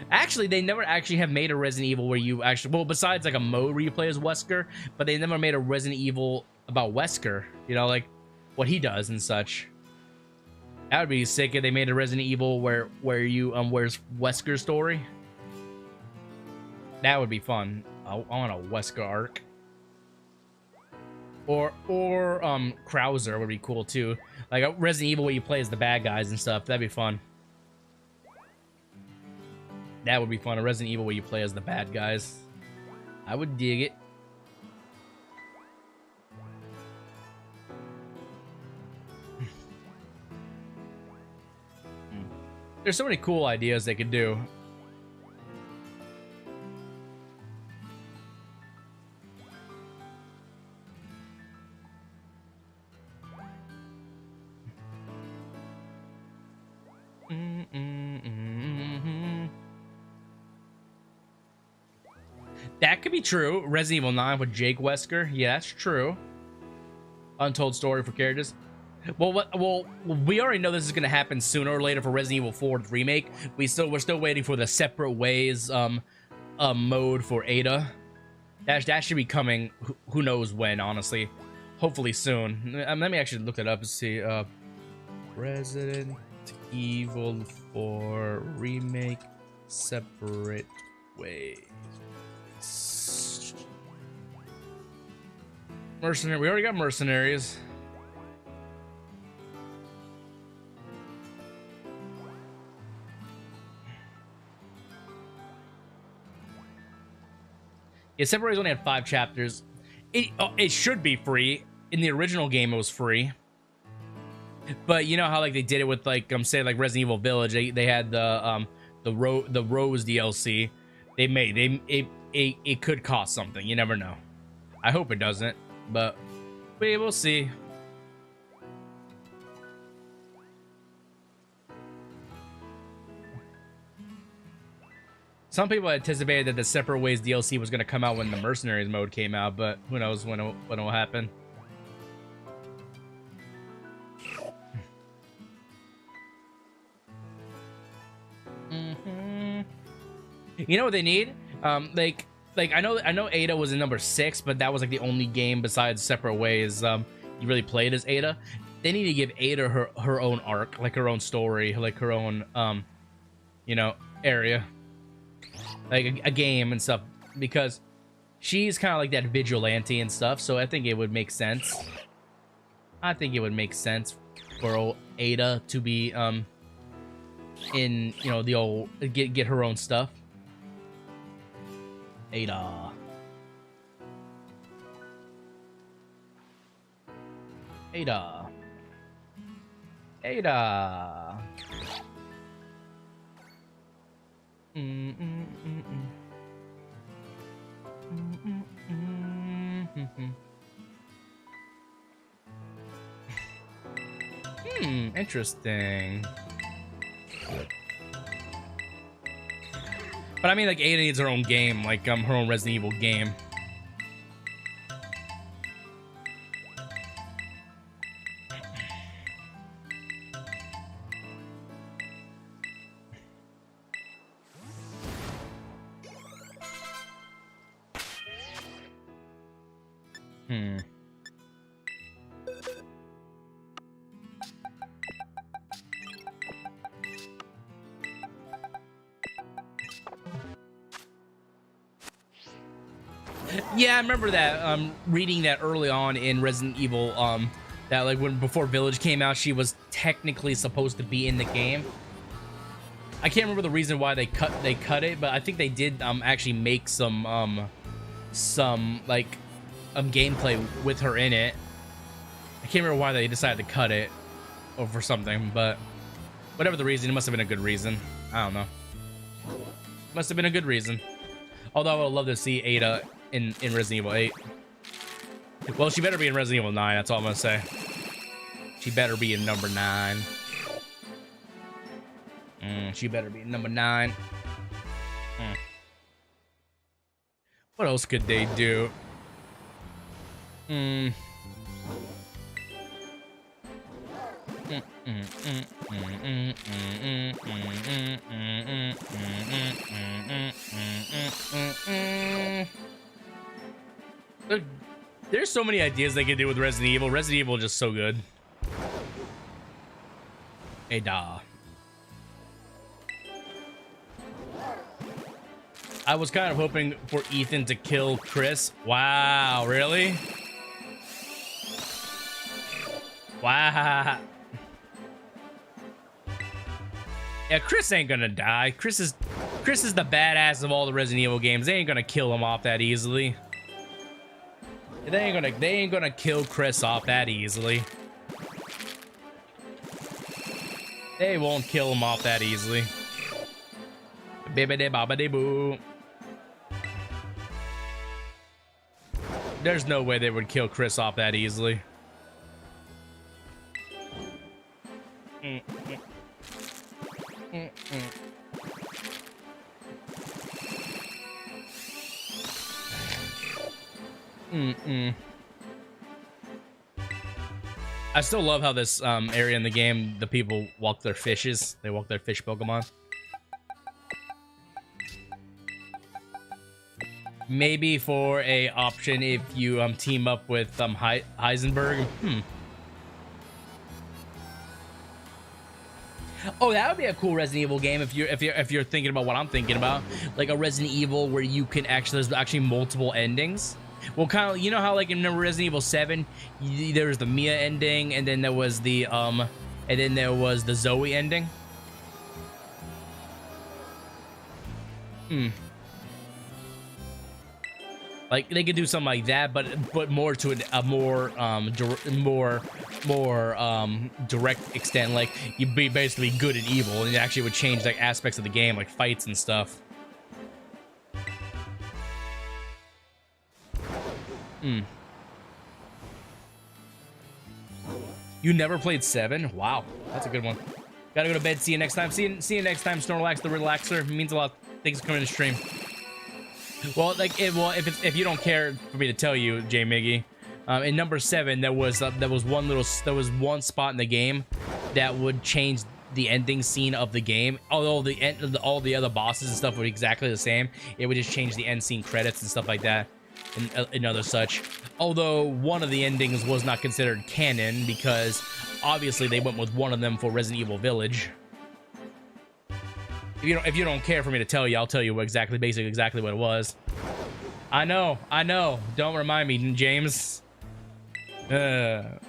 Actually, they never actually have made a Resident Evil where you actually, well, besides like a mode where you play as Wesker, but they never made a Resident Evil about Wesker. You know, like what he does and such. That would be sick if they made a Resident Evil where you where's Wesker's story. That would be fun. I want a Wesker arc. Or Krauser would be cool too. Like a Resident Evil where you play as the bad guys and stuff. That'd be fun. That would be fun. A Resident Evil where you play as the bad guys. I would dig it. There's so many cool ideas they could do. That could be true. Resident Evil 9 with Jake Wesker. Yeah, that's true. Untold story for characters. Well, we already know this is gonna happen sooner or later for Resident Evil 4 remake. We're still waiting for the separate ways mode for Ada. That should be coming. Who knows when? Honestly, hopefully soon. Let me actually look it up and see. Resident Evil 4 remake separate ways. Mercenary. We already got mercenaries. Yeah, Separate Ways only had 5 chapters. It should be free. In the original game, it was free. But you know how like they did it with like say like Resident Evil Village. They had the Rose DLC. It could cost something. You never know. I hope it doesn't, but we will see. Some people anticipated that the Separate Ways DLC was going to come out when the Mercenaries mode came out, but who knows when it will happen. You know what they need? Like I know Ada was in number 6, but that was like the only game besides Separate Ways you really played as Ada. They need to give Ada her own arc, like her own story, like her own you know, area. Like a game and stuff, because she's kind of like that vigilante and stuff, so I think it would make sense. I think it would make sense for old Ada to be in, you know, the old get her own stuff. Ada. Ada. Ada. Interesting. But I mean, like, Ada needs her own game, like her own Resident Evil game. Yeah, I remember that, reading that early on in Resident Evil, that like before Village came out, she was technically supposed to be in the game. I can't remember the reason why they cut it, but I think they did actually make some like gameplay with her in it. I can't remember why they decided to cut it or for something, but whatever the reason, it must have been a good reason. I don't know. Must have been a good reason. Although I would love to see Ada in Resident Evil 8. Well, she better be in Resident Evil 9, that's all I'm gonna say. She better be in number 9. She better be in number 9. What else could they do? There's so many ideas they can do with Resident Evil. Resident Evil is just so good. Ada. I was kind of hoping for Ethan to kill Chris. Wow, really? Wow. Yeah, Chris ain't gonna die. Chris is the badass of all the Resident Evil games. They ain't gonna kill him off that easily. They ain't gonna kill Chris off that easily. They won't kill him off that easily. Bibbidi bobbidi boo. There's no way they would kill Chris off that easily. I still love how this area in the game, the people walk their fishes. They walk their fish Pokemon. Maybe for a option if you team up with Heisenberg. Oh, that would be a cool Resident Evil game if you're thinking about what I'm thinking about, like a Resident Evil where you can there's actually multiple endings. Well, kind of, you know how like in Resident Evil 7, there was the Mia ending, and then there was the Zoe ending. Like they could do something like that, but more to a more direct extent. Like you'd be basically good and evil, and it actually would change like aspects of the game, like fights and stuff. You never played 7? Wow, that's a good one. Gotta go to bed. See you next time. See you next time. Snorlax the Relaxer. It means a lot. Thanks for coming to stream. Well, like, if you don't care for me to tell you, J Miggy, in number 7 there was one spot in the game that would change the ending scene of the game. Although all the other bosses and stuff were exactly the same, it would just change the end scene credits and stuff like that, and other such. Although one of the endings was not considered canon because obviously they went with one of them for Resident Evil Village. If you don't care for me to tell you, I'll tell you basically exactly what it was. I know. Don't remind me, James. Want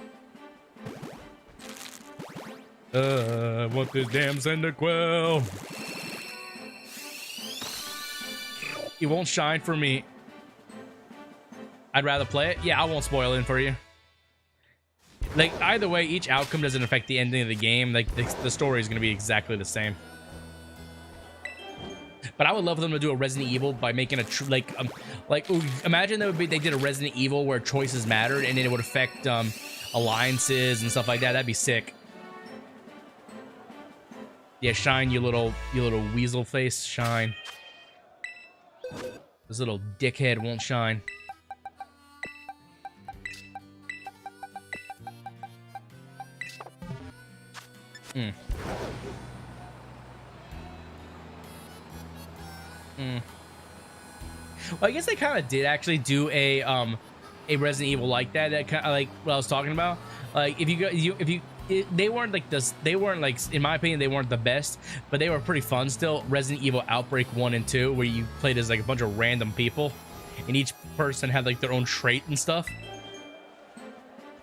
this damn Cyndaquil. It won't shine for me. I'd rather play it. Yeah, I won't spoil it for you. Like, either way, each outcome doesn't affect the ending of the game. Like, the story is going to be exactly the same. But I would love them to do a Resident Evil by making imagine they did a Resident Evil where choices mattered, and then it would affect alliances and stuff like that. That'd be sick. Yeah, shine, you little weasel face, shine. This little dickhead won't shine. Well, I guess they kind of did actually do a Resident Evil like that. That kind of like what I was talking about. Like they weren't like this. They weren't like, in my opinion, they weren't the best, but they were pretty fun still. Resident Evil Outbreak 1 and 2, where you played as like a bunch of random people, and each person had like their own trait and stuff.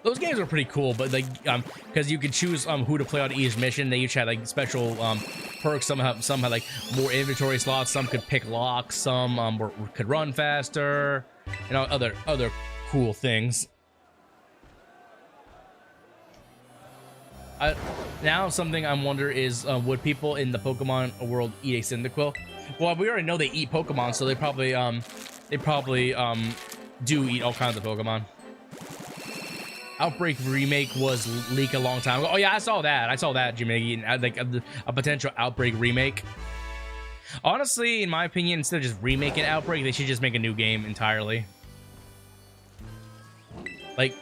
Those games were pretty cool, but like because you could choose who to play on each mission. They each had like special perks. Some had like more inventory slots. Some could pick locks. Some could run faster. You know, other cool things. Now something I wonder is would people in the Pokemon world eat a Cyndaquil? Well, we already know they eat Pokemon, so they probably do eat all kinds of Pokemon. Outbreak remake was leaked a long time ago. Oh yeah, I saw that, Jimmy, like a potential Outbreak remake. Honestly, in my opinion, instead of just remaking Outbreak, they should just make a new game entirely. Like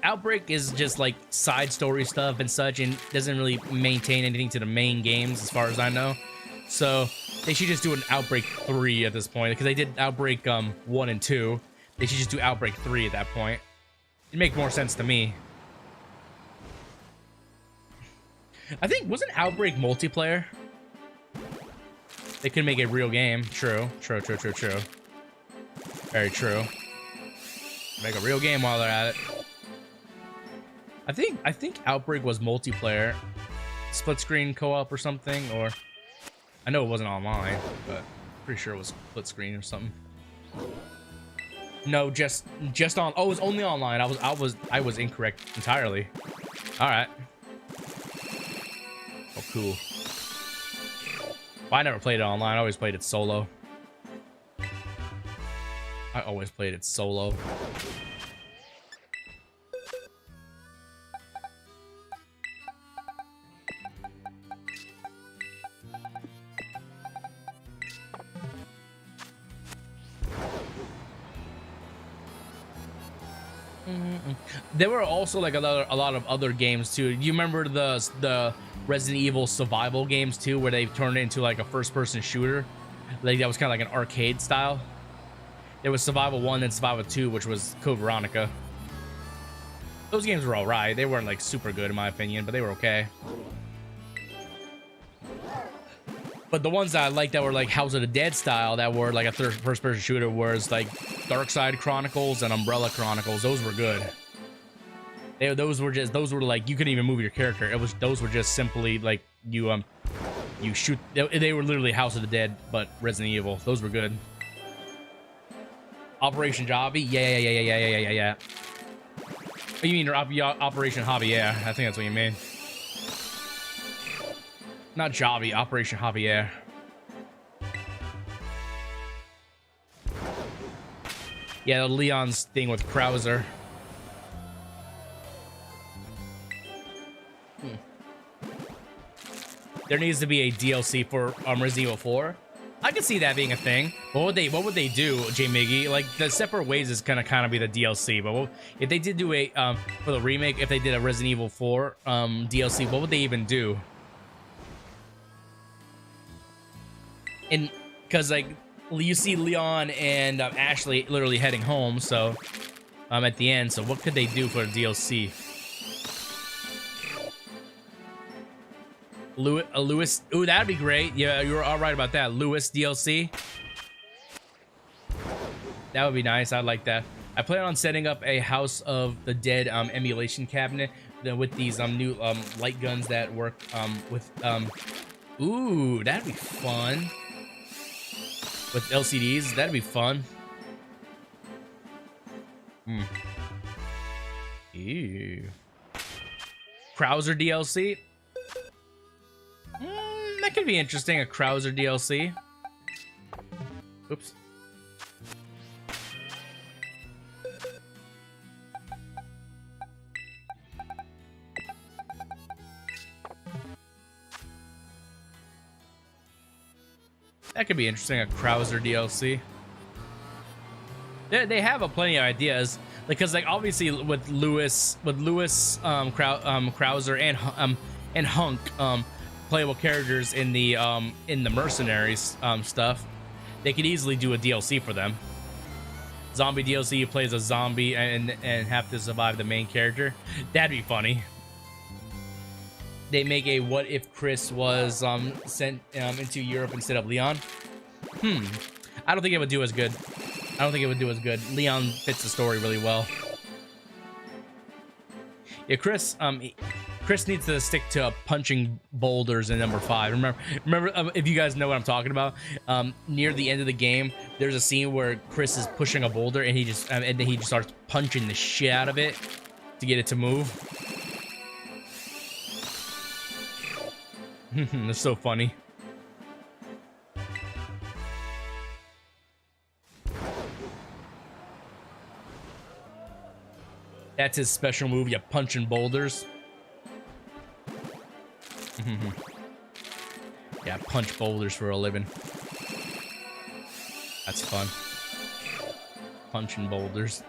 Outbreak is just like side story stuff and such, and doesn't really maintain anything to the main games as far as I know. So they should just do an Outbreak 3 at this point, because they did Outbreak 1 and 2. They should just do Outbreak 3 at that point. It'd make more sense to me. I think, wasn't Outbreak multiplayer? They could make a real game. True. Very true. Make a real game while they're at it. I think Outbreak was multiplayer. Split screen co-op or something, or I know it wasn't online, but pretty sure it was split screen or something. No, just on. Oh, it was only online. I was incorrect entirely. All right. Oh, cool. Well, I never played it online. I always played it solo. There were also like a lot of other games too. You remember the Resident Evil survival games too, where they turned it into like a first-person shooter? Like that was kind of like an arcade style. There was Survival 1 and Survival 2, which was Code Veronica. Those games were alright. They weren't like super good in my opinion, but they were okay. But the ones that I liked that were like House of the Dead style, that were like a first-person shooter, was like Dark Side Chronicles and Umbrella Chronicles. Those were good. Those were like, you couldn't even move your character. Those were just simply like you shoot. They were literally House of the Dead, but Resident Evil. Those were good. Operation Hobby, yeah. Oh, you mean Operation Hobby? Yeah, I think that's what you mean. Not Jobby, Operation Javier. Yeah, the Leon's thing with Krauser. There needs to be a DLC for Resident Evil 4. I could see that being a thing. What would they do, J Miggy? Like the separate ways is gonna kind of be the DLC. But if they did do a for the remake, if they did a Resident Evil 4 DLC, what would they even do? And because like you see Leon and Ashley literally heading home, so at the end. So what could they do for a DLC? Lewis, ooh, that'd be great. Yeah, you're all right about that. Lewis DLC. That would be nice. I'd like that. I plan on setting up a House of the Dead emulation cabinet with these new light guns that work with ooh, that'd be fun. With LCDs, that'd be fun. Ew. Krauser DLC. That could be interesting, a Krauser DLC. Oops. That could be interesting, a Krauser DLC. They have plenty of ideas, because like obviously with Lewis, Krauser and Hunk, playable characters in the Mercenaries stuff, they could easily do a DLC for them. Zombie DLC, you play as a zombie and have to survive the main character. That'd be funny. They make a what if Chris was sent into Europe instead of Leon. I don't think it would do as good. Leon fits the story really well. Yeah, Chris needs to stick to punching boulders in number 5. Remember, if you guys know what I'm talking about, near the end of the game, there's a scene where Chris is pushing a boulder and then he just starts punching the shit out of it to get it to move. That's so funny. That's his special move, you punching boulders. Yeah, punch boulders for a living. That's fun. Punching boulders.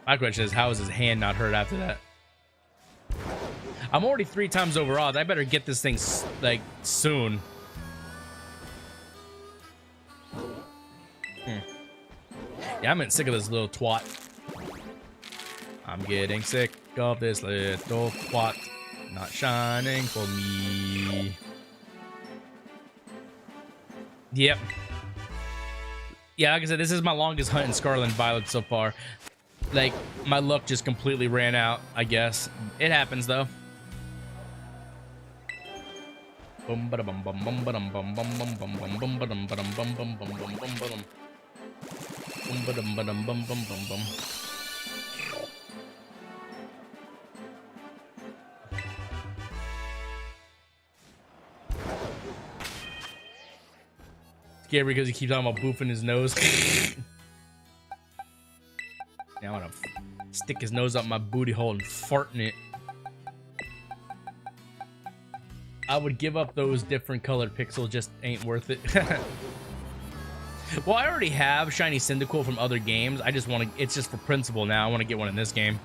My question is, how is his hand not hurt after that? I'm already 3 times overall. I better get this thing like soon. Yeah, I'm getting sick of this little twat. I'm getting sick of this little twat. Not shining for me. Yep. Yeah, like I said, this is my longest hunt in Scarlet and Violet so far. Like, my luck just completely ran out, I guess. It happens, though. Bum ba bum bum bum bum bum bum bum bum bum bum bum bum bum bum bum bum bum bum bum. Bum ba dum bum bum bum bum. Scary because he keeps talking about boofing his nose. Now I want to stick his nose up my booty hole and fart in it. I would give up those different colored pixels, just ain't worth it. Well, I already have shiny Cyndaquil from other games. I just want to, it's just for principle now. I want to get one in this game.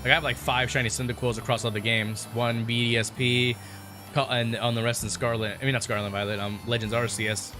Like, I have like 5 shiny Cyndaquils across other games. 1 BDSP, and on the rest in Scarlet. I mean, not Scarlet and Violet, Legends Arceus.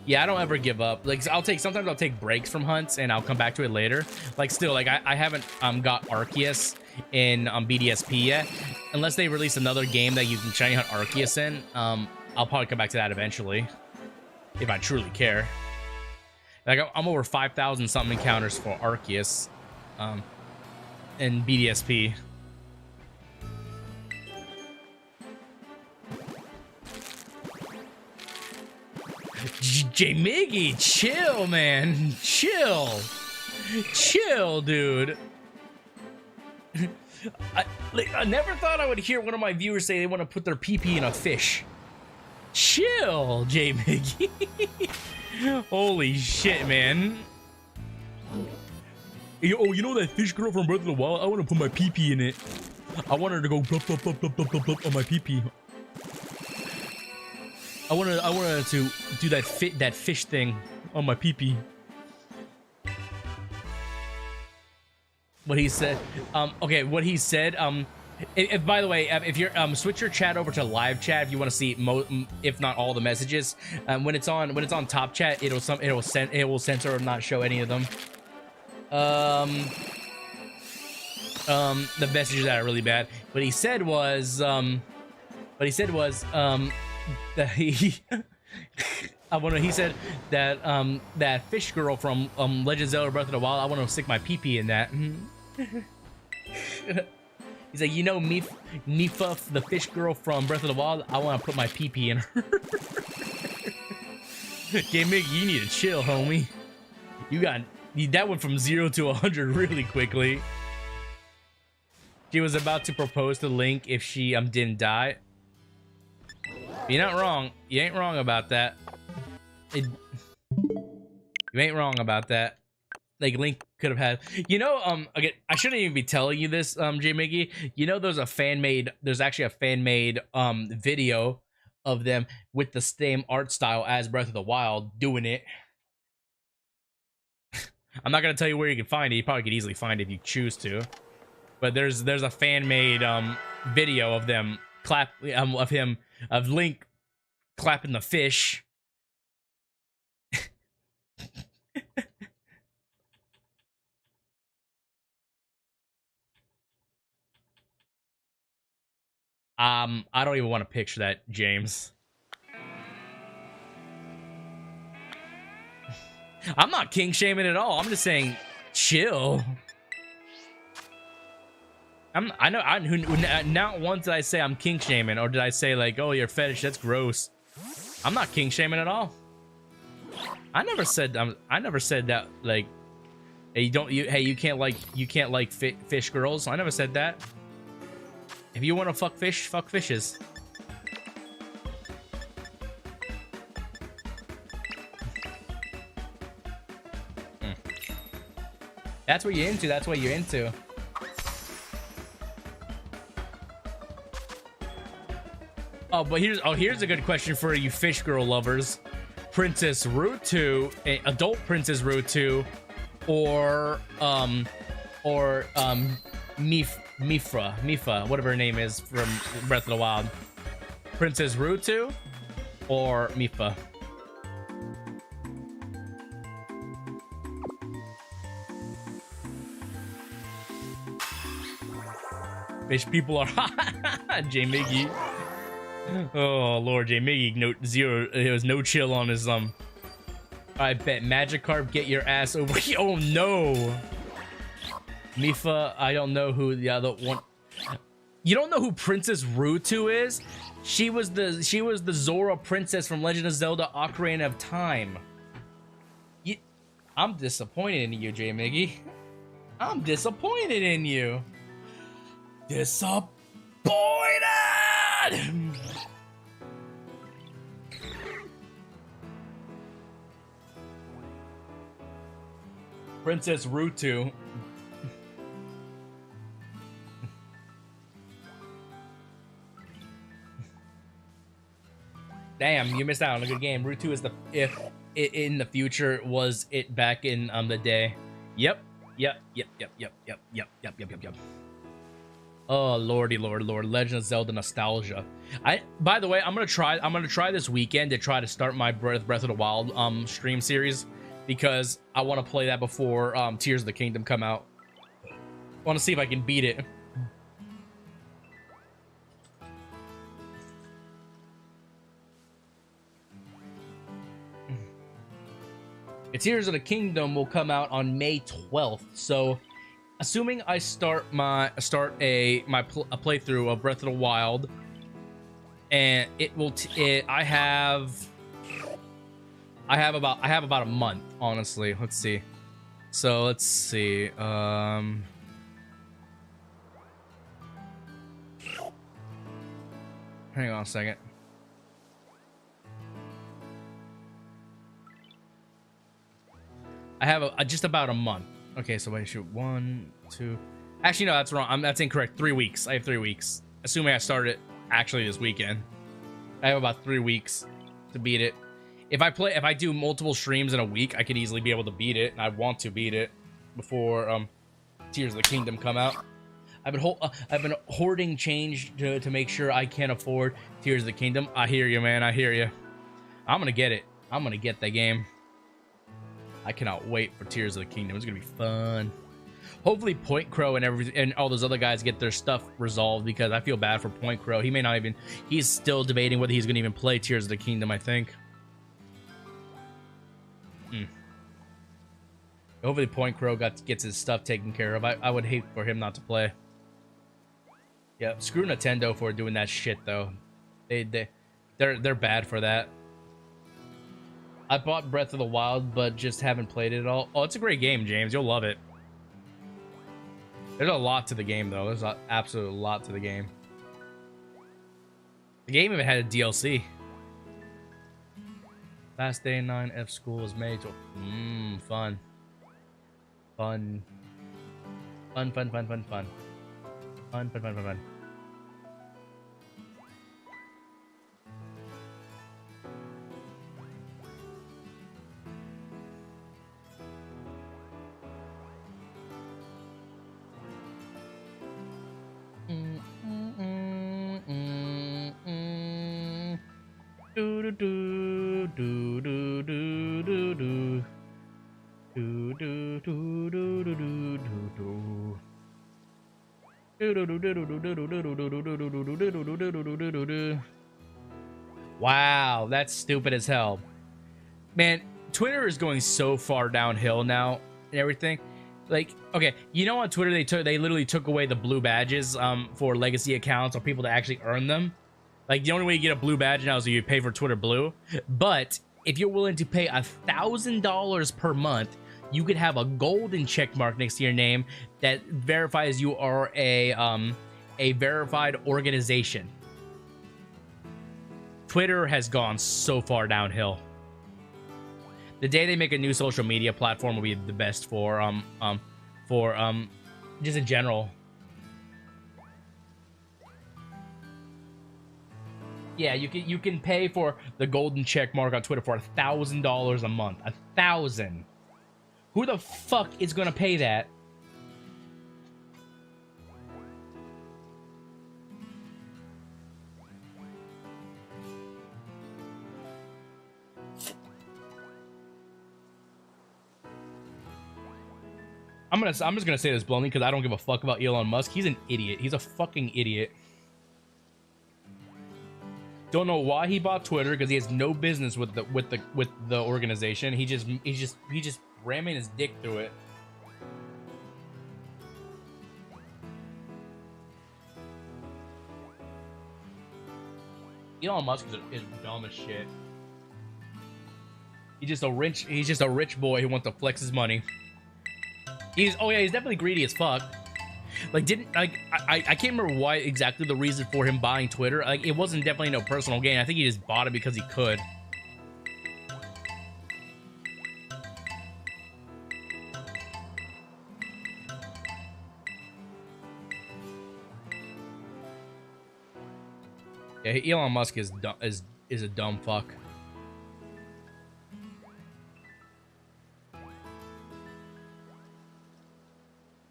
Yeah, I don't ever give up. Like, sometimes I'll take breaks from hunts and I'll come back to it later. Like, still, like, I haven't got Arceus in BDSP yet. Unless they release another game that you can shiny hunt Arceus in, I'll probably come back to that eventually, if I truly care. Like, I'm over 5,000 something encounters for Arceus in BDSP. J-Miggy, chill, man. Chill, dude. I never thought I would hear one of my viewers say they want to put their pee-pee in a fish. Chill, J-Miggy. Holy shit, man. Oh, you know that fish girl from Breath of the Wild? I want to put my pee-pee in it. I want her to go blup, blup, blup, blup, blup, blup, blup on my pee-pee. I want her to do that fish thing on my pee-pee. What he said. Okay, what he said. If by the way, if you're switch your chat over to live chat if you want to see if not all the messages. When it's on top chat, it will censor or not show any of them. The messages that are really bad. What he said was that he said that that fish girl from Legend of Zelda Breath of the Wild, I want to stick my pee-pee in that. He's like, you know, Nifa, the fish girl from Breath of the Wild, I want to put my pee-pee in her. Okay, Mick, you need to chill, homie. That went from 0 to 100 really quickly. She was about to propose to Link if she didn't die. You're not wrong. You ain't wrong about that. You ain't wrong about that. Like, Link could have had, you know, again, I shouldn't even be telling you this, J-Miggy. You know, there's actually a fan-made video of them with the same art style as Breath of the Wild doing it. I'm not gonna tell you where you can find it. You probably could easily find it if you choose to. But there's a fan-made video of them of Link clapping the fish. I don't even want to picture that, James. I'm not king shaming at all. I'm just saying, chill. Not once did I say I'm king shaming, or did I say like, oh, you're fetish? That's gross. I'm not king shaming at all. I never said that. Like, hey, you can't like fish girls. I never said that. If you want to fuck fish, fuck fishes. That's what you're into. That's what you're into. Oh, but here's a good question for you fish girl lovers. Princess Rutu, adult Princess Rutu, or Mifra, whatever her name is from Breath of the Wild. Princess Rutu or Mifra. Fish people are hot. J Miggy. Oh Lord, J Miggy, it was no chill on his I bet Magikarp get your ass over here. Oh no. Mifa, I don't know who the other one. You don't know who Princess Rutu is? She was the Zora princess from Legend of Zelda Ocarina of Time. I'm disappointed in you, J Miggy. I'm disappointed in you. Disappointed! Princess Rutu. Damn, you missed out on a good game. Rutu is if it in the future was it back in the day. Yep. Oh lordy lord, Legend of Zelda nostalgia. By the way, I'm gonna try this weekend to try to start my Breath of the Wild stream series, because I want to play that before Tears of the Kingdom come out. I want to see if I can beat it. Tears of the Kingdom will come out on May 12th, so assuming I start a playthrough of Breath of the Wild, and it will I have about a month, honestly. Let's see. So let's see. Hang on a second. I have just about a month. Okay, so I shoot 1, 2. Actually, no, that's wrong. That's incorrect. 3 weeks. I have 3 weeks. Assuming I start it actually this weekend. I have about 3 weeks to beat it. If I do multiple streams in a week, I could easily be able to beat it. And I want to beat it before Tears of the Kingdom come out. I've been hoarding change to make sure I can afford Tears of the Kingdom. I hear you, man. I hear you. I'm gonna get it. I'm gonna get the game. I cannot wait for Tears of the Kingdom. It's gonna be fun. Hopefully Point Crow and all those other guys get their stuff resolved, because I feel bad for Point Crow. He may not even. He's still debating whether he's gonna even play Tears of the Kingdom, I think. Hopefully Point Crow gets his stuff taken care of. I would hate for him not to play. Yeah, screw Nintendo for doing that shit though. They're bad for that. I bought Breath of the Wild, but just haven't played it at all. Oh, it's a great game, James. You'll love it. There's a lot to the game, though. There's an absolute lot to the game. The game even had a DLC. Last day 9 F school is made. Fun. Fun. Fun. Wow, that's stupid as hell. Man, Twitter is going so far downhill now and everything. Like, okay, you know, on Twitter they literally took away the blue badges for legacy accounts or people to actually earn them. Like, the only way you get a blue badge now is you pay for Twitter Blue. But if you're willing to pay $1,000 per month, you could have a golden check mark next to your name that verifies you are a verified organization. Twitter has gone so far downhill. The day they make a new social media platform will be the best for just in general. Yeah, you can pay for the golden check mark on Twitter for $1,000 a month. 1,000. Who the fuck is gonna pay that? I'm just gonna say this bluntly because I don't give a fuck about Elon Musk. He's an idiot. He's a fucking idiot. Don't know why he bought Twitter because he has no business with the organization. He's just ramming his dick through it. Elon Musk is dumb as shit. He's just a rich boy who wants to flex his money. He's definitely greedy as fuck. Like, I can't remember why exactly the reason for him buying Twitter. Like, it wasn't definitely no personal gain. I think he just bought it because he could. Yeah, Elon Musk is a dumb fuck.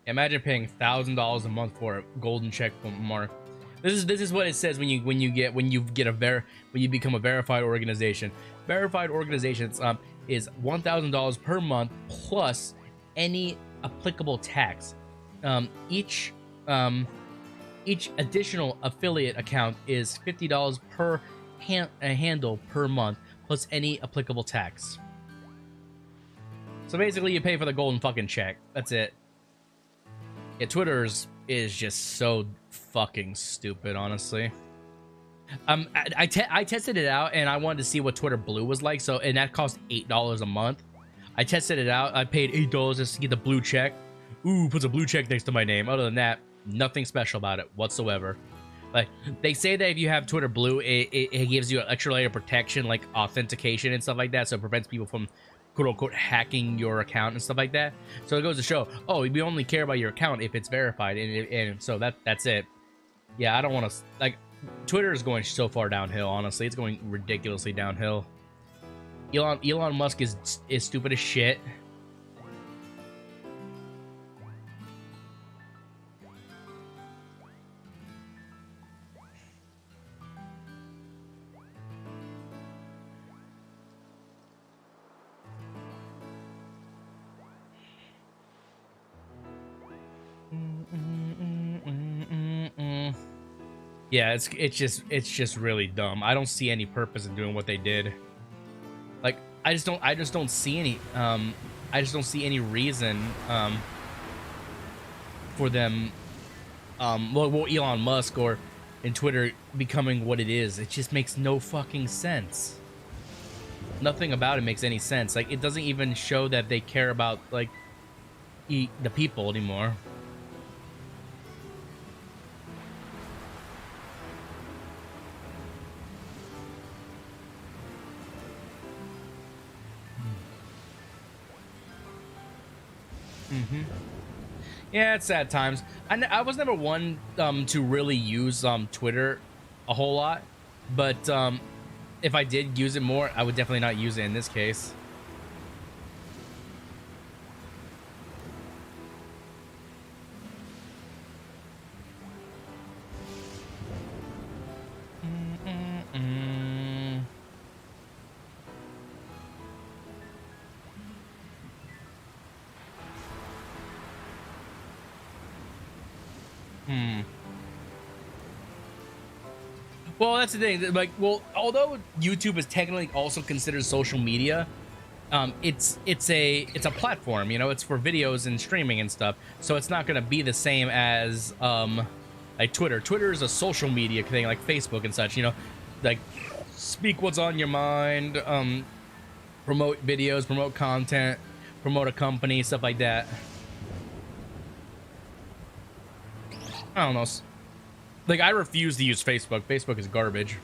Imagine paying $1,000 a month for a golden check mark. This is what it says when you become a verified organization. Verified organizations is $1,000 per month plus any applicable tax. Each additional affiliate account is $50 per handle per month plus any applicable tax. So basically, you pay for the golden fucking check. That's it. Yeah, Twitter is just so fucking stupid, honestly. I tested it out and I wanted to see what Twitter Blue was like. And that cost $8 a month. I tested it out. I paid $8 just to get the blue check. Ooh, puts a blue check next to my name. Other than that, nothing special about it whatsoever. Like, they say that if you have Twitter Blue, it gives you an extra layer of protection, like authentication and stuff like that, so it prevents people from quote-unquote hacking your account and stuff like that. So it goes to show, oh, we only care about your account if it's verified, and so that's it. Yeah, I don't want to, like, Twitter is going so far downhill, honestly. It's going ridiculously downhill. Elon Musk is stupid as shit. Yeah, it's just really dumb. I don't see any purpose in doing what they did. Like, I just don't see any reason for them well, Elon Musk or in Twitter becoming what it is. It just makes no fucking sense. Nothing about it makes any sense. Like, it doesn't even show that they care about, like, the people anymore. Yeah, it's sad times. I was never one to really use Twitter a whole lot, but if I did use it more, I would definitely not use it in this case. Well, that's the thing. Like, well, although YouTube is technically also considered social media, it's a platform. You know, it's for videos and streaming and stuff. So it's not gonna be the same as like Twitter. Twitter is a social media thing, like Facebook and such. You know, like speak what's on your mind, promote videos, promote content, promote a company, stuff like that. I don't know. Like, I refuse to use Facebook. Facebook is garbage.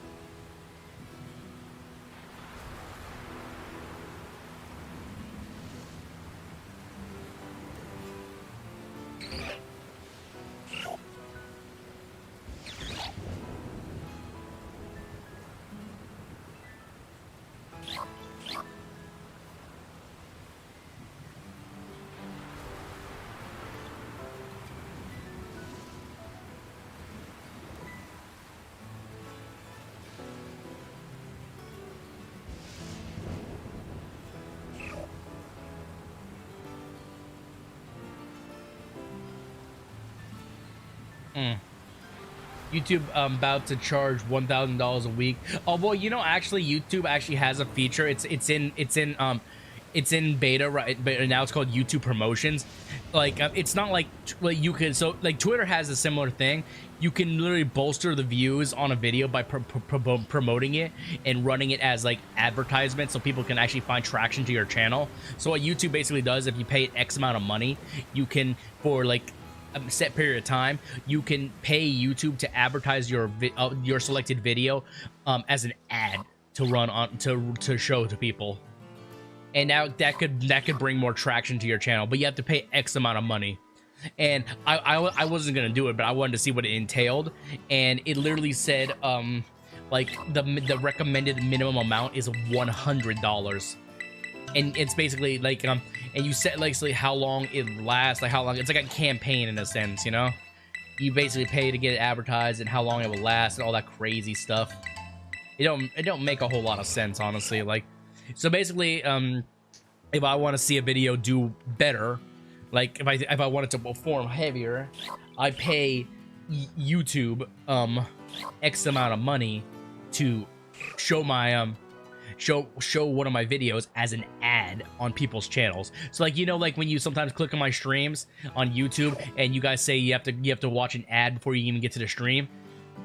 YouTube about to charge $1,000 a week. Oh well, you know, actually YouTube actually has a feature. It's in beta, right? But now it's called YouTube Promotions. Like it's not like you could, so like Twitter has a similar thing. You can literally bolster the views on a video by promoting it and running it as like advertisement, so people can actually find traction to your channel. So what YouTube basically does, if you pay X amount of money, you can, for like a set period of time, you can pay YouTube to advertise your selected video as an ad to run on to show to people. And now that could bring more traction to your channel, but you have to pay X amount of money. And I wasn't gonna do it, but I wanted to see what it entailed, and it literally said like the recommended minimum amount is $100, and it's basically like and you set like how long it lasts, like how long it's like a campaign in a sense, you know. You basically pay to get it advertised and how long it will last and all that crazy stuff. It don't make a whole lot of sense, honestly. Like, so basically, if I want to see a video do better, like if I want it to perform heavier, I pay YouTube X amount of money to show my show one of my videos as an ad on people's channels. So like, you know, like when you sometimes click on my streams on YouTube and you guys say you have to watch an ad before you even get to the stream.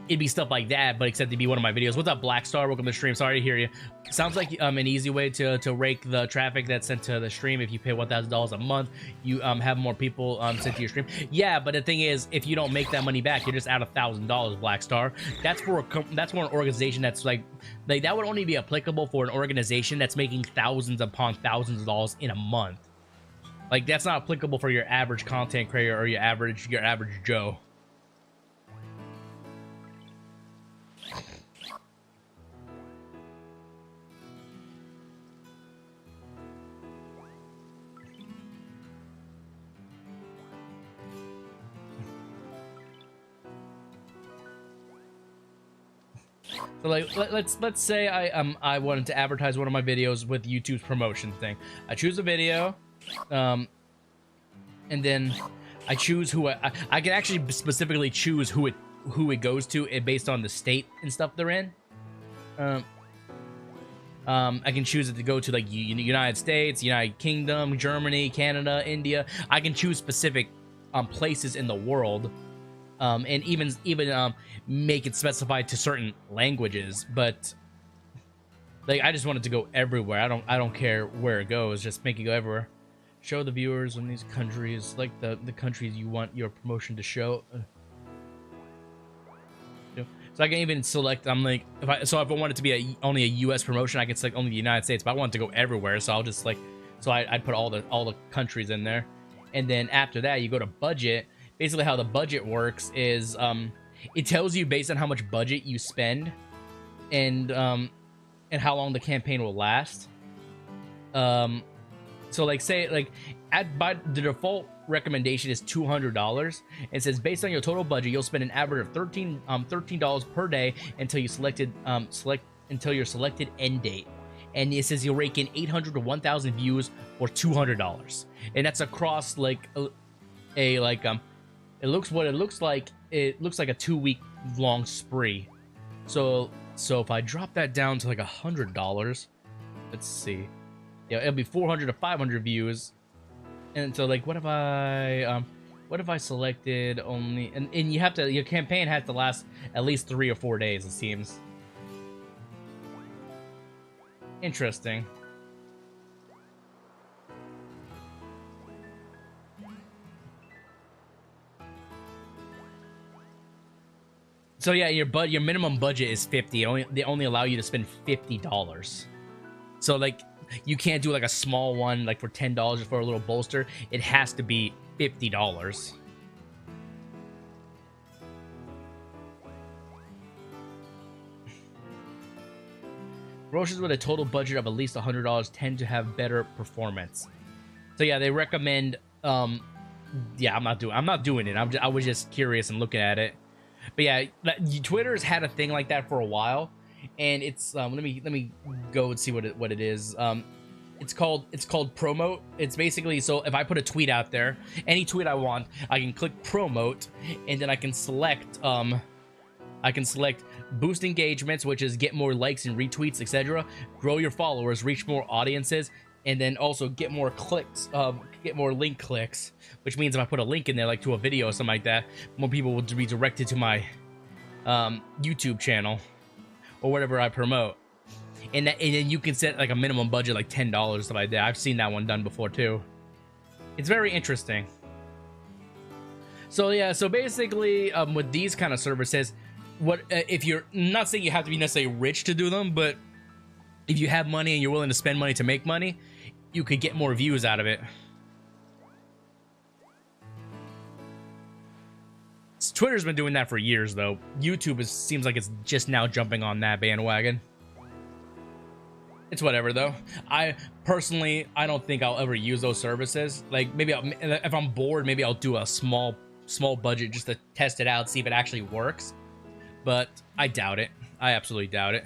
It'd be stuff like that, but except it'd be one of my videos. What's up, Black Star? Welcome to the stream. Sorry to hear you. Sounds like an easy way to rake the traffic that's sent to the stream. If you pay $1,000 a month, you have more people sent to your stream. Yeah, but the thing is, if you don't make that money back, you're just out $1,000, Black Star. That's for an organization that's like that would only be applicable for an organization that's making thousands upon thousands of dollars in a month. Like, that's not applicable for your average content creator or your average Joe. So like, let's say I wanted to advertise one of my videos with YouTube's promotion thing. I choose a video, and then I choose who I can actually specifically choose who it goes to based on the state and stuff they're in. I can choose it to go to like United States, United Kingdom, Germany, Canada, India. I can choose specific places in the world. And even make it specified to certain languages, but like I just want it to go everywhere. I don't care where it goes, just make it go everywhere. Show the viewers in these countries, like the countries you want your promotion to show. So I can even select. I'm like, if I want it to be only a U.S. promotion, I can select only the United States. But I want it to go everywhere, so I'll just like, so I'd put all the countries in there, and then after that you go to budget. Basically, how the budget works is it tells you based on how much budget you spend, and how long the campaign will last. So like say like by the default recommendation is $200. It says based on your total budget, you'll spend an average of $13 per day until your selected end date. And it says you'll rake in 800 to 1,000 views for $200, and that's across like it looks like a 2-week long spree. So if I drop that down to like $100, let's see, yeah, it'll be 400 to 500 views. And so like, what if I selected only, and you have to, your campaign has to last at least 3 or 4 days, it seems. Interesting. So yeah, your minimum budget is $50. They only allow you to spend $50. So like, you can't do like a small one like for $10 for a little bolster. It has to be $50. Promotions with a total budget of at least $100 tend to have better performance. So yeah, they recommend. Yeah, I'm not doing it. I was just curious and looking at it. But yeah, Twitter's had a thing like that for a while, and it's let me go and see what it is. It's called promote. It's basically, so if I put a tweet out there, any tweet I want, I can click promote, and then I can select boost engagements, which is get more likes and retweets, etc. Grow your followers, reach more audiences, and then also get more clicks, get more link clicks, which means if I put a link in there, like to a video or something like that, more people will be directed to my YouTube channel or whatever I promote. And then you can set like a minimum budget, like $10, stuff like that. I've seen that one done before too. It's very interesting. So yeah, so basically, with these kind of services, what if you're not saying you have to be necessarily rich to do them, but if you have money and you're willing to spend money to make money, you could get more views out of it. Twitter's been doing that for years, though. YouTube seems like it's just now jumping on that bandwagon. It's whatever, though. I personally, I don't think I'll ever use those services. Like, maybe if I'm bored, maybe I'll do a small budget just to test it out, see if it actually works. But I doubt it. I absolutely doubt it.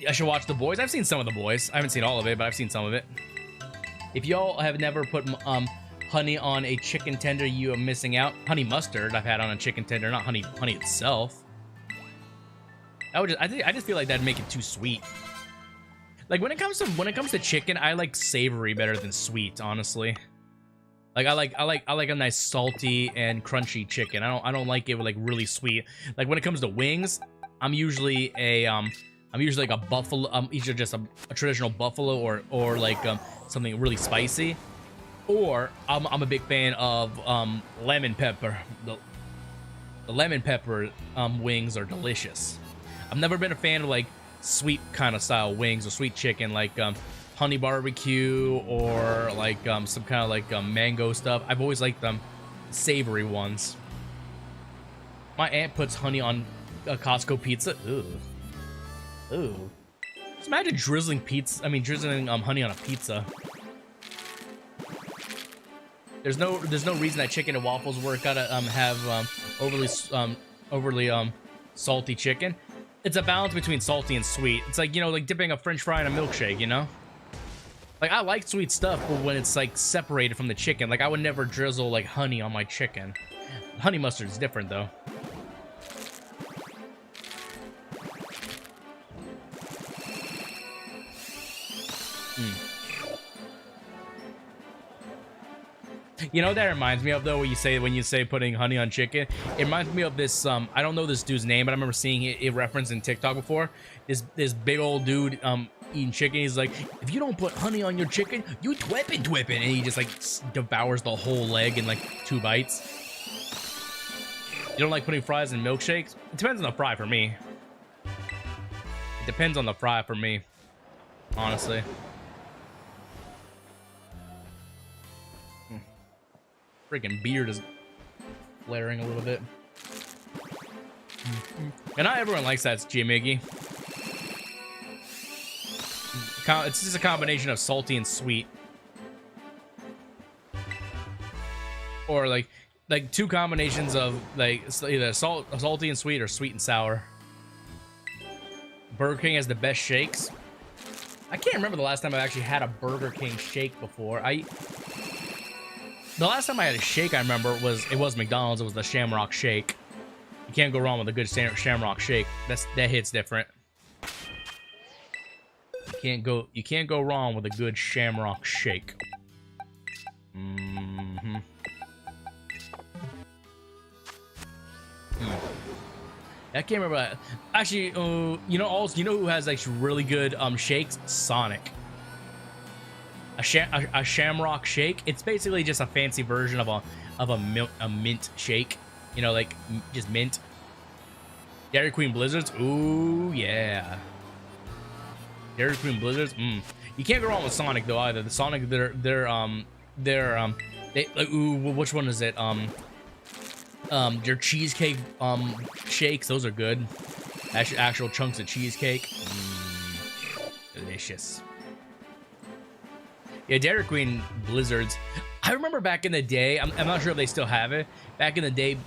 I should watch The Boys. I've seen some of The Boys. I haven't seen all of it, but I've seen some of it. If y'all have never put honey on a chicken tender, you are missing out. Honey mustard I've had on a chicken tender, not honey itself. I just feel like that'd make it too sweet. Like when it comes to chicken, I like savory better than sweet, honestly. Like I like a nice salty and crunchy chicken. I don't like it with like really sweet. Like when it comes to wings, I'm usually like a buffalo, either just a traditional buffalo or like something really spicy. Or I'm a big fan of lemon pepper. The lemon pepper wings are delicious. I've never been a fan of like sweet kind of style wings or sweet chicken, like honey barbecue or like some kind of like mango stuff. I've always liked them savory ones. My aunt puts honey on a Costco pizza. Ooh. Just imagine drizzling honey on a pizza. There's no reason that chicken and waffles gotta have overly salty chicken. It's a balance between salty and sweet. It's like, you know, like dipping a French fry in a milkshake, you know? Like I like sweet stuff, but when it's like separated from the chicken, like I would never drizzle like honey on my chicken. Honey mustard is different though. You know what that reminds me of though, when you say putting honey on chicken? It reminds me of this I don't know this dude's name, but I remember seeing it referenced in TikTok before. This big old dude eating chicken. He's like, if you don't put honey on your chicken, you twippin', and he just like devours the whole leg in like 2 bites. You don't like putting fries in milkshakes? It depends on the fry for me. It depends on the fry for me, honestly. Freaking beard is flaring a little bit. And not everyone likes that Jimiggy. It's just a combination of salty and sweet. Or like 2 combinations of like either salty and sweet or sweet and sour. Burger King has the best shakes. I can't remember the last time I actually had a Burger King shake before. The last time I had a shake, I remember it was McDonald's. It was the Shamrock Shake. You can't go wrong with a good Shamrock Shake. That hits different. You can't go wrong with a good Shamrock Shake. I can't remember. Actually, you know who has actually really good shakes? Sonic. A Shamrock Shake. It's basically just a fancy version of a mint shake. You know, like just mint. Dairy Queen Blizzards. Ooh yeah. Dairy Queen Blizzards. You can't go wrong with Sonic though either. The Sonic, they're like, ooh, which one is it? Their cheesecake shakes. Those are good. Actual chunks of cheesecake. Delicious. Yeah, Dairy Queen Blizzards. I remember back in the day, I'm not sure if they still have it. Back in the day,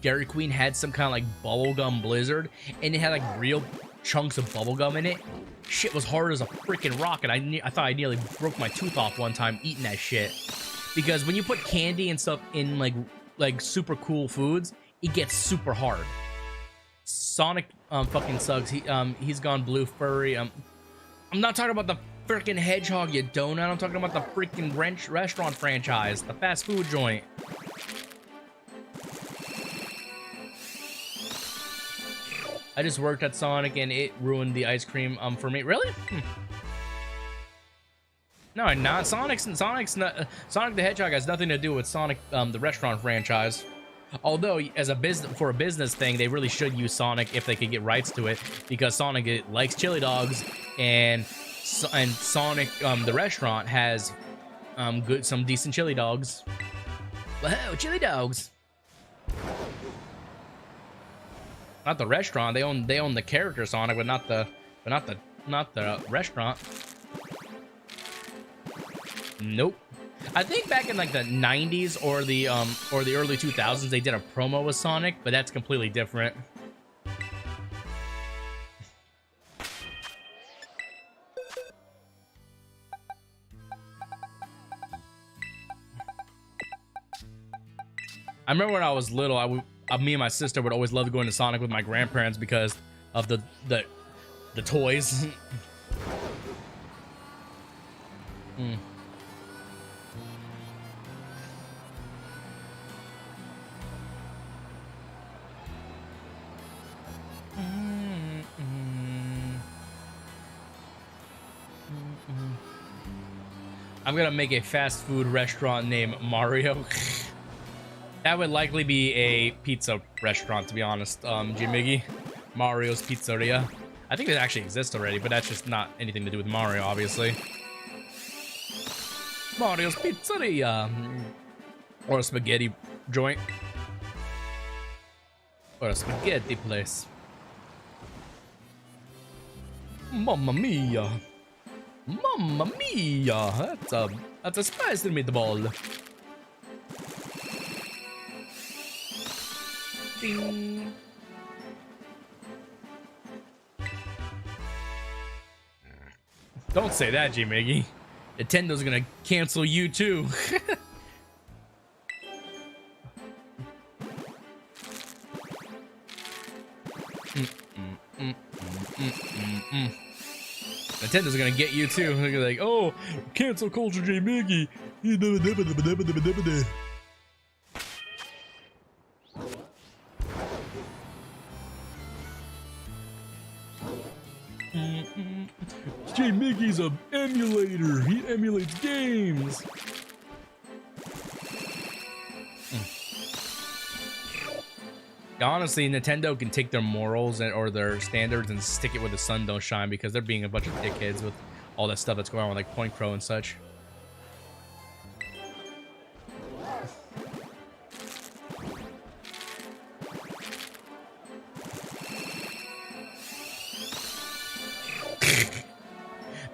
Dairy Queen had some kind of like bubblegum blizzard, and it had like real chunks of bubblegum in it. Shit was hard as a freaking rock, and I thought I nearly broke my tooth off one time eating that shit. Because when you put candy and stuff in like super cool foods, it gets super hard. Sonic fucking sucks. He's gone blue furry. I'm not talking about the freaking hedgehog, you donut. I'm talking about the freaking restaurant franchise, the fast food joint. I just worked at Sonic and it ruined the ice cream for me. Really? No, not Sonic the Hedgehog has nothing to do with Sonic the restaurant franchise. Although as a business thing, they really should use Sonic if they could get rights to it, because Sonic likes chili dogs, and Sonic the restaurant has some decent chili dogs. Whoa, chili dogs. Not the restaurant. They own the character Sonic, but not the restaurant. Nope. I think back in like the 90s or the early 2000s they did a promo with Sonic, but that's completely different. I remember when I was little, me and my sister would always love going to Sonic with my grandparents because of the toys. I'm gonna make a fast food restaurant named Mario. That would likely be a pizza restaurant, to be honest, Jimiggy. Mario's Pizzeria. I think it actually exists already, but that's just not anything to do with Mario, obviously. Mario's Pizzeria. Or a spaghetti joint. Or a spaghetti place. Mamma mia. Mamma mia. That's a spicy meatball. Ding. Don't say that, G-Miggy. Nintendo's gonna cancel you too. Nintendo's gonna get you too. They're gonna be like, oh, cancel culture, J-Miggy. J-Miggy's an emulator. He emulates games. Honestly, Nintendo can take their morals or their standards and stick it where the sun don't shine, because they're being a bunch of dickheads with all that stuff that's going on with like Point Crow and such.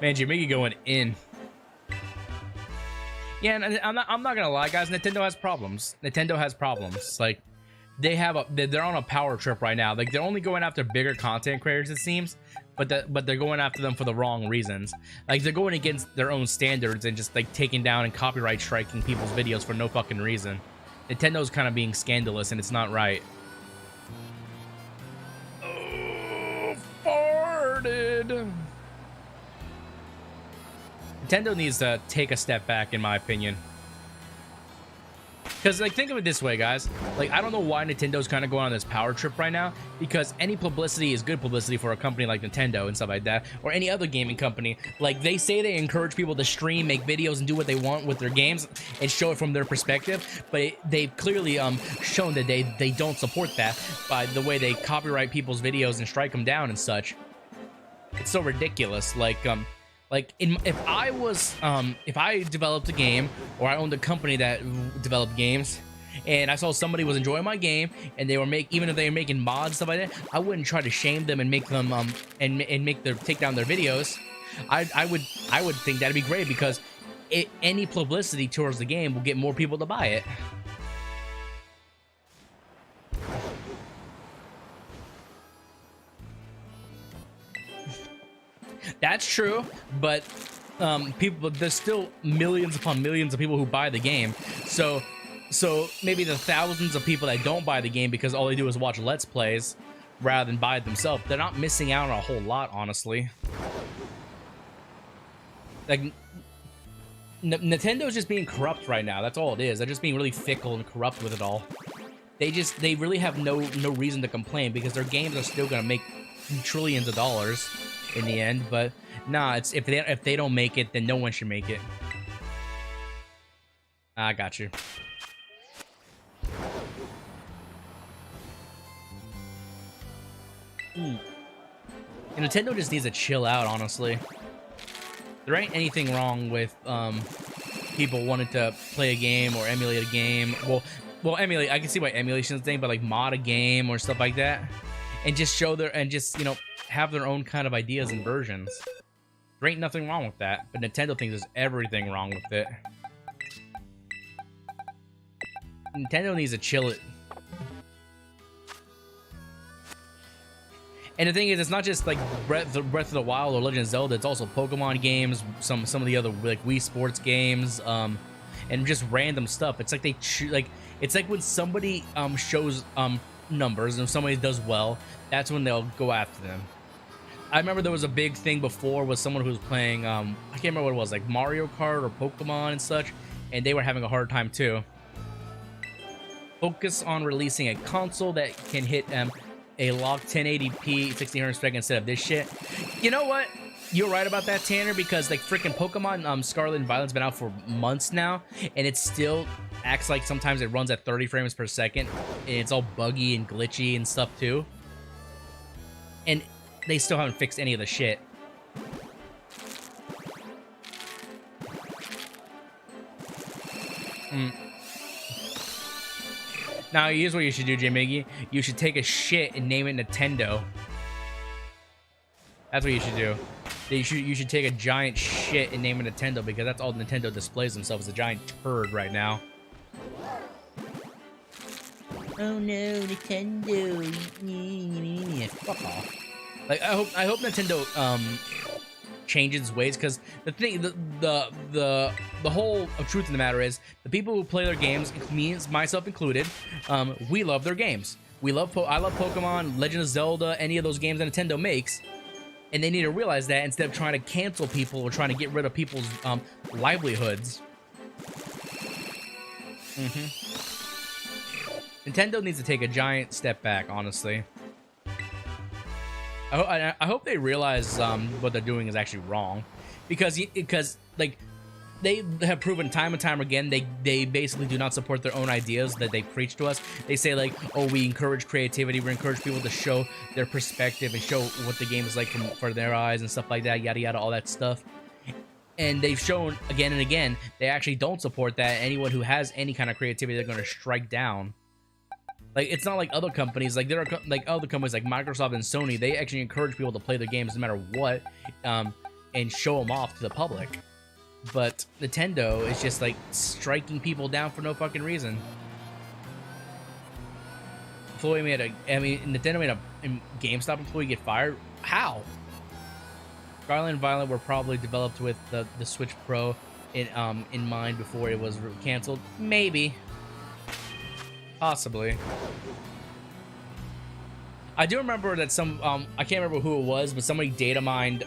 Man, Jimmy going in. Yeah, and I'm not gonna lie, guys. Nintendo has problems. Nintendo has problems. Like, they're on a power trip right now. Like, they're only going after bigger content creators, it seems, but they're going after them for the wrong reasons. Like, they're going against their own standards and just like taking down and copyright striking people's videos for no fucking reason. Nintendo's kind of being scandalous, and it's not right. Oh, farted. Nintendo needs to take a step back, in my opinion. Because, like, think of it this way, guys. Like, I don't know why Nintendo's kind of going on this power trip right now, because any publicity is good publicity for a company like Nintendo and stuff like that, or any other gaming company. Like, they say they encourage people to stream, make videos, and do what they want with their games and show it from their perspective, but they've clearly shown that they don't support that by the way they copyright people's videos and strike them down and such. It's so ridiculous. If I developed a game, or I owned a company that developed games, and I saw somebody was enjoying my game, and they were even if they were making mods, stuff like that, I wouldn't try to shame them and make them take down their videos. I would think that'd be great, because any publicity towards the game will get more people to buy it. That's true, but there's still millions upon millions of people who buy the game. So maybe the thousands of people that don't buy the game because all they do is watch Let's Plays rather than buy it themselves, they're not missing out on a whole lot, honestly. Like, Nintendo's just being corrupt right now. That's all it is. They're just being really fickle and corrupt with it all. They really have no reason to complain because their games are still gonna make trillions of dollars in the end. But nah, it's if they don't make it, then no one should make it. I got you. And Nintendo just needs to chill out, honestly. There ain't anything wrong with people wanting to play a game or emulate a game. Well, emulate. I can see why emulation is a thing, but like mod a game or stuff like that, and just show you know, have their own kind of ideas and versions. There ain't nothing wrong with that, but Nintendo thinks there's everything wrong with it. Nintendo needs to chill it. And the thing is, it's not just like Breath of the Wild or Legend of Zelda. It's also Pokemon games, some of the other like Wii Sports games, and just random stuff. It's like it's like when somebody shows numbers and if somebody does well, that's when they'll go after them. I remember there was a big thing before with someone who was playing I can't remember what it was, like Mario Kart or Pokemon and such, and they were having a hard time too. Focus on releasing a console that can hit a locked 1080p 60 hertz spec instead of this shit. You know what? You're right about that, Tanner, because like freaking Pokemon Scarlet and Violet's been out for months now, and it still acts like sometimes it runs at 30 frames per second, and it's all buggy and glitchy and stuff too. And they still haven't fixed any of the shit. Now, here's what you should do, J Miggy. You should take a shit and name it Nintendo. That's what you should do. You should take a giant shit and name it Nintendo, because that's all Nintendo displays themselves, a giant turd right now. Oh no, Nintendo. Fuck off. Like, I hope Nintendo changes its ways, because the thing, the whole truth of the matter is, the people who play their games, me, myself included, we love their games. I love Pokemon, Legend of Zelda, any of those games that Nintendo makes, and they need to realize that instead of trying to cancel people or trying to get rid of people's livelihoods. Nintendo needs to take a giant step back, honestly. I hope they realize what they're doing is actually wrong, because like they have proven time and time again they basically do not support their own ideas that they preach to us. They say like, oh, we encourage creativity, we encourage people to show their perspective and show what the game is like for their eyes and stuff like that, yada yada, all that stuff. And they've shown again and again they actually don't support that. Anyone who has any kind of creativity, they're going to strike down. Like, it's not like other companies, like there are like other companies like Microsoft and Sony, they actually encourage people to play their games no matter what, and show them off to the public. But Nintendo is just like striking people down for no fucking reason. Nintendo made a GameStop employee get fired? How? Scarlet and Violet were probably developed with the Switch Pro in mind before it was canceled. Maybe. Possibly. I do remember that I can't remember who it was, but somebody data mined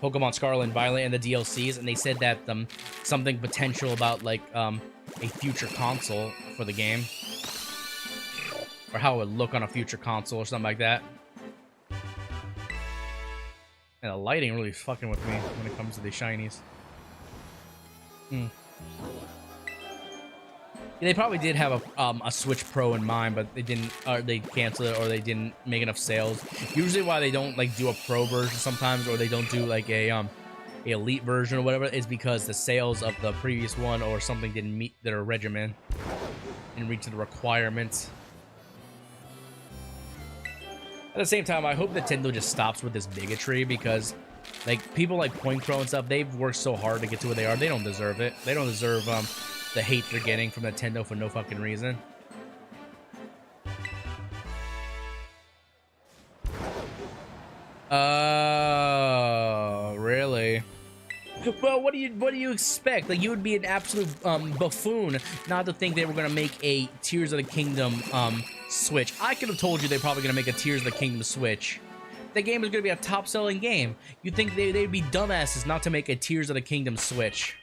Pokemon Scarlet and Violet and the DLCs, and they said that something potential about like a future console for the game, or how it would look on a future console or something like that. And the lighting really fucking with me when it comes to the shinies. They probably did have a Switch Pro in mind, but they didn't, or they canceled it, or they didn't make enough sales. Usually why they don't like do a Pro version sometimes, or they don't do like a Elite version or whatever, is because the sales of the previous one or something didn't meet their regimen and reach the requirements. At the same time, I hope Nintendo just stops with this bigotry, because Like, people like Point Crow and stuff, they've worked so hard to get to where they are. They don't deserve it. They don't deserve the hate they're getting from Nintendo for no fucking reason. Really? Well, what do you expect? Like, you would be an absolute buffoon not to think they were gonna make a Tears of the Kingdom Switch. I could have told you they're probably gonna make a Tears of the Kingdom Switch. The game is gonna be a top-selling game. You'd think they'd be dumbasses not to make a Tears of the Kingdom Switch.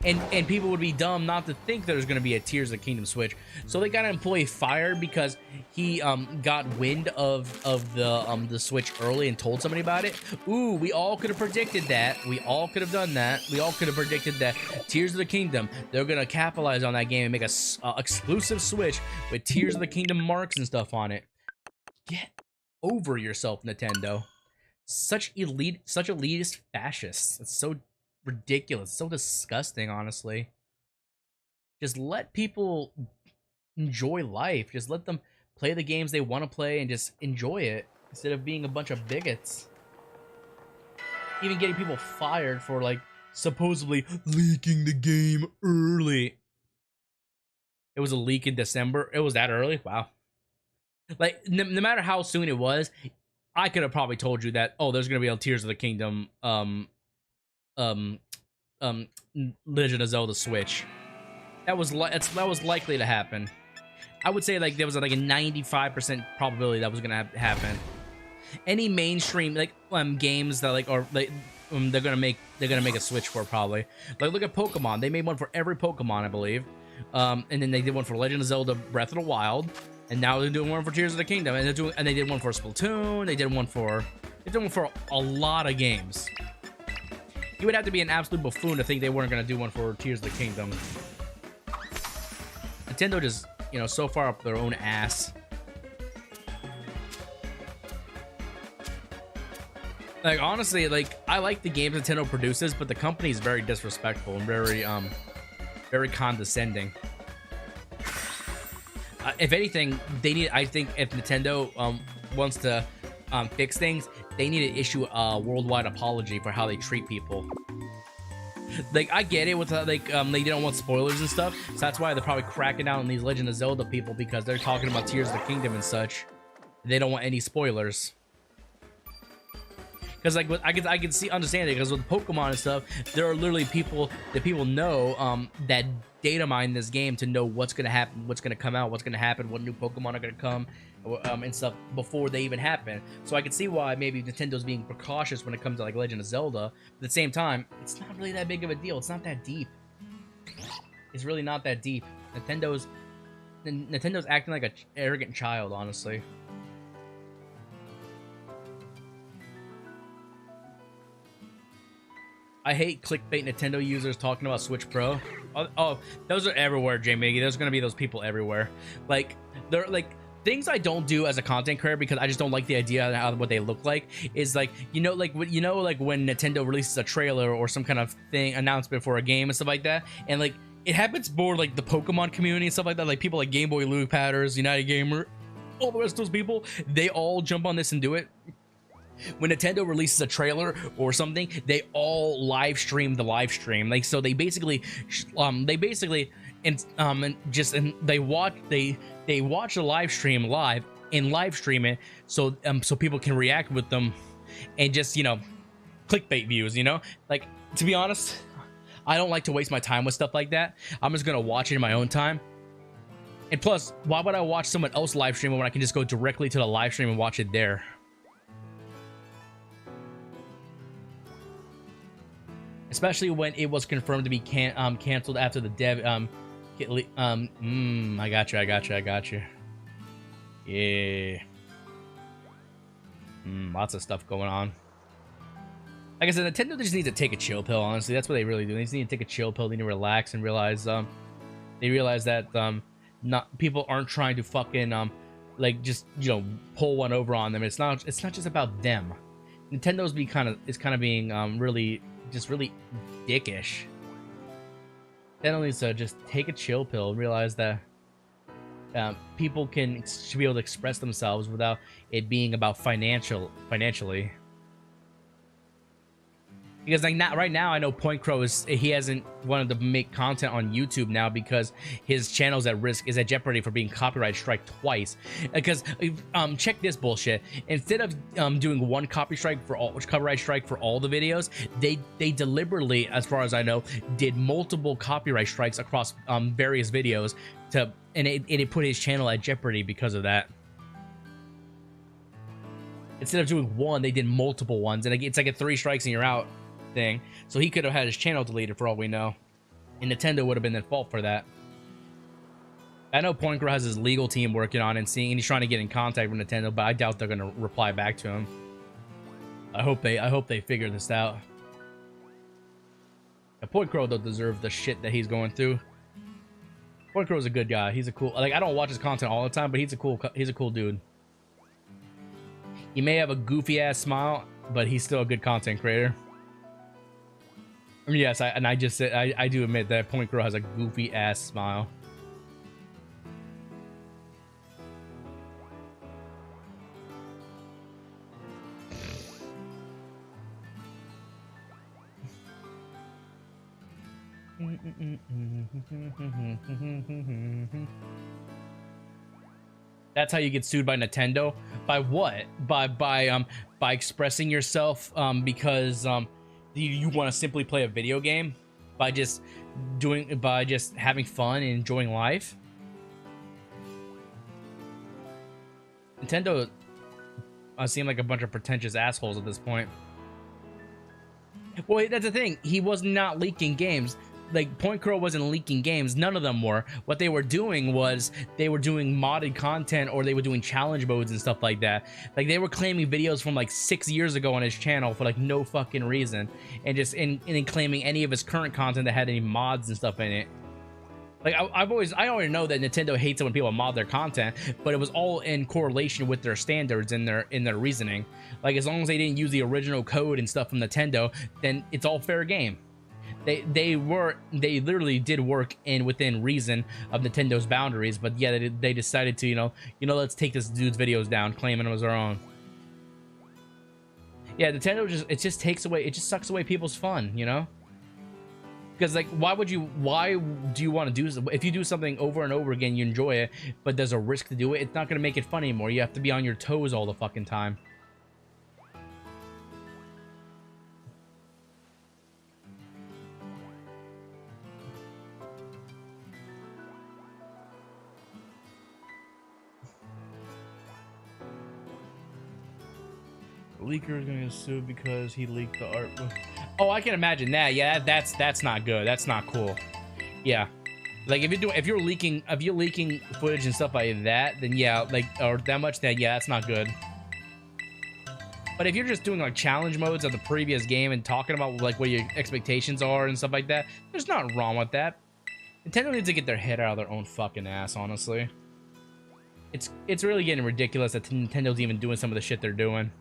And people would be dumb not to think there's going to be a Tears of the Kingdom Switch. So they got an employee fired because he got wind of the Switch early and told somebody about it. Ooh, we all could have predicted that. We all could have done that. We all could have predicted that Tears of the Kingdom, they're going to capitalize on that game and make a exclusive Switch with Tears of the Kingdom marks and stuff on it. Get over yourself, Nintendo. Such elitist fascists. It's so ridiculous, so disgusting, honestly. Just let people enjoy life. Just let them play the games they want to play and just enjoy it instead of being a bunch of bigots. Even getting people fired for, like, supposedly leaking the game early. It was a leak in December. It was that early? Wow. Like, no matter how soon it was, I could have probably told you that, oh, there's gonna be a Tears of the Kingdom Legend of Zelda Switch. That was likely to happen. I would say like there was like a 95% probability that was gonna happen. Any mainstream like games that like are like they're gonna make a Switch for probably. Like look at Pokemon. They made one for every Pokemon, I believe. And then they did one for Legend of Zelda Breath of the Wild, and now they're doing one for Tears of the Kingdom, and they did one for Splatoon. They did one for a lot of games. You would have to be an absolute buffoon to think they weren't going to do one for Tears of the Kingdom. Nintendo just, you know, so far up their own ass. Like, honestly, like, I like the games Nintendo produces, but the company is very disrespectful and very condescending. If anything, I think if Nintendo wants to fix things, they need to issue a worldwide apology for how they treat people. Like, I get it with they don't want spoilers and stuff, so that's why they're probably cracking down on these Legend of Zelda people, because they're talking about Tears of the Kingdom and such. They don't want any spoilers. Because like I can understand it, because with Pokemon and stuff, there are literally people know that data mine this game to know what's gonna happen, what's gonna come out, what's gonna happen, what new Pokemon are gonna come, and stuff before they even happen. So I can see why maybe Nintendo's being precautious when it comes to like Legend of Zelda. But at the same time, it's not really that big of a deal. It's not that deep. It's really not that deep. Nintendo's acting like an arrogant child, honestly. I hate clickbait Nintendo users talking about Switch Pro. Oh, those are everywhere, J-Miggy. There's gonna be those people everywhere. Like, they're like things I don't do as a content creator because I just don't like the idea of how what they look like. Is like, like when Nintendo releases a trailer or some kind of thing announcement for a game and stuff like that, and like it happens more like the Pokemon community and stuff like that. Like people like Game Boy Lou Patters, United Gamer, all the rest of those people, they all jump on this and do it. When Nintendo releases a trailer or something, they all live stream the live stream. Like, so they basically they watch the live stream live and live stream it so people can react with them and just clickbait views. Like, to be honest, I don't like to waste my time with stuff like that. I'm just gonna watch it in my own time. And plus, why would I watch someone else live stream when I can just go directly to the live stream and watch it there? Especially when it was confirmed to be canceled after the dev I got you. Yeah. Lots of stuff going on. Like I said, Nintendo just needs to take a chill pill, honestly. That's what they really do. They just need to take a chill pill. They need to relax and realize that not people aren't trying to fucking like just pull one over on them. It's not just about them. Nintendo's kind of being really dickish. Nintendo needs to just take a chill pill and realize that people should be able to express themselves without it being about financially. Because like not right now, I know Point Crow he hasn't wanted to make content on YouTube now because his channel's is at jeopardy for being copyright strike twice. Because check this bullshit. Instead of doing one copyright strike for all the videos, they deliberately, as far as I know, did multiple copyright strikes across various videos and it put his channel at jeopardy because of that. Instead of doing one, they did multiple ones, and it's like a 3 strikes and you're out thing. So he could have had his channel deleted for all we know, and Nintendo would have been at fault for that. I know Point Crow has his legal team working on it and he's trying to get in contact with Nintendo, but I doubt they're gonna reply back to him. I hope they figure this out. Point Crow don't deserve the shit that he's going through. Point Crow's a good guy. He's a cool, like, I don't watch his content all the time, but he's a cool dude. He may have a goofy ass smile, but he's still a good content creator. Yes, I do admit that Point Crow has a goofy ass smile. That's how you get sued by Nintendo. By what? By expressing yourself because you want to simply play a video game, by just having fun and enjoying life. Nintendo seem like a bunch of pretentious assholes at this point. Well, that's the thing. He was not leaking games. Like, Point Crow wasn't leaking games. None of them were. What they were doing was they were doing modded content, or they were doing challenge modes and stuff like that. Like, they were claiming videos from like 6 years ago on his channel for like no fucking reason, and just in claiming any of his current content that had any mods and stuff in it. Like, I already know that Nintendo hates it when people mod their content, but it was all in correlation with their standards and their reasoning. Like, as long as they didn't use the original code and stuff from Nintendo, then it's all fair game. They literally did work within reason of Nintendo's boundaries, but yeah, they decided to, you know, let's take this dude's videos down, claiming them as our own. Yeah, Nintendo it just sucks away people's fun, you know? Because, like, why do you want to do this? If you do something over and over again, you enjoy it, but there's a risk to do it, it's not going to make it fun anymore. You have to be on your toes all the fucking time. Leaker is gonna get sued because he leaked the art. Oh, I can imagine that. Yeah, that's not good. That's not cool. Yeah, like if you're leaking footage and stuff like that, then yeah, like, or that much, then yeah, that's not good. But if you're just doing like challenge modes of the previous game and talking about like what your expectations are and stuff like that, there's nothing wrong with that. Nintendo needs to get their head out of their own fucking ass, honestly. It's really getting ridiculous that Nintendo's even doing some of the shit they're doing.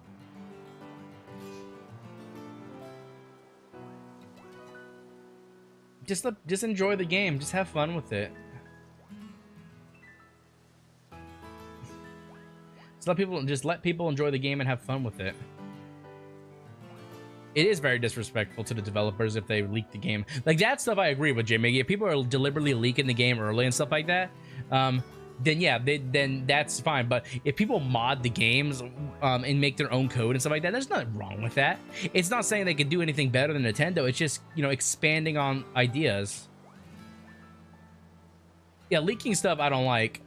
Just enjoy the game. Just have fun with it. Just let people enjoy the game and have fun with it. It is very disrespectful to the developers if they leak the game. Like, that stuff I agree with, Jimmy. If people are deliberately leaking the game early and stuff like that, then yeah, then that's fine. But if people mod the games and make their own code and stuff like that, there's nothing wrong with that. It's not saying they could do anything better than Nintendo. It's just, you know, expanding on ideas. Yeah, leaking stuff I don't like.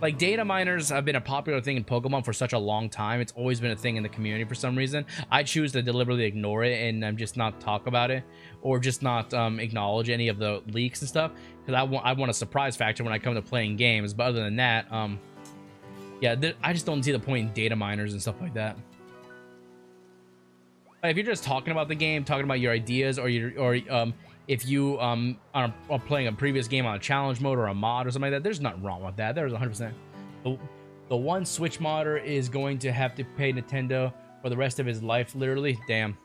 Like, data miners have been a popular thing in Pokemon for such a long time. It's always been a thing in the community for some reason. I choose to deliberately ignore it and just not talk about it, or just not acknowledge any of the leaks and stuff, because I want a surprise factor when I come to playing games. But other than that, yeah, I just don't see the point in data miners and stuff like that. If you're just talking about the game, talking about your ideas, or if you are playing a previous game on a challenge mode or a mod or something like that, there's nothing wrong with that. There's 100%. The one Switch modder is going to have to pay Nintendo for the rest of his life, literally. Damn.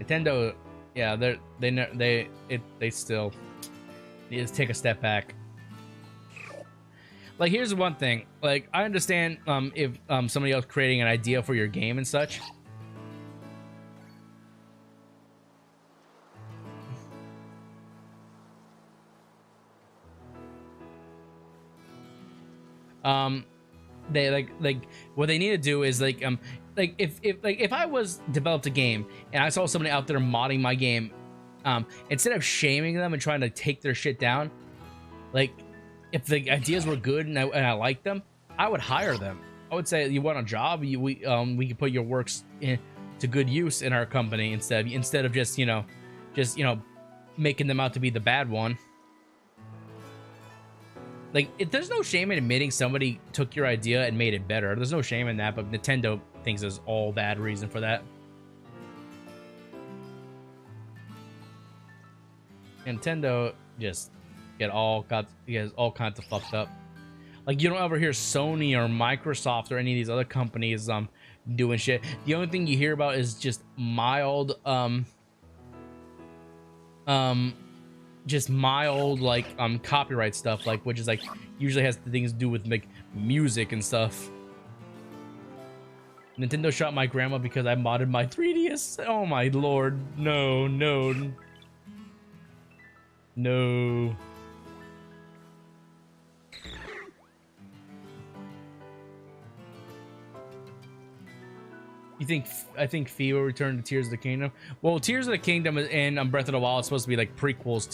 Nintendo, yeah, they still need to take a step back. Like, here's one thing. Like, I understand if somebody else creating an idea for your game and such. They like what they need to do is like if I was developed a game and I saw somebody out there modding my game, instead of shaming them and trying to take their shit down, like if the ideas were good and I liked them, I would hire them. I would say, you want a job? We can put your works to good use in our company instead of just making them out to be the bad one. Like, there's no shame in admitting somebody took your idea and made it better. There's no shame in that, but Nintendo thinks there's all bad reason for that. Nintendo just gets all kinds of fucked up. Like, you don't ever hear Sony or Microsoft or any of these other companies doing shit. The only thing you hear about is just mild like copyright stuff, like, which is like usually has things to do with like music and stuff. Nintendo shot my grandma because I modded my 3DS. Oh my lord, no. I think Fee will return to Tears of the Kingdom. Well, Tears of the Kingdom and Breath of the Wild is supposed to be like prequels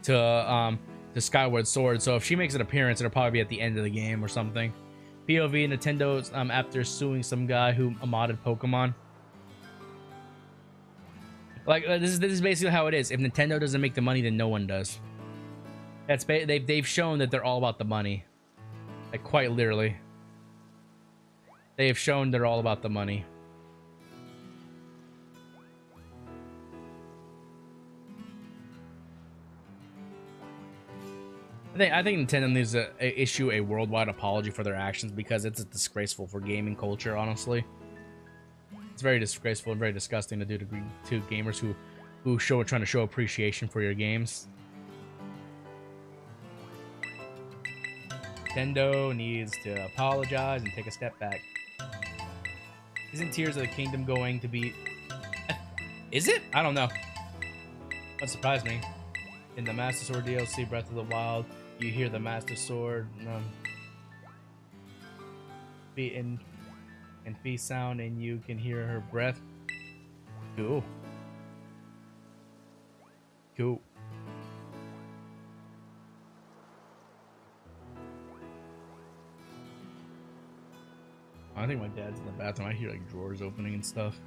to Skyward Sword. So if she makes an appearance, it'll probably be at the end of the game or something. POV, Nintendo's after suing some guy who modded Pokemon. Like, this is basically how it is. If Nintendo doesn't make the money, then no one does. They've shown that they're all about the money. Like, quite literally. They have shown they're all about the money. I think Nintendo needs to issue a worldwide apology for their actions, because it's disgraceful for gaming culture, honestly. It's very disgraceful and very disgusting to do to gamers who trying to show appreciation for your games. Nintendo needs to apologize and take a step back. Isn't Tears of the Kingdom going to be... Is it? I don't know. That surprised me. In the Master Sword DLC, Breath of the Wild, you hear the Master Sword and Fee sound, and you can hear her breath. Cool. I think my dad's in the bathroom. I hear like drawers opening and stuff.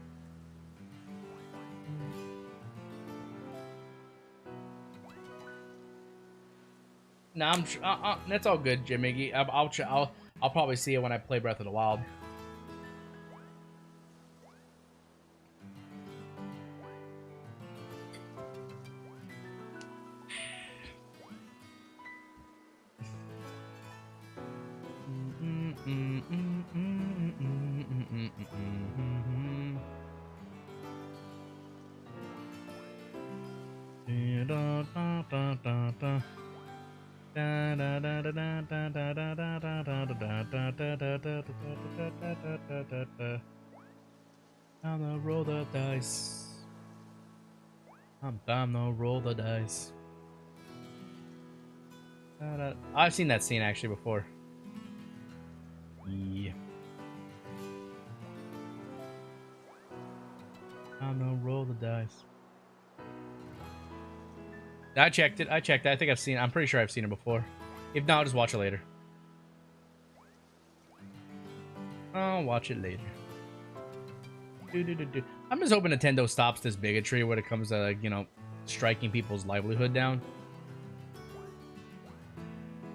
Nah, that's all good, Jimmy. I'll probably see it when I play Breath of the Wild. I'm gonna roll the dice. I'm gonna roll the dice. I've seen that scene actually before. Yeah. I'm gonna roll the dice. I checked it. I think I've seen it. I'm pretty sure I've seen it before. If not, I'll just watch it later. I'll watch it later. I'm just hoping Nintendo stops this bigotry when it comes to, you know, striking people's livelihood down.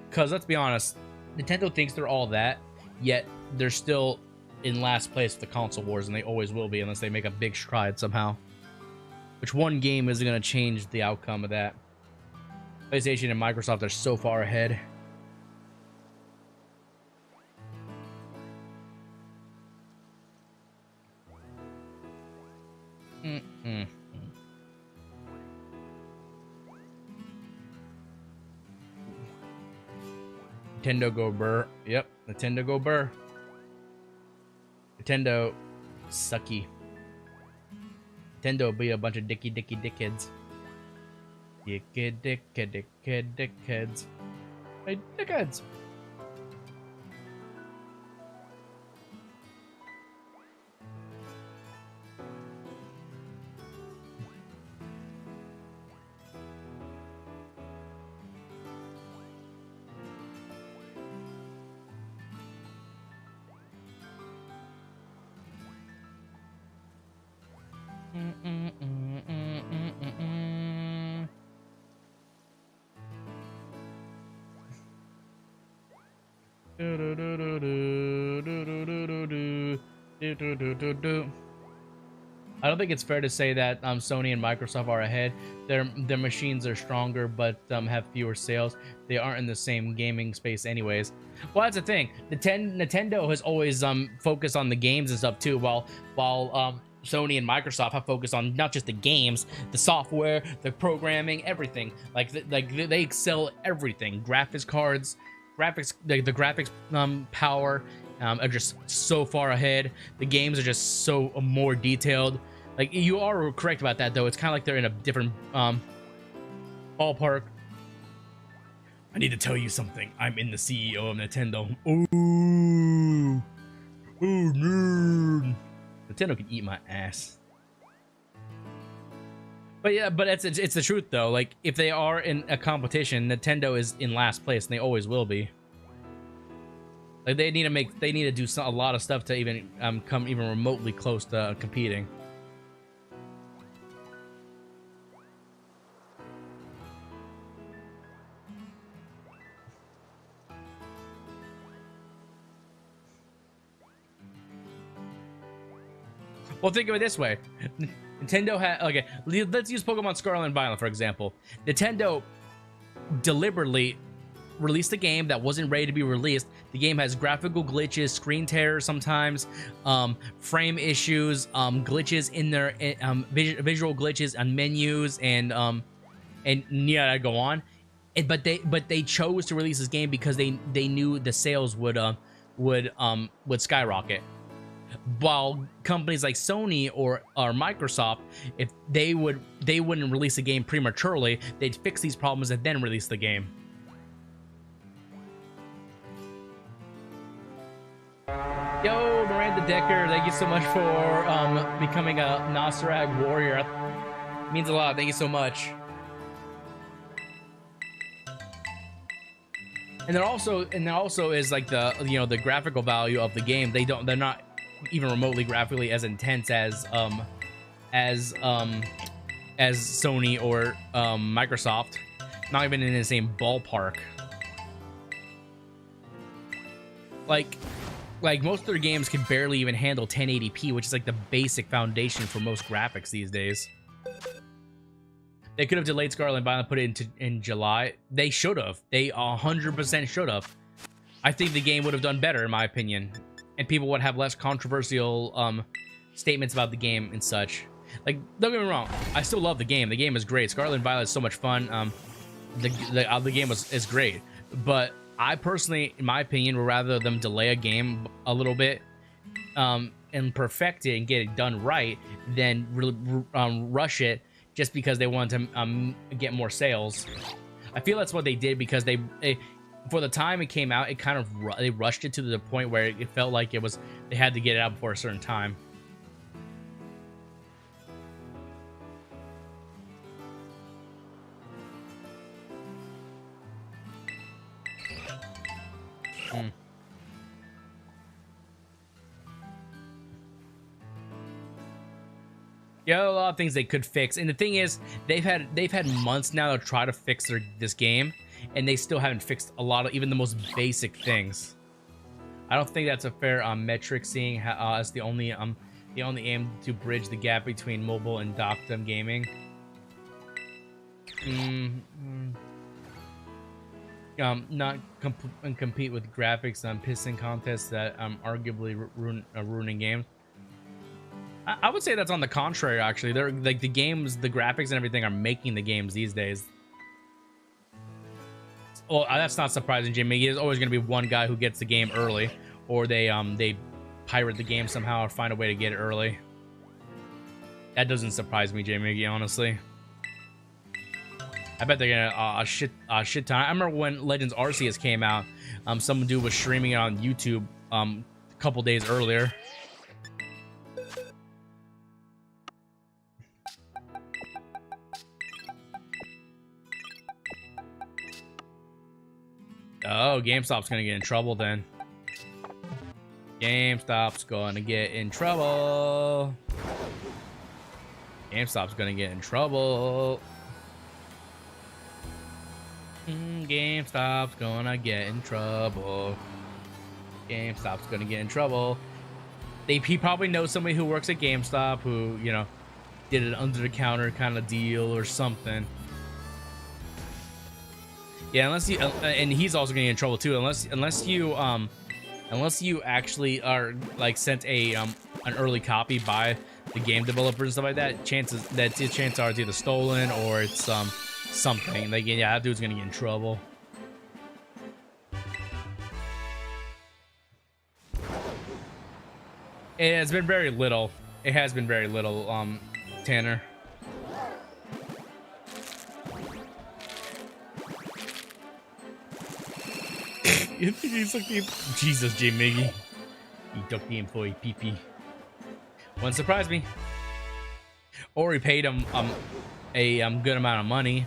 Because let's be honest, Nintendo thinks they're all that, yet they're still in last place with the console wars, and they always will be unless they make a big stride somehow. Which one game isn't going to change the outcome of that? PlayStation and Microsoft are so far ahead. Nintendo go burr. Yep, Nintendo go burr. Nintendo sucky. Nintendo be a bunch of dickheads. Dickheads. Hey, dickheads. I don't think it's fair to say that Sony and Microsoft are ahead. Their machines are stronger, but have fewer sales. They aren't in the same gaming space, anyways. Well, that's the thing. Nintendo has always focused on the games and stuff too, while Sony and Microsoft have focused on not just the games, the software, the programming, everything. Like they excel everything. Graphics cards, the graphics power are just so far ahead. The games are just so more detailed. Like, you are correct about that, though. It's kind of like they're in a different ballpark. I need to tell you something. I'm in the CEO of Nintendo. Ooh, nerd. Nintendo can eat my ass. But yeah, but it's the truth though. Like, if they are in a competition, Nintendo is in last place, and they always will be. Like, they need to do a lot of stuff to even come even remotely close to competing. Well, think of it this way. Nintendo had... Okay, let's use Pokemon Scarlet and Violet, for example. Nintendo deliberately released a game that wasn't ready to be released. The game has graphical glitches, screen tears sometimes, frame issues, glitches in their... visual glitches on menus, and yeah, I go on. But they chose to release this game because they knew the sales would skyrocket. While companies like Sony or Microsoft, if they wouldn't release a game prematurely, they'd fix these problems and then release the game. Yo, Miranda Decker, thank you so much for becoming a Nosirrag warrior. It means a lot. Thank you so much. And there also is like the the graphical value of the game. They're not even remotely graphically as intense as Sony or Microsoft. Not even in the same ballpark. Like most of their games can barely even handle 1080p, which is like the basic foundation for most graphics these days. They could have delayed Scarlet and Violet, put it in July. They should have. They 100% should have. I think the game would have done better, in my opinion. And people would have less controversial statements about the game and such. Like, don't get me wrong, I still love the game. The game is great. Scarlet and Violet is so much fun. The game is great. But I personally, in my opinion, would rather them delay a game a little bit and perfect it and get it done right than really rush it just because they want to get more sales. I feel that's what they did, because they for the time it came out, it kind of they rushed it to the point where it felt like they had to get it out before a certain time. Yeah, a lot of things they could fix, and the thing is, they've had months now to try to fix this game, and they still haven't fixed a lot of even the most basic things. I don't think that's a fair metric, seeing how it's the only aim to bridge the gap between mobile and docked gaming. Not compete with graphics on pissing contests that arguably ruining games. I would say that's on the contrary, actually. They're like the games, the graphics and everything are making the games these days. well, that's not surprising, Jimmy. There's always gonna be one guy who gets the game early, or they pirate the game somehow or find a way to get it early. That doesn't surprise me, Jimmy, honestly. I bet they're gonna a shit ton. I remember when Legends Arceus came out, some dude was streaming it on YouTube a couple days earlier. Oh, GameStop's gonna get in trouble then. GameStop's gonna get in trouble. GameStop's gonna get in trouble. GameStop's gonna get in trouble. GameStop's gonna get in trouble. He probably knows somebody who works at GameStop who, you know, did an under-the-counter kind of deal or something. Yeah, unless you, and he's also gonna get in trouble too. Unless you actually are like sent a an early copy by the game developer and stuff like that. Chances are it's either stolen or it's something. Like, yeah, that dude's gonna get in trouble. It has been very little. It has been very little, Tanner. He's like, Jesus, J Miggy. He took the employee PP. Wouldn't surprise me. Or he paid him a good amount of money.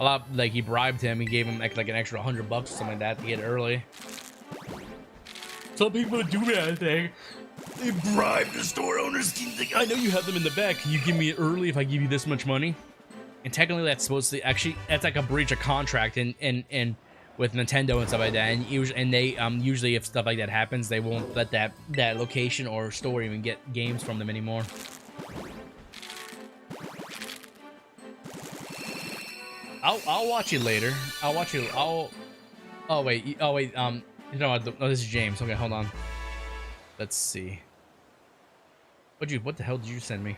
A lot, like he bribed him. He gave him like an extra $100 or something like that to get it early. Some people do that thing. They bribe the store owners. Like, I know you have them in the back. Can you give me it early if I give you this much money? And technically, that's supposed to actually, that's like a breach of contract and with Nintendo and stuff like that. And usually if stuff like that happens, they won't let that location or store even get games from them anymore. I'll watch it later. I'll watch it. Oh wait. You know what? Oh, this is James. Okay, hold on. Let's see. What the hell did you send me?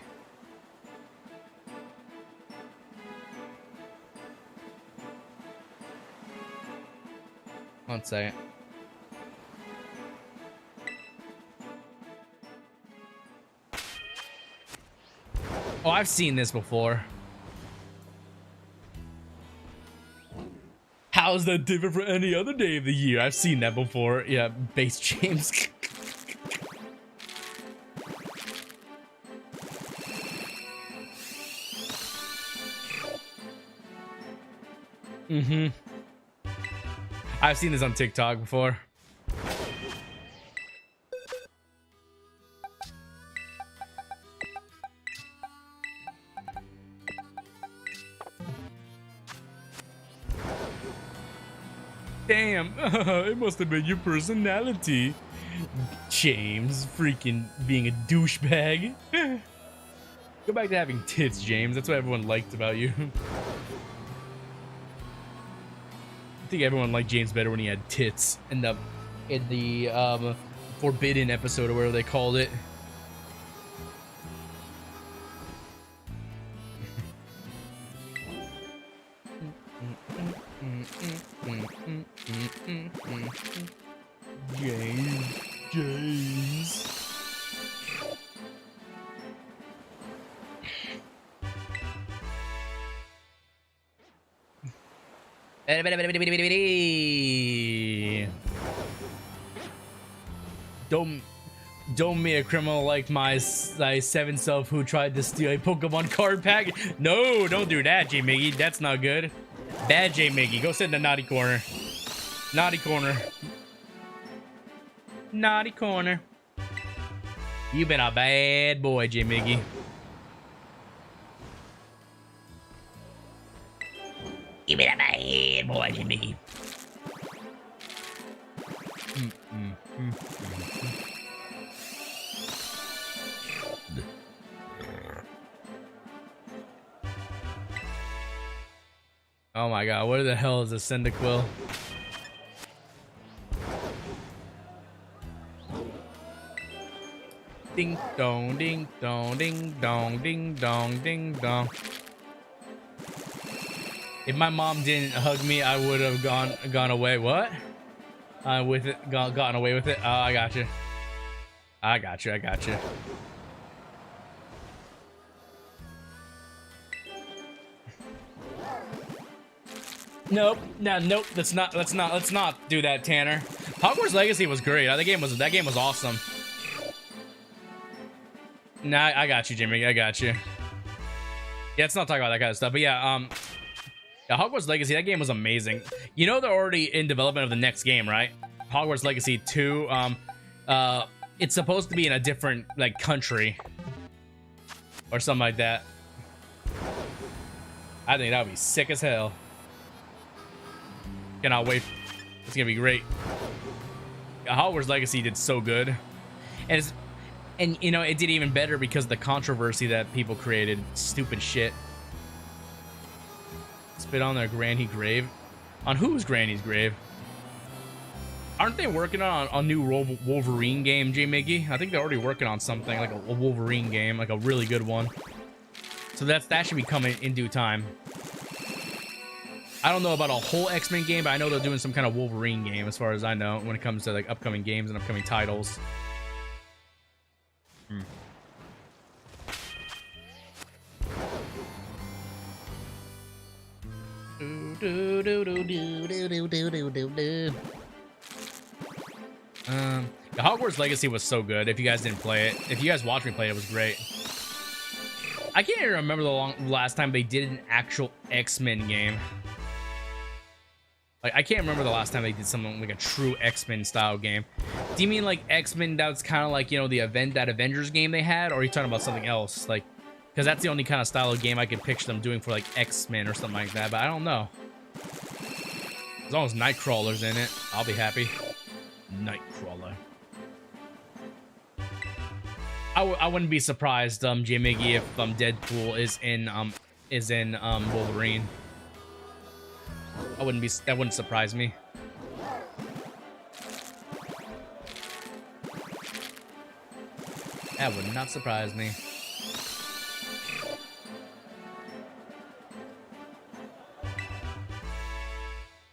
One second. Oh, I've seen this before. How's that different from any other day of the year? I've seen that before. Yeah, base James. I've seen this on TikTok before. Damn, it must have been your personality. James, freaking being a douchebag. Go back to having tits, James. That's what everyone liked about you. I think everyone liked James better when he had tits in the Forbidden episode or whatever they called it. James. Don't be a criminal like my 7 self who tried to steal a Pokemon card pack. No, don't do that, J Miggy. That's not good. Bad J Miggy. Go sit in the naughty corner. Naughty corner. Naughty corner. You been a bad boy, J Miggy. You been a bad boy, J Miggy. Oh my god, what the hell is a Cyndaquil? Ding dong, ding dong, ding dong, ding dong, ding dong. If my mom didn't hug me, I would have gone away. What? With it, gotten away with it. Oh, I got you. I got you. I got you. Nope. No, nope. Let's not do that, Tanner. Hogwarts Legacy was great. That game was awesome. Nah, I got you, Jimmy. I got you. Yeah, let's not talk about that kind of stuff. But yeah, Hogwarts Legacy, that game was amazing. You know they're already in development of the next game, right? Hogwarts Legacy 2. It's supposed to be in a different like country or something like that. I think that would be sick as hell. Cannot wait. It's gonna be great. Hogwarts Legacy did so good, and you know it did even better because of the controversy that people created. Stupid shit. Spit on their granny grave. On whose granny's grave? Aren't they working on a new Wolverine game, J Miggy? I think they're already working on something like a Wolverine game, like a really good one. So that should be coming in due time. I don't know about a whole X-Men game, but I know they're doing some kind of Wolverine game, as far as I know, when it comes to like upcoming games and upcoming titles. The Hogwarts Legacy was so good. If you guys didn't play it, if you guys watched me play it, it was great. I can't even remember the last time they did an actual X-Men game. Like, I can't remember the last time they did something like a true X-Men style game. Do you mean like X-Men that's kind of like, you know, that Avengers game they had? Or are you talking about something else? Like, because that's the only kind of style of game I could picture them doing for like X-Men or something like that. But I don't know. As long as Nightcrawler's in it, I'll be happy. Nightcrawler. I wouldn't be surprised, J Miggy, if Deadpool is in Wolverine. That wouldn't surprise me. That would not surprise me.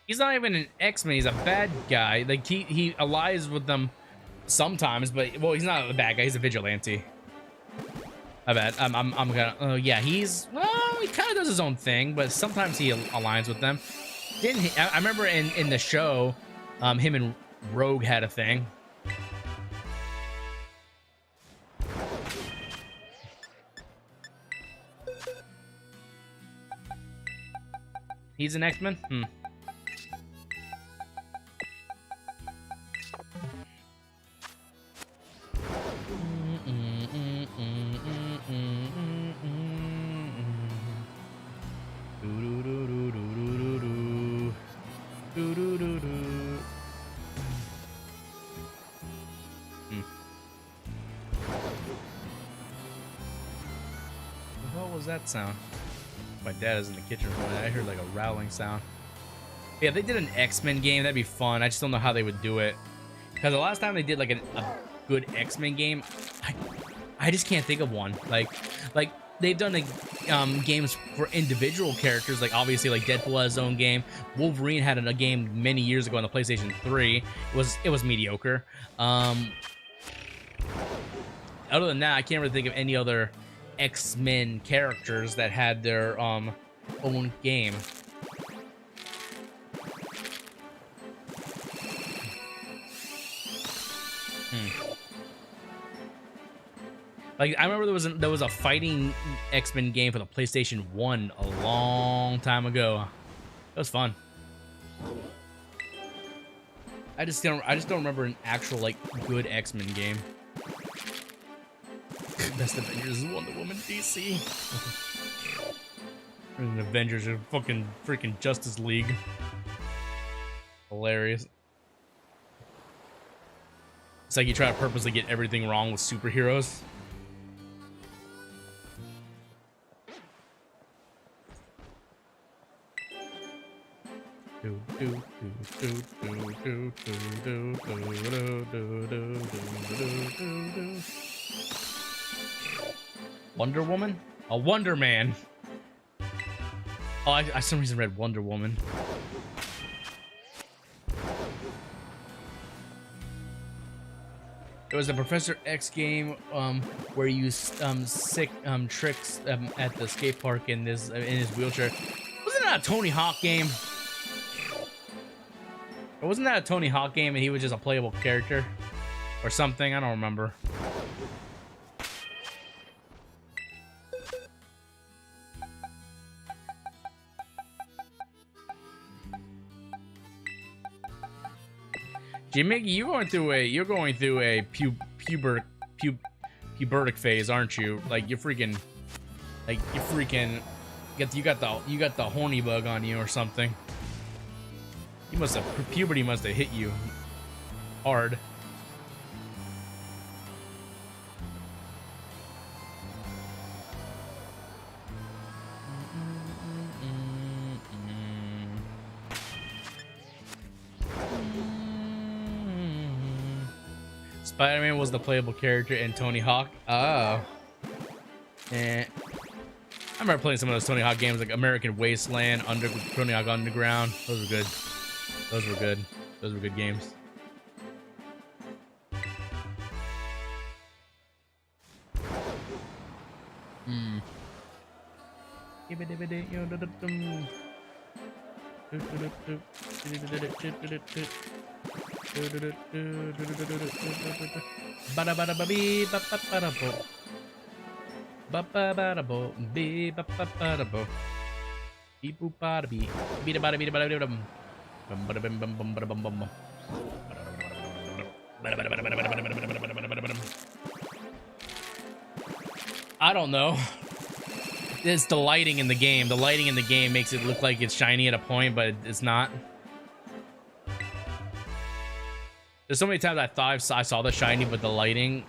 He's not even an X-Men, he's a bad guy. Like he allies with them sometimes, but well, he's not a bad guy, he's a vigilante. I bet. I'm gonna yeah, well, he kind of does his own thing, but sometimes he aligns with them. Didn't he? I remember in the show, him and Rogue had a thing. He's an X-Men? What was that sound? My dad is in the kitchen. I heard like a rowling sound. Yeah, if they did an X-Men game, that'd be fun. I just don't know how they would do it. Because the last time they did like a good X-Men game, I just can't think of one. Like they've done like games for individual characters. Like obviously like Deadpool had his own game. Wolverine had a game many years ago on the PlayStation 3. It was mediocre. Other than that, I can't really think of any other X-Men characters that had their own game. Like I remember there was a fighting X-Men game for the PlayStation 1 a long time ago. It was fun. I just don't remember an actual like good X-Men game. Best Avengers is Wonder Woman DC. And Avengers are freaking Justice League. Hilarious. It's like you try to purposely get everything wrong with superheroes. Wonder Woman? A Wonder Man. Oh, I for some reason read Wonder Woman. There was a Professor X game where you sick tricks at the skate park in his wheelchair. Wasn't that a Tony Hawk game? Or wasn't that a Tony Hawk game and he was just a playable character or something? I don't remember. Jimmy, you're going through a pubertic phase, aren't you? Like you got the horny bug on you or something. Puberty must have hit you hard. Spider-Man was the playable character in Tony Hawk. Oh. I remember playing some of those Tony Hawk games like American Wasteland, Tony Hawk Underground. Those were good. Those were good. Those were good games. I don't know. It's the lighting in the game. The lighting in the game makes it look like it's shiny at a point, but it's not. There's so many times I thought I saw the shiny, but the lighting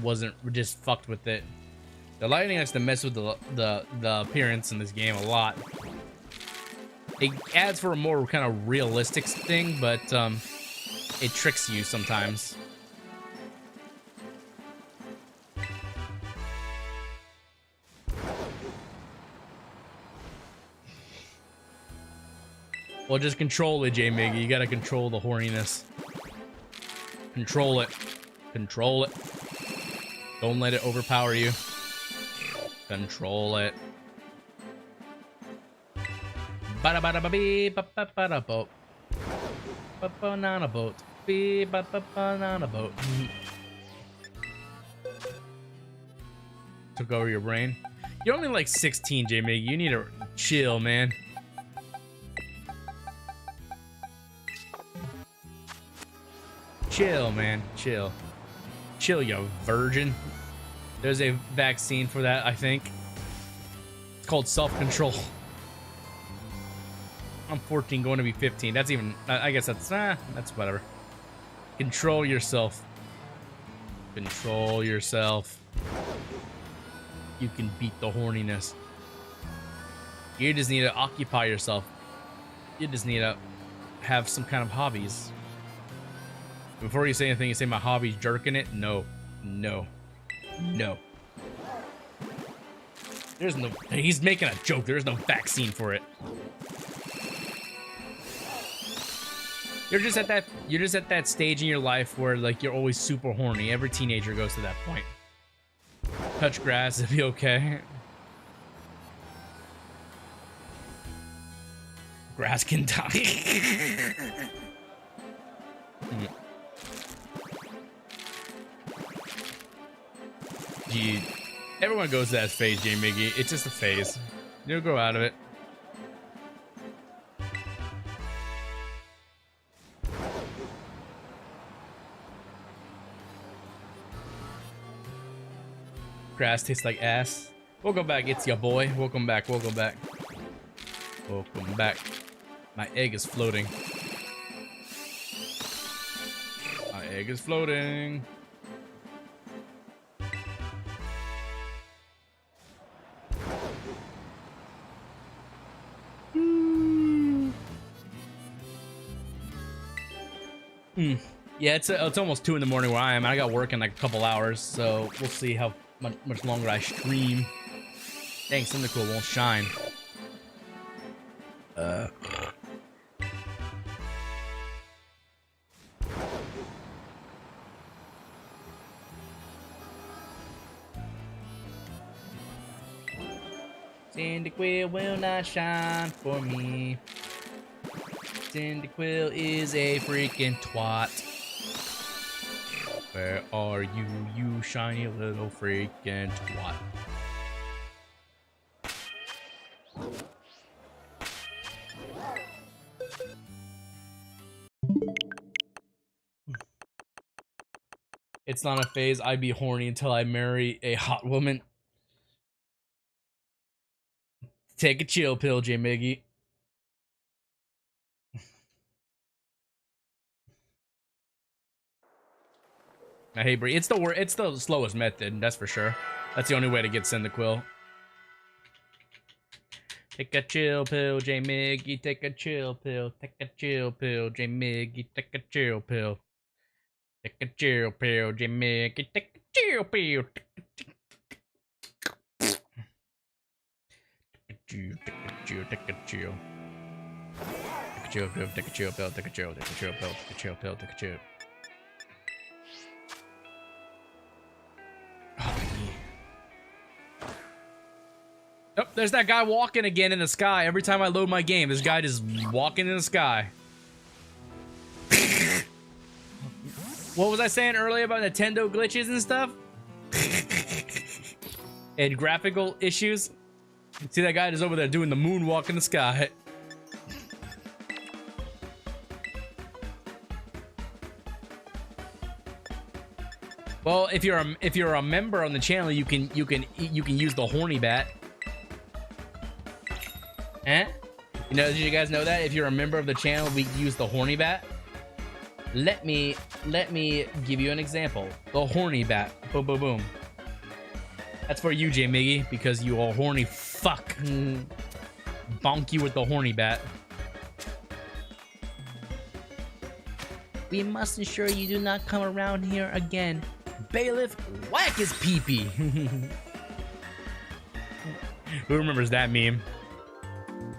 wasn't, just fucked with it. The lighting has to mess with the appearance in this game a lot. It adds for a more kind of realistic thing, but it tricks you sometimes. Well, just control it, J-Mig. You gotta control the horniness. Control it. Control it. Don't let it overpower you. Control it. Ba-da-ba-da-ba-bee, boat. Banana boat. Banana boat. Took over your brain. You're only like 16, J-Mig. You need to chill, man. Chill, man. Chill. Chill, you virgin. There's a vaccine for that, I think. It's called self-control. I'm 14, going to be 15. That's even... I guess that's whatever. Control yourself. Control yourself. You can beat the horniness. You just need to occupy yourself. You just need to have some kind of hobbies. Before you say anything, you say my hobby's jerking it. No, no, no. There's no. He's making a joke. There's no vaccine for it. You're just at that stage in your life where like you're always super horny. Every teenager goes to that point. Touch grass, it'll be okay. Grass can die. Gee, everyone goes to that phase, J-Miggy. It's just a phase. You'll grow out of it. Grass tastes like ass. Welcome back, it's your boy. Welcome back, welcome back. Welcome back. My egg is floating. My egg is floating. Yeah, it's almost 2 in the morning where I am. I got work in like a couple hours, so we'll see how much longer I stream. Dang, Cyndaquil won't shine. Cyndaquil will not shine for me. Cyndaquil is a freaking twat. Where are you, you shiny little freaking twat? It's not a phase. I'd be horny until I marry a hot woman. Take a chill pill, J Miggy. I hate Bree. It's the slowest method, that's for sure. That's the only way to get Cyndaquil. Take a chill pill, J Miggy. Take a chill pill. Take a chill pill, J Miggy. Take a chill pill. Take a chill pill, J Miggy. Take a chill pill. Take a chill, take a chill. Take a chill pill, take a chill pill, take a chill, take a chill pill, take a chill pill, take a chill. Oh, there's that guy walking again in the sky. Every time I load my game, this guy just walking in the sky. What was I saying earlier about Nintendo glitches and stuff? And graphical issues? See that guy just over there doing the moonwalk in the sky. Well, if you're a member on the channel, you can use the horny bat. Eh? You know, did you guys know that? If you're a member of the channel, we use the horny bat. Let me give you an example. The horny bat. Boom, boom, boom. That's for you, J Miggy, because you are horny fuck. Bonk you with the horny bat. We must ensure you do not come around here again. Bailiff, whack his pee-pee. Who remembers that meme?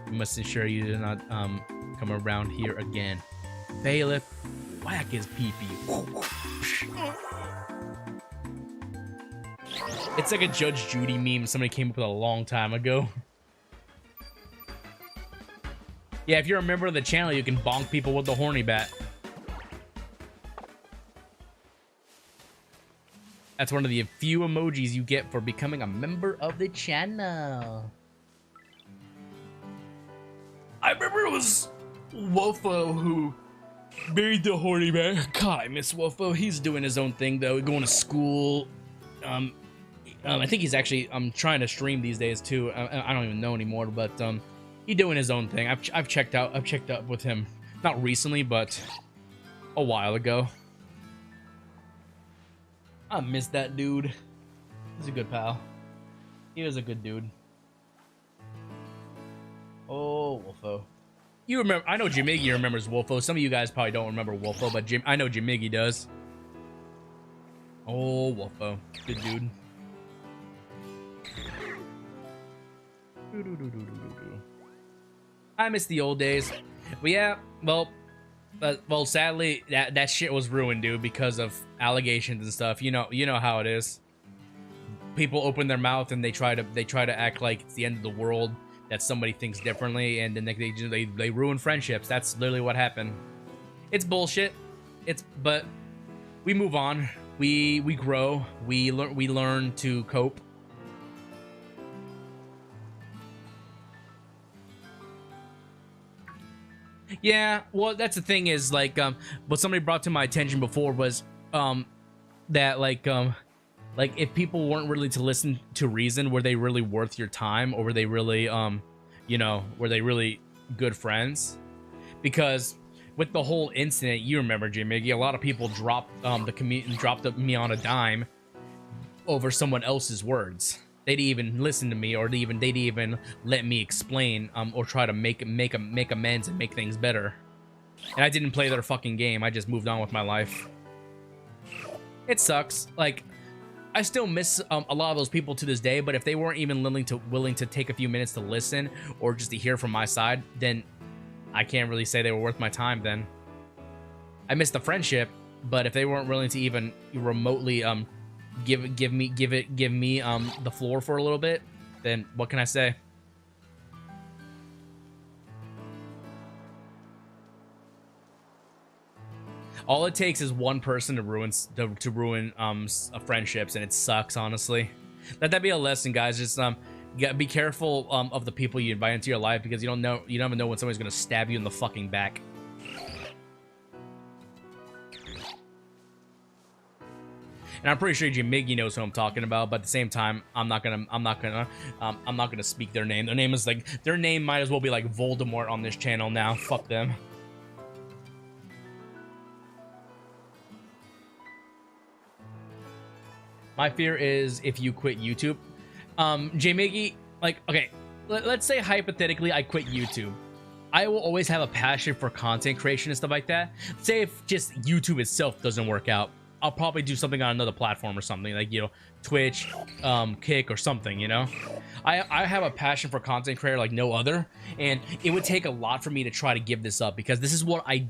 We must ensure you do not come around here again. Bailiff, whack his pee-pee. It's like a Judge Judy meme somebody came up with a long time ago. Yeah, if you're a member of the channel, you can bonk people with the horny bat. That's one of the few emojis you get for becoming a member of the channel. I remember it was Wolfo who made the horny bat. God, I miss Wolfo. He's doing his own thing though, going to school. I think he's actually trying to stream these days too. I don't even know anymore, but he's doing his own thing. I've checked up with him, not recently, but a while ago. I miss that dude. He's a good pal. He was a good dude. Oh, Wolfo. You remember? I know Jimiggy remembers Wolfo. Some of you guys probably don't remember Wolfo, but I know Jimiggy does. Oh, Wolfo. Good dude. I miss the old days. But yeah, well, sadly, that shit was ruined, dude, because of allegations and stuff. You know how it is. People open their mouth and they try to act like it's the end of the world, that somebody thinks differently, and then they ruin friendships. That's literally what happened. It's bullshit. But we move on. We grow. We learn to cope. Yeah, well, that's the thing is, like, what somebody brought to my attention before was, that, like, if people weren't really to listen to reason, were they really worth your time, or were they really, you know, were they really good friends? Because with the whole incident, you remember, Jimmy, a lot of people dropped, dropped me on a dime over someone else's words. They'd even listen to me, or they'd even let me explain, or try to make amends and make things better. And I didn't play their fucking game. I just moved on with my life. It sucks. Like, I still miss a lot of those people to this day, but if they weren't even willing to take a few minutes to listen or just to hear from my side, then I can't really say they were worth my time then. I miss the friendship, but if they weren't willing to even remotely give me the floor for a little bit, then what can I say? All it takes is one person to ruin friendships, and it sucks, honestly. Let that be a lesson, guys. Just be careful of the people you invite into your life, because you never know when somebody's gonna stab you in the fucking back. And I'm pretty sure Jimiggy knows who I'm talking about, but at the same time, I'm not gonna speak their name. Their name might as well be like Voldemort on this channel now. Fuck them. My fear is if you quit YouTube. Jmiggy, like, okay, let's say hypothetically I quit YouTube. I will always have a passion for content creation and stuff like that. Say if just YouTube itself doesn't work out, I'll probably do something on another platform or something, like, you know, Twitch, Kick or something, you know? I have a passion for content creator like no other, and it would take a lot for me to try to give this up, because this is what I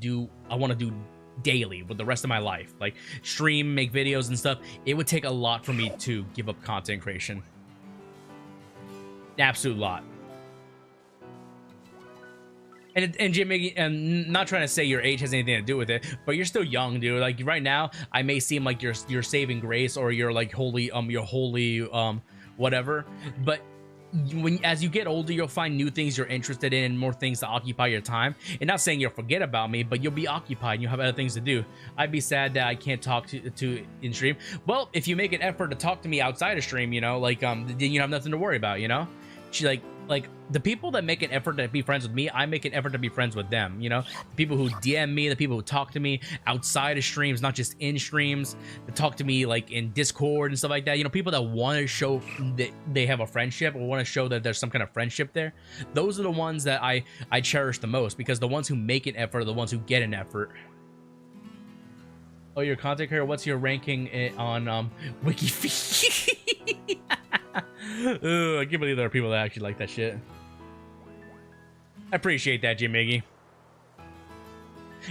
want to do daily with the rest of my life, like stream, make videos and stuff. It would take a lot for me to give up content creation. An absolute lot. And Jimmy, and not trying to say your age has anything to do with it, but you're still young, dude. Like right now, I may seem like you're saving grace, or you're like holy whatever, but as you get older, you'll find new things you're interested in and more things to occupy your time. And not saying you'll forget about me, but you'll be occupied and you'll have other things to do. I'd be sad that I can't talk to in stream. Well, if you make an effort to talk to me outside of stream, you know, like then you have nothing to worry about, you know? Like the people that make an effort to be friends with me, I make an effort to be friends with them, you know? The people who DM me, the people who talk to me outside of streams, not just in streams, that talk to me like in Discord and stuff like that, you know, people that want to show that they have a friendship or want to show that there's some kind of friendship there. Those are the ones that I cherish the most, because the ones who make an effort are the ones who get an effort. Oh, you're a content creator, what's your ranking on Wikifeed? Ugh, I can't believe there are people that actually like that shit. I appreciate that, Jimiggy.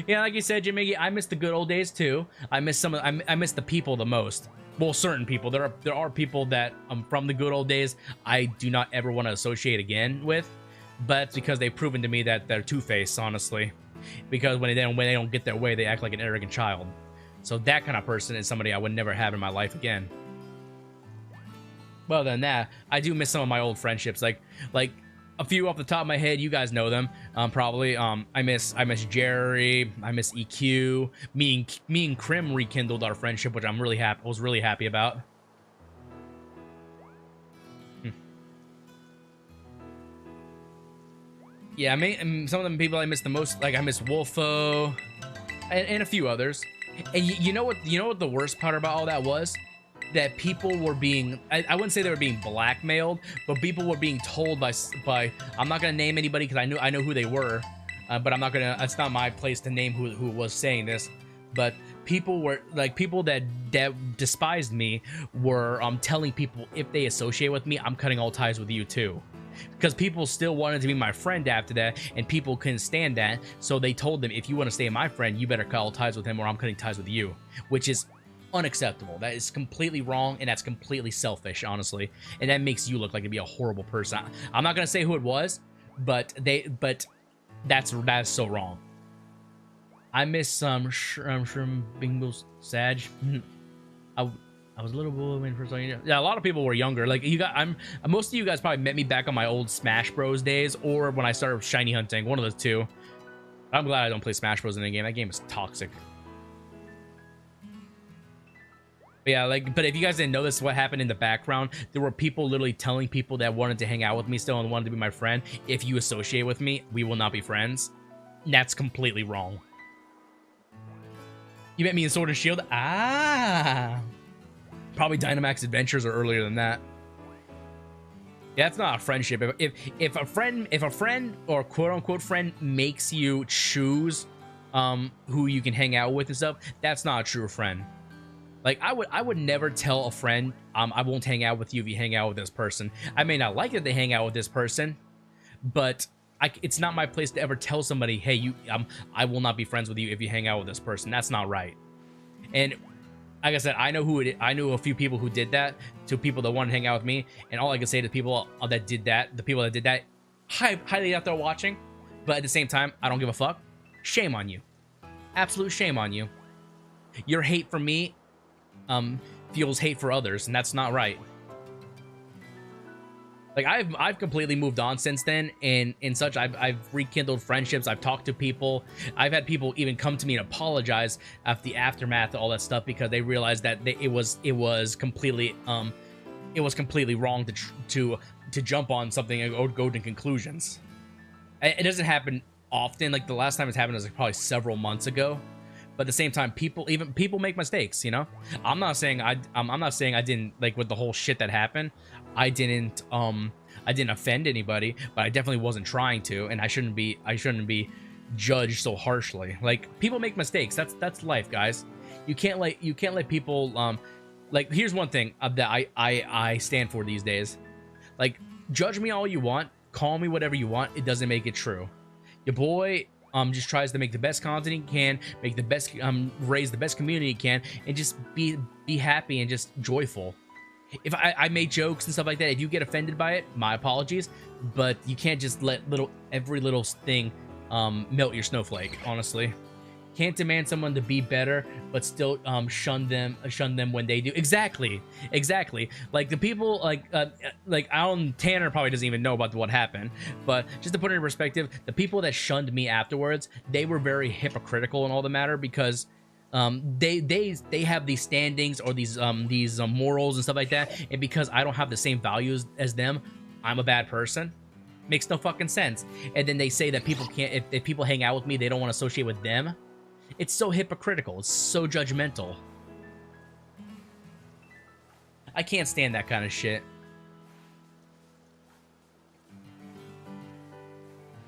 Yeah, like you said, Jimiggy, I miss the good old days too. I miss I miss the people the most. Well, certain people. There are people that from the good old days I do not ever want to associate again with, but it's because they've proven to me that they're two-faced, honestly. Because when they don't get their way, they act like an arrogant child. So that kind of person is somebody I would never have in my life again. Well, than that, I do miss some of my old friendships, like a few off the top of my head. You guys know them, probably. I miss Jerry. I miss EQ. Me and Krim rekindled our friendship, which I was really happy about. Yeah, I mean, some of them people I miss the most, like I miss Wolfo, and a few others. And you know what the worst part about all that was? That people were being, I wouldn't say they were being blackmailed, but people were being told by I'm not gonna name anybody because I know who they were, but I'm not gonna, it's not my place to name who was saying this, but people were like, people that despised me were telling people if they associate with me, I'm cutting all ties with you too. Because people still wanted to be my friend after that, and people couldn't stand that, so they told them, if you want to stay my friend, you better cut all ties with him or I'm cutting ties with you, which is unacceptable. That is completely wrong, and that's completely selfish, honestly, and that makes you look like to be a horrible person. I'm not gonna say who it was, but that's so wrong. I miss some shroom bingos sag. I was a little boy when first started. Yeah, a lot of people were younger. Like most of you guys probably met me back on my old Smash Bros days, or when I started shiny hunting. One of the two. I'm glad I don't play Smash Bros in the game. That game is toxic. But yeah, but if you guys didn't know this, what happened in the background, there were people literally telling people that wanted to hang out with me still and wanted to be my friend, if you associate with me, we will not be friends. That's completely wrong. You met me in Sword and Shield? Ah! Probably Dynamax Adventures or earlier than that. Yeah, that's not a friendship. If a friend or quote-unquote friend makes you choose who you can hang out with and stuff, that's not a true friend. Like I would never tell a friend, I won't hang out with you if you hang out with this person. I may not like that they hang out with this person, but it's not my place to ever tell somebody, hey, I will not be friends with you if you hang out with this person. That's not right. And like I said, I knew a few people who did that to people that want to hang out with me, and all I can say to people that did that, the people that did that, highly out there watching, but at the same time, I don't give a fuck. Shame on you. Absolute shame on you. Your hate for me fuels hate for others, and that's not right. Like I've completely moved on since then, and such. I've rekindled friendships. I've talked to people. I've had people even come to me and apologize after the aftermath of all that stuff because they realized that it was completely wrong to jump on something or go to conclusions. It doesn't happen often. Like the last time it's happened was like probably several months ago. But at the same time, people make mistakes, you know? I'm not saying I didn't, like, with the whole shit that happened, I didn't offend anybody, but I definitely wasn't trying to, and I shouldn't be judged so harshly. Like, people make mistakes. That's life, guys. You can't let people like, here's one thing that I stand for these days. Like, judge me all you want, call me whatever you want, it doesn't make it true. Your boy just tries to make the best content he can, make the best, raise the best community he can, and just be happy and just joyful. If I make jokes and stuff like that, if you get offended by it, my apologies, but you can't just let every little thing melt your snowflake, honestly. Can't demand someone to be better, but still shun them when they do. Exactly. Like the people, like Tanner probably doesn't even know about what happened, but just to put it in perspective, the people that shunned me afterwards, they were very hypocritical in all the matter because they have these standings or these morals and stuff like that, and because I don't have the same values as them, I'm a bad person. Makes no fucking sense. And then they say that people can't, if people hang out with me, they don't want to associate with them. It's so hypocritical. It's so judgmental. I can't stand that kind of shit.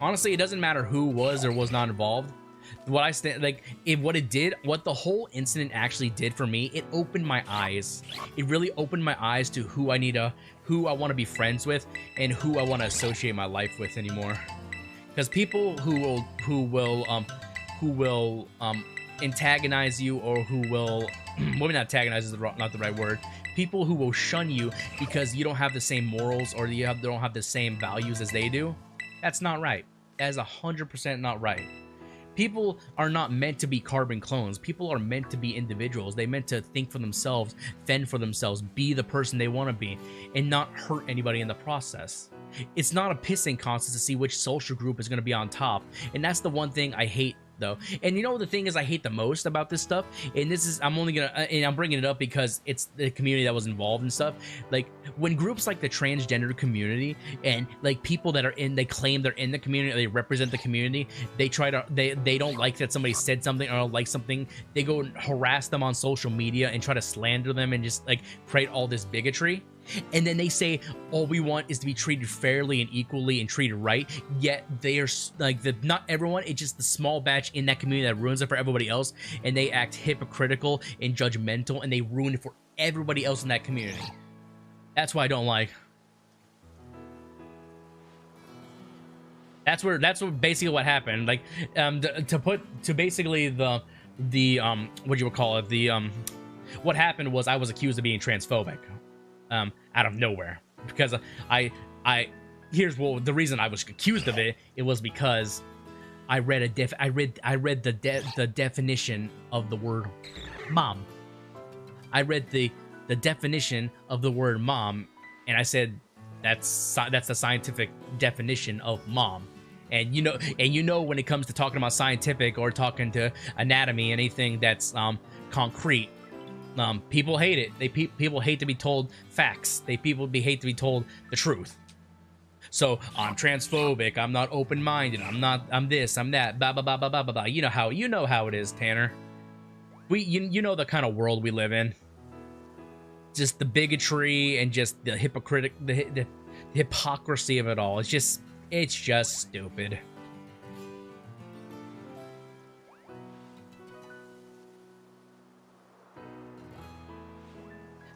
Honestly, it doesn't matter who was or was not involved. What the whole incident actually did for me, it opened my eyes. It really opened my eyes to who I want to be friends with and who I want to associate my life with anymore. Because people who will antagonize you, or who will maybe not antagonize is not the right word. People who will shun you because you don't have the same morals or they don't have the same values as they do. That's not right. That is 100% not right. People are not meant to be carbon clones. People are meant to be individuals. They're meant to think for themselves, fend for themselves, be the person they want to be, and not hurt anybody in the process. It's not a pissing contest to see which social group is going to be on top. And that's the one thing I hate, though. And you know the thing is I hate the most about this stuff, and this is I'm bringing it up because it's the community that was involved and stuff. Like when groups like the transgender community and like people that are they claim they're in the community, they represent the community, they don't like that somebody said something or like something, they go and harass them on social media and try to slander them and just like create all this bigotry. And then they say all we want is to be treated fairly and equally and treated right, yet they are like not everyone, it's just the small batch in that community that ruins it for everybody else, and they act hypocritical and judgmental, and they ruin it for everybody else in that community. That's what I don't like. That's what basically what happened. Like basically the what you would call it, what happened was I was accused of being transphobic. Out of nowhere, because here's the reason I was accused of it. It was because I read the definition of the word mom. I read the definition of the word mom, and I said that's the scientific definition of mom. And you know when it comes to talking about scientific or talking to anatomy, anything that's concrete, people hate it. People hate to be told facts. People hate to be told the truth. So I'm transphobic. I'm not open-minded. I'm this. I'm that. Blah blah blah blah blah blah blah. You know how it is, Tanner. You know the kind of world we live in. Just the bigotry and just the the hypocrisy of it all. It's just stupid.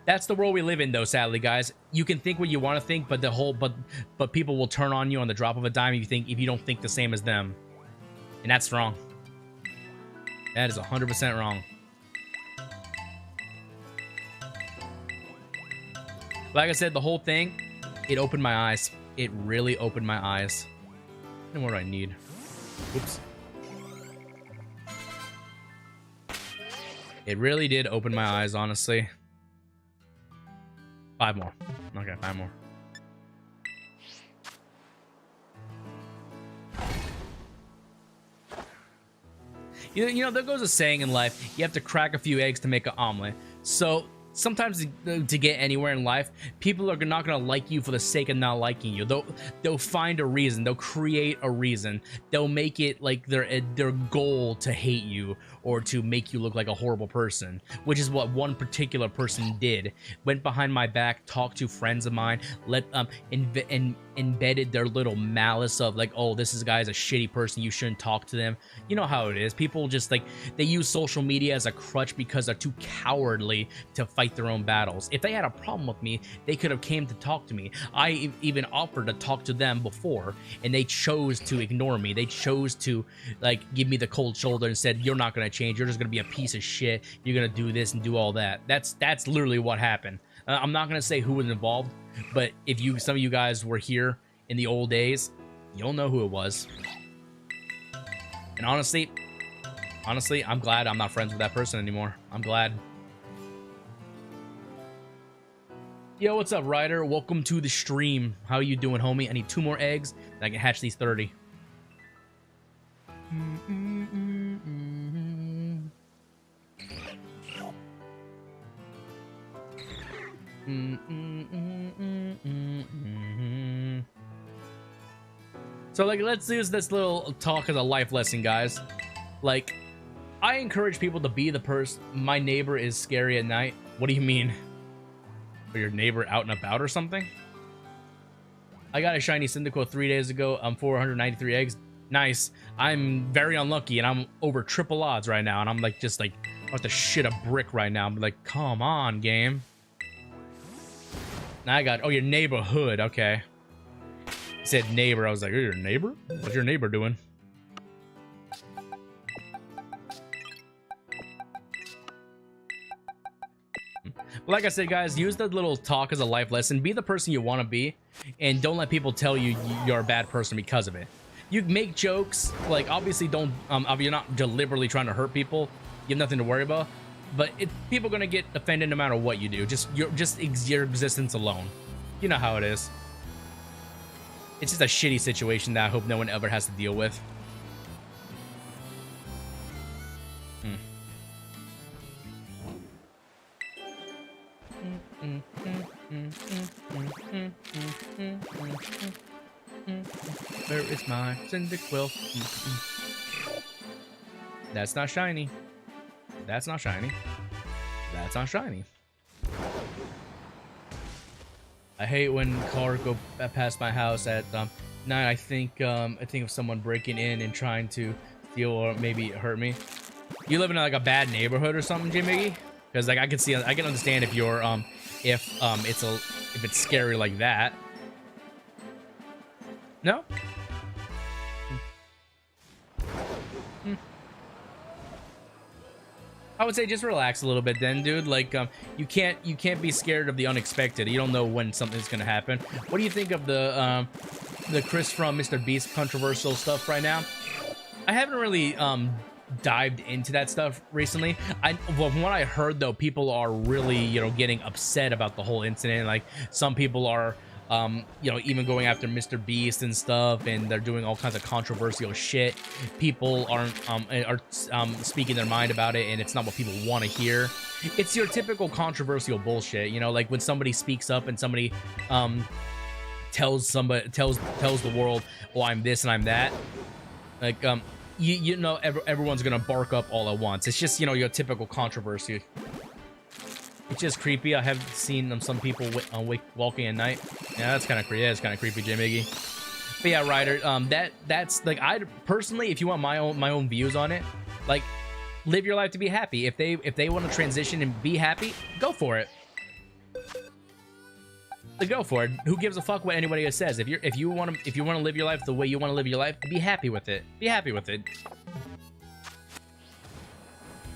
That's the world we live in, though, sadly, guys. You can think what you want to think, but but people will turn on you on the drop of a dime if you don't think the same as them. And that's wrong. That is 100% wrong. Like I said, the whole thing, it opened my eyes. It really opened my eyes. And what do I need? Oops. It really did open my eyes, honestly. 5 more. Okay, 5 more. You know, there goes a saying in life, you have to crack a few eggs to make an omelet. So sometimes to get anywhere in life, people are not going to like you for the sake of not liking you. They'll find a reason. They'll create a reason. They'll make it like their goal to hate you or to make you look like a horrible person, which is what one particular person did. Went behind my back, talked to friends of mine, embedded their little malice of like, oh, this guy's a shitty person, you shouldn't talk to them. You know how it is. People just like, they use social media as a crutch because they're too cowardly to fight their own battles. If they had a problem with me, they could have came to talk to me. I even offered to talk to them before, and they chose to ignore me. They chose to like give me the cold shoulder and said, you're not going to change, you're just going to be a piece of shit, you're going to do this and do all that. That's literally what happened. I'm not going to say who was involved, but if some of you guys were here in the old days, you'll know who it was. And honestly, I'm glad I'm not friends with that person anymore. I'm glad. Yo, what's up, Ryder? Welcome to the stream. How you doing, homie? I need 2 more eggs, and I can hatch these 30. So, like, let's use this little talk as a life lesson, guys. Like, I encourage people to be the person. My neighbor is scary at night. What do you mean? Or your neighbor out and about or something? I got a shiny Cyndaquil 3 days ago. I'm 493 eggs. Nice. I'm very unlucky, and I'm over triple odds right now. And I'm like, just like, I have to shit a brick right now. I'm like, come on, game. Now I got, oh, your neighborhood. Okay. It said neighbor. I was like, oh, your neighbor? What's your neighbor doing? Like I said, guys, use that little talk as a life lesson. Be the person you want to be, and don't let people tell you you're a bad person because of it. You make jokes, like, obviously don't, you're not deliberately trying to hurt people. You have nothing to worry about. But people are going to get offended no matter what you do. Just your existence alone. You know how it is. It's just a shitty situation that I hope no one ever has to deal with. Where is my Cyndaquil? That's not shiny. That's not shiny. That's not shiny. I hate when cars go past my house at night. I think of someone breaking in and trying to steal or maybe hurt me. You live in like a bad neighborhood or something, Jimmy? Because like I can understand if you're if it's scary like that. No? I would say just relax a little bit then, dude. Like, you can't be scared of the unexpected. You don't know when something's gonna happen. What do you think of the Chris from Mr. Beast controversial stuff right now? I haven't really dived into that stuff recently. Well, from what I heard though, people are really, you know, getting upset about the whole incident. Like, some people are you know, even going after Mr. Beast and stuff, and they're doing all kinds of controversial shit. People are speaking their mind about it, and it's not what people want to hear. It's your typical controversial bullshit, you know, like when somebody speaks up and somebody tells the world, oh, I'm this and I'm that. Like, you know, everyone's gonna bark up all at once. It's just, you know, your typical controversy. It's just creepy. I have seen some people walking at night. Yeah, that's kind of creepy. Yeah, it's kind of creepy, Jim Iggy. But yeah, Ryder. That's like, I personally, if you want my own views on it, like, live your life to be happy. If they want to transition and be happy, go for it. Like, go for it. Who gives a fuck what anybody else says? If you want to live your life the way you want to live your life, be happy with it. Be happy with it.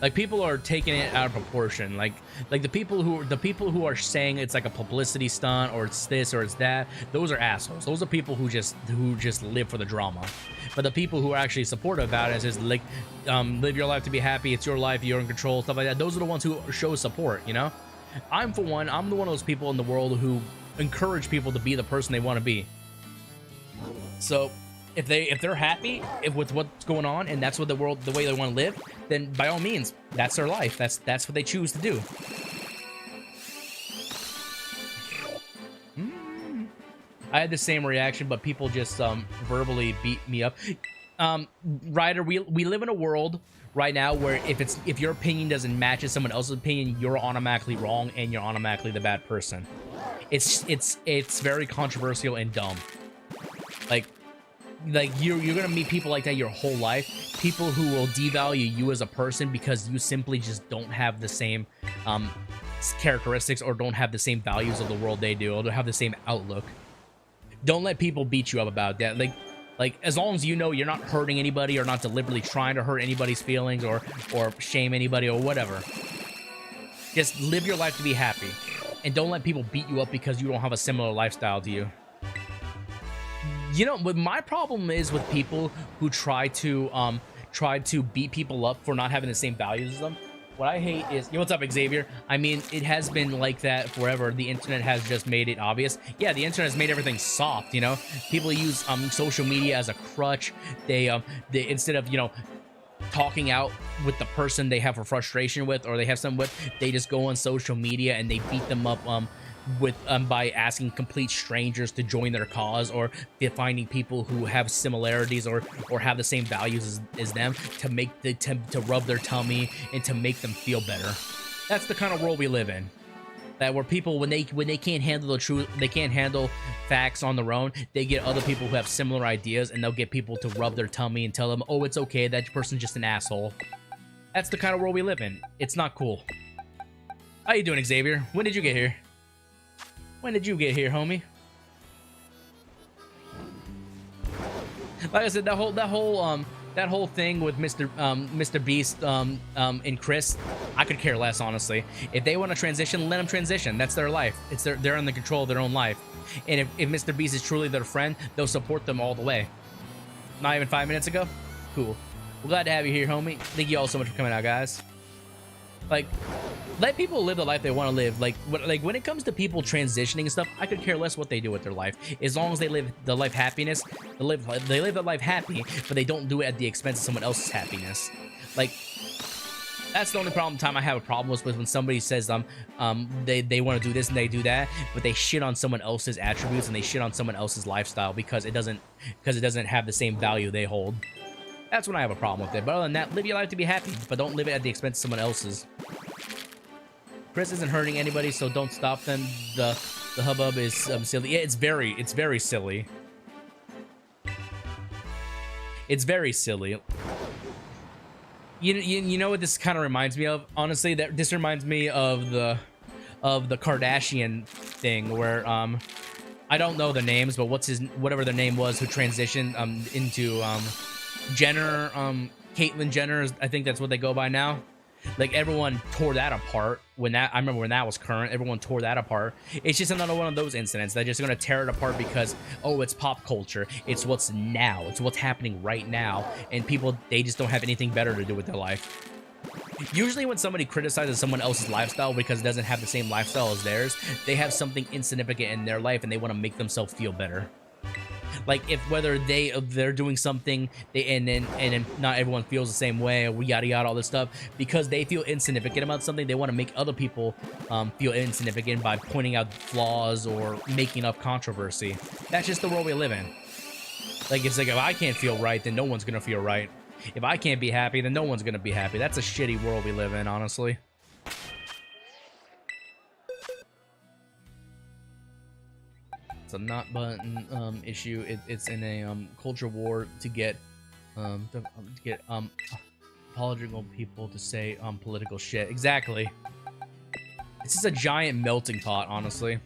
Like, people are taking it out of proportion. Like the people who are saying it's like a publicity stunt or it's this or it's that, those are assholes. Those are people who just live for the drama. But the people who are actually supportive about it is like, live your life to be happy. It's your life. You're in control. Stuff like that. Those are the ones who show support. You know, I'm the one of those people in the world who encourage people to be the person they want to be. So if they're happy with what's going on and that's what the way they want to live, then by all means, that's their life. That's what they choose to do. I had the same reaction, but people just verbally beat me up. Ryder, we live in a world right now where if your opinion doesn't match someone else's opinion, you're automatically wrong and you're automatically the bad person. It's very controversial and dumb. Like you're gonna meet people like that your whole life. People who will devalue you as a person because you simply just don't have the same characteristics or don't have the same values of the world they do, or don't have the same outlook. Don't let people beat you up about that. Like as long as you know you're not hurting anybody or not deliberately trying to hurt anybody's feelings or shame anybody or whatever, just live your life to be happy, and don't let people beat you up because you don't have a similar lifestyle to you. You know, but my problem is with people who try to beat people up for not having the same values as them. What I hate is, you know, what's up, Xavier? I mean, it has been like that forever. The internet has just made it obvious. Yeah, the internet has made everything soft, you know? People use social media as a crutch. They instead of, you know, talking out with the person they have a frustration with or they have something with, they just go on social media and they beat them up by asking complete strangers to join their cause, or finding people who have similarities or have the same values as them to rub their tummy and to make them feel better. That's the kind of world we live in. That where people, when they can't handle the truth, they can't handle facts on their own, they get other people who have similar ideas and they'll get people to rub their tummy and tell them, oh, it's okay, that person's just an asshole. That's the kind of world we live in. It's not cool. How you doing, Xavier? When did you get here? When did you get here, homie? Like I said, that whole thing with Mr. Beast and Chris, I could care less, honestly. If they want to transition, let them transition. That's their life. They're in the control of their own life. And if Mr. Beast is truly their friend, they'll support them all the way. Not even 5 minutes ago? Cool. We're glad to have you here, homie. Thank you all so much for coming out, guys. Like, let people live the life they want to live. Like when it comes to people transitioning and stuff, I could care less what they do with their life, as long as they live the life happiness. They live the life happy, but they don't do it at the expense of someone else's happiness. Like, that's the only time I have a problem with when somebody says they want to do this and they do that, but they shit on someone else's attributes and they shit on someone else's lifestyle because it doesn't have the same value they hold. That's when I have a problem with it. But other than that, live your life to be happy, but don't live it at the expense of someone else's. Chris isn't hurting anybody, so don't stop them. The hubbub is silly. Yeah, it's very silly. It's very silly. You know what this kind of reminds me of? Honestly, this reminds me of the Kardashian thing where I don't know the names, but whatever their name was who transitioned into Jenner, Caitlyn Jenner, I think that's what they go by now. Like, everyone tore that apart I remember when that was current. Everyone tore that apart. It's just another one of those incidents. They're just gonna tear it apart because, oh, it's pop culture. It's what's now. It's what's happening right now. And people, they just don't have anything better to do with their life. Usually when somebody criticizes someone else's lifestyle because it doesn't have the same lifestyle as theirs, they have something insignificant in their life and they want to make themselves feel better. Like, if whether they're doing something, and then not everyone feels the same way, or yada yada, all this stuff, because they feel insignificant about something, they want to make other people feel insignificant by pointing out flaws or making up controversy. That's just the world we live in. Like, it's like, if I can't feel right, then no one's gonna feel right. If I can't be happy, then no one's gonna be happy. That's a shitty world we live in, honestly. It's a not button issue. It's in a culture war to get political people to say political shit. Exactly. It's just a giant melting pot, honestly.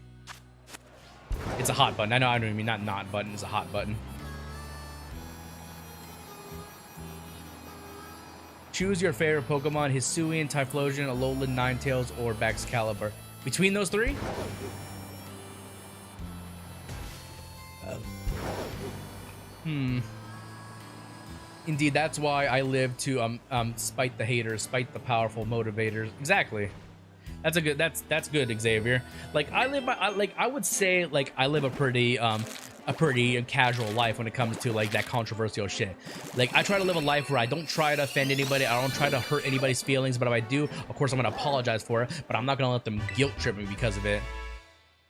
It's a hot button. I know, I don't mean not button. It's a hot button. Choose your favorite Pokemon: Hisuian, Typhlosion, Alolan, Ninetales, or Baxcalibur. Between those three? Indeed, that's why I live to spite the haters, spite the powerful motivators. Exactly. That's a good. That's good, Xavier. Like I live my I would say like I live a pretty casual life when it comes to like that controversial shit. Like I try to live a life where I don't try to offend anybody, I don't try to hurt anybody's feelings, but if I do, of course I'm gonna apologize for it, but I'm not gonna let them guilt trip me because of it.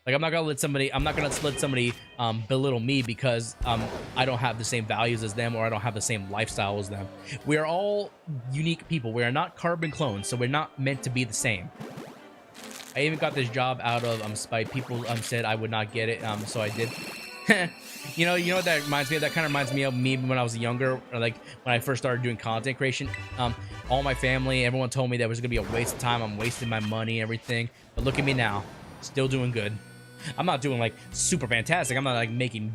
Like I'm not gonna let somebody belittle me because I don't have the same values as them, or I don't have the same lifestyle as them. We are all unique people. We are not carbon clones, so we're not meant to be the same. I even got this job out of spite. People said I would not get it, so I did. you know what that reminds me of? That kind of reminds me of me when I was younger, or like when I first started doing content creation. All my family, everyone told me that it was gonna be a waste of time. I'm wasting my money, everything. But look at me now, still doing good. I'm not doing like super fantastic. I'm not like making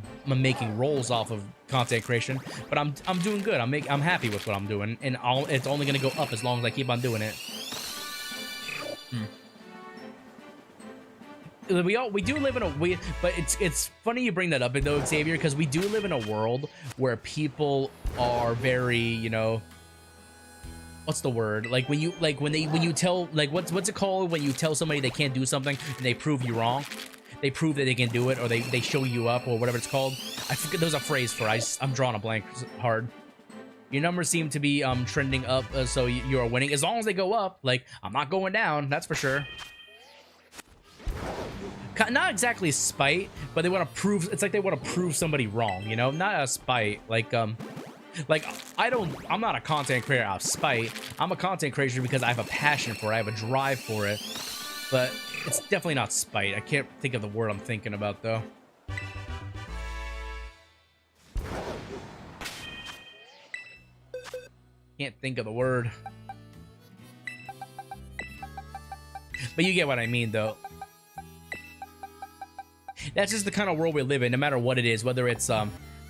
rolls off of content creation, but I'm doing good. I'm happy with what I'm doing, and it's only gonna go up as long as I keep on doing it. We do live in a but it's funny you bring that up though, Xavier, because we do live in a world where people are very, you know, what's the word, like when you tell, like what's it called when you tell somebody they can't do something and they prove you wrong, they prove that they can do it, or they show you up, or whatever it's called. I forget, there's a phrase for it. I'm drawing a blank hard. Your numbers seem to be trending up, so you are winning as long as they go up. Like I'm not going down, that's for sure. Not exactly spite, but they want to prove, it's like they want to prove somebody wrong, you know? Not a spite, like I'm not a content creator out of spite. I'm a content creator because I have a passion for it, I have a drive for it, but it's definitely not spite. I can't think of the word I'm thinking about, though. Can't think of the word. But you get what I mean, though. That's just the kind of world we live in, no matter what it is, whether it's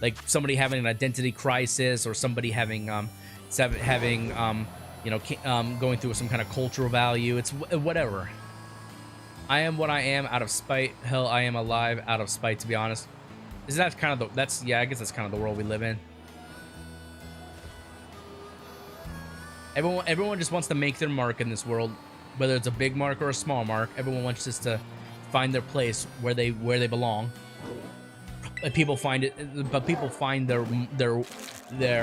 like somebody having an identity crisis, or somebody having you know, going through some kind of cultural value. It's whatever. I am what I am out of spite. Hell, I am alive out of spite, to be honest. Isn't that kind of the, yeah, I guess that's kind of the world we live in. Everyone just wants to make their mark in this world, whether it's a big mark or a small mark. Everyone wants just to find their place where they belong. People find it, but people find their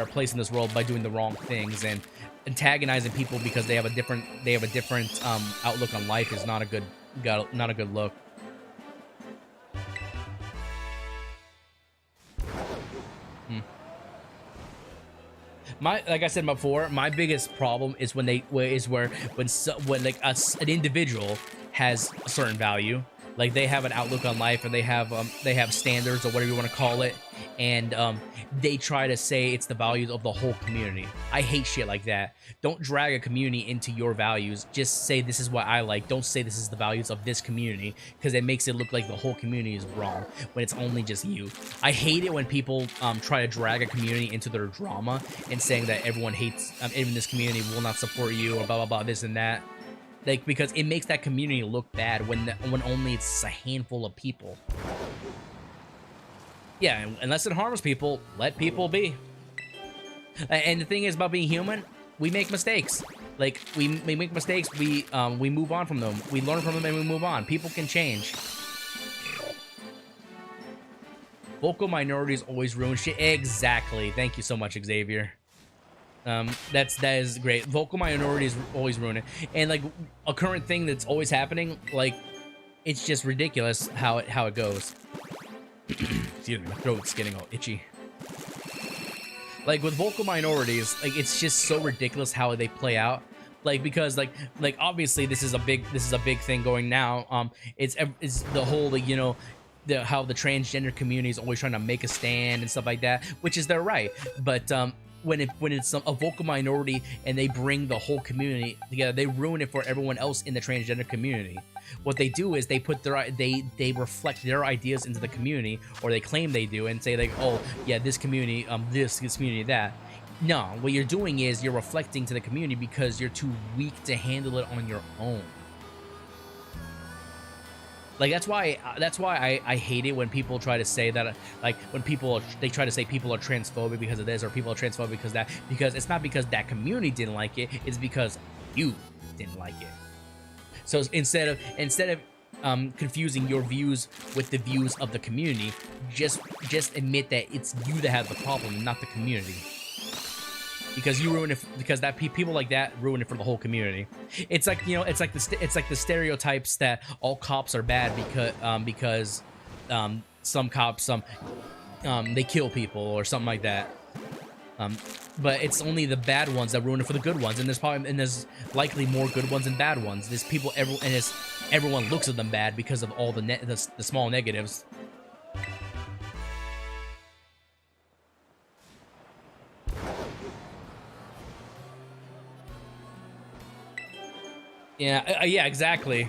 place in this world by doing the wrong things, and antagonizing people because they have a different outlook on life is not a good look. Like I said before, my biggest problem is when like an individual has a certain value, like they have an outlook on life, or they have standards, or whatever you want to call it, and they try to say it's the values of the whole community. I hate shit like that. Don't drag a community into your values. Just say this is what I like. Don't say this is the values of this community, because it makes it look like the whole community is wrong when it's only just you. I hate it when people try to drag a community into their drama and saying that everyone hates, everyone in this community will not support you, or blah blah blah, this and that. Like, because it makes that community look bad when only it's a handful of people. Yeah, unless it harms people, let people be. And the thing is about being human, we make mistakes. Like, we make mistakes, we move on from them. We learn from them and we move on. People can change. Vocal minorities always ruin shit. Exactly. Thank you so much, Xavier. That is great. Vocal minorities always ruin it. And like a current thing that's always happening, like it's just ridiculous how it goes. Excuse me, my throat's getting all itchy. Like with vocal minorities, like it's just so ridiculous how they play out. Like because like obviously this is a big thing going now. It's the whole, like, you know, how the transgender community is always trying to make a stand and stuff like that, which is their right. But when it's a vocal minority and they bring the whole community together, they ruin it for everyone else in the transgender community. what they do is they put they reflect their ideas into the community, or they claim they do, and say like, oh yeah, this community this community that. No, what you're doing is you're reflecting to the community because you're too weak to handle it on your own. Like that's why I hate it when people try to say that, like when they try to say people are transphobic because of this, or people are transphobic because that, because it's not because that community didn't like it, it's because you didn't like it. So instead of confusing your views with the views of the community, just admit that it's you that has the problem, not the community. Because you ruin it, because people like that ruin it for the whole community. It's like, you know, it's like the stereotypes that all cops are bad because some cops they kill people or something like that. But it's only the bad ones that ruin it for the good ones, and there's likely more good ones than bad ones. There's people everyone looks at them bad because of all the small negatives. Yeah, yeah, exactly.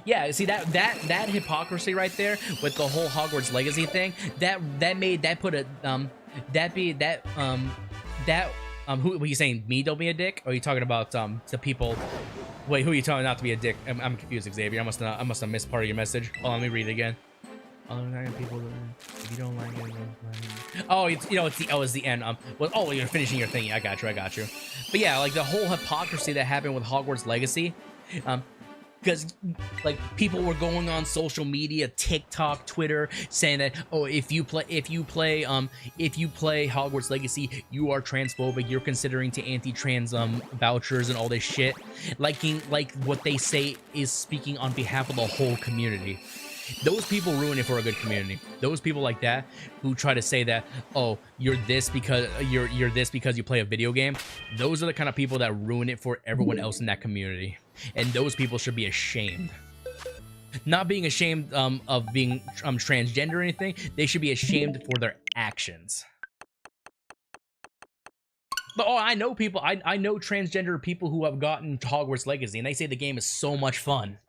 Yeah, see that hypocrisy right there with the whole Hogwarts Legacy thing. Who are you saying? Me don't be a dick? Or are you talking about the people? Wait, who are you telling not to be a dick? I'm confused, Xavier. I must have missed part of your message. Oh, let me read it again. People, if you don't like it, oh, it's the end. Well, oh, you're finishing your thing. Yeah, I got you. But yeah, like the whole hypocrisy that happened with Hogwarts Legacy, because like people were going on social media, TikTok, Twitter, saying that, oh, if you play Hogwarts Legacy, you are transphobic. You're considering to anti-trans vouchers and all this shit. Like what they say is speaking on behalf of the whole community. Those people ruin it for a good community. Those people like that who try to say that, oh, you're this because you play a video game. Those are the kind of people that ruin it for everyone else in that community. And those people should be ashamed. Not being ashamed of being transgender or anything. They should be ashamed for their actions. But oh, I know people. I know transgender people who have gotten Hogwarts Legacy, and they say the game is so much fun.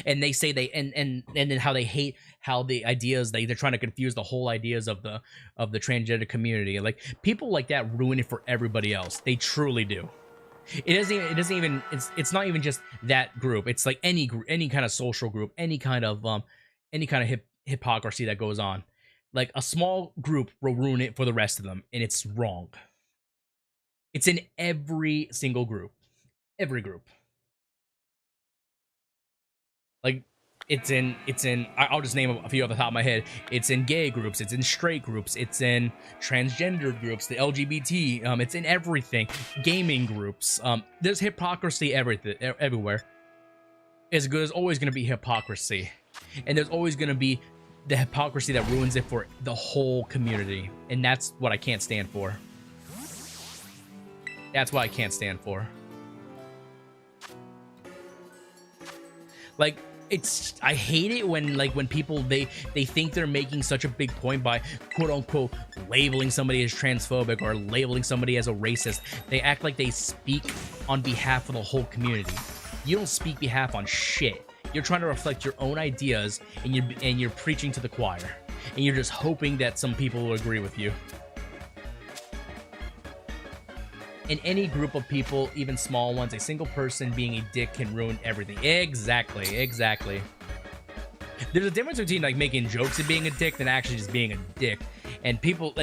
And they say and then how they hate how the ideas they're trying to confuse the whole ideas of the transgender community. Like people like that ruin it for everybody else. They truly do. It's not even just that group. It's like any group, any kind of social group, any kind of hypocrisy that goes on. Like a small group will ruin it for the rest of them, and it's wrong. It's in every single group. Every group. Like I'll just name a few off the top of my head. It's in gay groups, it's in straight groups, it's in transgender groups, the LGBT, it's in everything. Gaming groups. There's hypocrisy everywhere. There's always gonna be hypocrisy. And there's always gonna be the hypocrisy that ruins it for the whole community. And that's what I can't stand for. That's what I can't stand for. Like, I hate it when people they think they're making such a big point by quote unquote labeling somebody as transphobic or labeling somebody as a racist. They act like they speak on behalf of the whole community. You don't speak behalf on shit. You're trying to reflect your own ideas, and you're preaching to the choir, and you're just hoping that some people will agree with you. In any group of people, even small ones, a single person being a dick can ruin everything. Exactly. There's a difference between like making jokes and being a dick than actually just being a dick. And people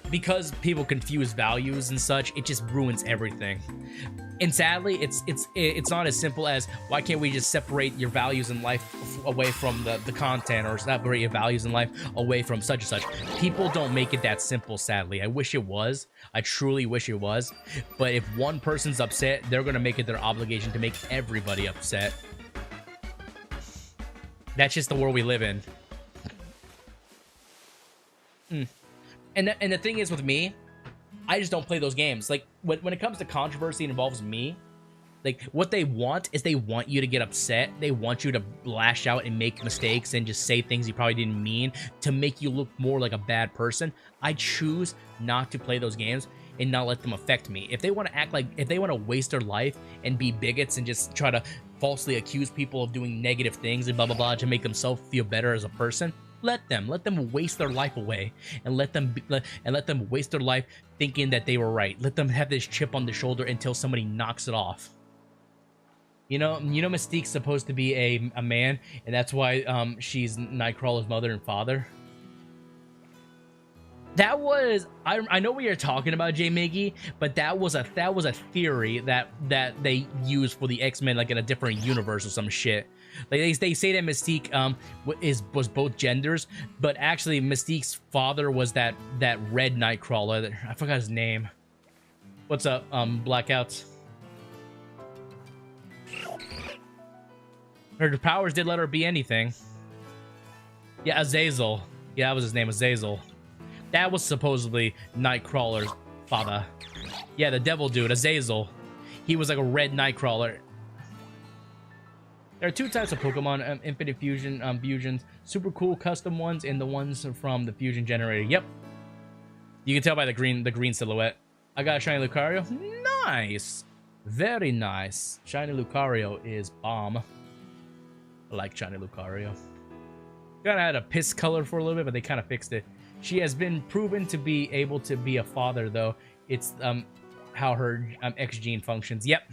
because people confuse values and such, it just ruins everything. And sadly, it's not as simple as, why can't we just separate your values in life away from the content, or separate your values in life away from such and such. People don't make it that simple, sadly. I wish it was. I truly wish it was. But if one person's upset, they're gonna make it their obligation to make everybody upset. That's just the world we live in. And the thing is with me, I just don't play those games. Like, when it comes to controversy that involves me, like, what they want is they want you to get upset. They want you to lash out and make mistakes and just say things you probably didn't mean to make you look more like a bad person. I choose not to play those games. and not let them affect me. If they want to act like, if they want to waste their life and be bigots and just try to falsely accuse people of doing negative things and blah blah blah to make themselves feel better as a person, let them waste their life away, and let them waste their life thinking that they were right. Let them have this chip on the shoulder until somebody knocks it off. You know Mystique's supposed to be a man, and that's why she's Nightcrawler's mother and father. That was, I know what you're talking about, J Miggy, but that was a theory that they used for the X-Men, like in a different universe or some shit. Like they say that Mystique was both genders, but actually Mystique's father was that red Nightcrawler. I forgot his name. What's up, Blackouts? Her powers did let her be anything. Yeah, Azazel. Yeah, that was his name, Azazel. That was supposedly Nightcrawler's father. Yeah, the devil dude, Azazel. He was like a red Nightcrawler. There are two types of Pokemon, Infinite Fusion fusions. Super cool custom ones and the ones from the fusion generator. Yep. You can tell by the green silhouette. I got a shiny Lucario. Nice. Very nice. Shiny Lucario is bomb. I like shiny Lucario. Kinda had a piss color for a little bit, but they kind of fixed it. She has been proven to be able to be a father, though. It's how her X gene functions. Yep.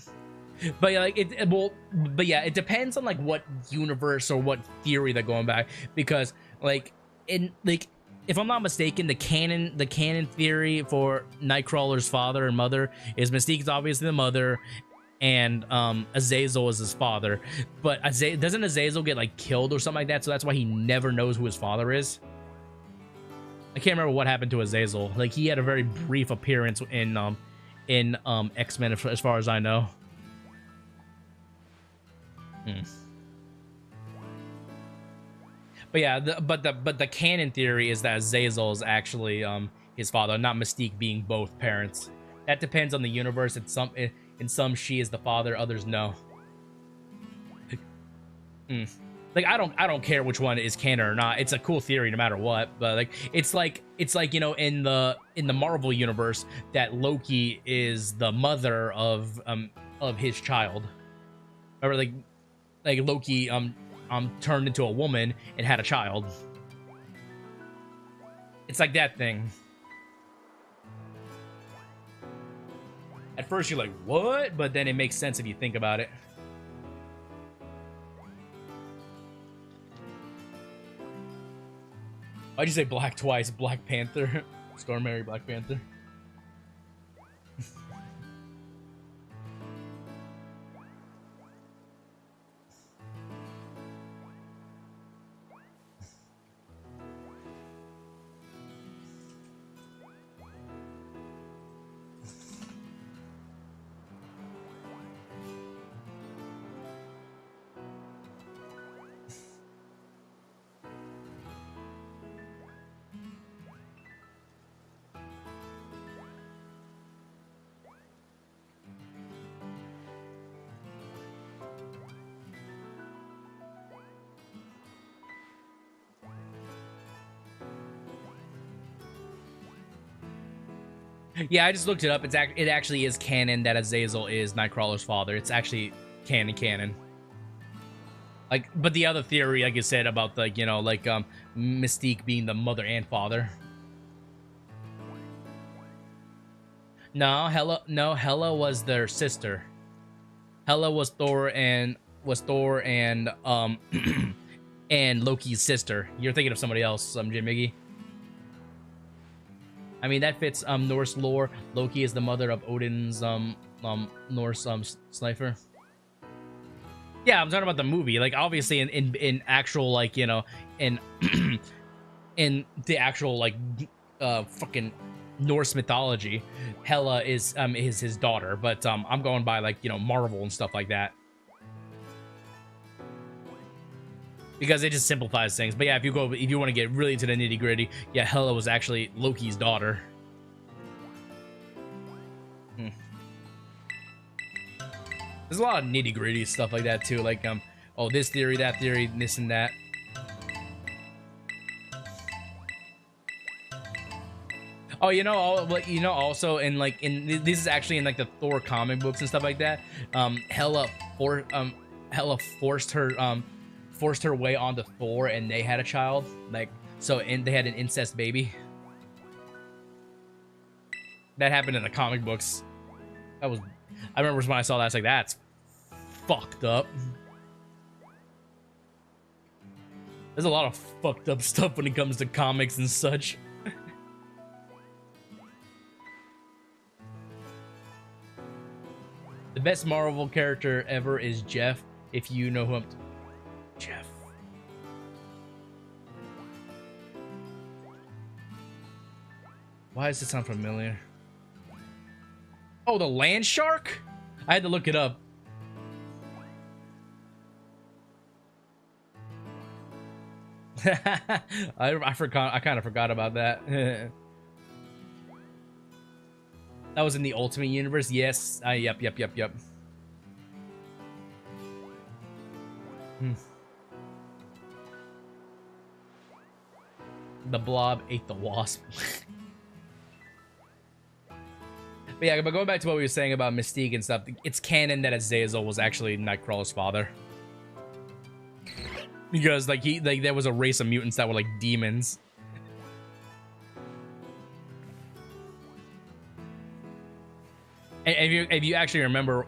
But yeah, like it depends on like what universe or what theory they're going by, because like if I'm not mistaken, the canon theory for Nightcrawler's father and mother is Mystique's obviously the mother, and Azazel is his father. But doesn't Azazel get like killed or something like that? So that's why he never knows who his father is. I can't remember what happened to Azazel. Like he had a very brief appearance in X-Men as far as I know. But yeah, the canon theory is that Azazel is actually his father, not Mystique being both parents. That depends on the universe. In some she is the father, others no. Like I don't care which one is canon or not. It's a cool theory no matter what. But like it's like you know, in the Marvel universe that Loki is the mother of his child, or like Loki turned into a woman and had a child. It's like that thing. At first you're like, what? But then it makes sense if you think about it. Why'd you say black twice? Black Panther? Storm Mary, Black Panther. Yeah, I just looked it up. It actually is canon that Azazel is Nightcrawler's father. It's actually canon. Like, but the other theory, like you said, about the, you know, like Mystique being the mother and father. No, Hela was their sister. Hela was Thor and and Loki's sister. You're thinking of somebody else, Jim Miggy. I mean, that fits Norse lore. Loki is the mother of Odin's Norse sniper. Yeah, I'm talking about the movie. Like, obviously, in actual, like, you know, in in the actual, like, fucking Norse mythology, Hela is his daughter. But I'm going by, like, you know, Marvel and stuff like that, because it just simplifies things. But yeah, if you want to get really into the nitty gritty, yeah, Hela was actually Loki's daughter. There's a lot of nitty gritty stuff like that too, like oh, this theory, that theory, this and that. Oh, you know, also in like this is actually in like the Thor comic books and stuff like that. Hela forced her way onto Thor, and they had a child. Like so, and they had an incest baby. That happened in the comic books. I remember when I saw that, I was like, that's fucked up. There's a lot of fucked up stuff when it comes to comics and such. The best Marvel character ever is Jeff, if you know who I'm... Jeff. Why does it sound familiar? Oh, the land shark? I had to look it up. I forgot. I kind of forgot about that. That was in the Ultimate Universe. Yes. Yep. The blob ate the wasp. But yeah, but going back to what we were saying about Mystique and stuff, it's canon that Azazel was actually Nightcrawler's father. Because like there was a race of mutants that were like demons. And if you actually remember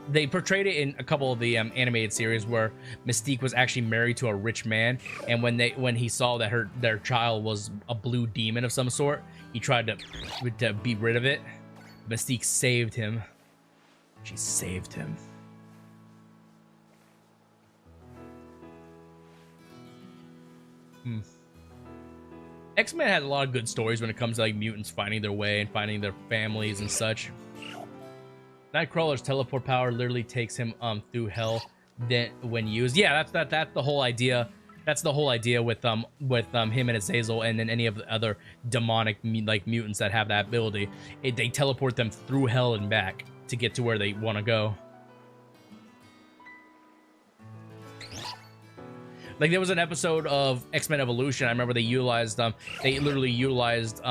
they portrayed it in a couple of the animated series where Mystique was actually married to a rich man, and when he saw that their child was a blue demon of some sort, he tried to be rid of it. Mystique saved him. She saved him. X-Men has a lot of good stories when it comes to like mutants finding their way and finding their families and such. Nightcrawler's teleport power literally takes him through hell then when used. Yeah, that's the whole idea. That's the whole idea with him and Azazel, and then any of the other demonic like mutants that have that ability. They teleport them through hell and back to get to where they want to go. Like there was an episode of X-Men Evolution. I remember they literally utilized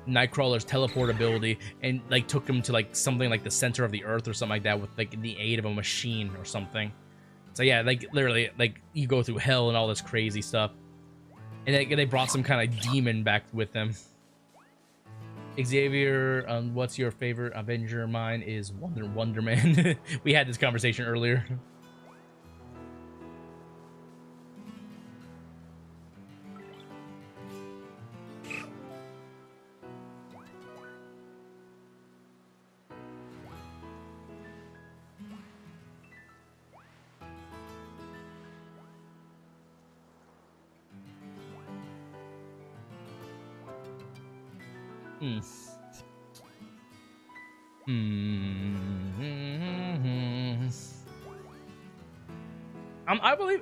Nightcrawler's teleport ability and like took him to like something like the center of the earth or something like that with like the aid of a machine or something. So yeah, like literally, like you go through hell and all this crazy stuff, and they brought some kind of demon back with them. Xavier, what's your favorite Avenger? Mine is Wonder Man. We had this conversation earlier.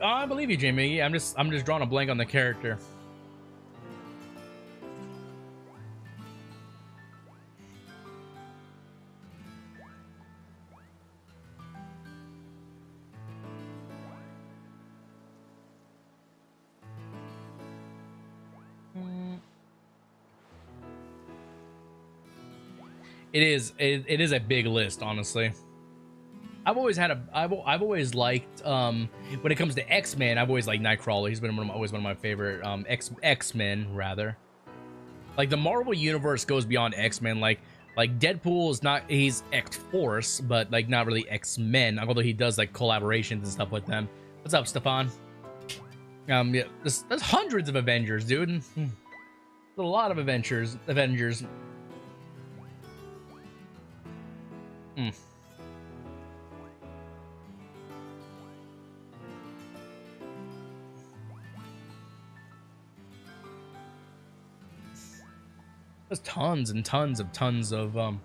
I believe you, Jamie. I'm just drawing a blank on the character. It is a big list, honestly. I've always liked when it comes to X-Men, I've always liked Nightcrawler. He's been always one of my favorite X-Men rather. Like the Marvel universe goes beyond X-Men. Like Deadpool is not, he's X-Force, but like not really X-Men, although he does like collaborations and stuff with them. What's up, Stefan? Yeah, there's hundreds of Avengers, dude. There's a lot of Avengers. There's tons and tons of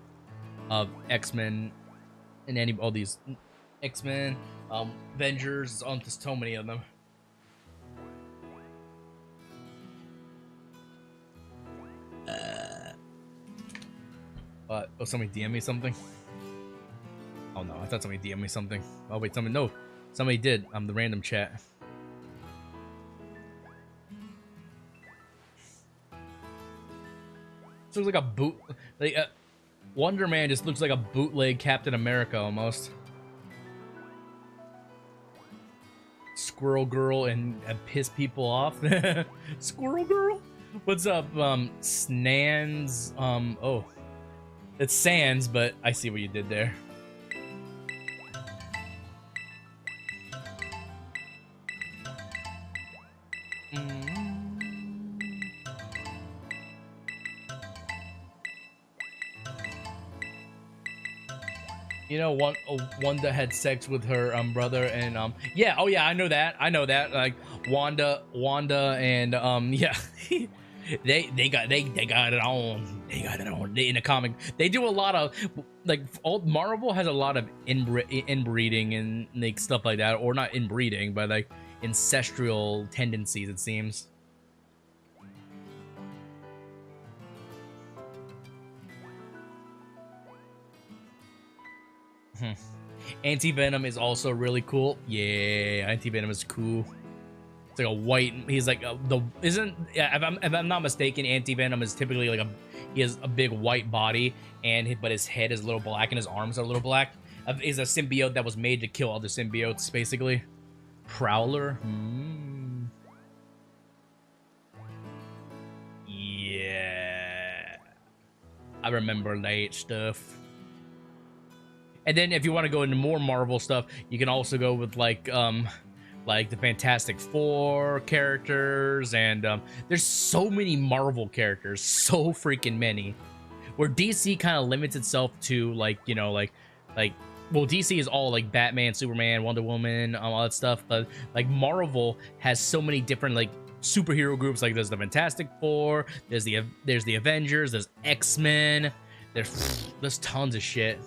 X-Men and all these X-Men, Avengers, on just so many of them. Oh, somebody DM me something? Oh no, I thought somebody DM me something. Oh wait, somebody did. The random chat. looks like a boot. Like Wonder Man just looks like a bootleg Captain America almost. Squirrel Girl and piss people off. Squirrel Girl. What's up, Snans? Oh, it's Sans, but I see what you did there. You know, Wanda had sex with her brother, and yeah, oh yeah, I know that. Like Wanda and yeah. they got it on. They got it on. In the comic, they do a lot of like Marvel has a lot of inbreeding and like stuff like that, or not inbreeding, but like ancestral tendencies, it seems. Anti-Venom is also really cool. Yeah, Anti-Venom is cool. It's like a white. He's like if I'm not mistaken, Anti-Venom is typically like he has a big white body, but his head is a little black and his arms are a little black. Is a symbiote that was made to kill other symbiotes, basically. Prowler. Yeah, I remember that stuff. And then if you want to go into more Marvel stuff, you can also go with like the Fantastic Four characters, and there's so many Marvel characters, so freaking many. Where DC kind of limits itself to like, you know, like well, DC is all like Batman, Superman, Wonder Woman, all that stuff, but like Marvel has so many different like superhero groups. Like there's the Fantastic Four, there's the Avengers, there's X-Men, there's tons of shit.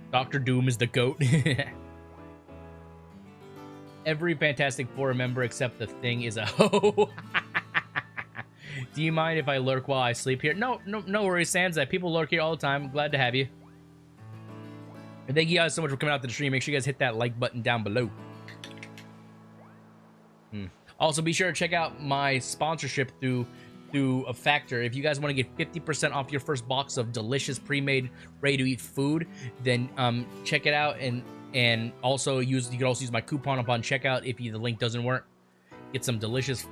Doctor Doom is the GOAT. Every Fantastic Four member except the Thing is a hoe. Do you mind if I lurk while I sleep here? No worries, Sans. That people lurk here all the time. Glad to have you. And thank you guys so much for coming out to the stream. Make sure you guys hit that like button down below. Also, be sure to check out my sponsorship through a Factor. If you guys want to get 50% off your first box of delicious pre-made ready-to-eat food, then check it out, and also you can also use my coupon upon checkout if the link doesn't work. Get some delicious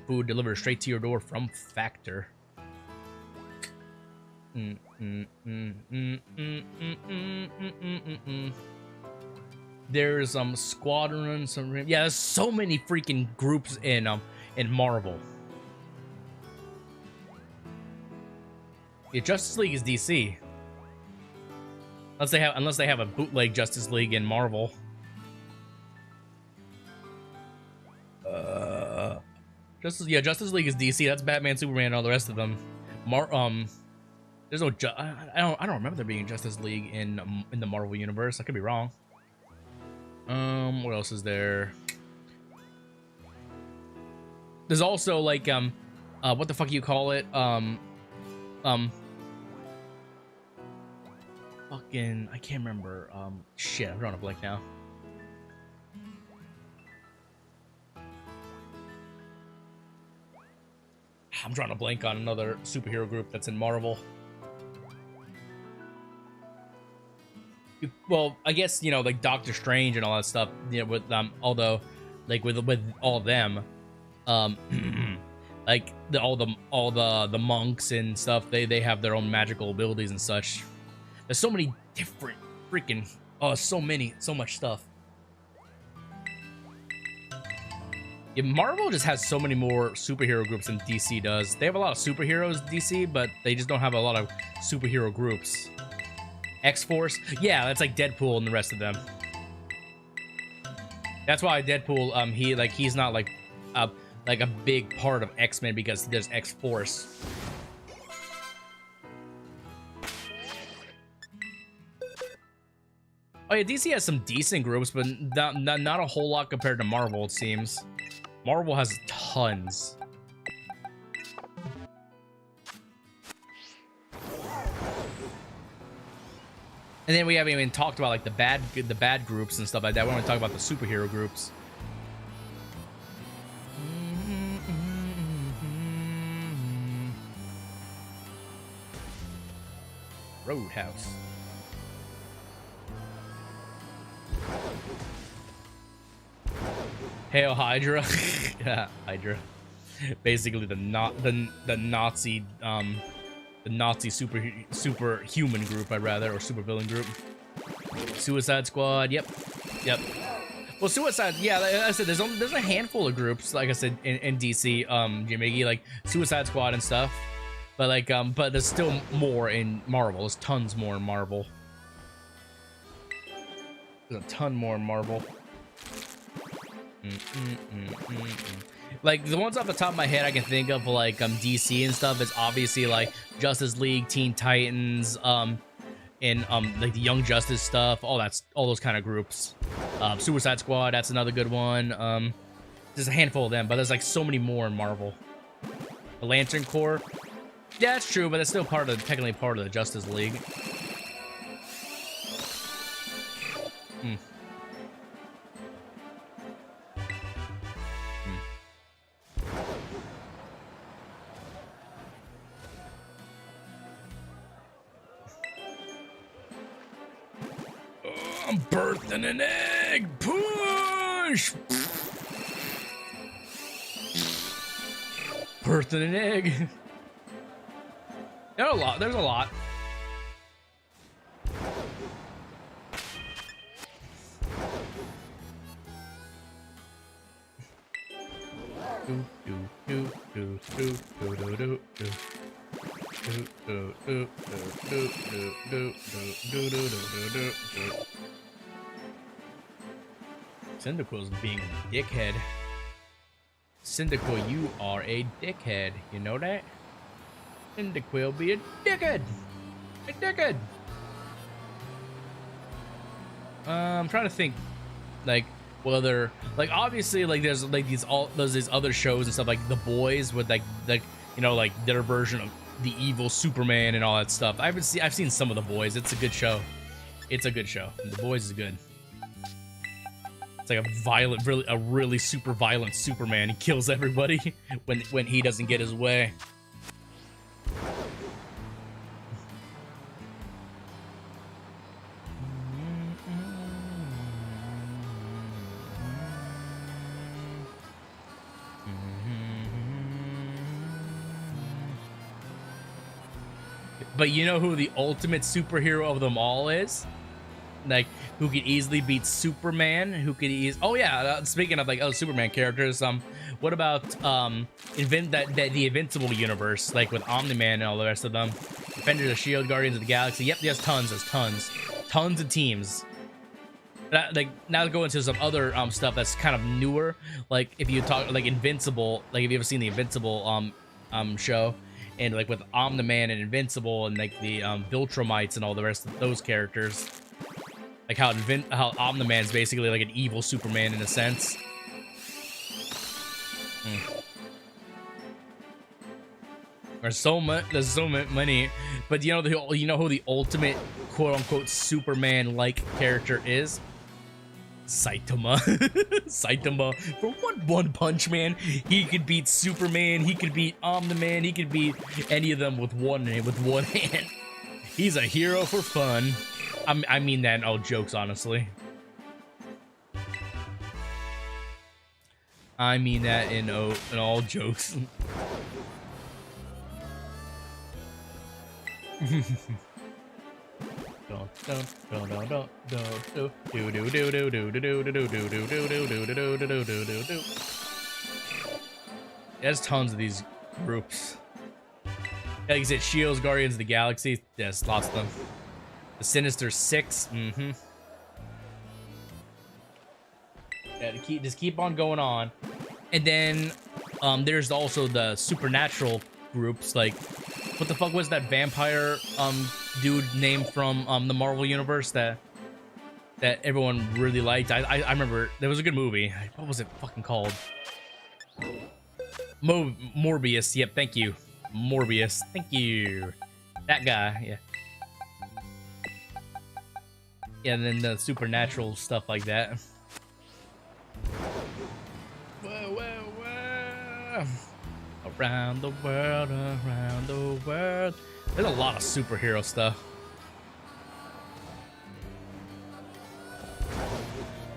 food delivered straight to your door from Factor. There's Squadron, yeah, there's so many freaking groups in Marvel. Yeah, Justice League is DC. Unless they have a bootleg Justice League in Marvel. Justice League is DC. That's Batman, Superman, and all the rest of them. There's no I don't remember there being a Justice League in the Marvel universe. I could be wrong. What else is there? There's also like what the fuck you call it? Fucking, I can't remember. Shit, I'm drawing a blank now. I'm drawing a blank on another superhero group that's in Marvel. Well, I guess, you know, like Doctor Strange and all that stuff, you know, with although like with all of them, like all the monks and stuff, they have their own magical abilities and such. There's so many different freaking so much stuff. Yeah, Marvel just has so many more superhero groups than DC does. They have a lot of superheroes, DC, but they just don't have a lot of superhero groups. X-Force, yeah, that's like Deadpool and the rest of them. That's why Deadpool, he's not like a big part of X-Men, because there's X-Force. Oh yeah, DC has some decent groups, but not a whole lot compared to Marvel, it seems. Marvel has tons. And then we haven't even talked about like the bad groups and stuff like that. We want to talk about the superhero groups. Roadhouse. Hail Hydra. Yeah, Hydra. Basically the Nazi superhuman group, I'd rather, or supervillain group. Suicide Squad. Yep. Well, Suicide. Yeah, like I said, there's a handful of groups, like I said, in DC. Jimmy, like Suicide Squad and stuff. But like, but there's still more in Marvel. There's tons more in Marvel. There's a ton more in Marvel. Like the ones off the top of my head I can think of, like DC and stuff, is obviously like Justice League, Teen Titans, and like the Young Justice stuff, all those kind of groups. Suicide Squad, that's another good one. There's a handful of them, but there's like so many more in Marvel. The Lantern Corps, yeah, that's true, but it's still technically part of the Justice League. I'm birthing an egg. Push. Birthing an egg. There's a lot. There's a lot. Cyndaquil's being a dickhead. Cyndaquil, you are a dickhead. You know that? Cyndaquil be a dickhead. A dickhead. I'm trying to think, like, whether, like, obviously, like, there's like these other shows and stuff, like The Boys, with like you know, like their version of the evil Superman and all that stuff. I've seen some of The Boys. It's a good show. It's a good show. The Boys is good. It's like a really super violent Superman. He kills everybody when he doesn't get his way. But you know who the ultimate superhero of them all is? Like, who could easily beat Superman? Who could oh yeah, speaking of like other Superman characters, what about the Invincible universe, like with Omni-Man and all the rest of them? Defenders of S.H.I.E.L.D., Guardians of the Galaxy. Yep, there's tons of teams. Like, now to go into some other stuff that's kind of newer. Like if you talk like Invincible, like have you ever seen the Invincible show? And like with Omni-Man and Invincible and like the Viltrumites and all the rest of those characters. Like how Omni-Man's basically like an evil Superman in a sense. There's so many, but you know who the ultimate quote unquote Superman-like character is? Saitama. Saitama. For one punch, man, he could beat Superman, he could beat Omni-Man, he could beat any of them with one hand. He's a hero for fun. I mean that in all jokes, honestly. I mean that in all jokes. There's tons of these groups. Like you said, S.H.I.E.L.D., Guardians of the Galaxy. There's lots of them. The Sinister Six. Yeah, just keep on going on. And then there's also the supernatural groups. Like, what the fuck was that vampire dude named from the Marvel universe that everyone really liked? I remember there was a good movie. What was it fucking called? Morbius. Yep, thank you. Morbius. Thank you. That guy. Yeah. Yeah, and then the supernatural stuff like that. Whoa. Around the world. There's a lot of superhero stuff.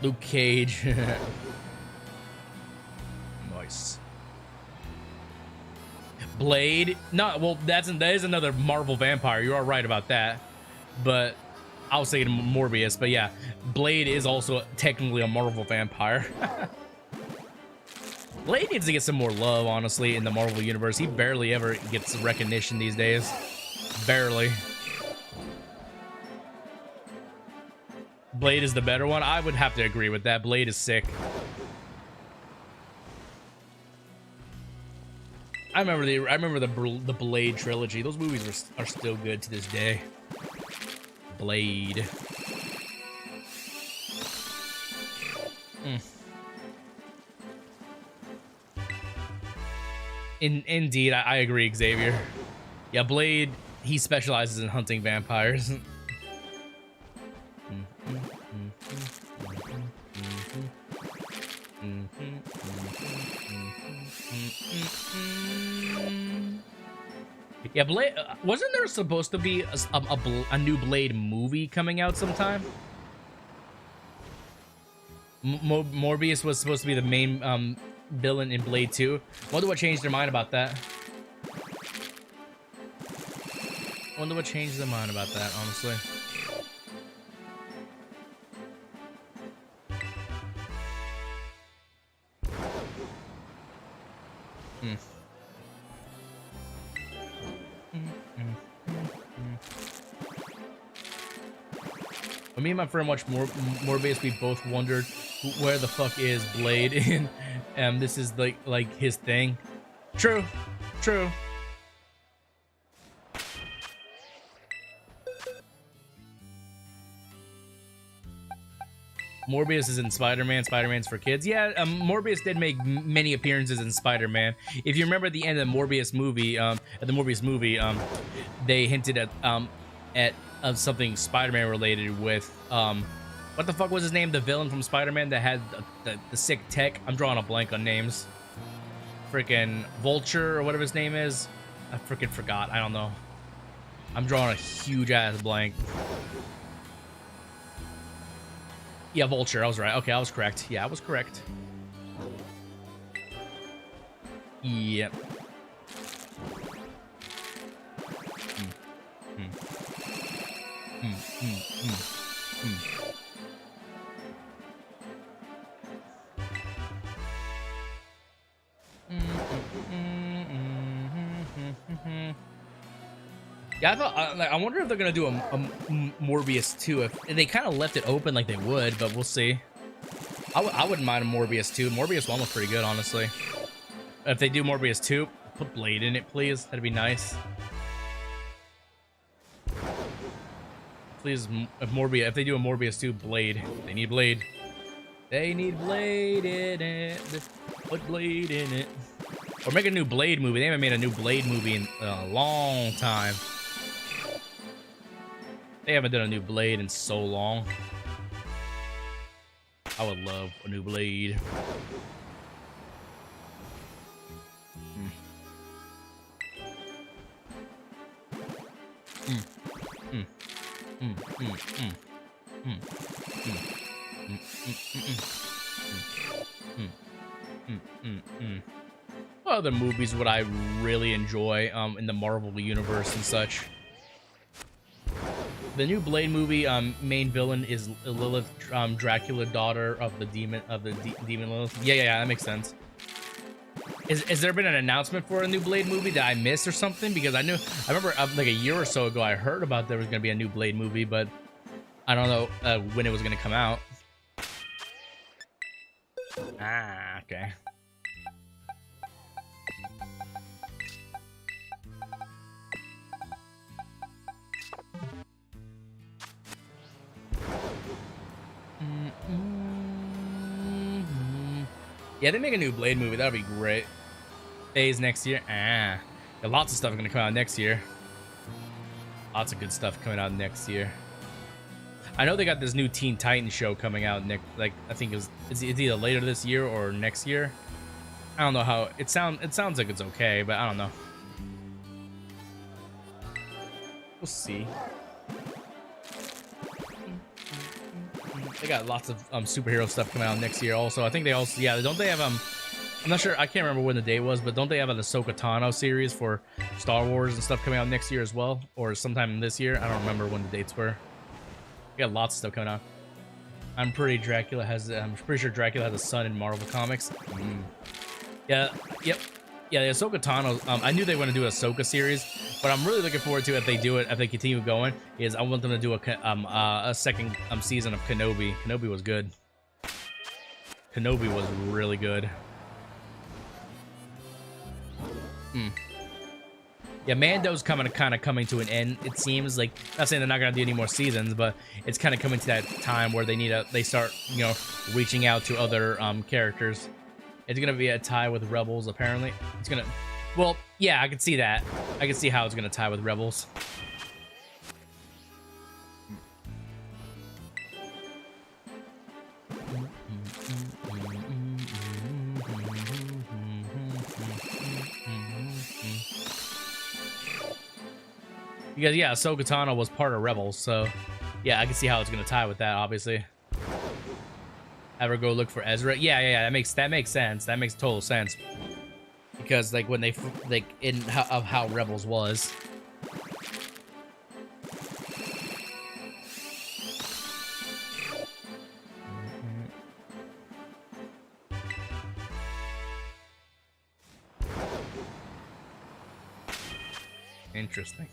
Luke Cage. Nice. Blade. No, well, that is another Marvel vampire. You are right about that. But I was thinking Morbius. But yeah, Blade is also technically a Marvel vampire. Blade needs to get some more love, honestly, in the Marvel universe. He barely ever gets recognition these days. Barely. Blade is the better one. I would have to agree with that. Blade is sick. I remember the Blade trilogy. Those movies are still good to this day. Blade. Indeed, I agree, Xavier. Yeah, Blade, he specializes in hunting vampires. Yeah, Blade, wasn't there supposed to be a new Blade movie coming out sometime? Morbius was supposed to be the main villain in Blade 2. Wonder what changed their mind about that. Wonder what changed their mind about that, honestly. When me and my friend watched Morbius, we both wondered where the fuck is Blade in, and this is like his thing. True. Morbius is in Spider-Man. Spider-Man's for kids. Yeah, Morbius did make many appearances in Spider-Man. If you remember at the end of the Morbius movie, they hinted at something Spider-Man related with what the fuck was his name? The villain from Spider-Man that had the sick tech. I'm drawing a blank on names. Freaking Vulture or whatever his name is. I freaking forgot. I don't know. I'm drawing a huge ass blank. Yeah, Vulture. I was right. Okay, I was correct. Yeah, I was correct. Yep. Yeah, I thought. I wonder if they're gonna do a Morbius 2. If they kind of left it open, like they would, but we'll see. I wouldn't mind a Morbius 2. Morbius 1 was pretty good, honestly. If they do Morbius 2, put Blade in it, please. That'd be nice. Please, if they do a Morbius 2, Blade. They need Blade. They need Blade in it. Put Blade in it. Or make a new Blade movie. They haven't made a new Blade movie in a long time. They haven't done a new Blade in so long. I would love a new Blade. What other movies would I really enjoy in the Marvel universe and such? The new Blade movie main villain is Lilith, Dracula, daughter of the demon Lilith. Yeah, that makes sense. Has there been an announcement for a new Blade movie that I missed or something? Because I remember like a year or so ago I heard about there was gonna be a new Blade movie, but I don't know when it was gonna come out. Ah, okay. Yeah, they make a new Blade movie. That'd be great. Phase next year. Ah, got lots of stuff gonna come out next year. Lots of good stuff coming out next year. I know they got this new Teen Titans show coming out next. Like I think it's either later this year or next year. I don't know how it sounds. It sounds like it's okay, but I don't know. We'll see. They got lots of superhero stuff coming out next year. Also, I think they also don't they have I'm not sure. I can't remember when the date was, but don't they have an Ahsoka Tano series for Star Wars and stuff coming out next year as well, or sometime this year? I don't remember when the dates were. We got lots of stuff coming out. I'm pretty sure Dracula has a son in Marvel Comics. Yeah, yep. Yeah, the Ahsoka Tano, I knew they were going to do a Ahsoka series, but I'm really looking forward to if they do it, if they continue going, is I want them to do a second season of Kenobi. Kenobi was good. Kenobi was really good. Yeah, Mando's kind of coming to an end. It seems like, not saying they're not gonna do any more seasons, but it's kind of coming to that time where they start, you know, reaching out to other characters. It's gonna be a tie with Rebels, apparently. It's gonna, well, yeah, I can see that. I can see how it's gonna tie with Rebels. Because yeah, Ahsoka Tano was part of Rebels, so yeah, I can see how it's gonna tie with that. Obviously, have her go look for Ezra. Yeah, that makes sense. That makes total sense. Because like when they how Rebels was. Interesting.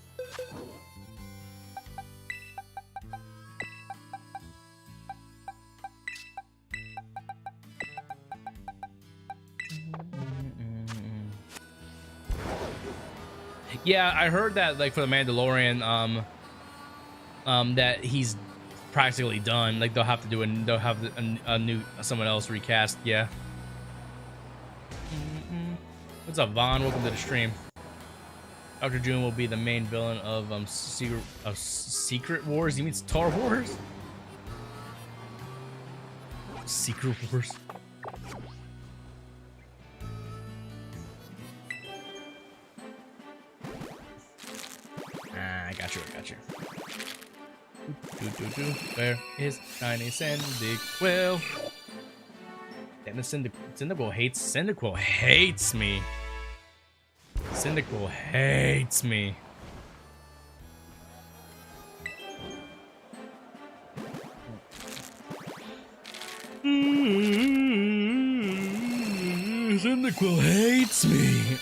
Yeah, I heard that like for the Mandalorian, that he's practically done. Like they'll have a new someone else recast. Yeah. What's up, Vaughn? Welcome to the stream. Dr. June will be the main villain of Secret Wars. You mean Star Wars? Secret Wars. I got you. Where is tiny Cyndaquil? Damn, the Cyndaquil hates me. Cyndaquil hates me. Cyndaquil hates me.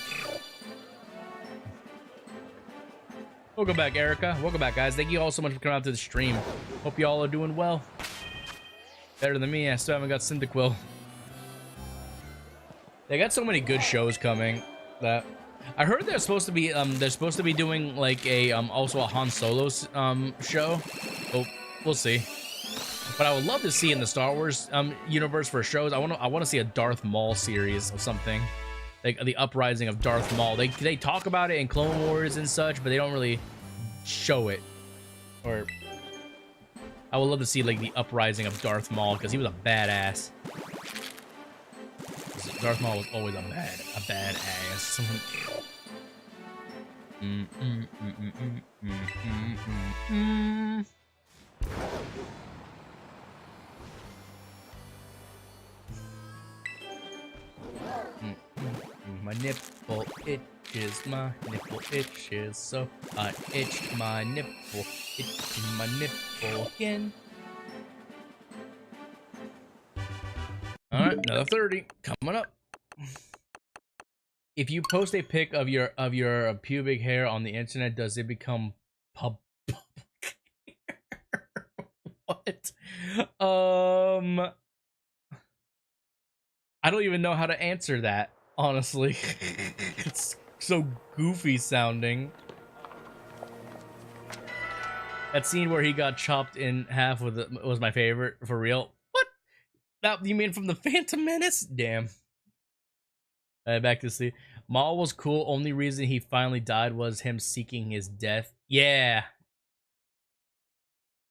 Welcome back, Erica. Welcome back, guys. Thank you all so much for coming out to the stream. Hope you all are doing well. Better than me. I still haven't got Cyndaquil. They got so many good shows coming that I heard they're supposed to be doing like a also a Han Solo show. Oh, we'll see. But I would love to see in the Star Wars universe for shows. I want to see a Darth Maul series of something. Like the uprising of Darth Maul. They talk about it in Clone Wars and such, but they don't really show it. Or I would love to see like the uprising of Darth Maul because he was a badass. Darth Maul was always a badass. My nipple itches, so I itched my nipple, itching my nipple again. All right, another 30 coming up. If you post a pic of your pubic hair on the internet, does it become public? What? I don't even know how to answer that, honestly. It's so goofy sounding. That scene where he got chopped in half was my favorite, for real. What? That you mean from the Phantom Menace? Damn. Back to see. Maul was cool. Only reason he finally died was him seeking his death. Yeah.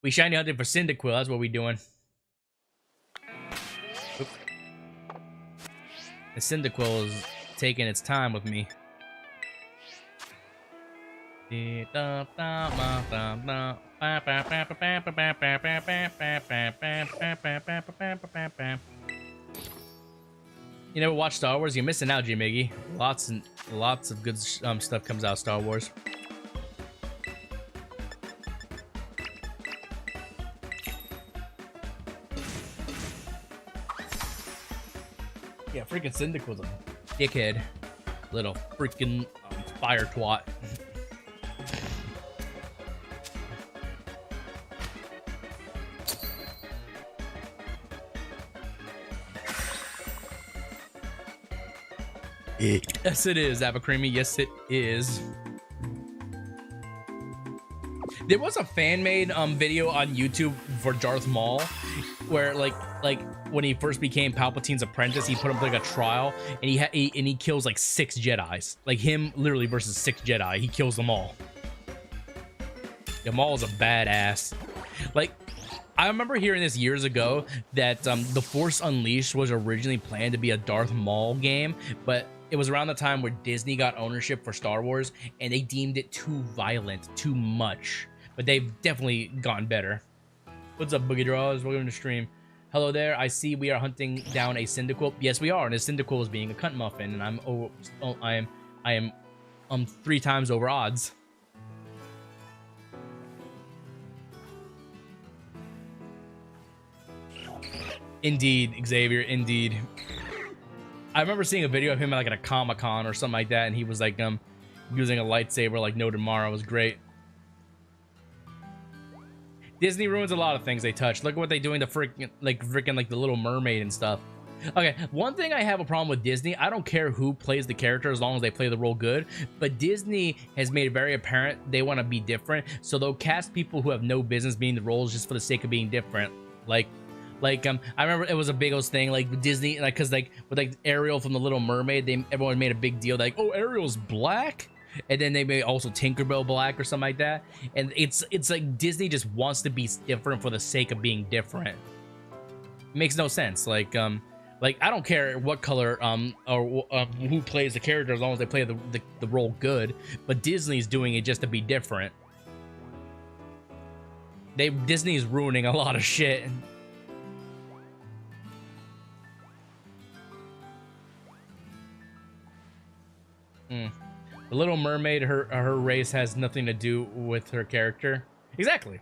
We shiny hunting for Cyndaquil. That's what we doing. Oop. The Cyndaquil is taking its time with me. You never watch Star Wars? You're missing out, G-Miggy. Lots and lots of good stuff comes out of Star Wars. Yeah, freaking Cyndaquil's a dickhead. Little freaking fire twat. Yes, it is, Abacreamy. Yes, it is. There was a fan-made video on YouTube for Darth Maul, where like when he first became Palpatine's apprentice, he put him like a trial, and he kills like 6 Jedis, like him literally versus 6 Jedi. He kills them all. Yeah, Maul is a badass. Like, I remember hearing this years ago that The Force Unleashed was originally planned to be a Darth Maul game, but it was around the time where Disney got ownership for Star Wars, and they deemed it too violent, too much. But they've definitely gotten better. What's up, Boogie Draws? Welcome to the stream. Hello there. I see we are hunting down a Cyndaquil. Yes, we are, and a Cyndaquil is being a cunt muffin, and I am 3 times over odds. Indeed, Xavier. Indeed. I remember seeing a video of him at like at a Comic-Con or something like that, and he was like using a lightsaber like no tomorrow. It was great. Disney ruins a lot of things they touch. Look at what they're doing to freaking like the Little Mermaid and stuff. Okay, one thing I have a problem with Disney, I don't care who plays the character as long as they play the role good, but Disney has made it very apparent they want to be different, so they'll cast people who have no business being the roles just for the sake of being different. Like I remember it was a big old thing like Disney, like because like with like Ariel from the Little Mermaid, everyone made a big deal like, oh, Ariel's black, and then they made also Tinkerbell black or something like that, and it's like Disney just wants to be different for the sake of being different. It makes no sense. Like I don't care what color or who plays the character as long as they play the role good, but Disney's doing it just to be different. Disney's ruining a lot of shit. The Little Mermaid, her race has nothing to do with her character. Exactly.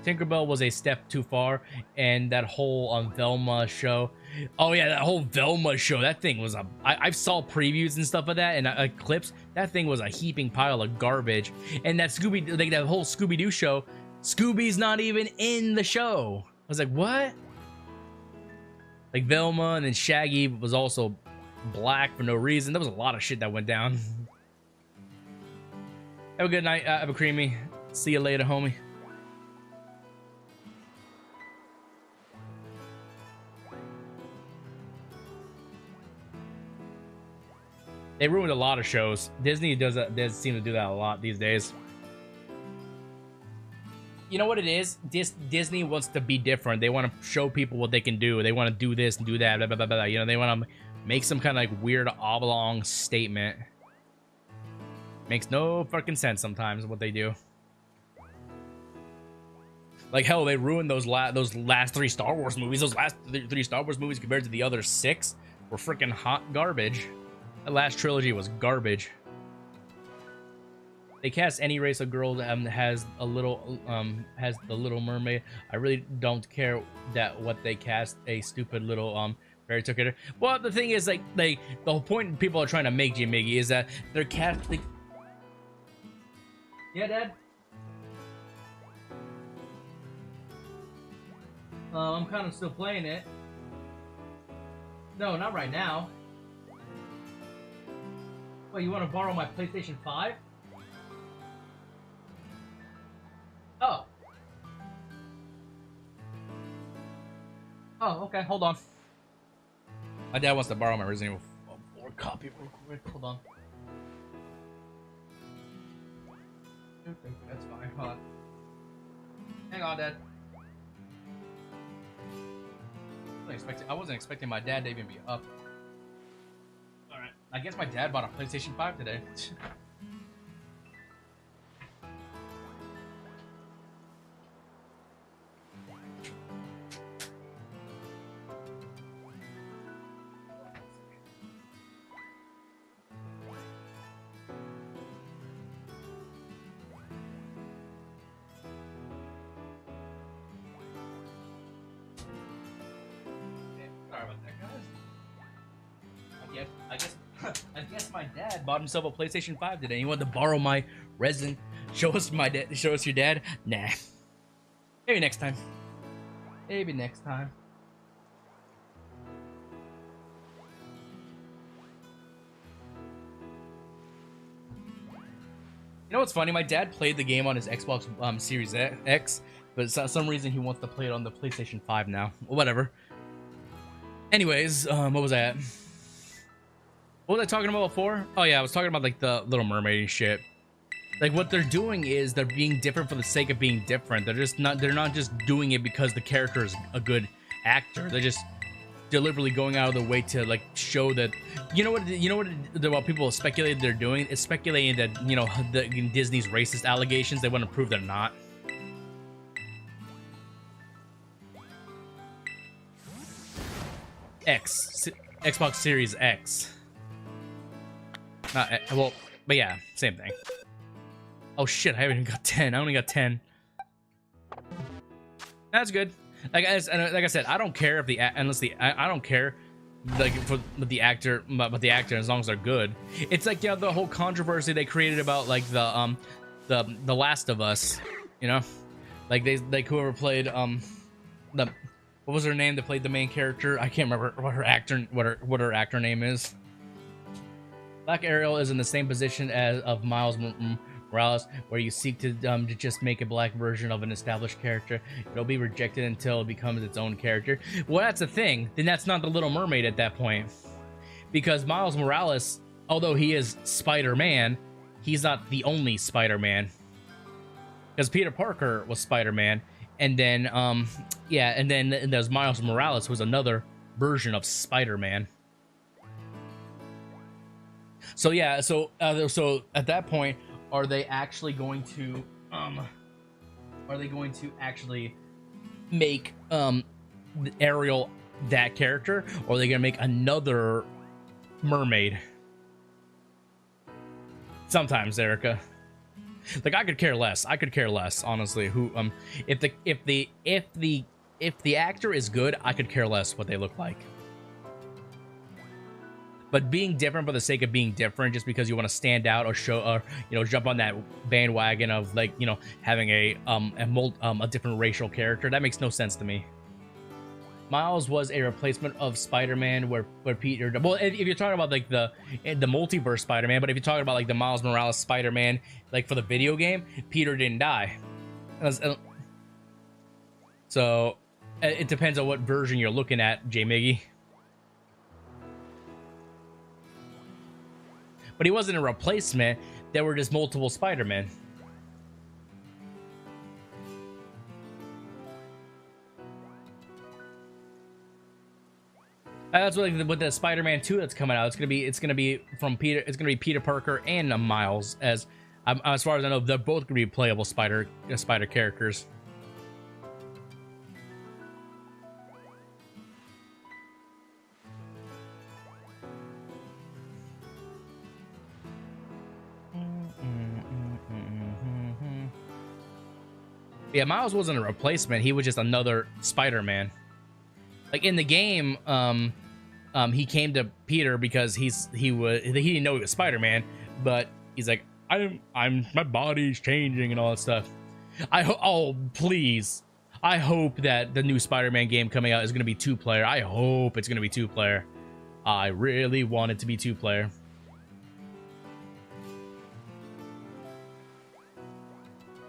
Tinkerbell was a step too far, and that whole Velma show. Oh yeah, that whole Velma show. That thing was I saw previews and stuff of that and clips. That thing was a heaping pile of garbage. And that that whole Scooby-Doo show, Scooby's not even in the show. I was like, what? Like Velma, and then Shaggy was also black for no reason. There was a lot of shit that went down. Have a good night, Abacreamy. See you later, homie. They ruined a lot of shows. Disney does seem to do that a lot these days. You know what it is? Disney wants to be different. They want to show people what they can do. They want to do this and do that. Blah, blah, blah, blah. You know, they want to make some kind of like weird oblong statement. Makes no fucking sense sometimes what they do. Like hell, they ruined those last 3 Star Wars movies. Those last 3 Star Wars movies compared to the other 6 were freaking hot garbage. That last trilogy was garbage. They cast any race of girl that has the Little Mermaid. I really don't care that what they cast a stupid little fairy tale character. Well, the thing is like the whole point people are trying to make, Jimmy, is that they're casting. Yeah, Dad. I'm kind of still playing it. No, not right now. Wait, you want to borrow my PlayStation 5? Oh. Oh, okay, hold on. My dad wants to borrow my Resident Evil 4 copy real quick. Hold on. That's fine. Hold on. Hang on, Dad. I wasn't expecting my dad to even be up. Alright. I guess my dad bought a PlayStation 5 today. Yeah, I guess I guess my dad bought himself a PlayStation 5 today. He wanted to borrow my resin. Show us show us your dad. Nah. Maybe next time. Maybe next time. You know what's funny? My dad played the game on his Xbox Series X, but for some reason he wants to play it on the PlayStation 5 now. Whatever. Anyways, what was I at? What was I talking about before? Oh yeah, I was talking about like the Little Mermaid and shit. Like what they're doing is they're being different for the sake of being different. They're not just doing it because the character is a good actor. They're just deliberately going out of the way to like show that what people speculated they're doing is speculating that Disney's racist allegations. They want to prove they're not. Xbox Series X. Well, but yeah, same thing. Oh shit, I haven't even got 10. I only got 10. That's good. Like I said, I don't care if I don't care like for the actor, but the actor, as long as they're good. It's like the whole controversy they created about like the Last of Us, like whoever played what was her name that played the main character? I can't remember what her actor name is. Black Ariel is in the same position as of Miles Morales, where you seek to just make a black version of an established character. It'll be rejected until it becomes its own character. Well, that's the thing. Then that's not the Little Mermaid at that point, because Miles Morales, although he is Spider-Man, he's not the only Spider-Man. Because Peter Parker was Spider-Man, and then and then there's Miles Morales, who was another version of Spider-Man. So yeah, so at that point, are they actually going to actually make Ariel that character, or are they gonna make another mermaid? Sometimes, Erica. Like I could care less. Honestly. Who if the actor is good, I could care less what they look like. But being different for the sake of being different, just because you want to stand out or show, or jump on that bandwagon of like having a different racial character, that makes no sense to me. Miles was a replacement of Spider-Man, where Peter. Well, if you're talking about like the multiverse Spider-Man, but if you're talking about like the Miles Morales Spider-Man, like for the video game, Peter didn't die. So it depends on what version you're looking at, J Miggy. But he wasn't a replacement. There were just multiple Spider-Men. That's what, like, with the Spider-Man 2 that's coming out. It's gonna be from Peter. It's gonna be Peter Parker and Miles. As far as I know, they're both gonna be playable spider characters. Yeah, Miles wasn't a replacement. He was just another Spider-Man. Like in the game, he came to Peter because he didn't know he was Spider-Man, but he's like, my body's changing and all that stuff. Oh please, I hope that the new Spider-Man game coming out is gonna be 2-player. I hope it's gonna be 2-player. I really want it to be 2-player.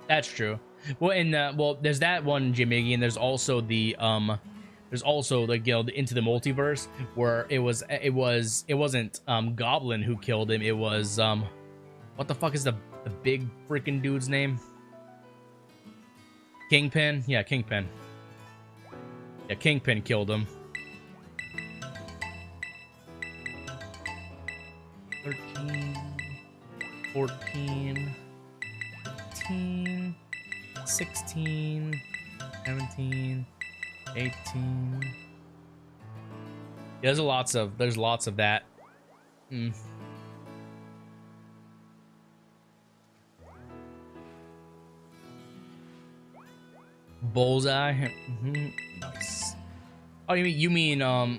That's true. Well, and there's that one, Jimmy, and there's also the like the Into the Multiverse, where it wasn't Goblin who killed him. It was what the fuck is the big freaking dude's name? Kingpin? Yeah, Kingpin. Yeah, Kingpin killed him. 13, 14, 15, 16, 17, 18. Yeah, there's lots of that. Bullseye. Nice. Oh, you mean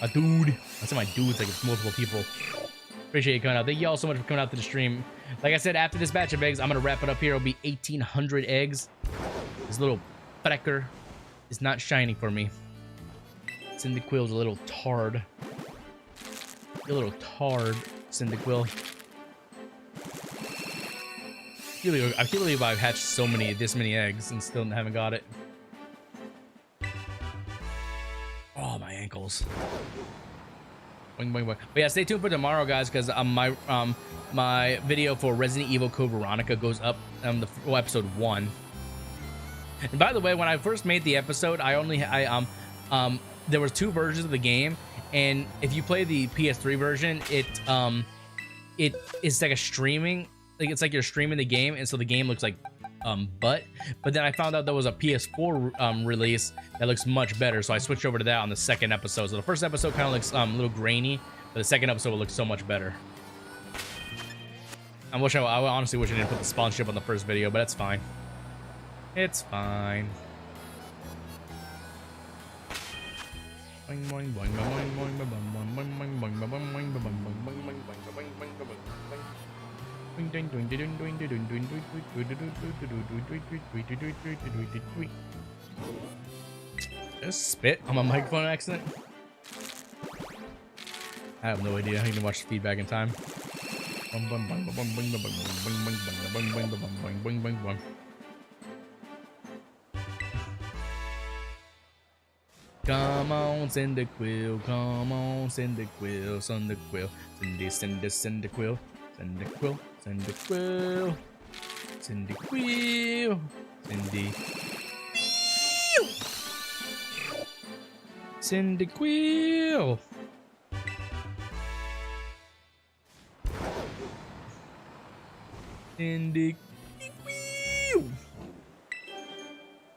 A dude. I said my dudes like it's multiple people. Appreciate you coming out. Thank you all so much for coming out to the stream. Like I said, after this batch of eggs, I'm gonna wrap it up here. It'll be 1,800 eggs. This little frecker is not shining for me. Cyndaquil's a little tard. You're a little tard, Cyndaquil. I can't believe I've hatched this many eggs and still haven't got it. Oh, my ankles. Boing, boing, boing. But yeah, stay tuned for tomorrow, guys, because my video for Resident Evil Code Veronica goes up episode 1. And by the way, when I first made the episode, there was 2 versions of the game, and if you play the PS3 version, it is like a streaming, like it's like you're streaming the game, and so the game looks like but then I found out there was a PS4 release that looks much better, so I switched over to that on the second episode. So the first episode kind of looks a little grainy, but the second episode will look so much better. I honestly wish I didn't put the sponsorship on the first video, but it's fine. It's fine. Just spit on my microphone accident. I have no idea. I can watch the feedback in time. Come on, Cyndaquil, come on, Cyndaquil, Cyndaquil, Cyndaquil, Cyndaquil, Cyndaquil, Cyndaquil, Cyndaquil. Cyndaquil.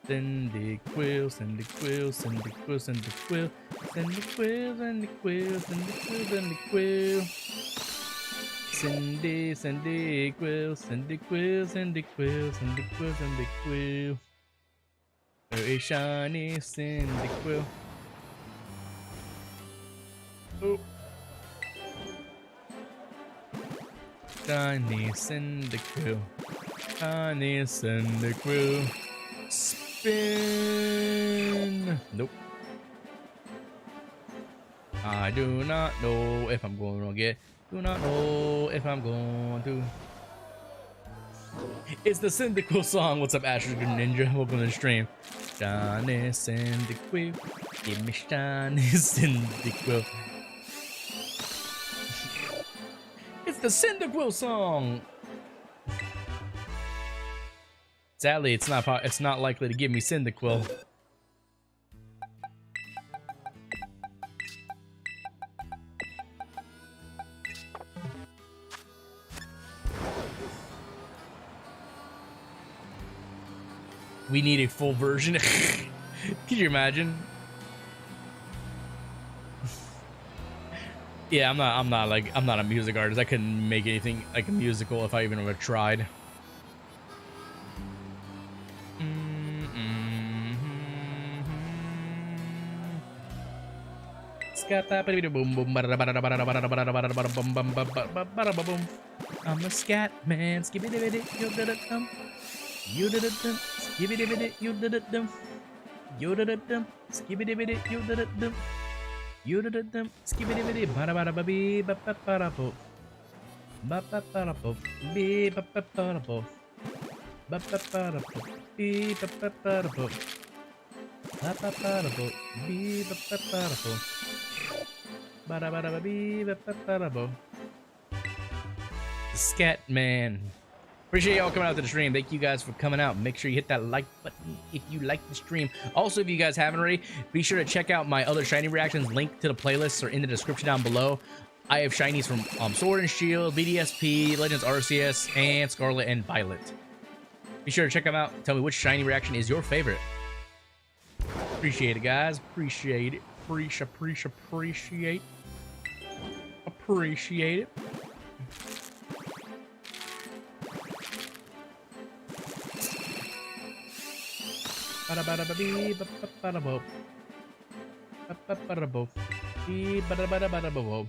Cyndaquil, Cyndaquil, Cyndaquil, Cyndaquil, Cyndaquil, Cyndaquil, Cyndaquil, Cyndaquil. Cyndaquil, Cyndaquil, Cyndaquil, Cyndaquil, Cyndaquil. Very shiny Cyndaquil. Oh. Shiny Cyndaquil. Shiny Cyndaquil. Spin. Nope. I do not know if I'm going to get. Do not know if I'm going to. It's the Cyndaquil song. What's up, Asher Ninja? Welcome to the stream. Shiny Cyndaquil. Give me shiny Cyndaquil. It's the Cyndaquil song. Sadly, it's not likely to give me Cyndaquil. We need a full version. Could you imagine? Yeah, I'm not a music artist. I couldn't make anything like a musical if I even would have tried. I'm a scat man. Skibidi-bidi, you did it dum. Skibidi-bidi, you did it dum. You did it dum. Skibidi-bidi, you did it dum. You did it dum. Skibidi-bidi, ba-da-ba-da-ba-bee, ba-ba-ba-da-bo. Ba-ba-ba-da-bo, bee, ba-ba-ba-da-bo. Ba-ba-ba-da-bo, bee, ba-ba-ba-da-bo. Ba-ba-ba-da-bo, bee, ba-ba-ba-da-bo. Ba-da-ba-da-ba-bee, ba-ba-ba-da-bo. Scat man. Appreciate y'all coming out to the stream. Thank you guys for coming out. Make sure you hit that like button if you like the stream. Also, if you guys haven't already, be sure to check out my other shiny reactions. Link to the playlists are in the description down below. I have shinies from Sword and Shield, BDSP, Legends Arceus, and Scarlet and Violet. Be sure to check them out. Tell me which shiny reaction is your favorite. Appreciate it, guys. Appreciate it. Appreciate it. Ba-da-ba-da-ba-bee, ba-ba-ba-da-bo. Ba-ba-ba-da-bo. Beep bada bada bada boop.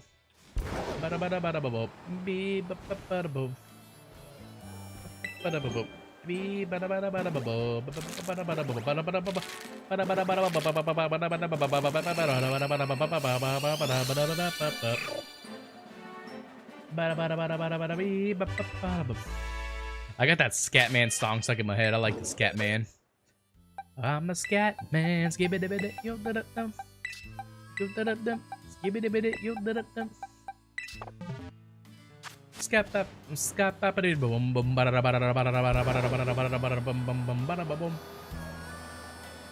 Bada bada bada boop. Beep bada bada boop. Bada boop. Beep bada bada bada boop. Bada bada boop. Bada bada boop. Bada bada bada boop. Bada bada bada bada beep bada boop. I got that Scatman song stuck in my head. I like the Scatman. I'm a Scatman. Skibidi yo da da dum. Yo da da dum. Skibidi yo da da dum. Scat pap. Scat papadi boom boom bada bada bada bada bada bada bada bada bada bum bum bum bada boom.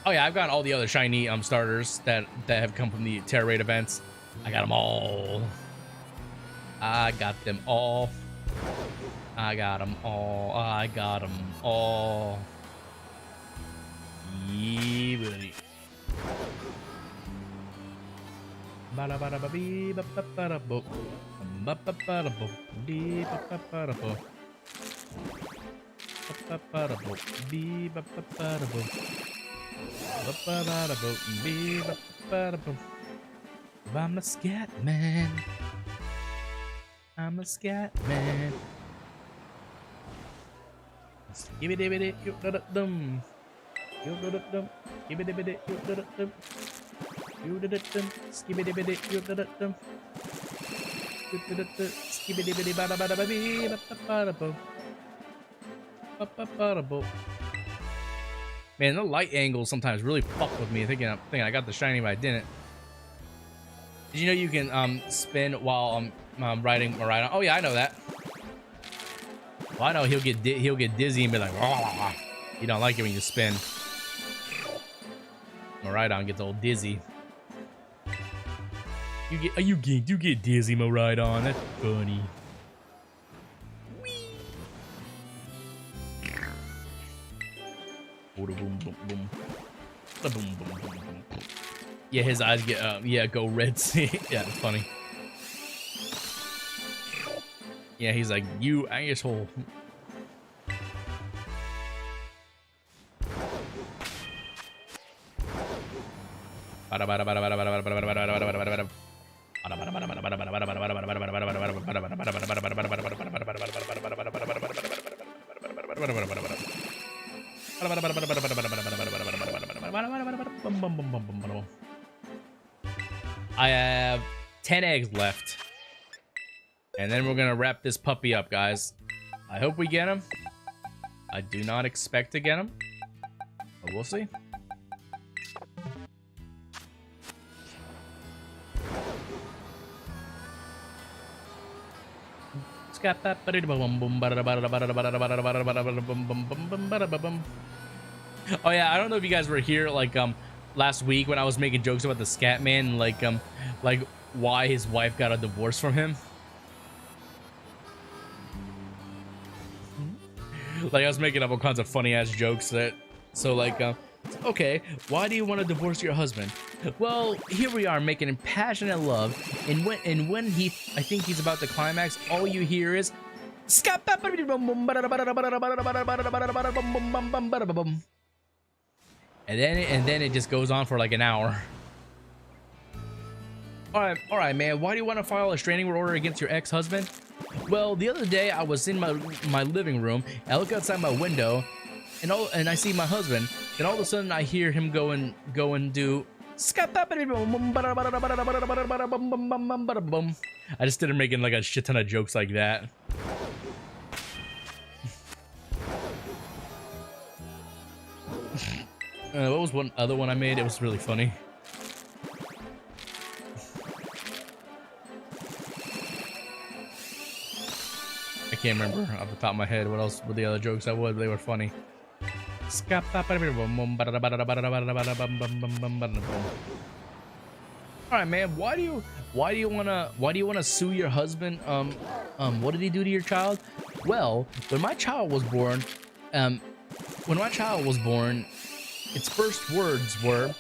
Oh yeah, I've got all the other shiny starters that have come from the Tera Raid events. I got them all. I got them all. I got them all. I got them all. Yeah, buddy. Bada bada ba bee ba ba bada bo. Ba ba bada bo. Dee ba ba bada bo. Ba ba bada bo. Bee ba ba bada bo. Ba ba bada bo. Bee ba ba bada bo. I'm a scat man. I'm a scat man. Skibidi bidi yo da da dum. Yo da da dum. Skibidi bidi yo da da dum. Yo da da dum. Skibidi bidi yo da da dum. Yo da da dum. Skibidi bidi bada bada baby. Ba ba bada bo. Ba ba bada bo. Man, the light angles sometimes really fuck with me. Thinking I got the shiny, but I didn't. Did you know you can spin while riding a ride on? Oh yeah, I know that. Well, I know he'll get dizzy and be like, "Rah." You don't like it when you spin. Maridon gets all dizzy. You get dizzy, Maridon. That's funny. Boom boom boom. Boom boom boom boom. Yeah, his eyes get go red. Yeah, it's funny. Yeah, he's like, you asshole. I have 10 eggs left. And then we're gonna wrap this puppy up, guys. I hope we get him. I do not expect to get him, but we'll see. Oh yeah, I don't know if you guys were here like last week when I was making jokes about the Scatman, like why his wife got a divorce from him. Like I was making up all kinds of funny ass jokes that, so like, okay, why do you want to divorce your husband? Well, here we are making passionate love, and when I think he's about to climax, all you hear is, and then it just goes on for like an hour. All right, man. Why do you want to file a restraining order against your ex-husband? Well, the other day I was in my living room. I look outside my window, and I see my husband. Then all of a sudden I hear him go and do. I just started making like a shit ton of jokes like that. What was one other one I made? It was really funny. I can't remember off the top of my head what the other jokes I was. They were funny. All right, man. Why do you wanna sue your husband? What did he do to your child? Well, when my child was born, its first words were.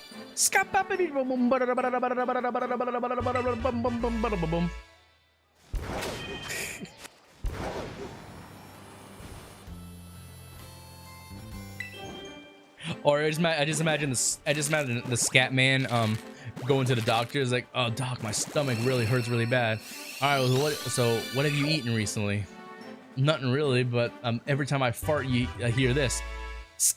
Or I just imagine the scat man going to the doctor. Is like, oh doc, my stomach really hurts really bad. All right, well, what have you eaten recently? Nothing really, but every time I fart, I hear this. Yes,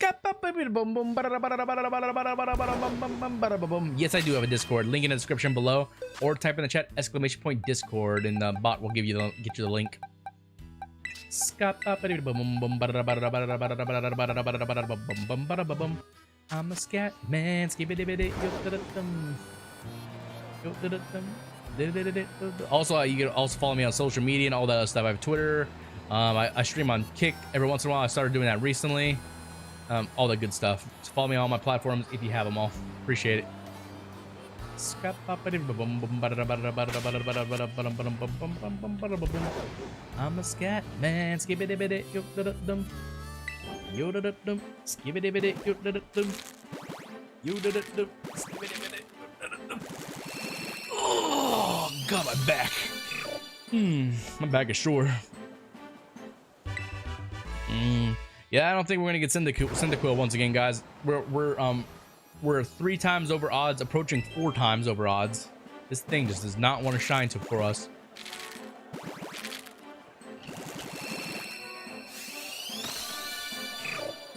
I do have a Discord. Link in the description below, or type in the chat !Discord, and the bot will get you the link. I'm a scat man. Also, you can also follow me on social media and all that other stuff. I have Twitter. I stream on Kick every once in a while. I started doing that recently. All that good stuff. So follow me on all my platforms if you have them all. Appreciate it. I'm a scat man. Oh, God, my back. My back is sore. Yeah, I don't think we're gonna get Cyndaquil once again, guys. We're 3 times over odds, approaching 4 times over odds. This thing just does not want to shine for us.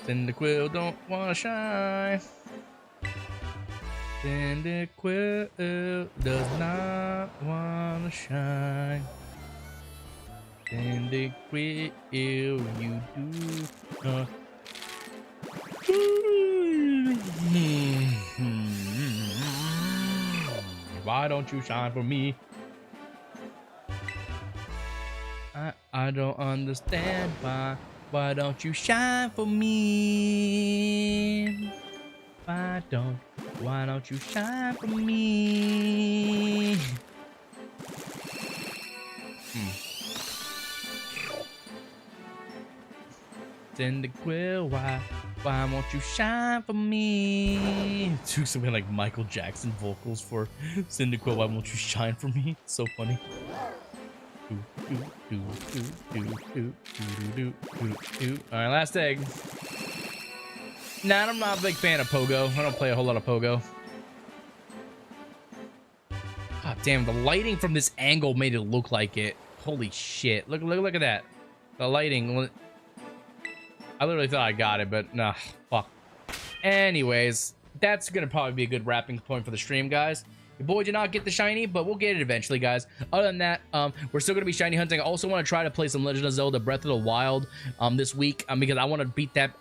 Cyndaquil don't want to shine. Cyndaquil does not want to shine. Cyndaquil, you do. Why don't you shine for me? I don't understand why don't you shine for me? Why don't you shine for me? Cyndaquil, why won't you shine for me? Do something like Michael Jackson vocals for Cyndaquil, why won't you shine for me? It's so funny. Alright, last egg. Nah, I'm not a big fan of Pogo. I don't play a whole lot of Pogo. God damn, the lighting from this angle made it look like it. Holy shit. Look at that. The lighting. I literally thought I got it, but nah, fuck. Anyways, that's gonna probably be a good wrapping point for the stream, guys. Your boy did not get the shiny, but we'll get it eventually, guys. Other than that, we're still gonna be shiny hunting. I also want to try to play some Legend of Zelda Breath of the Wild this week, because I want to beat that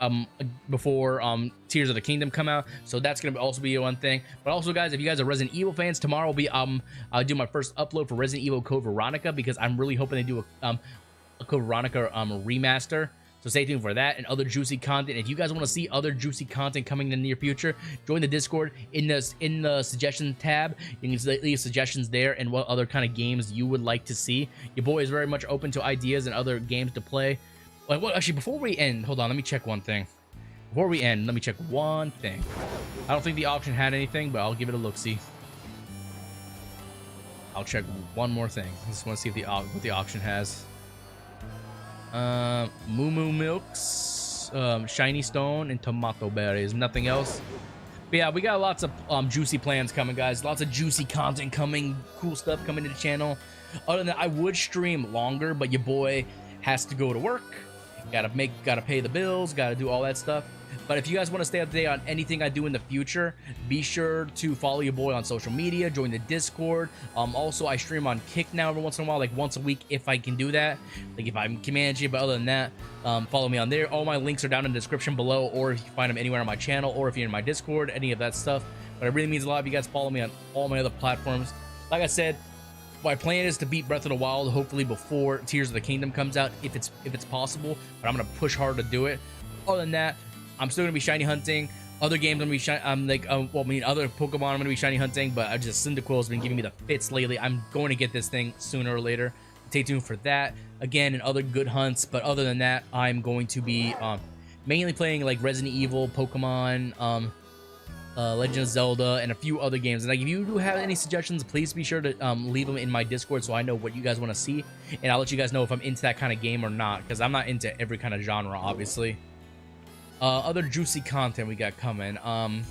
before Tears of the Kingdom come out. So that's gonna also be one thing. But also, guys, if you guys are Resident Evil fans, tomorrow will be I'll do my first upload for Resident Evil Code Veronica, because I'm really hoping they do a Code Veronica remaster. So stay tuned for that and other juicy content. If you guys want to see other juicy content coming in the near future, join the Discord in the suggestion tab. You can leave suggestions there and what other kind of games you would like to see. Your boy is very much open to ideas and other games to play. Like, well, actually, before we end, hold on, let me check one thing. Before we end, let me check one thing. I don't think the auction had anything, but I'll give it a look-see. I'll check one more thing. I just want to see if what the auction has. Moo Moo Milks, Shiny Stone, and Tomato Berries. Nothing else. But yeah, we got lots of juicy plans coming, guys. Lots of juicy content coming, cool stuff coming to the channel. Other than that, I would stream longer, but your boy has to go to work. Gotta pay the bills, gotta do all that stuff. But if you guys want to stay up to date on anything I do in the future, be sure to follow your boy on social media, join the Discord. Also, I stream on Kick now every once in a while, like once a week if I can do that, like if I can manage it. But other than that, follow me on there. All my links are down in the description below, or if you find them anywhere on my channel, or if you're in my Discord, any of that stuff. But it really means a lot if you guys follow me on all my other platforms. Like I said, my plan is to beat Breath of the Wild hopefully before Tears of the Kingdom comes out, if it's possible. But I'm gonna push hard to do it. Other than that, I'm still gonna be shiny hunting. Other games I'm gonna be shiny. Other Pokemon I'm gonna be shiny hunting. But I just Cyndaquil has been giving me the fits lately. I'm going to get this thing sooner or later. Stay tuned for that again and other good hunts. But other than that, I'm going to be mainly playing like Resident Evil, Pokemon, Legend of Zelda, and a few other games. And like, if you do have any suggestions, please be sure to leave them in my Discord so I know what you guys want to see, and I'll let you guys know if I'm into that kind of game or not, because I'm not into every kind of genre, obviously. Other juicy content we got coming. What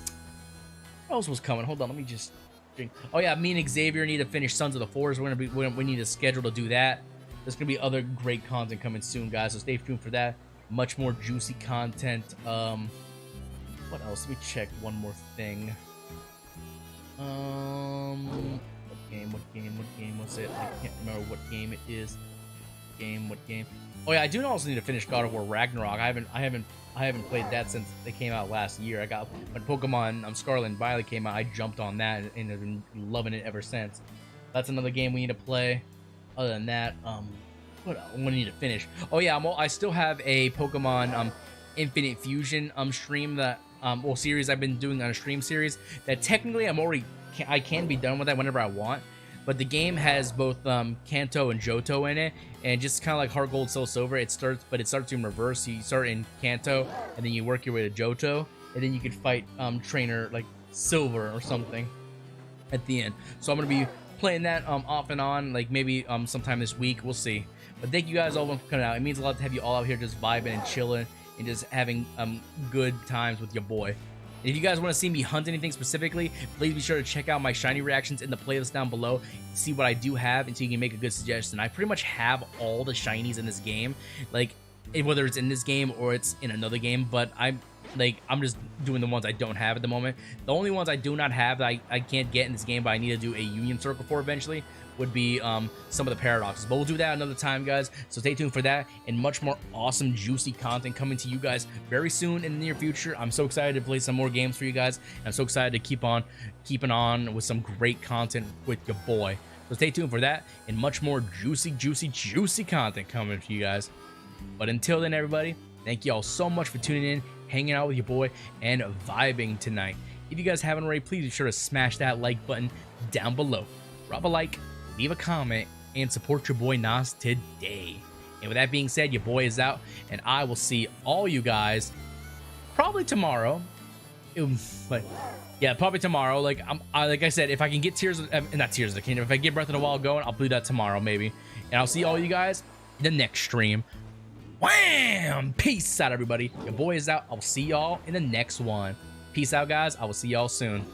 else was coming? Hold on, let me just drink. Oh yeah, me and Xavier need to finish Sons of the Forest. We need a schedule to do that. There's gonna be other great content coming soon, guys, so stay tuned for that. Much more juicy content. What else? Let me check one more thing. What game was it? I can't remember what game it is. What game? Oh yeah, I do also need to finish God of War Ragnarok. I haven't played that since they came out last year. I got when Pokemon Scarlet and Violet came out, I jumped on that and have been loving it ever since. That's another game we need to play. Other than that, what else? We need to finish. Oh yeah, I still have a Pokemon Infinite Fusion stream that series I've been doing on a stream series that technically I can be done with that whenever I want. But the game has both Kanto and Johto in it, and just kind of like Heart Gold, Soul Silver, it starts in reverse. You start in Kanto, and then you work your way to Johto, and then you could fight Trainer like Silver or something at the end. So I'm gonna be playing that off and on, like maybe sometime this week. We'll see. But thank you guys all for coming out. It means a lot to have you all out here just vibing and chilling and just having good times with your boy. And if you guys want to see me hunt anything specifically, please be sure to check out my shiny reactions in the playlist down below. See what I do have, and so you can make a good suggestion. I pretty much have all the shinies in this game, like whether it's in this game or it's in another game. But I'm just doing the ones I don't have at the moment. The only ones I do not have that I can't get in this game, but I need to do a Union Circle for eventually, would be some of the paradoxes. But we'll do that another time, guys, so stay tuned for that and much more awesome juicy content coming to you guys very soon in the near future. I'm so excited to play some more games for you guys, and I'm so excited to keep on keeping on with some great content with your boy. So stay tuned for that and much more juicy content coming to you guys. But until then, everybody, thank you all so much for tuning in, hanging out with your boy, and vibing tonight. If you guys haven't already, please be sure to smash that like button down below. Drop a like, leave a comment, and support your boy Nos today. And with that being said, your boy is out, and I will see all you guys probably tomorrow. But yeah, probably tomorrow. Like I said, if I can get not Tears of the Kingdom, if I get Breath of the Wild going, I'll do that tomorrow maybe. And I'll see all you guys in the next stream. Wham! Peace out, everybody. Your boy is out. I'll see y'all in the next one. Peace out, guys. I will see y'all soon.